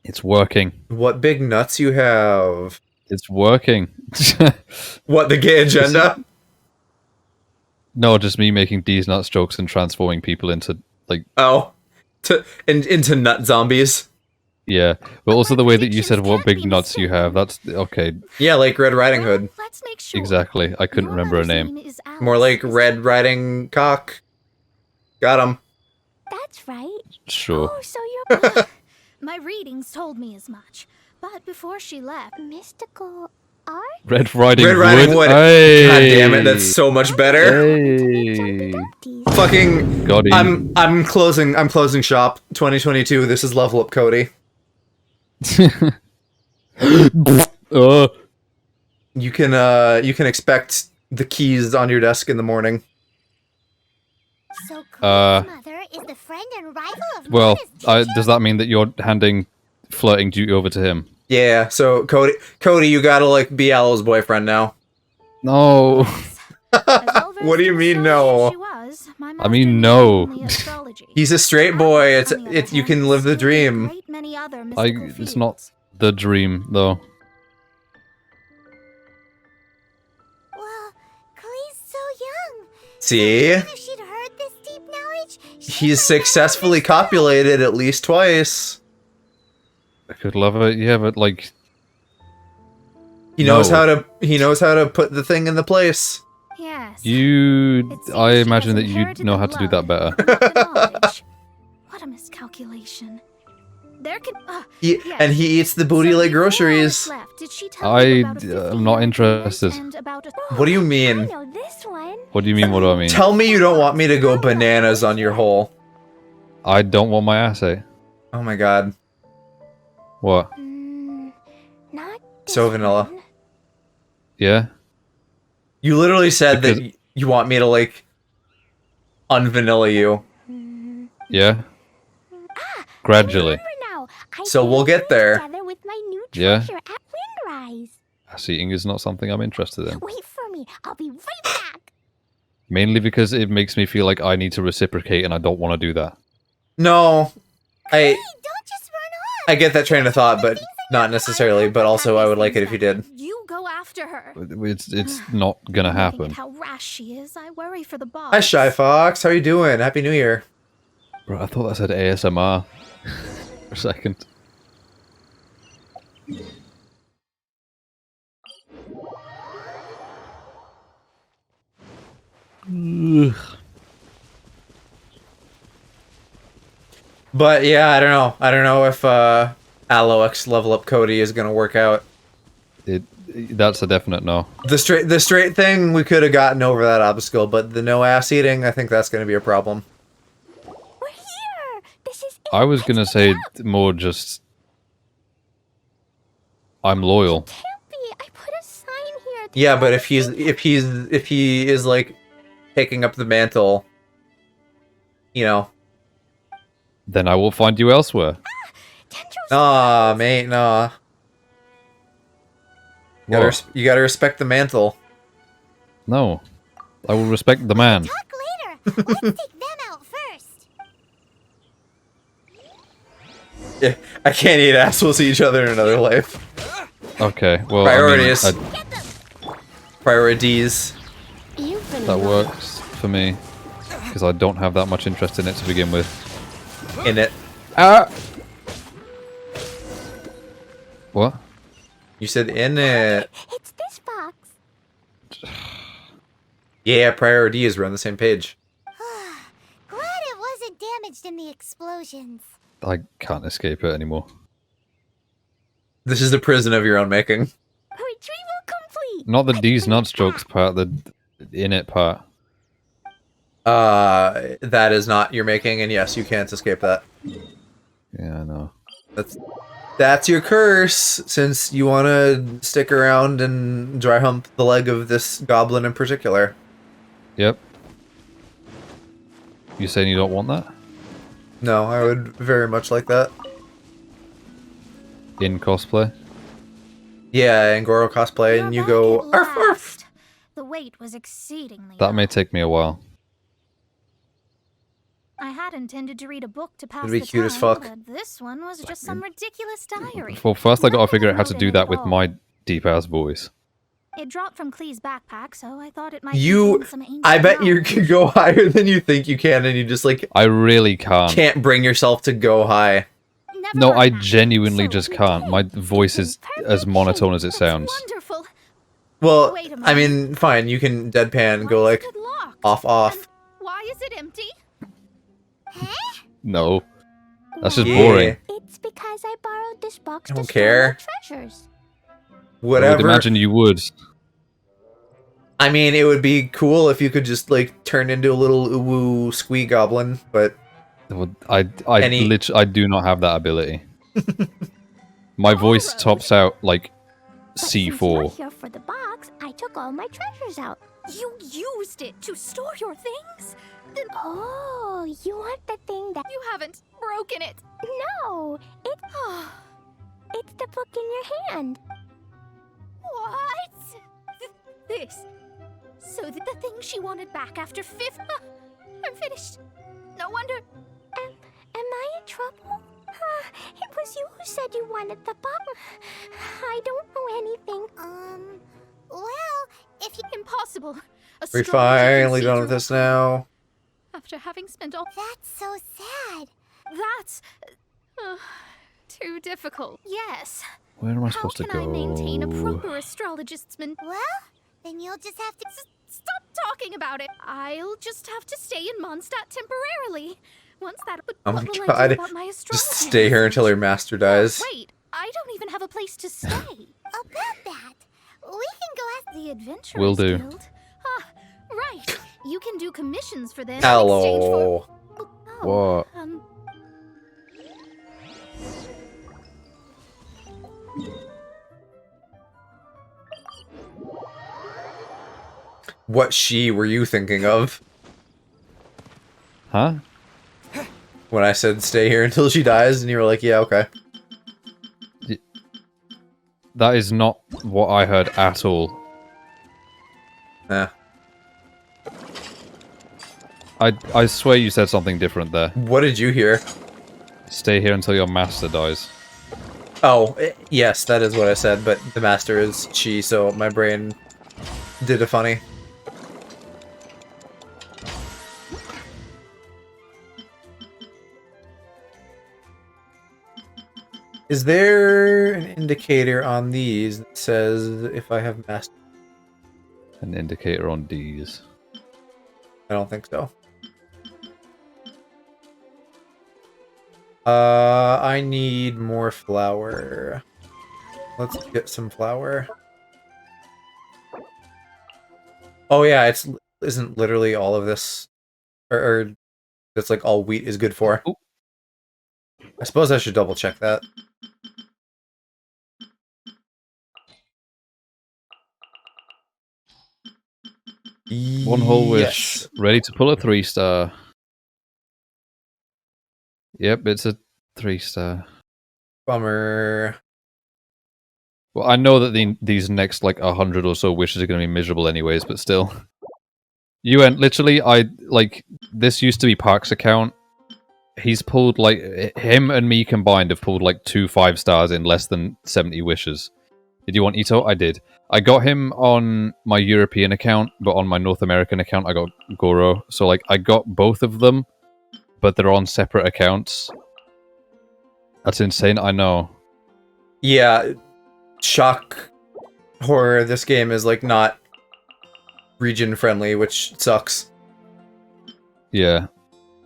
It's working.
What big nuts you have.
It's working.
What, the gay agenda?
No, just me making these nuts jokes and transforming people into, like...
Oh. Into nut zombies?
Yeah. But also the way that you said what big nuts you have, that's... Okay.
Yeah, like Red Riding Hood.
Let's make sure.
Exactly. I couldn't remember her name.
More like Red Riding Cock. Got him.
That's right.
Sure.
Oh, so you're...
My readings told me as much. But before she left...
Mystical art?
Red Riding
Wood.
Hey.
God damn it, that's so much better.
Hey.
Fucking
Got him.
I'm closing shop 2022. This is Level Up Cody. You can expect the keys on your desk in the morning.
So Cody's mother is the friend and rival of
Well,
Mona's
does that mean that you're handing flirting duty over to him?
Yeah, so Cody, you gotta like be Aloe's boyfriend now.
No.
What do you mean no?
I mean no.
He's a straight boy. It's you can live the dream.
It's not the dream though.
Well, Clee's so young.
See?
If she'd heard this deep knowledge,
He's successfully copulated at least twice.
Could love it, yeah, but like
He knows how to put the thing in the place.
Yes.
I imagine that you know how to do that better.
What a miscalculation. There can.
And he eats the booty like groceries.
I'm not interested.
What do you mean?
What do you mean? What do I mean?
Tell me you don't want me to go bananas on your hole.
I don't want my ass ate.
Oh my god.
What?
So vanilla.
Yeah.
You literally said that you want me to like unvanilla you.
Yeah. Gradually.
So we'll get there.
With my new
Yeah.
treasure at Windrise.
Ass eating is not something I'm interested in.
Wait for me. I'll be right back.
Mainly because it makes me feel like I need to reciprocate and I don't want to do that.
No. I get that train of thought, but not necessarily, but also I would like it if you did.
You go after her.
It's not gonna happen.
How rash she is. I worry for the boss.
Hi Shy Fox, how you doing? Happy New Year.
Bro, I thought that said ASMR for a second. Ugh.
But yeah, I don't know. I don't know if Aloex level up Cody is gonna work out.
That's a definite no.
The straight thing, we could have gotten over that obstacle, but the no ass eating, I think that's gonna be a problem.
I was gonna say more just I'm loyal.
Yeah, but if he is like picking up the mantle, you know.
Then I will find you elsewhere.
Nah, mate, nah. You gotta respect the mantle.
No. I will respect the man.
Let's take them out first.
Yeah, I can't eat ass. We'll see each other in another life.
Okay, well,
Priorities.
I mean,
Priorities.
that works for me. Because I don't have that much interest in it to begin with.
In it.
Ah! What?
You said in it.
It's this box.
Yeah, priorities. We're on the same page.
Glad it wasn't damaged in the explosions.
I can't escape it anymore.
This is the prison of your own making.
Retrieval complete.
Not the D's nuts jokes part, the in it part.
That is not your making, and yes, you can't escape that.
Yeah, I know.
That's your curse, since you want to stick around and dry hump the leg of this goblin in particular.
Yep. You saying you don't want that?
No, I would very much like that.
In cosplay?
Yeah, Angoro cosplay, and you go arf arf.
The wait was exceedingly.
That may take me a while.
I had intended to read a book to pass
It'd be
the
cute
time,
as fuck.
but this one was just some ridiculous diary.
Well, first I gotta figure out how to do that with my deep-ass voice.
It dropped from Clee's backpack, so I thought it might
You,
contain some ancient
I bet you
knowledge.
can go higher than you think you can, and you just like
I really can't.
bring yourself to go high.
No, I genuinely just can't. My voice is as monotone as it sounds.
Wonderful.
Well,
Wait a
I mean, fine, you can deadpan and go like off.
Why is it empty?
No. That's just
Yeah.
boring.
It's because I borrowed this box
I
to
don't
store
care.
my treasures.
I
Whatever.
would imagine you would.
I mean, it would be cool if you could just like turn into a little uwu squee goblin, but
I do not have that ability. My voice tops out like
Since you're
C4.
here for the box, I took all my treasures out.
You used it to store your things?
Oh, you want the thing that...
You haven't broken it.
No, it's the book in your hand.
What? This. So the thing she wanted back after fifth... I'm finished. No wonder.
Am I in trouble? It was you who said you wanted the book. I don't know anything. Well, if you...
Impossible.
we're finally done with this now.
After having spent all...
That's so sad.
That's... Too difficult. Yes.
Where am I supposed to
How can I
go?
maintain a proper astrologist's
Well, then you'll just have to.
Stop talking about it. I'll just have to stay in Mondstadt temporarily. Once that. But
Oh
what
my
will I
god.
do about my astrology?
Just stay here until your master dies.
Wait, I don't even have a place to stay.
About that, we can go ask
the Adventurers
Will do.
Guild. Ah, right. You can do commissions for them in exchange for.
Hello.
What?
What she were you thinking of?
Huh?
When I said stay here until she dies, and you were like, yeah, okay.
That is not what I heard at all.
Eh.
I swear you said something different there.
What did you hear?
Stay here until your master dies.
Oh, yes, that is what I said, but the master is she, so my brain did a funny. Is there an indicator on these that says if I have master?
An indicator on D's.
I don't think so. I need more flour. Let's get some flour. Oh yeah, isn't literally all of this, or that's like all wheat is good for.
Ooh.
I suppose I should double check that.
One whole wish.
Yes.
Ready to pull a 3-star. Yep, it's a 3-star.
Bummer.
Well, I know that these next like 100 or so wishes are going to be miserable anyways, but still. UN, literally, this used to be Park's account. He's pulled, him and me combined have pulled, 2 5-stars in less than 70 wishes. Did you want Ito? I did. I got him on my European account, but on my North American account, I got Goro. So, I got both of them, but they're on separate accounts. That's insane, I know.
Yeah, shock horror. This game is, not region friendly, which sucks.
Yeah.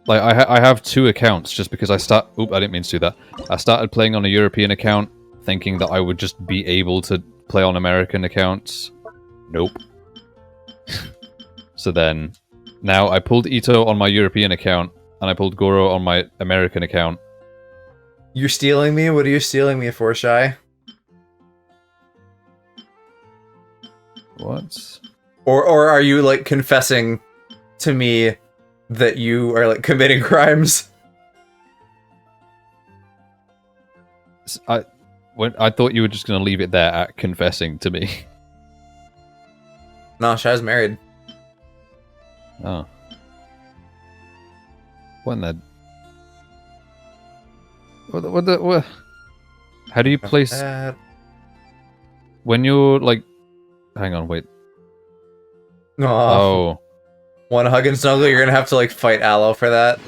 I have 2 accounts just because I didn't mean to do that. I started playing on a European account, thinking that I would just be able to play on American accounts. Nope. So then, now I pulled Ito on my European account, and I pulled Goro on my American account.
You're stealing me? What are you stealing me for, Shy?
What?
Or are you, confessing to me that you are, committing crimes?
I thought you were just going to leave it there at confessing to me.
No, Shy's married.
Oh. When the... What? How do you place... When you're, Hang on, wait.
Oh. Want to hug and snuggle? You're gonna have to, fight Aloe for that.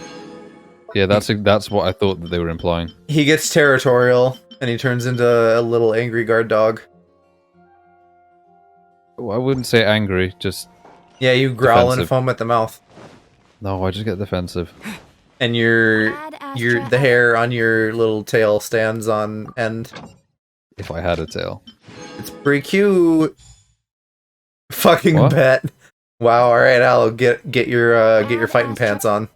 Yeah, that's what I thought that they were implying.
He gets territorial, and he turns into a little angry guard dog.
Well, I wouldn't say angry, just...
Yeah, you growl
defensive.
and foam at the mouth.
No, I just get defensive.
And the hair on your little tail stands on end.
If I had a tail.
It's pretty cute. Fucking
What?
bet. Wow, alright, Aloe, get your fighting pants on.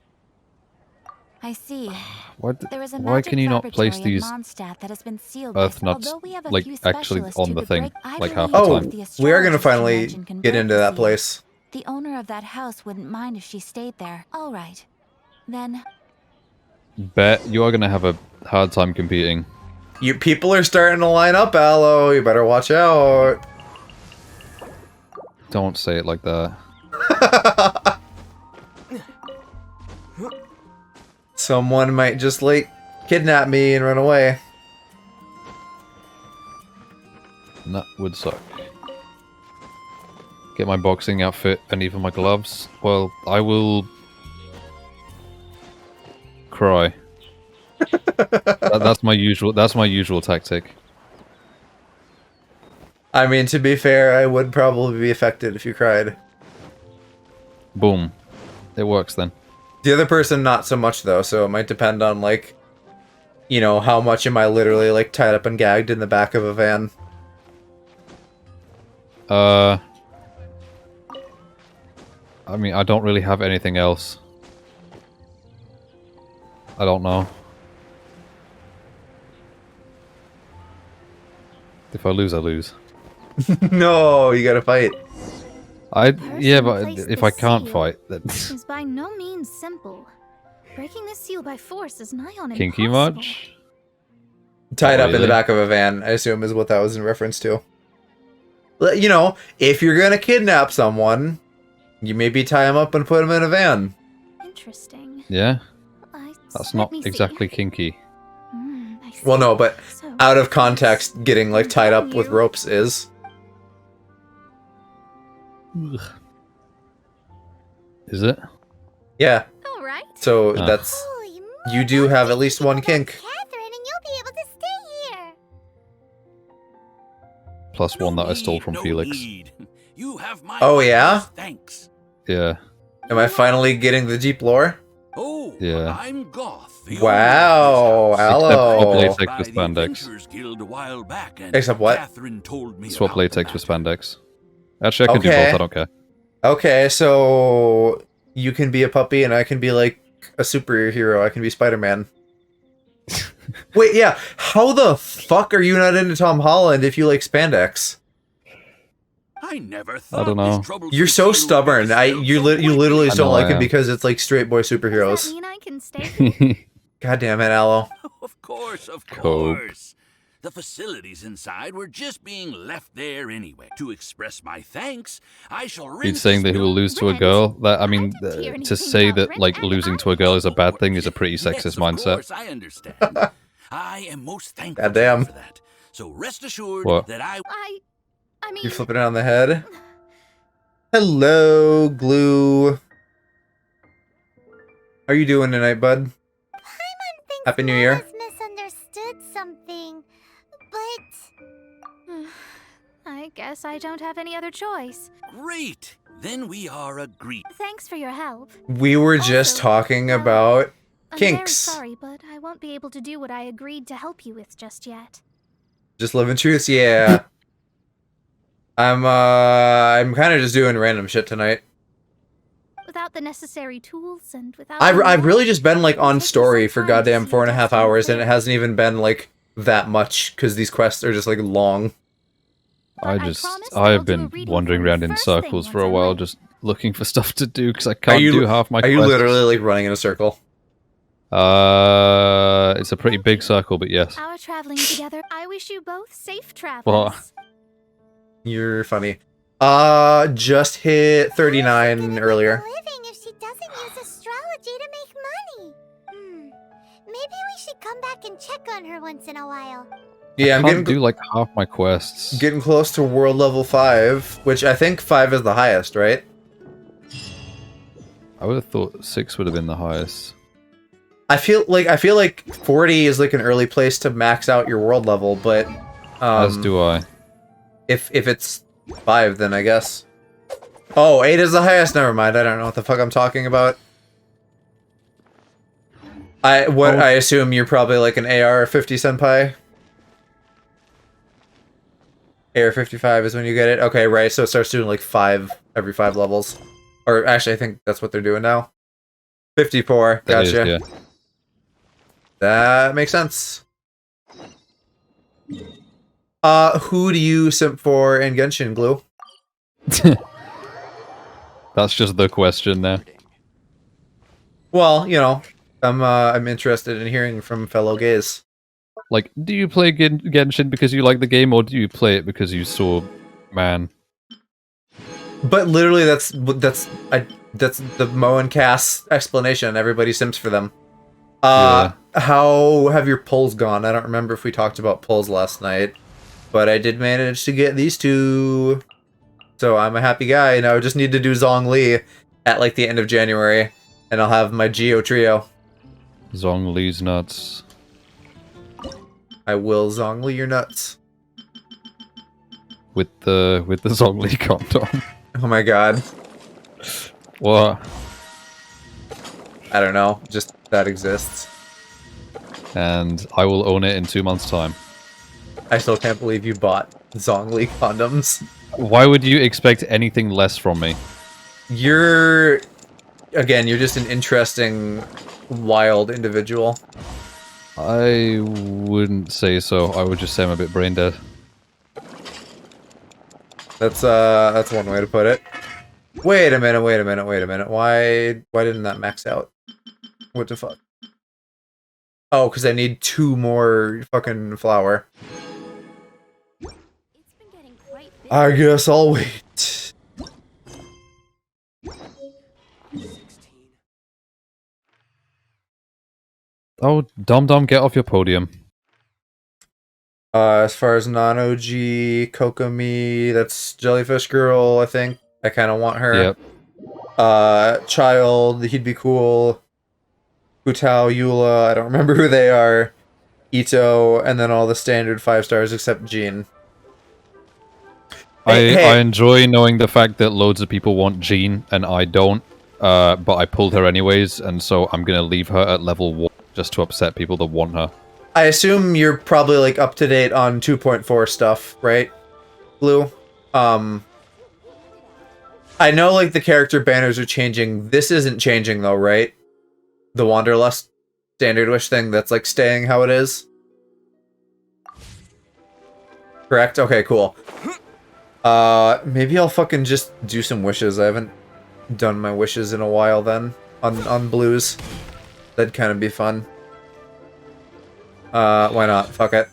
I see.
Why can you not place these earth nuts, actually on the thing, half the
Oh,
time?
we are gonna finally get into that place.
The owner of that house wouldn't mind if she stayed there. All right. Then
Bet you are gonna have a hard time competing.
You people are starting to line up, Aloe. You better watch out.
Don't say it like that.
Someone might just kidnap me and run away.
That would suck. Get my boxing outfit and even my gloves. Well, I will cry. That's my usual. That's my usual tactic.
I mean, to be fair, I would probably be affected if you cried.
Boom. It works then.
The other person, not so much though. So it might depend on like, you know, how much am I literally like tied up and gagged in the back of a van.
I mean, I don't really have anything else. I don't know. If I lose, I lose.
No, you gotta fight.
Yeah, but if I can't fight, then...
is by no means simple. Breaking this seal by force is nigh on
Kinky
impossible.
much?
Tied up in the
Really?
back of a van, I assume is what that was in reference to. You know, if you're gonna kidnap someone, you maybe tie him up and put him in a van.
Interesting.
Yeah? That's not
me see.
exactly kinky.
Well, no, but out of context, getting like tied up with ropes is.
Ugh. Is it?
Yeah.
Alright.
So
Ah.
that's... You do have at least one kink.
Catherine, and you'll be able to stay here.
Plus one that I stole from Felix.
You have my
Oh, yeah?
thanks.
Yeah.
Am I finally getting the deep lore?
Oh,
Yeah.
I'm Goth.
Wow,
Swap
hello.
latex with spandex.
Guild a while back, and
Except what?
Catherine told me
Swap
about
latex with spandex. Actually, I can do
Okay.
both, I don't care.
Okay, so you can be a puppy and I can be like a superhero. I can be Spider-Man. Wait, yeah. How the fuck are you not into Tom Holland if you like spandex?
I never
I
thought
don't know.
You're so stubborn. You literally just
I know
don't like
I
it
am.
because it's like straight boy superheroes.
mean I can stay?
God damn it, Aloe.
Of course, of
Cope.
course. The facilities inside were just being left there anyway. To express my thanks, I shall rinse
He's saying that he will lose to a girl. That I mean, to say that like losing to a girl is a bad thing is a pretty sexist mindset.
Of course, I understand. I am most thankful
Goddamn.
for that. So rest assured
What?
that I
mean...
You're flipping it on the head. Hello, Glue. How are you doing tonight, bud? Happy New Year.
Mama's misunderstood something, but
I guess I don't have any other choice.
Great. Then we are agreed.
Thanks for your help.
We were just talking about
I'm very
kinks.
sorry, but I won't be able to do what I agreed to help you with just yet.
Just living truths, yeah. I'm kind of just doing random shit tonight.
Without the necessary tools and without...
I've really just been like on story for goddamn 4.5 hours, and it hasn't even been like that much because these quests are just like long.
I've been wandering around in circles for a while, just looking for stuff to do because I can't do half my
Are
quests.
you literally like running in a circle?
It's a pretty big circle, but yes.
Our traveling together, I wish you both safe travels.
What?
You're funny. Just hit 39 earlier.
living if she doesn't use astrology to make money. Maybe we should come back and check on her once in a while.
Yeah, I'm
I
getting
can't do like half my quests.
getting close to world level 5, which I think 5 is the highest, right?
I would have thought 6 would have been the highest.
I feel like 40 is like an early place to max out your world level, but
As do I.
If it's 5, then I guess. Oh, 8 is the highest. Never mind. I don't know what the fuck I'm talking about. I assume you're probably like an AR 50 senpai. AR 55 is when you get it. Okay, right. So it starts doing like 5 every 5 levels. Or actually, I think that's what they're doing now. 54.
That is,
Gotcha.
yeah.
That makes sense. Who do you simp for in Genshin, Glue?
That's just the question there.
Well, you know, I'm interested in hearing from fellow gays.
Like, do you play Genshin because you like the game, or do you play it because you saw man?
But literally, that's the Mo and Cass explanation. Everybody simps for them. How have your pulls gone? I don't remember if we talked about pulls last night, but I did manage to get these 2. So I'm a happy guy. Now I just need to do Zhongli at like the end of January, and I'll have my Geo trio.
Zhongli's nuts.
I will Zhongli your nuts.
With the Zhongli condom.
Oh my god.
What?
I don't know. Just that exists.
And I will own it in 2 months' time.
I still can't believe you bought Zhongli condoms.
Why would you expect anything less from me?
You're just an interesting, wild individual.
I wouldn't say so. I would just say I'm a bit brain dead.
That's one way to put it. Wait a minute. Why didn't that max out? What the fuck? Oh, because I need 2 more fucking flour. I guess I'll wait.
Oh, Dom, get off your podium.
As far as non-OG, Kokomi, that's Jellyfish Girl, I think. I kind of want her.
Yep.
Child, he'd be cool. Hutao, Eula, I don't remember who they are. Ito, and then all the standard 5 stars except Jean.
I enjoy knowing the fact that loads of people want Jean and I don't. But I pulled her anyways, and so I'm gonna leave her at level 1 just to upset people that want her.
I assume you're probably like up to date on 2.4 stuff, right, Blue? I know like the character banners are changing. This isn't changing though, right? The Wanderlust standard wish thing that's like staying how it is. Correct? Okay, cool. Maybe I'll fucking just do some wishes. I haven't done my wishes in a while then on blues. That'd kind of be fun. Why not? Fuck it.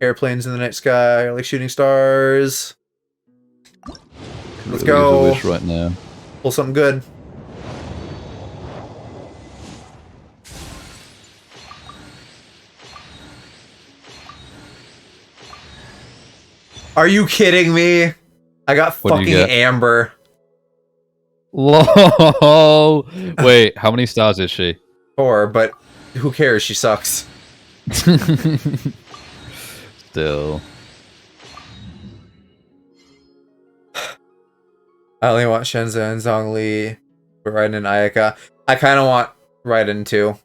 Airplanes in the night sky, like shooting stars. Let's go.
Wish right now.
Pull something good. Are you kidding me? I got fucking Amber.
LOL. Wait, how many stars is she?
4, but who cares? She sucks.
Still.
I only want Shenze and Zhongli. We're riding in Ayaka. I kind of want Raiden too.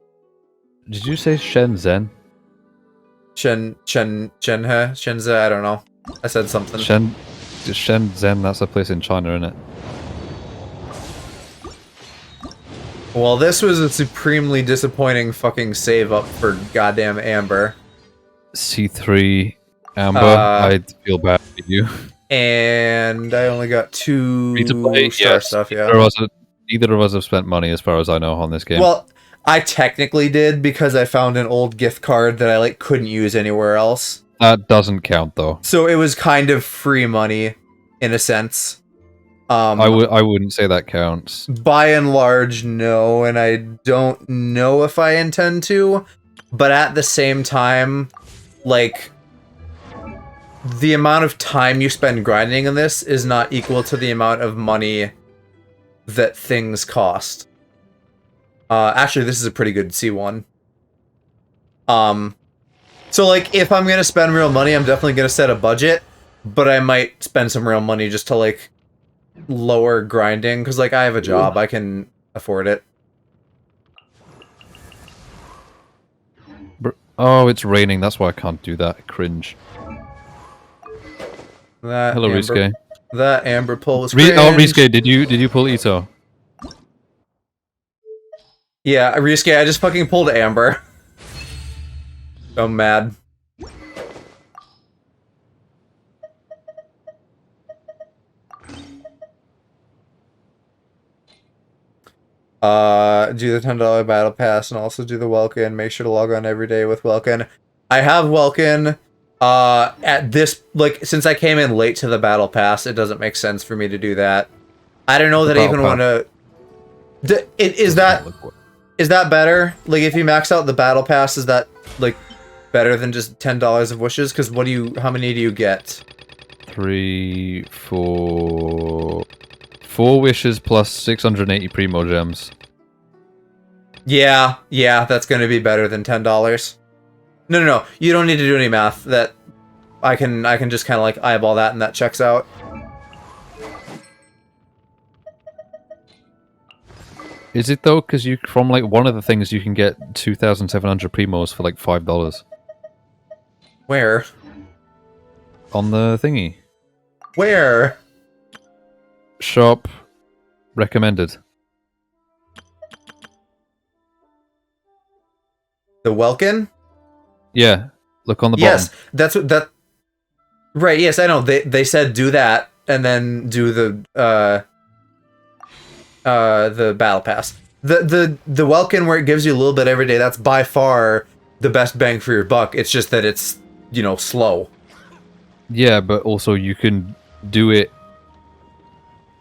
Did you say Shenzhen?
Shenze, I don't know. I said something.
Shenzhen, that's a place in China, isn't it?
Well, this was a supremely disappointing fucking save up for goddamn Amber.
C3 Amber, I feel bad for you.
And I only got 2 star stuff, yeah.
Neither of us have spent money, as far as I know, on this game.
Well, I technically did because I found an old gift card that I like couldn't use anywhere else.
That doesn't count, though.
So it was kind of free money, in a sense.
I wouldn't say that counts.
By and large, no, and I don't know if I intend to. But at the same time, like, the amount of time you spend grinding in this is not equal to the amount of money that things cost. Actually, this is a pretty good C1. So, like, if I'm gonna spend real money, I'm definitely gonna set a budget, but I might spend some real money just to, like, lower grinding, because, like, I have a job, I can afford it.
Oh, it's raining, that's why I can't do that. Cringe. Hello, Risuke.
That Amber pull was cringe.
Oh, Risuke, did you pull Ito?
Yeah, Risuke, I just fucking pulled Amber. I'm mad. Do the $10 battle pass and also do the Welkin. Make sure to log on every day with Welkin. I have Welkin. At this, like, since I came in late to the battle pass, it doesn't make sense for me to do that. I don't know that I even want to. Is that better? Like, if you max out the battle pass, is that like better than just $10 of wishes? Because how many do you get?
3, 4 wishes plus 680 primo gems.
Yeah, that's gonna be better than $10. No. You don't need to do any math. That I can just kind of like eyeball that, and that checks out.
Is it though? Because you from like one of the things you can get 2,700 primos for like $5
Where?
on the thingy.
Where?
Shop recommended.
The Welkin?
Yeah, look on the bottom.
Yes, that's what that. Right. Yes, I know. They said do that and then do the battle pass. The Welkin where it gives you a little bit every day. That's by far the best bang for your buck. It's just that it's slow.
Yeah, but also you can do it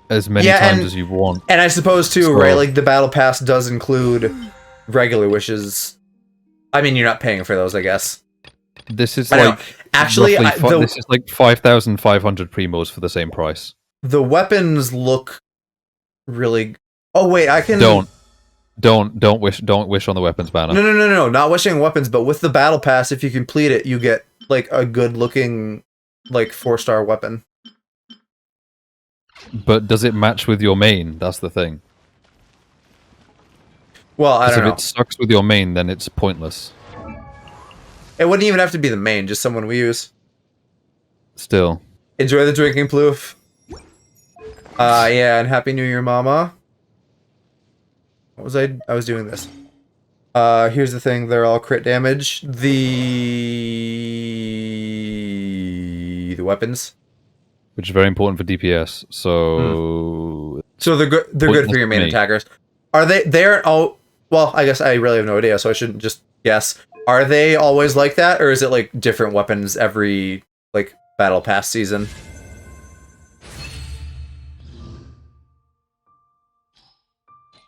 as many times as you want.
And I suppose too, right? Like the battle pass does include regular wishes. I mean, you're not paying for those, I guess.
This is
I
like
actually
this is like 5,500 primos for the same price.
The weapons look really. Oh wait, I can.
Don't wish on the weapons banner.
No, not wishing weapons, but with the battle pass, if you complete it, you get like a good looking, like 4-star weapon.
But does it match with your main? That's the thing.
Well, I don't know.
If it sucks with your main, then it's pointless.
It wouldn't even have to be the main, just someone we use.
Still.
Enjoy the drinking, Ploof. Yeah, and Happy New Year, Mama. What was I? I was doing this. Here's the thing, they're all crit damage. The weapons.
Which is very important for DPS, so...
So they're good. They're good for your main attackers. Are they? They're oh. Well, I guess I really have no idea, so I shouldn't just guess. Are they always like that, or is it like different weapons every like battle pass season?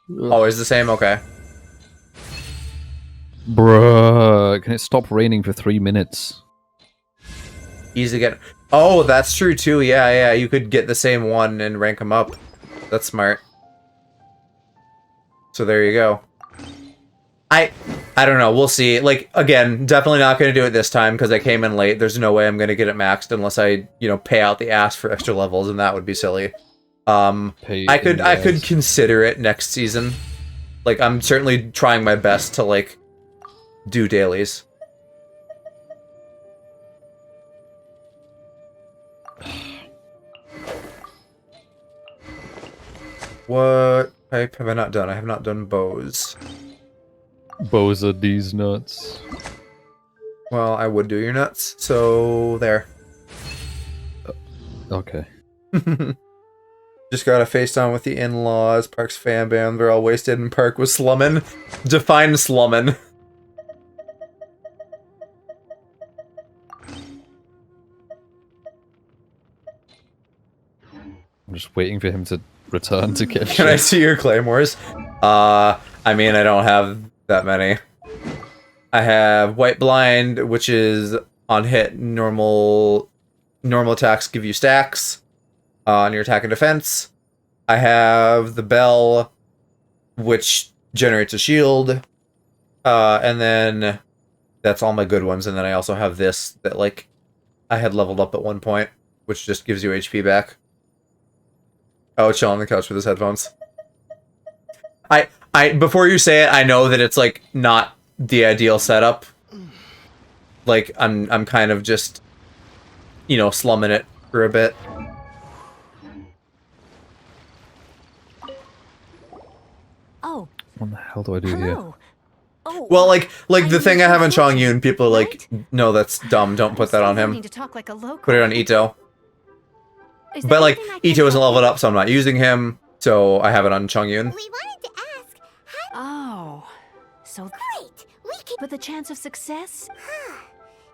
Always the same. Okay.
Bruh, can it stop raining for 3 minutes?
Easy to get. Oh, that's true too. Yeah. You could get the same one and rank them up. That's smart. So there you go. I don't know. We'll see. Like, again, definitely not going to do it this time because I came in late. There's no way I'm going to get it maxed unless I, pay out the ass for extra levels, and that would be silly. I could consider it next season. Like, I'm certainly trying my best to, like, do dailies. What type have I not done? I have not done bows.
Bows are these nuts.
Well, I would do your nuts, so there.
Okay.
Just got a FaceTime with the in-laws. Park's fan band. They're all wasted, and Park was slumming. Define slumming.
I'm just waiting for him to return to Genshin.
Can I see your claymores? I mean, I don't have that many. I have White Blind, which is on hit, normal attacks give you stacks on your attack and defense. I have the Bell, which generates a shield. And then that's all my good ones. And then I also have this that, like, I had leveled up at one point, which just gives you HP back. Oh, chill on the couch with his headphones. Before you say it, I know that it's like not the ideal setup. Like I'm kind of just, slumming it for a bit.
Oh.
What the hell do I do here?
Oh.
Well, like the thing I have on Chongyun, people are like, no, that's dumb. Don't put that on him. Put it on Ito. But like Ito isn't leveled up, so I'm not using him. So I have it on Chongyun.
Oh. So
great.
But the chance of success?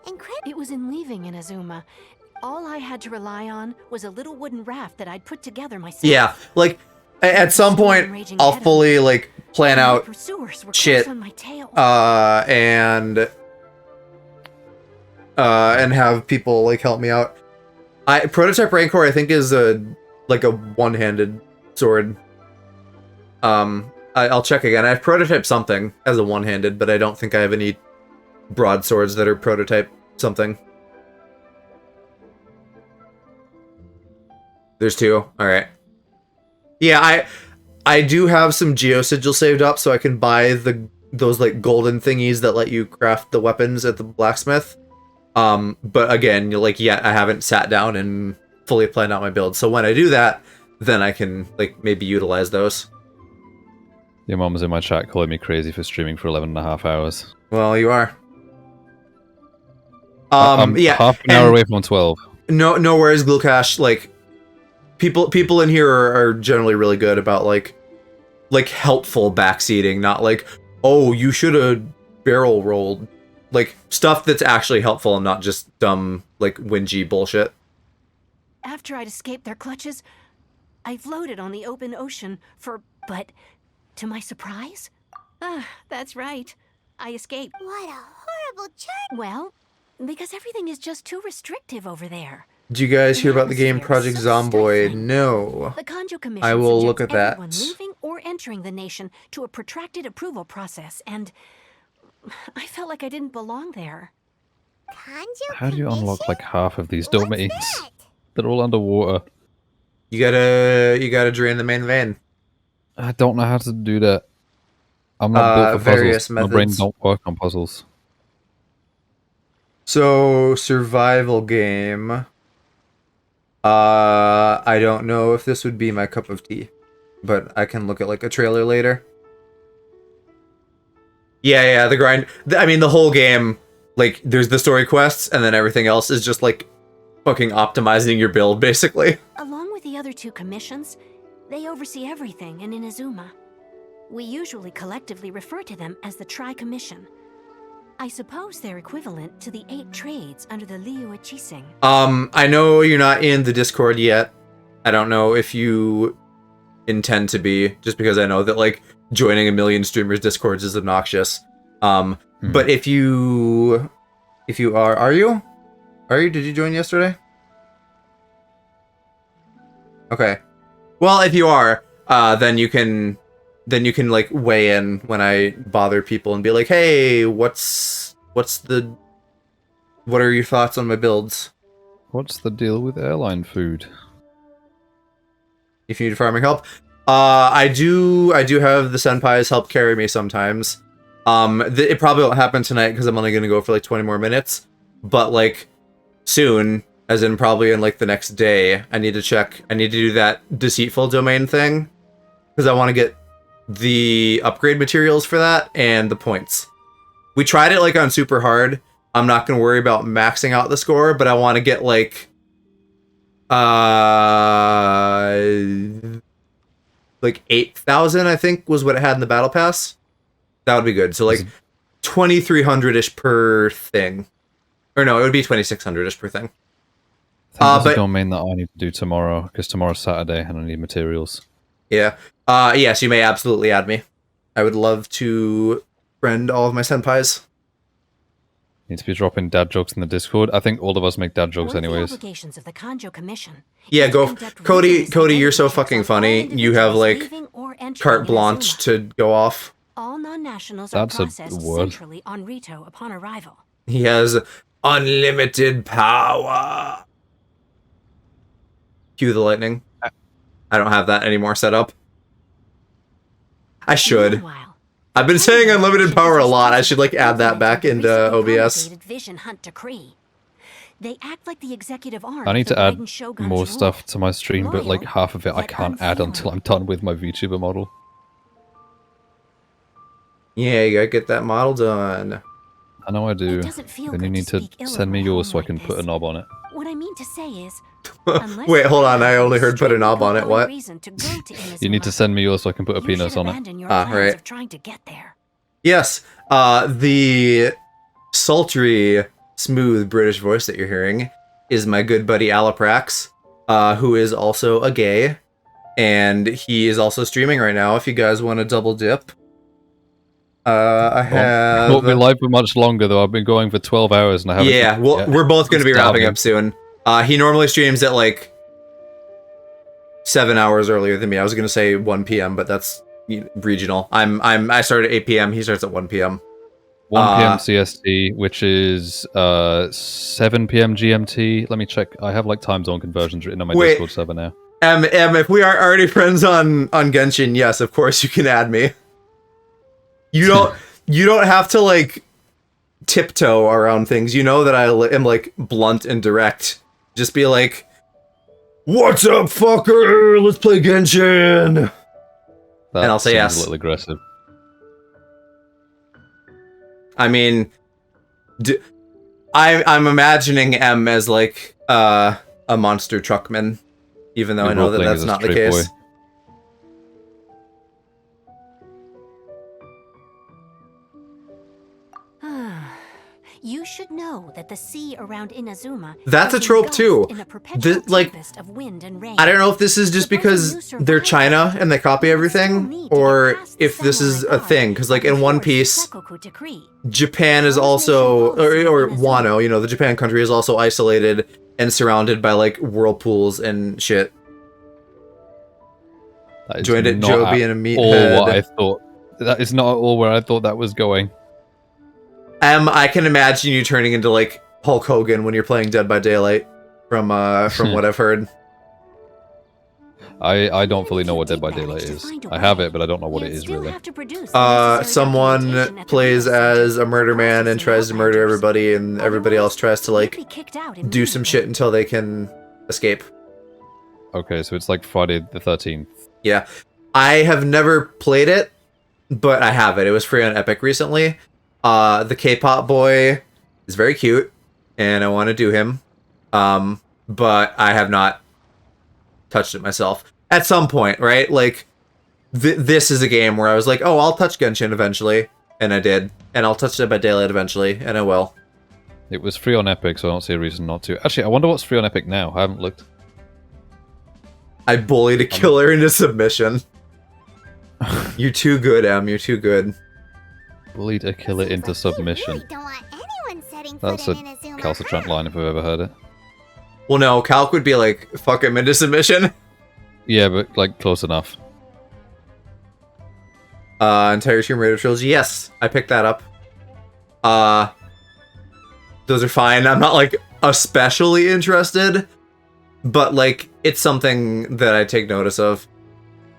Incredible.
It was in leaving Inazuma. All I had to rely on was a little wooden raft that I'd put together myself.
Yeah, like at some point I'll fully like plan out shit and have people like help me out. Prototype Rancor I think is a one-handed sword. I'll check again. I've prototyped something as a one-handed, but I don't think I have any broadswords that are prototype something. There's 2. All right. Yeah, I do have some Geosigil saved up, so I can buy those like golden thingies that let you craft the weapons at the blacksmith. But again, I haven't sat down and fully planned out my build. So when I do that, then I can like maybe utilize those.
Your mom was in my chat calling me crazy for streaming for 11.5 hours.
Well, you are.
I'm
Yeah,
half an hour away from 12.
No worries, Glucash. Like, people in here are generally really good about like helpful backseating, not like, oh, you should have barrel rolled. Like, stuff that's actually helpful and not just dumb, like, whingy bullshit.
After I'd escaped their clutches, I floated on the open ocean but to my surprise, that's right, I escaped.
What a horrible journey.
Well, because everything is just too restrictive over there.
Do you guys hear about the game Project Zomboid? No.
The Kanjo Commission
I will look at that.
everyone leaving or entering the nation to a protracted approval process, and I felt like I didn't belong there.
How do you unlock like half of these domains? They're all underwater.
You gotta drain the main vein.
I don't know how to do that. I'm not built for
various
puzzles. My brain
methods.
don't work on puzzles.
So, survival game. I don't know if this would be my cup of tea, but I can look at like a trailer later. Yeah, the grind. I mean, the whole game, like, there's the story quests, and then everything else is just like fucking optimizing your build, basically.
Along with the other 2 commissions, they oversee everything in Inazuma. We usually collectively refer to them as the Tri-Commission. I suppose they're equivalent to the 8 trades under the Liu Ichising.
I know you're not in the Discord yet. I don't know if you intend to be, just because I know that like joining a million streamers Discords is obnoxious. But if you are you? Did you join yesterday? Okay. Well, if you are, then you can like weigh in when I bother people and be like, hey, what are your thoughts on my builds?
What's the deal with airline food?
If you need farming help, I do have the senpais help carry me sometimes. It probably won't happen tonight because I'm only gonna go for like 20 more minutes, but like soon, as in probably in like the next day, I need to do that deceitful domain thing because I want to get the upgrade materials for that and the points. We tried it like on super hard. I'm not gonna worry about maxing out the score, but I want to get like 8,000, I think was what it had in the battle pass. That would be good. So like 2,300-ish per thing. Or no, it would be 2,600-ish per thing.
There's a domain that I need to do tomorrow, because tomorrow's Saturday and I need materials.
Yeah. Yes, you may absolutely add me. I would love to friend all of my senpais.
Need to be dropping dad jokes in the Discord. I think all of us make dad jokes
One of the
anyways.
obligations of the Kanjo Commission.
Yeah, go. Cody, you're so fucking funny. You have like carte blanche to go off.
All non-nationals
That's
are
a
processed
word.
centrally on Rito upon arrival.
He has unlimited power. Cue the lightning. I don't have that anymore set up. I should. I've been saying unlimited power a lot. I should like add that back into OBS.
Vision Hunt decree. They act like the executive arm
I need
of
to
the
add
Raiden Shogun's
more
rule.
stuff to my stream, but like half of it I can't add until I'm done with my VTuber model.
Yeah, you gotta get that model done.
I know I do.
doesn't feel
Then you
good
need
to
to
speak ill of
send me
my
yours
home
so I can put a knob on it.
What I mean to say is,
Wait, hold on. I only heard put a knob on it. What?
reason to go to Inazuma,
You need to send me yours so I can put a penis on it.
abandon your
Ah,
plans
right.
of trying to get there.
Yes. The sultry, smooth British voice that you're hearing is my good buddy Alaprax, who is also a gay, and he is also streaming right now. If you guys want to double dip, I have.
Won't be live for much longer though. I've been going for 12 hours and I haven't.
Yeah, well, we're both going to be wrapping up soon. He normally streams at like 7 hours earlier than me. I was going to say 1 p.m., but that's regional. I start at 8 p.m. He starts at 1 p.m.
1 p.m. CST, which is 7 p.m. GMT. Let me check. I have like time zone conversions written on my
Wait.
Discord server now.
If we are already friends on Genshin, yes, of course you can add me. You don't have to like tiptoe around things. You know that I am like blunt and direct. Just be like, "What's up, fucker? Let's play Genshin."
That
and I'll say
seems
yes.
a little aggressive.
I mean, I'm imagining M as like a monster truckman, even though I know that that's not the case.
Boy.
You should know that the sea around Inazuma
That's a trope too. Like, I don't know if this is just because they're China and they copy everything, or if this is a thing. Because like in One Piece, Japan is also, or Wano, you know, the Japan country is also isolated and surrounded by like whirlpools and shit. Joined at Joe being a meathead.
What I thought. That is not at all where I thought that was going.
I can imagine you turning into like Hulk Hogan when you're playing Dead by Daylight from what I've heard.
I don't fully know what Dead by Daylight is. I have it, but I don't know what it is really.
Someone plays as a murder man and tries to murder everybody, and everybody else tries to like do some shit until they can escape.
Okay, so it's like Friday the 13th.
Yeah. I have never played it, but I have it. It was free on Epic recently. The K-pop boy is very cute, and I want to do him. But I have not touched it myself. At some point, right? Like, this is a game where I was like, oh, I'll touch Genshin eventually, and I did. And I'll touch Dead by Daylight eventually, and I will.
It was free on Epic, so I don't see a reason not to. Actually, I wonder what's free on Epic now. I haven't looked.
I bullied a killer into submission. You're too good, Em. You're too good.
Bullied a killer into submission. That's a Calcitrant line if I've ever heard it.
Well, no, Calc would be like, fuck him into submission.
Yeah, but like close enough.
Entire Tomb Raider trilogy. Yes, I picked that up. Those are fine. I'm not like especially interested, but like it's something that I take notice of.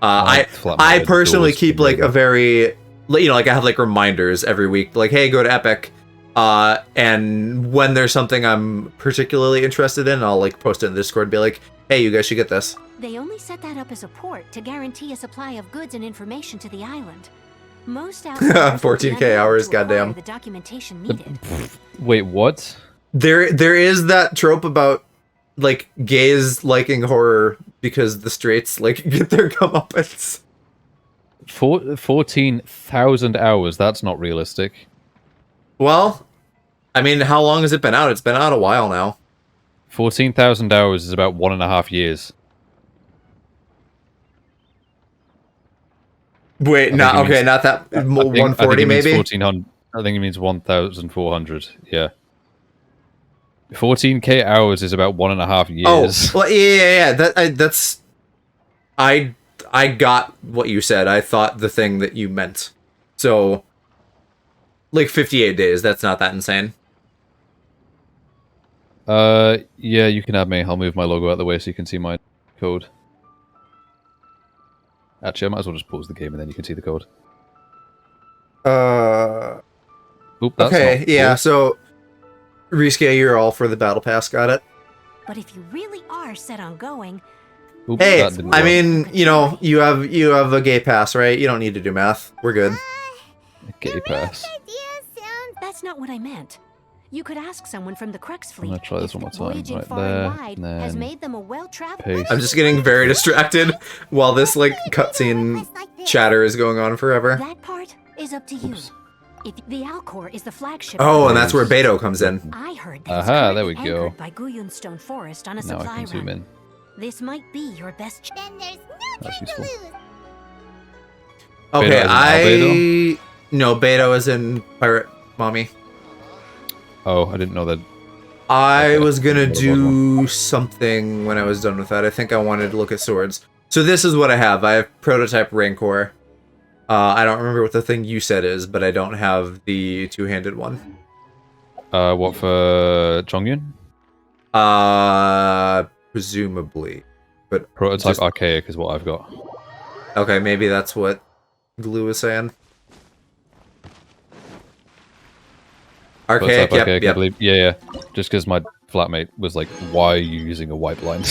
I personally keep like a very, you know, like I have like reminders every week, like, hey, go to Epic. And when there's something I'm particularly interested in, I'll like post it in the Discord and be like, hey, you guys should get this.
They only set that up as a port to guarantee a supply of goods and information to the island. Most
14k hours, goddamn.
The documentation needed.
Wait, what?
There is that trope about like gays liking horror because the straights like get their comeuppance.
14,000 hours. That's not realistic.
Well, I mean, how long has it been out? It's been out a while now.
14,000 hours is about 1.5 years.
Wait, not that 140 maybe.
1400. I think it means 1,400. Yeah. 14k hours is about 1.5 years.
Oh, well, yeah. That's. I got what you said. I thought the thing that you meant. So, like 58 days. That's not that insane.
Yeah, you can add me. I'll move my logo out of the way so you can see my code. Actually, I might as well just pause the game and then you can see the code. Oop, that's
okay, yeah,
cool.
so Risuke, you're all for the battle pass, got it?
But if you really are set on going,
Oops,
hey, I mean, you know, you have a gay pass, right? You don't need to do math. We're good.
A gay pass.
That's not what I meant. You could ask someone from the Crux fleet.
I'm gonna try this one more time.
Voyaging
Right
far
there.
and wide has made them a well-traveled.
Paste.
I'm just getting very distracted while this like cutscene chatter is going on forever.
That part is up to you. If the Alcor is the flagship.
Oh, and that's where Beto comes in.
I heard that
Aha, there we go.
anchored by Guyunstone Forest on a
Now
supply
I can zoom
run.
in.
This might be your best.
Then there's no
That's
time to
useful.
lose.
Okay, no, Beto is in Pirate Mommy.
Oh, I didn't know that.
I
Okay,
was gonna do something when I was done with that. I think I wanted to look at swords. So this is what I have. I have prototype Rancor. I don't remember what the thing you said is, but I don't have the two-handed one.
What for Chongyun?
Presumably. But
Prototype
just...
Archaic is what I've got.
Okay, maybe that's what Glue was saying. Archaic,
Prototype
yep.
I believe. Yeah. Just because my flatmate was like, "Why are you using a white line?"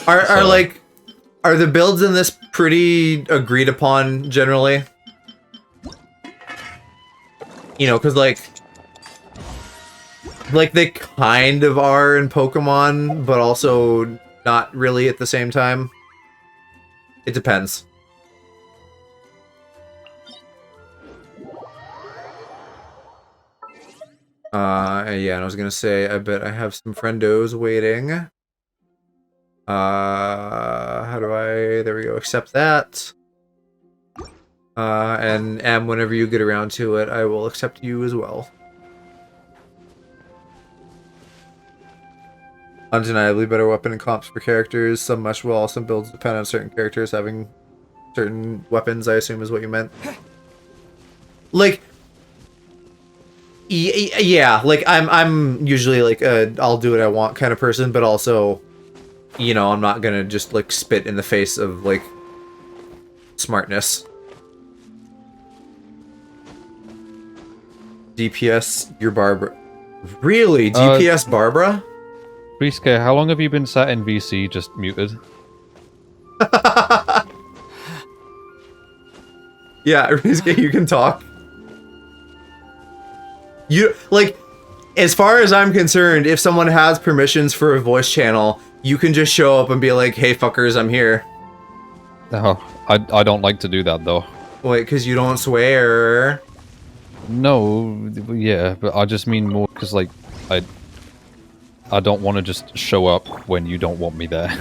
Are the builds in this pretty agreed upon generally? You know, because like they kind of are in Pokemon, but also not really at the same time. It depends. Yeah, and I was gonna say, I bet I have some friendos waiting. How do I... There we go, accept that. And M, whenever you get around to it, I will accept you as well. Undeniably better weapon and comps for characters. Some mesh well, some builds depend on certain characters having certain weapons, I assume is what you meant. Like... Yeah, like, I'm usually like a I'll do what I want kind of person, but also, you know, I'm not gonna just, like, spit in the face of, like, smartness. DPS, your Barbara. Really? DPS Barbara?
Briske, how long have you been sat in VC just muted?
Yeah, Briske, you can talk. You, like, as far as I'm concerned, if someone has permissions for a voice channel, you can just show up and be like, hey fuckers, I'm here.
Oh, I don't like to do that though.
Wait, because you don't swear?
No, yeah, but I just mean more because, like, I don't want to just show up when you don't want me there.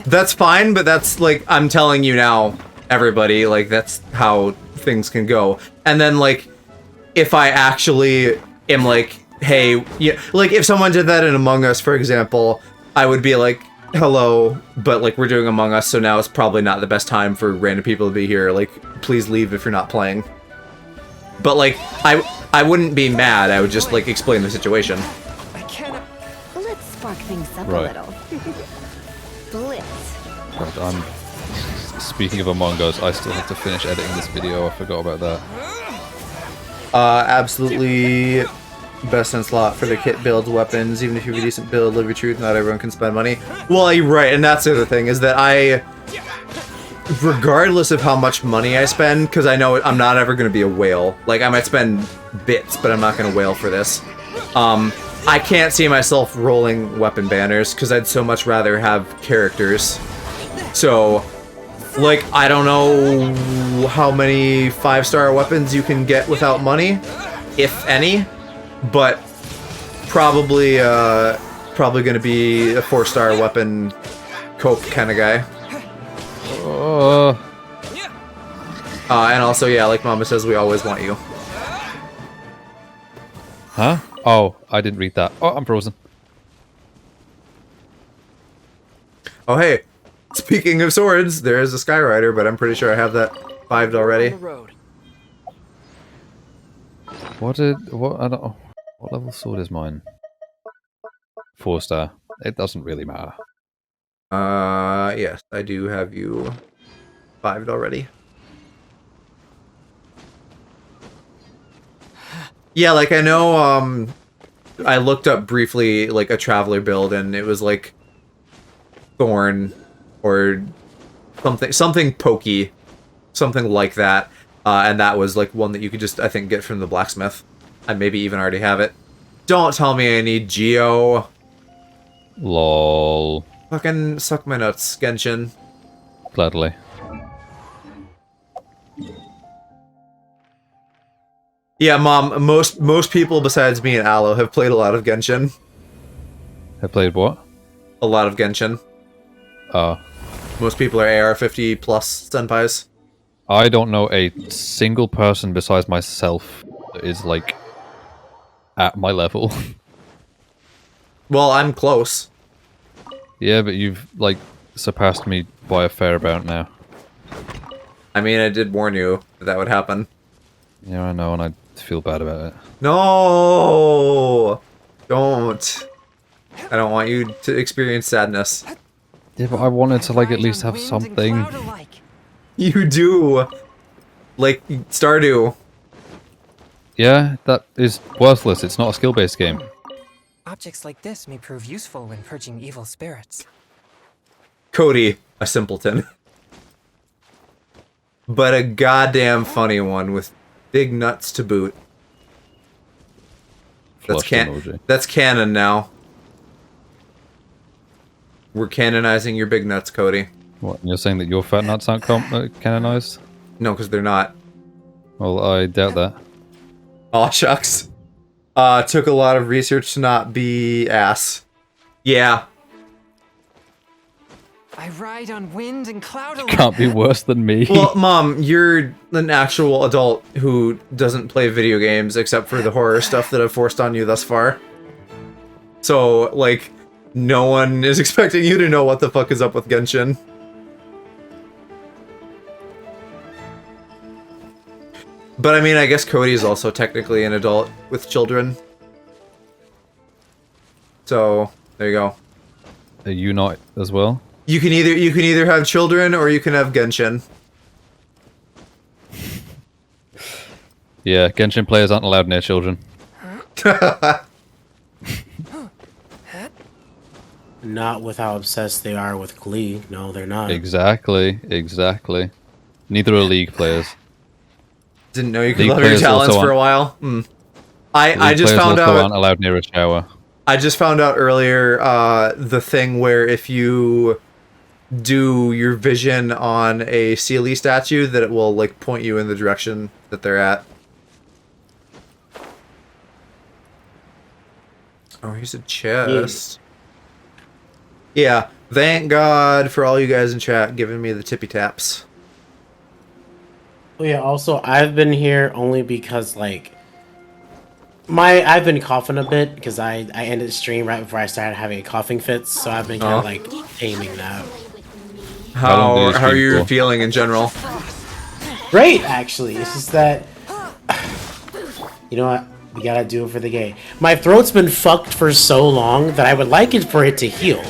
That's fine, but that's, like, I'm telling you now, everybody, like, that's how things can go. And then, like, if I actually am like, hey, yeah, like, if someone did that in Among Us, for example, I would be like, hello, but, like, we're doing Among Us, so now it's probably not the best time for random people to be here. Like, please leave if you're not playing. But, like, I wouldn't be mad, I would just, like, explain the situation.
Let's spark things up
Right.
a little. Blitz.
God, speaking of Among Us, I still have to finish editing this video. I forgot about that.
Absolutely best in slot for the kit builds weapons. Even if you have a decent build, live your truth, not everyone can spend money. Well, you're right, and that's the other thing, is that regardless of how much money I spend, because I know I'm not ever going to be a whale. Like, I might spend bits, but I'm not going to whale for this. I can't see myself rolling weapon banners, because I'd so much rather have characters. So, like, I don't know how many 5-star weapons you can get without money, if any, but probably gonna be a 4-star weapon cope kind of guy. And also, yeah, like Mama says, we always want you.
Huh? Oh, I didn't read that. Oh, I'm frozen.
Oh, hey, speaking of swords, there is a Skyrider, but I'm pretty sure I have that 5'd already.
What I don't know. What level sword is mine? 4-star. It doesn't really matter.
Yes, I do have you 5'd already. Yeah, like, I know, I looked up briefly, like, a Traveler build, and it was, like, Thorn, or something pokey, something like that, and that was, like, one that you could just, I think, get from the blacksmith. I maybe even already have it. Don't tell me I need Geo.
Lol.
Fucking suck my nuts, Genshin.
Gladly.
Yeah, Mom, most people besides me and Aloe have played a lot of Genshin.
Have played what?
A lot of Genshin.
Oh.
Most people are AR-50 plus senpais.
I don't know a single person besides myself that is, like, at my level.
Well, I'm close.
Yeah, but you've, like, surpassed me by a fair amount now.
I mean, I did warn you that would happen.
Yeah, I know, and I feel bad about it.
No! Don't. I don't want you to experience sadness.
Yeah, but I wanted to, like, at least have something.
You do! Like, Stardew.
Yeah, that is worthless. It's not a skill-based game.
Objects like this may prove useful when purging evil spirits.
Cody, a simpleton. But a goddamn funny one with big nuts to boot. That's canon now. We're canonizing your big nuts, Cody.
What, you're saying that your fat nuts aren't canonized?
No, because they're not.
Well, I doubt that.
Aw, shucks. Took a lot of research to not be ass. Yeah.
I ride on wind and cloud.
Can't be worse than me.
Well, Mom, you're an actual adult who doesn't play video games except for the horror stuff that I've forced on you thus far. So, like, no one is expecting you to know what the fuck is up with Genshin. But I mean, I guess Cody is also technically an adult with children. So, there you go.
Are you not as well?
You can either have children or you can have Genshin.
Yeah, Genshin players aren't allowed near children.
Not with how obsessed they are with Glee. No, they're not.
Exactly. Neither are League players.
Didn't know you could love your talents for a while. I just found out
aren't allowed near a shower.
I just found out earlier the thing where if you do your vision on a Sealy statue, that it will like point you in the direction that they're at. Oh, here's a chest. Yeah, thank God for all you guys in chat giving me the tippy taps.
Well, yeah, also, I've been here only because, like, I've been coughing a bit because I ended the stream right before I started having coughing fits, so I've been kind of, like, taming that.
How are you feeling in general?
Great, actually. It's just that, you know what? We gotta do it for the game. My throat's been fucked for so long that I would like it for it to heal.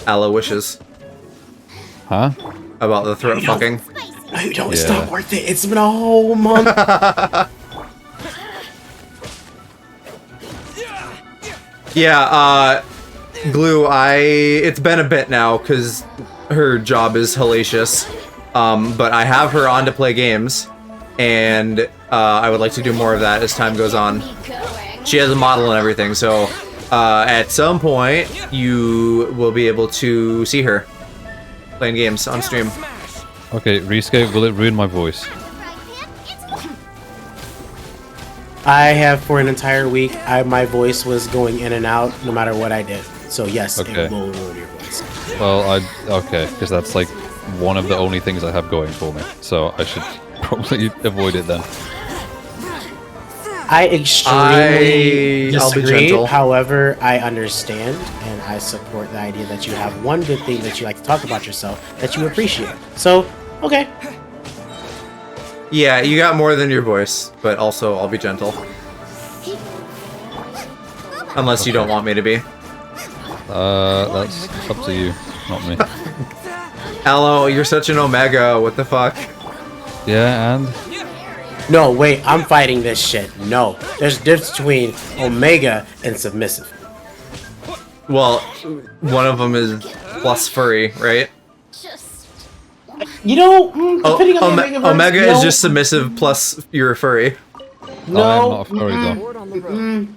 Aloe wishes.
Huh?
About the throat fucking.
No, don't. It's not worth it. It's been a whole month.
Yeah, Glue, it's been a bit now, because her job is hellacious, but I have her on to play games, and I would like to do more of that as time goes on. She has a model and everything, so at some point, you will be able to see her playing games on stream.
Okay, Rescape, will it ruin my voice?
I have for an entire week, my voice was going in and out no matter what I did. So yes,
Okay.
it will ruin your voice.
Well, okay, because that's like one of the only things I have going for me, so I should probably avoid it then.
I extremely
I'll be
disagree.
gentle.
However, I understand and I support the idea that you have one good thing that you like to talk about yourself that you appreciate. So, okay.
Yeah, you got more than your voice, but also I'll be gentle. Unless you don't want me to be.
That's up to you, not me.
Aloe, you're such an Omega, what the fuck?
Yeah, and?
No, wait, I'm fighting this shit. No. There's a difference between Omega and submissive.
Well, one of them is plus furry, right?
You know, depending on the Omega verse,
Omega
you
is
know,
just submissive plus you're a furry.
No,
I'm not a furry though.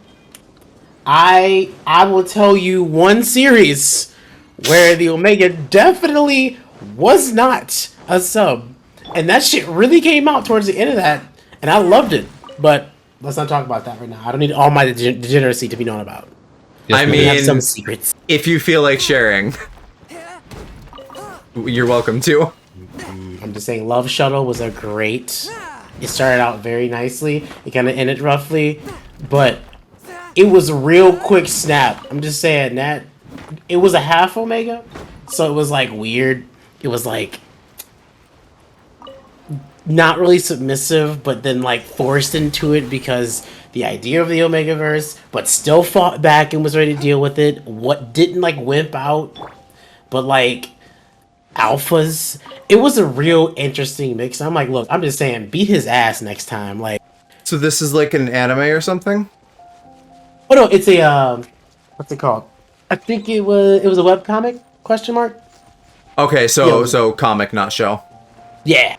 I will tell you one series where the Omega definitely was not a sub. And that shit really came out towards the end of that, and I loved it. But let's not talk about that right now. I don't need all my degeneracy to be known about.
I
We have
mean,
some secrets.
if you feel like sharing, you're welcome to.
I'm just saying, Love Shuttle was a great... It started out very nicely. It kind of ended roughly. But it was a real quick snap. I'm just saying that. It was a half Omega. So it was like weird. It was like... not really submissive, but then like forced into it because the idea of the Omegaverse, but still fought back and was ready to deal with it. What didn't like wimp out, but like alphas. It was a real interesting mix. I'm like, look, I'm just saying, beat his ass next time. Like,
So this is like an anime or something?
oh no, it's a what's it called? I think it was a webcomic? Question mark.
Okay, so
Yeah.
so comic, not show.
Yeah.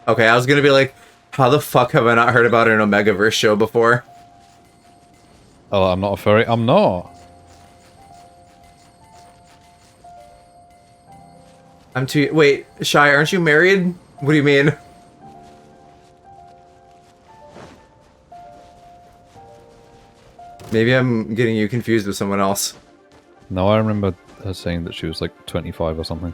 Okay, I was gonna be like, how the fuck have I not heard about an Omegaverse show before?
Oh, I'm not a furry. I'm not.
I'm too. Wait, Shy, aren't you married? What do you mean? Maybe I'm getting you confused with someone else.
No, I remember her saying that she was like 25 or something.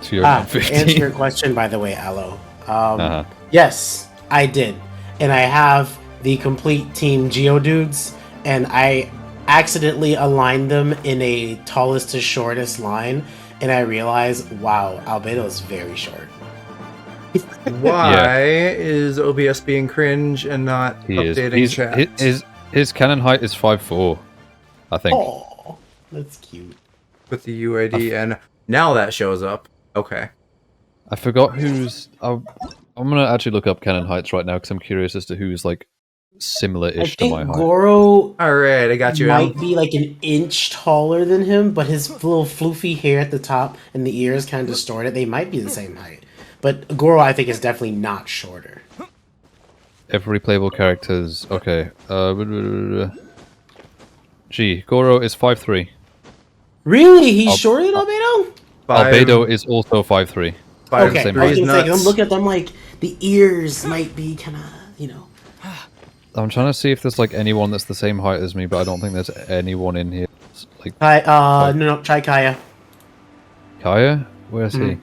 So you're
To
15.
answer your question, by the way, Aloe.
Uh-huh.
Yes, I did. And I have the complete team Geodudes, and I accidentally aligned them in a tallest to shortest line, and I realized, wow, Albedo is very short.
Why is OBS being cringe and not
He is.
updating chat?
His cannon height is 5'4", I think.
Oh, that's cute.
With the UID, and now that shows up. Okay.
I forgot who's... I'm gonna actually look up cannon heights right now because I'm curious as to who's like similar-ish to my height.
Goro
Alright, I got you.
might be like an inch taller than him, but his little floofy hair at the top and the ears kind of distorted. They might be the same height. But Goro, I think, is definitely not shorter.
Every playable character's... Okay. Goro is 5'3".
Really? He's shorter than Albedo?
Albedo is also 5'3".
Okay,
Same
I was
height.
gonna say, 'cause I'm looking at them like the ears might be kind of, you know.
I'm trying to see if there's like anyone that's the same height as me, but I don't think there's anyone in here. Like,
No, try Kaya.
Kaya? Where's he?
Mhm.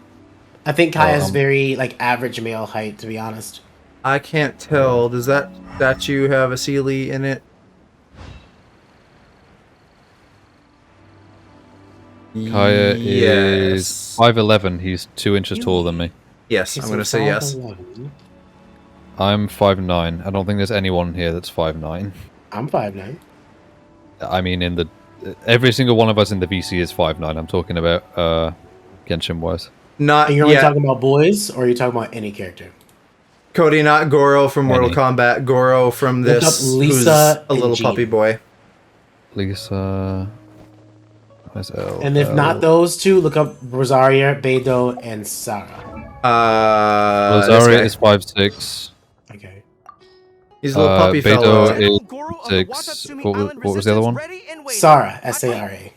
I think Kaya's
um,
very like average male height, to be honest.
I can't tell. Does that statue have a Sealy in it?
Kaya is 5'11". He's 2 inches taller than me.
Yes, I'm gonna say yes.
I'm 5'9". I don't think there's anyone here that's 5'9".
I'm 5'9".
I mean, in the every single one of us in the VC is 5'9". I'm talking about Genshin wise.
Not
And you're only
yet.
talking about boys, or are you talking about any character?
Cody, not Goro from Mortal Kombat. Goro from
Look
this,
up Lisa
who's a
and
little
Jean.
puppy boy.
Lisa. Where's L?
And if not those two, look up Rosaria, Beidou, and Sarah.
Rosaria is 5'6".
Okay.
He's a little puppy fella.
Beidou is 6. What was the other one?
Sarah, S-A-R-A.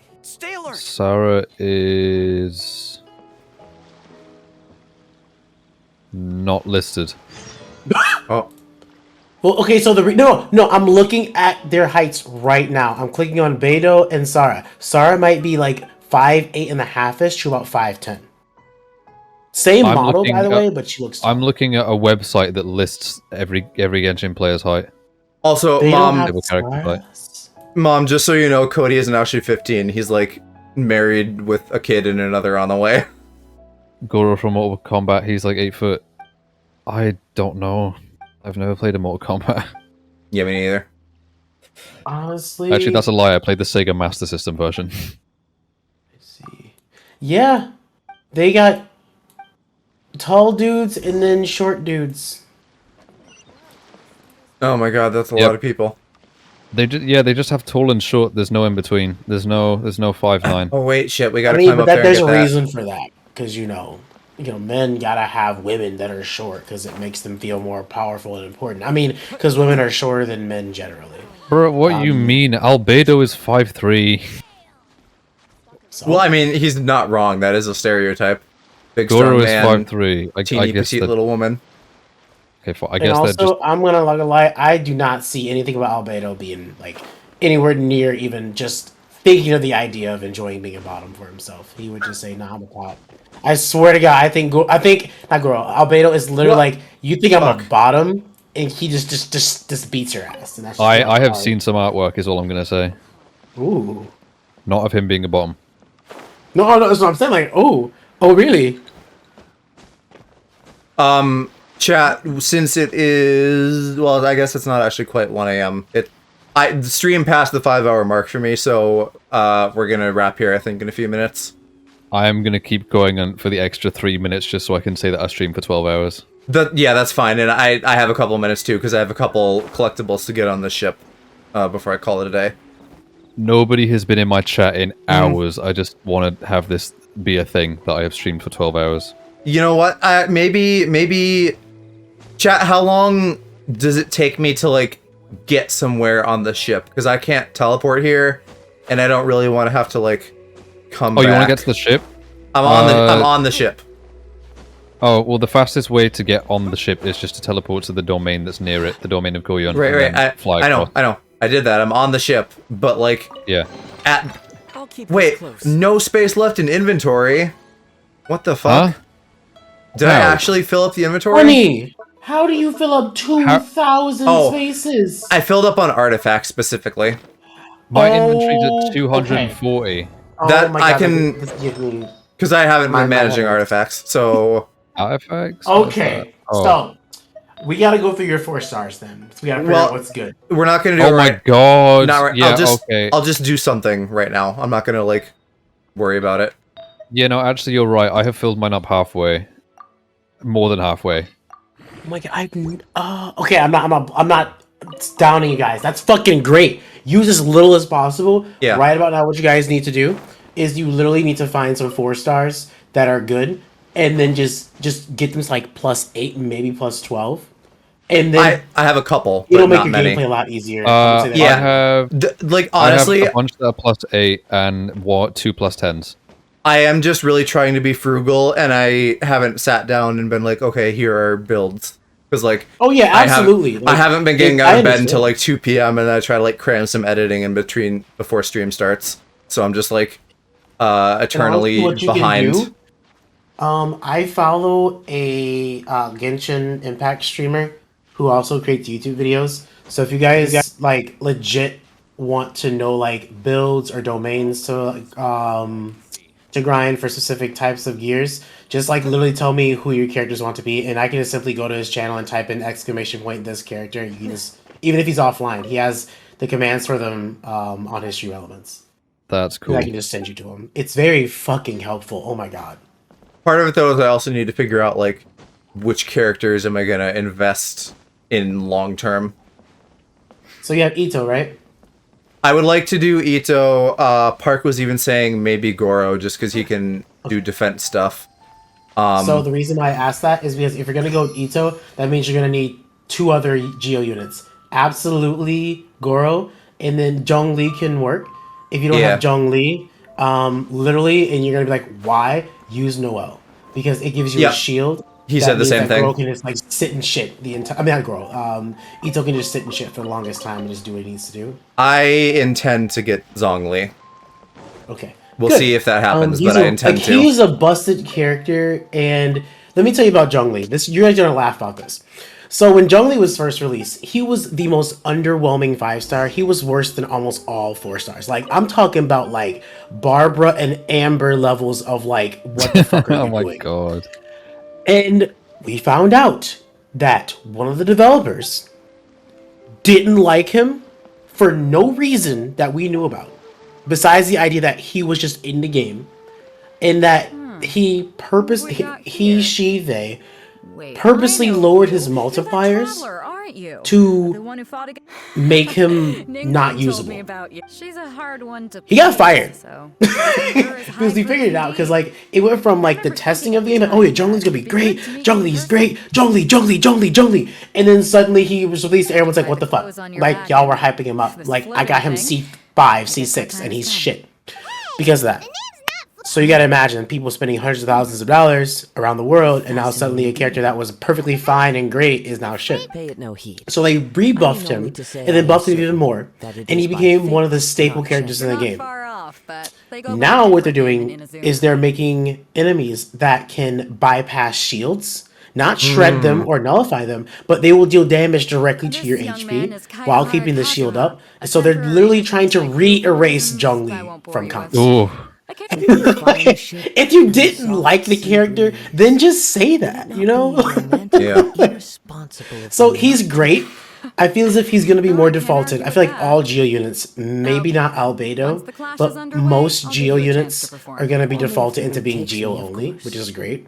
Sarah is not listed.
Oh.
Well, okay, so no, I'm looking at their heights right now. I'm clicking on Beidou and Sarah. Sarah might be like 5'8" and a half-ish to about 5'10". Same
I'm
model, by
looking
the
at-
way, but she looks.
I'm looking at a website that lists every Genshin player's height.
Also,
They don't
mom,
have
Playable character height.
mom, just so you know, Cody isn't actually 15. He's like married with a kid and another on the way.
Goro from Mortal Kombat, he's like 8 foot. I don't know. I've never played a Mortal Kombat.
Yeah, me neither.
Honestly,
Actually, that's a lie. I played the Sega Master System version.
yeah. They got tall dudes and then short dudes.
Oh my god, that's a
Yep.
lot of people.
They just have tall and short. There's no in between. There's no 5'9".
Oh wait, shit, we
I
gotta
mean,
climb
but
up there and
there's
get
a
that.
reason for that, because men gotta have women that are short because it makes them feel more powerful and important. I mean, because women are shorter than men generally.
Bro, what you mean? Albedo is 5'3".
Well, I mean, he's not wrong. That is a stereotype. Big
Goro
strong
is
man,
5'3". I
teeny
guess
petite
that-
little woman.
Okay, I
And
guess
also,
that just
I'm gonna lie, I do not see anything about Albedo being like anywhere near even just thinking of the idea of enjoying being a bottom for himself. He would just say, "Nah, I'm a top." I swear to God, I think not Goro. Albedo is literally like, you think I'm a bottom, and he just beats your ass. And that's just
I
not
have
hard.
seen some artwork. Is all I'm gonna say.
Ooh.
Not of him being a bomb.
No, that's what I'm saying. Like, oh, really?
Chat, since it is, well, I guess it's not actually quite 1 a.m. The stream passed the 5-hour mark for me, so we're gonna wrap here, I think, in a few minutes.
I am gonna keep going on for the extra 3 minutes just so I can say that I streamed for 12 hours.
Yeah, that's fine, and I have a couple minutes too, because I have a couple collectibles to get on the ship before I call it a day.
Nobody has been in my chat in hours. I just want to have this be a thing that I have streamed for 12 hours.
You know what? Maybe... Chat, how long does it take me to, like, get somewhere on the ship? Because I can't teleport here, and I don't really want to have to, like, come back.
You want to get to the ship?
I'm on the ship.
Oh, well, the fastest way to get on the ship is just to teleport to the domain that's near it, the domain of Goyon.
Right. I know. I did that. I'm on the ship, but, like...
Yeah.
Wait, no space left in inventory? What the fuck?
Huh?
Did I actually fill up the inventory?
Honey, how do you fill up 2,000 spaces?
I filled up on artifacts specifically.
My inventory's at 240.
Okay.
That
my
I
God,
can, because I haven't been managing artifacts. So
artifacts.
Okay, so we gotta go through your 4 stars then. So we gotta figure out what's good.
We're not gonna do it right.
Oh my God!
Not right.
Yeah,
I'll just do something right now. I'm not gonna like worry about it.
Yeah, no, actually, you're right. I have filled mine up halfway, more than halfway.
Oh my God, okay, I'm not downing you guys. That's fucking great. Use as little as possible.
Yeah.
Right about now, what you guys need to do is you literally need to find some 4 stars that are good, and then just get them to like +8, maybe +12, and then
I have a couple.
It'll
but
make
not
your
many.
gameplay a lot easier.
I have
like honestly,
I have a bunch that are +8 and 2 +10s.
I am just really trying to be frugal, and I haven't sat down and been like, okay, here are builds. Because like,
oh yeah, absolutely.
I haven't been getting out of bed until like 2 p.m. and I try to like cram some editing in between before stream starts. So I'm just like eternally behind.
I follow a Genshin Impact streamer who also creates YouTube videos. So if you guys like legit want to know like builds or domains to grind for specific types of gears, just like literally tell me who your characters want to be, and I can just simply go to his channel and type in !this character. You can just, even if he's offline, he has the commands for them on his stream elements.
That's cool.
And I can just send you to him. It's very fucking helpful. Oh my God.
Part of it though is I also need to figure out like which characters am I gonna invest in long term.
So you have Ito, right?
I would like to do Ito. Park was even saying maybe Goro just because he can do defense stuff.
So the reason why I asked that is because if you're gonna go with Ito, that means you're gonna need 2 other Geo units. Absolutely Goro, and then Zhongli can work. If you don't have Zhongli, literally, and you're gonna be like, why? Use Noel. Because it gives you a shield.
He said the same thing.
Goro can just like sit and shit the entire. I mean, not Goro. Ito can just sit and shit for the longest time and just do what he needs to do.
I intend to get Zhongli.
Okay.
We'll see if that happens, but I intend to.
He's a busted character, and let me tell you about Zhongli. You guys are gonna laugh about this. So when Zhongli was first released, he was the most underwhelming 5-star. He was worse than almost all 4 stars. Like, I'm talking about like Barbara and Amber levels of like, what the fuck are you doing?
Oh my God.
And we found out that one of the developers didn't like him for no reason that we knew about. Besides the idea that he was just in the game, and that they purposely lowered his multipliers to make him not usable.
She's a hard one to
He got fired because we figured it out. Because like it went from like the testing of the game, like, oh yeah, Zhongli's gonna be great, Zhongli's great, Zhongli, and then suddenly he was released. Everyone's like, what the fuck? Like y'all were hyping him up. Like I got him C5, C6, and he's shit because of that. So you gotta imagine people spending hundreds of thousands of dollars around the world, and now suddenly a character that was perfectly fine and great is now shit.
Pay it no heed.
So they rebuffed him, and then buffed him even more, and he became one of the staple characters in the game. Now what they're doing is they're making enemies that can bypass shields, not shred them or nullify them, but they will deal damage directly to your HP while keeping the shield up. So they're literally trying to re-erase Zhongli from comps.
Ooh.
If you didn't like the character, then just say that, you know?
Yeah.
So he's great. I feel as if he's going to be more defaulted. I feel like all Geo units, maybe not Albedo, but most Geo units are going to be defaulted into being Geo only, which is great.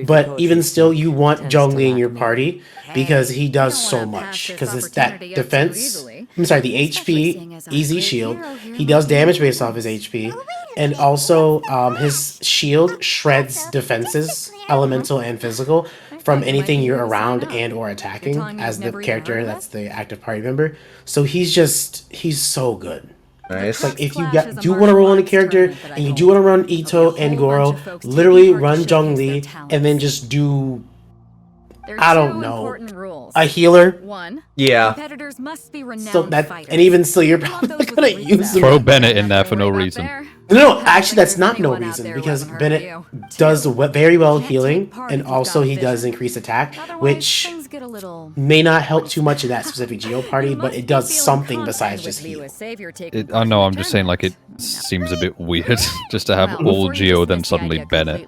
But even still, you want Zhongli in your party because he does so much. Because it's that defense, I'm sorry, the HP, easy shield. He does damage based off his HP. And also, his shield shreds defenses, elemental and physical, from anything you're around and or attacking as the character that's the active party member. So he's so good.
Nice.
Like if you do want to roll on a character and you do want to run Ito and Goro, literally run Zhongli and then just do, I don't know, a healer.
Yeah.
Competitors must be renowned
So that,
fighters.
and even still, you're probably not gonna use him.
Throw Bennett in there for no reason.
No, actually, that's not no reason because Bennett does very well healing, and also he does increase attack, which may not help too much in that specific Geo party, but it does something besides just heal.
I know, I'm just saying, like, it seems a bit weird just to have all Geo, then suddenly Bennett.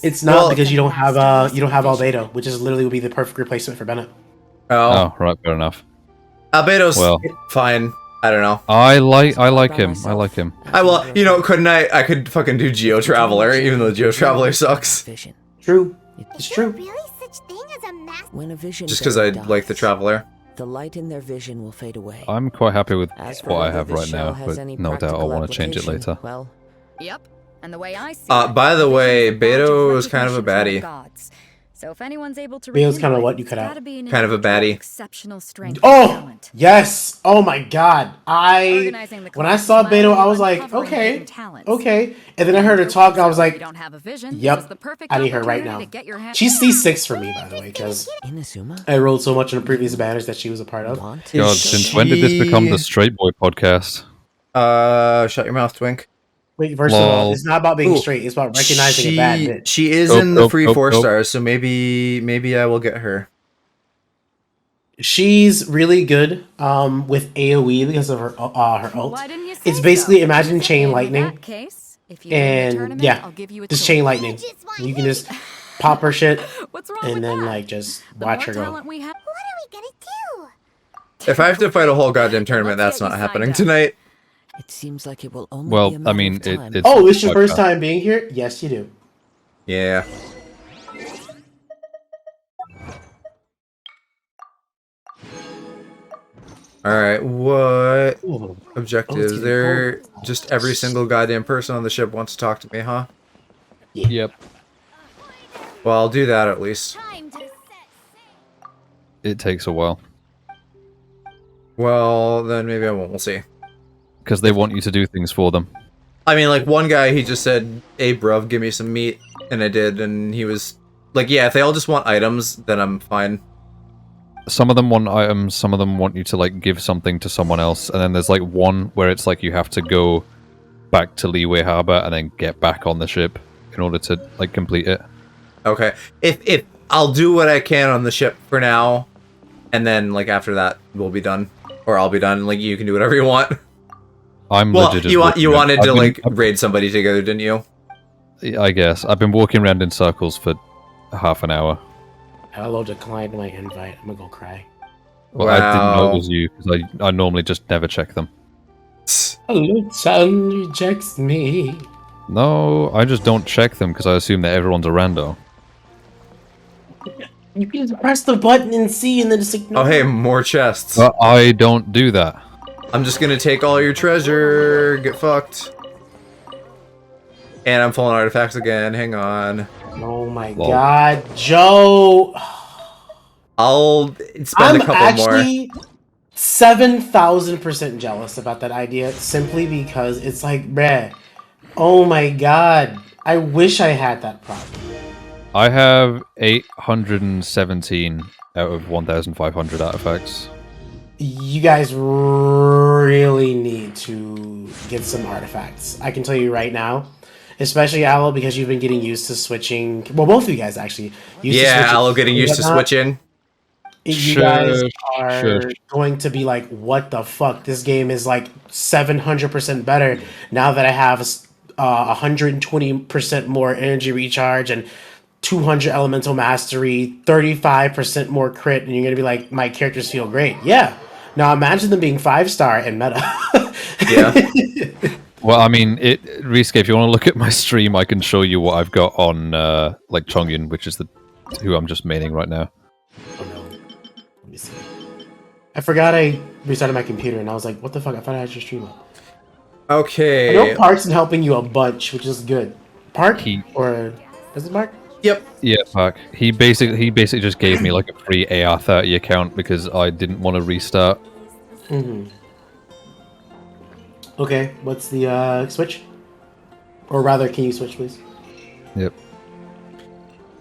It's not because you don't have Albedo, which is literally would be the perfect replacement for Bennett.
Oh, right, fair enough.
Albedo's fine. I don't know.
I like him. I like him.
Couldn't I could fucking do Geo Traveler, even though Geo Traveler sucks.
True. It's true.
When a vision
Just because I like the Traveler.
the light in their vision will fade away.
I'm quite happy with
As for
what I
whether
have
this
right
shell
now,
has
but
any
no doubt I'll
practical
want to change it
application,
later.
Well,
Yep. And the way I see
By the way, Beto is kind of a baddie.
So if anyone's able to
Beto's kind of what you cut out.
Kind of a baddie.
Exceptional strength.
Oh yes! Oh my god! When I saw Beto, I was like, okay, and then I heard her talk. I was like, yep, I need her right now. She's C6 for me, by the way, because I rolled so much in the previous banners that she was a part of.
God, since when did this become the Straight Boy podcast?
Shut your mouth, Twink.
Wait, first of all, it's not about being straight. It's about recognizing a bad bitch.
She is in the free 4 stars, so maybe I will get her.
She's really good with AoE because of her ult. It's basically imagine chain lightning, and yeah, just chain lightning. You can just pop her shit, and then like just watch her go.
If I have to fight a whole goddamn tournament, that's not happening tonight.
it seems like it will only be a
Well, I
matter
mean,
of time.
it's...
Oh, it's your first time being here? Yes, you do.
Yeah. Alright, what objectives? They're just every single goddamn person on the ship wants to talk to me, huh?
Yep.
Well, I'll do that at least.
It takes a while.
Well, then maybe I won't. We'll see.
Because they want you to do things for them.
I mean, like, one guy, he just said, hey, bruv, give me some meat. And I did, and he was like, yeah, if they all just want items, then I'm fine.
Some of them want items, some of them want you to, like, give something to someone else. And then there's, like, one where it's like you have to go back to Leeway Harbor and then get back on the ship in order to, like, complete it.
Okay. If I'll do what I can on the ship for now, and then, like, after that, we'll be done. Or I'll be done. Like, you can do whatever you want.
I'm legit just
you wanted
I've
to,
been,
like, raid somebody together, didn't you?
I guess. I've been walking around in circles for half an hour.
Hello, declined my invite. I'm gonna go cry.
Well, I didn't know it was you, because I normally just never check them.
Hello, son rejects me.
No, I just don't check them, because I assume that everyone's a rando.
You can just press the button and see, and then just ignore.
Oh, hey, more chests.
But I don't do that.
I'm just gonna take all your treasure. Get fucked. And I'm full on artifacts again. Hang on.
Oh my god, Joe!
I'll spend a couple more.
I'm actually 7,000% jealous about that idea, simply because it's like, bruh, oh my god, I wish I had that problem.
I have 817 out of 1,500 artifacts.
You guys really need to get some artifacts. I can tell you right now, especially Aloe, because you've been getting used to switching. Well, both of you guys actually. Used to
Yeah,
switching
Aloe getting
and
used to
whatnot.
switching.
You guys are
Shush.
going to be like, "What the fuck? This game is like 700% better now that I have 120% more energy recharge and 200 elemental mastery, 35% more crit," and you're gonna be like, "My characters feel great." Yeah. Now imagine them being 5-star in meta.
Yeah.
Well, I mean, Risuke, if you want to look at my stream, I can show you what I've got on like Chongyun, which is who I'm just maining right now.
Oh no. Let me see. I forgot I restarted my computer and I was like, what the fuck? I thought I had your stream up.
Okay.
I know Park's been helping you a bunch, which is good. Park? Or is it Park?
Yep.
Yeah, Park. He basically just gave me like a free AR30 account because I didn't want to restart.
Mm-hmm. Okay, what's the switch? Or rather, can you switch, please?
Yep.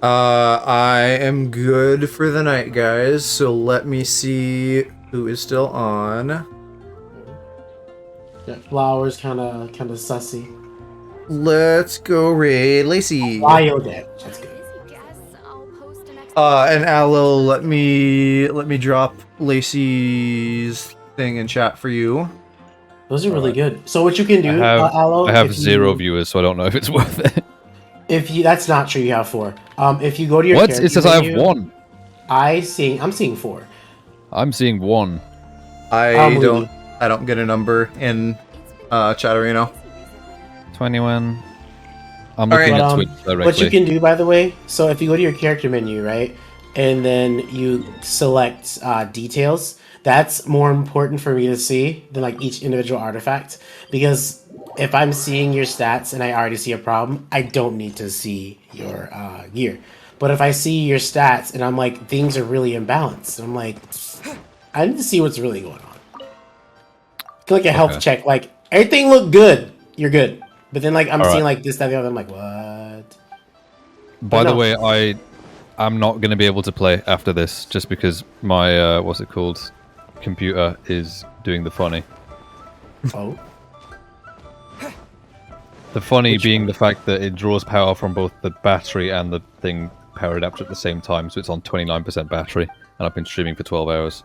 I am good for the night, guys. So let me see who is still on.
Yeah, Flowers kind of sussy.
Let's go raid Lacey.
Wild Edge. That's good.
And Aloe, let me drop Lacey's thing in chat for you.
Those are really good. So what you can do, Aloe,
I have
if
0
you-
viewers, so I don't know if it's worth it.
If you, that's not true. You have 4. If you go to your
What?
character
It says I have
menu,
1.
I'm seeing 4.
I'm seeing 1.
I don't get a number in Chatterino.
21. I'm looking at Twitch directly.
What you can do, by the way, so if you go to your character menu, right, and then you select details, that's more important for me to see than like each individual artifact, because if I'm seeing your stats and I already see a problem, I don't need to see your gear. But if I see your stats and I'm like, things are really imbalanced, I'm like, I need to see what's really going on. Like a health check, like everything looked good, you're good. But then like I'm seeing like this, that, the other, I'm like, what?
By the way, I'm not going to be able to play after this just because my what's it called, computer is doing the funny.
Oh.
The funny being the fact that it draws power from both the battery and the thing power adapter at the same time, so it's on 29% battery, and I've been streaming for 12 hours.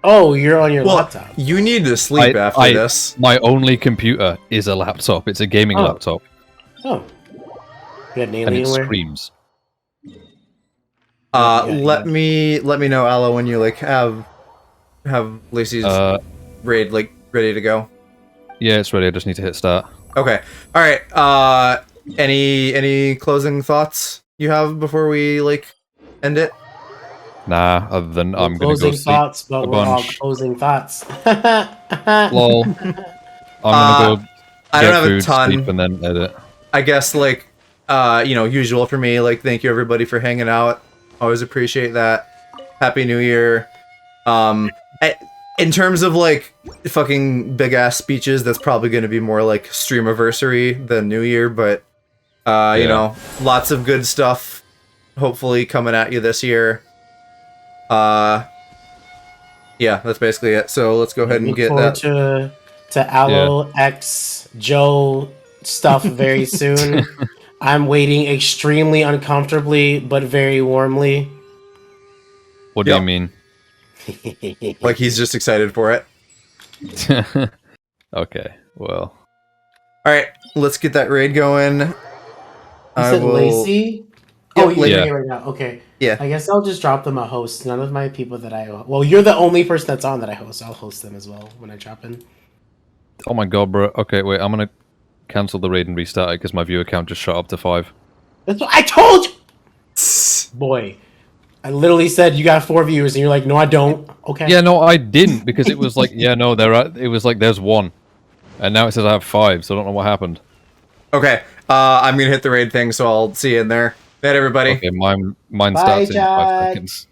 Oh, you're on your laptop.
You need to sleep after this.
My only computer is a laptop. It's a gaming laptop.
Oh. You had an
And it
Alienware?
screams.
Let me know, Aloe, when you like have Lacey's raid like ready to go.
Yeah, it's ready. I just need to hit start.
Okay. All right. Any closing thoughts you have before we like end it?
Nah, other than I'm gonna go
Closing
sleep
thoughts, but
a
we're all
bunch.
closing thoughts.
Lol. I'm gonna go
I
get
don't have
food,
a ton.
sleep, and then edit.
I guess like usual for me, like thank you everybody for hanging out. Always appreciate that. Happy New Year. In terms of like fucking big ass speeches, that's probably gonna be more like streamiversary than New Year, but you know, lots of good stuff hopefully coming at you this year. Yeah, that's basically it. So let's go ahead and get that
to Aloe X Joe stuff very soon. I'm waiting extremely uncomfortably, but very warmly.
What do you mean?
Like he's just excited for it.
Okay, well.
Alright, let's get that raid going.
You said Lacey? Oh, you're
Yeah.
here right now. Okay.
Yeah.
I guess I'll just drop them a host. None of my people that I... Well, you're the only person that's on that I host. I'll host them as well when I drop in.
Oh my god, bro. Okay, wait, I'm gonna cancel the raid and restart it because my viewer count just shot up to 5.
That's what I told you! Boy. I literally said you got 4 viewers and you're like, no, I don't. Okay.
Yeah, no, I didn't because it was like, yeah, no, it was like there's 1. And now it says I have 5, so I don't know what happened.
Okay, I'm gonna hit the raid thing, so I'll see you in there. Bye, everybody.
Okay, mine
Bye,
starts in 5
Chad.
seconds.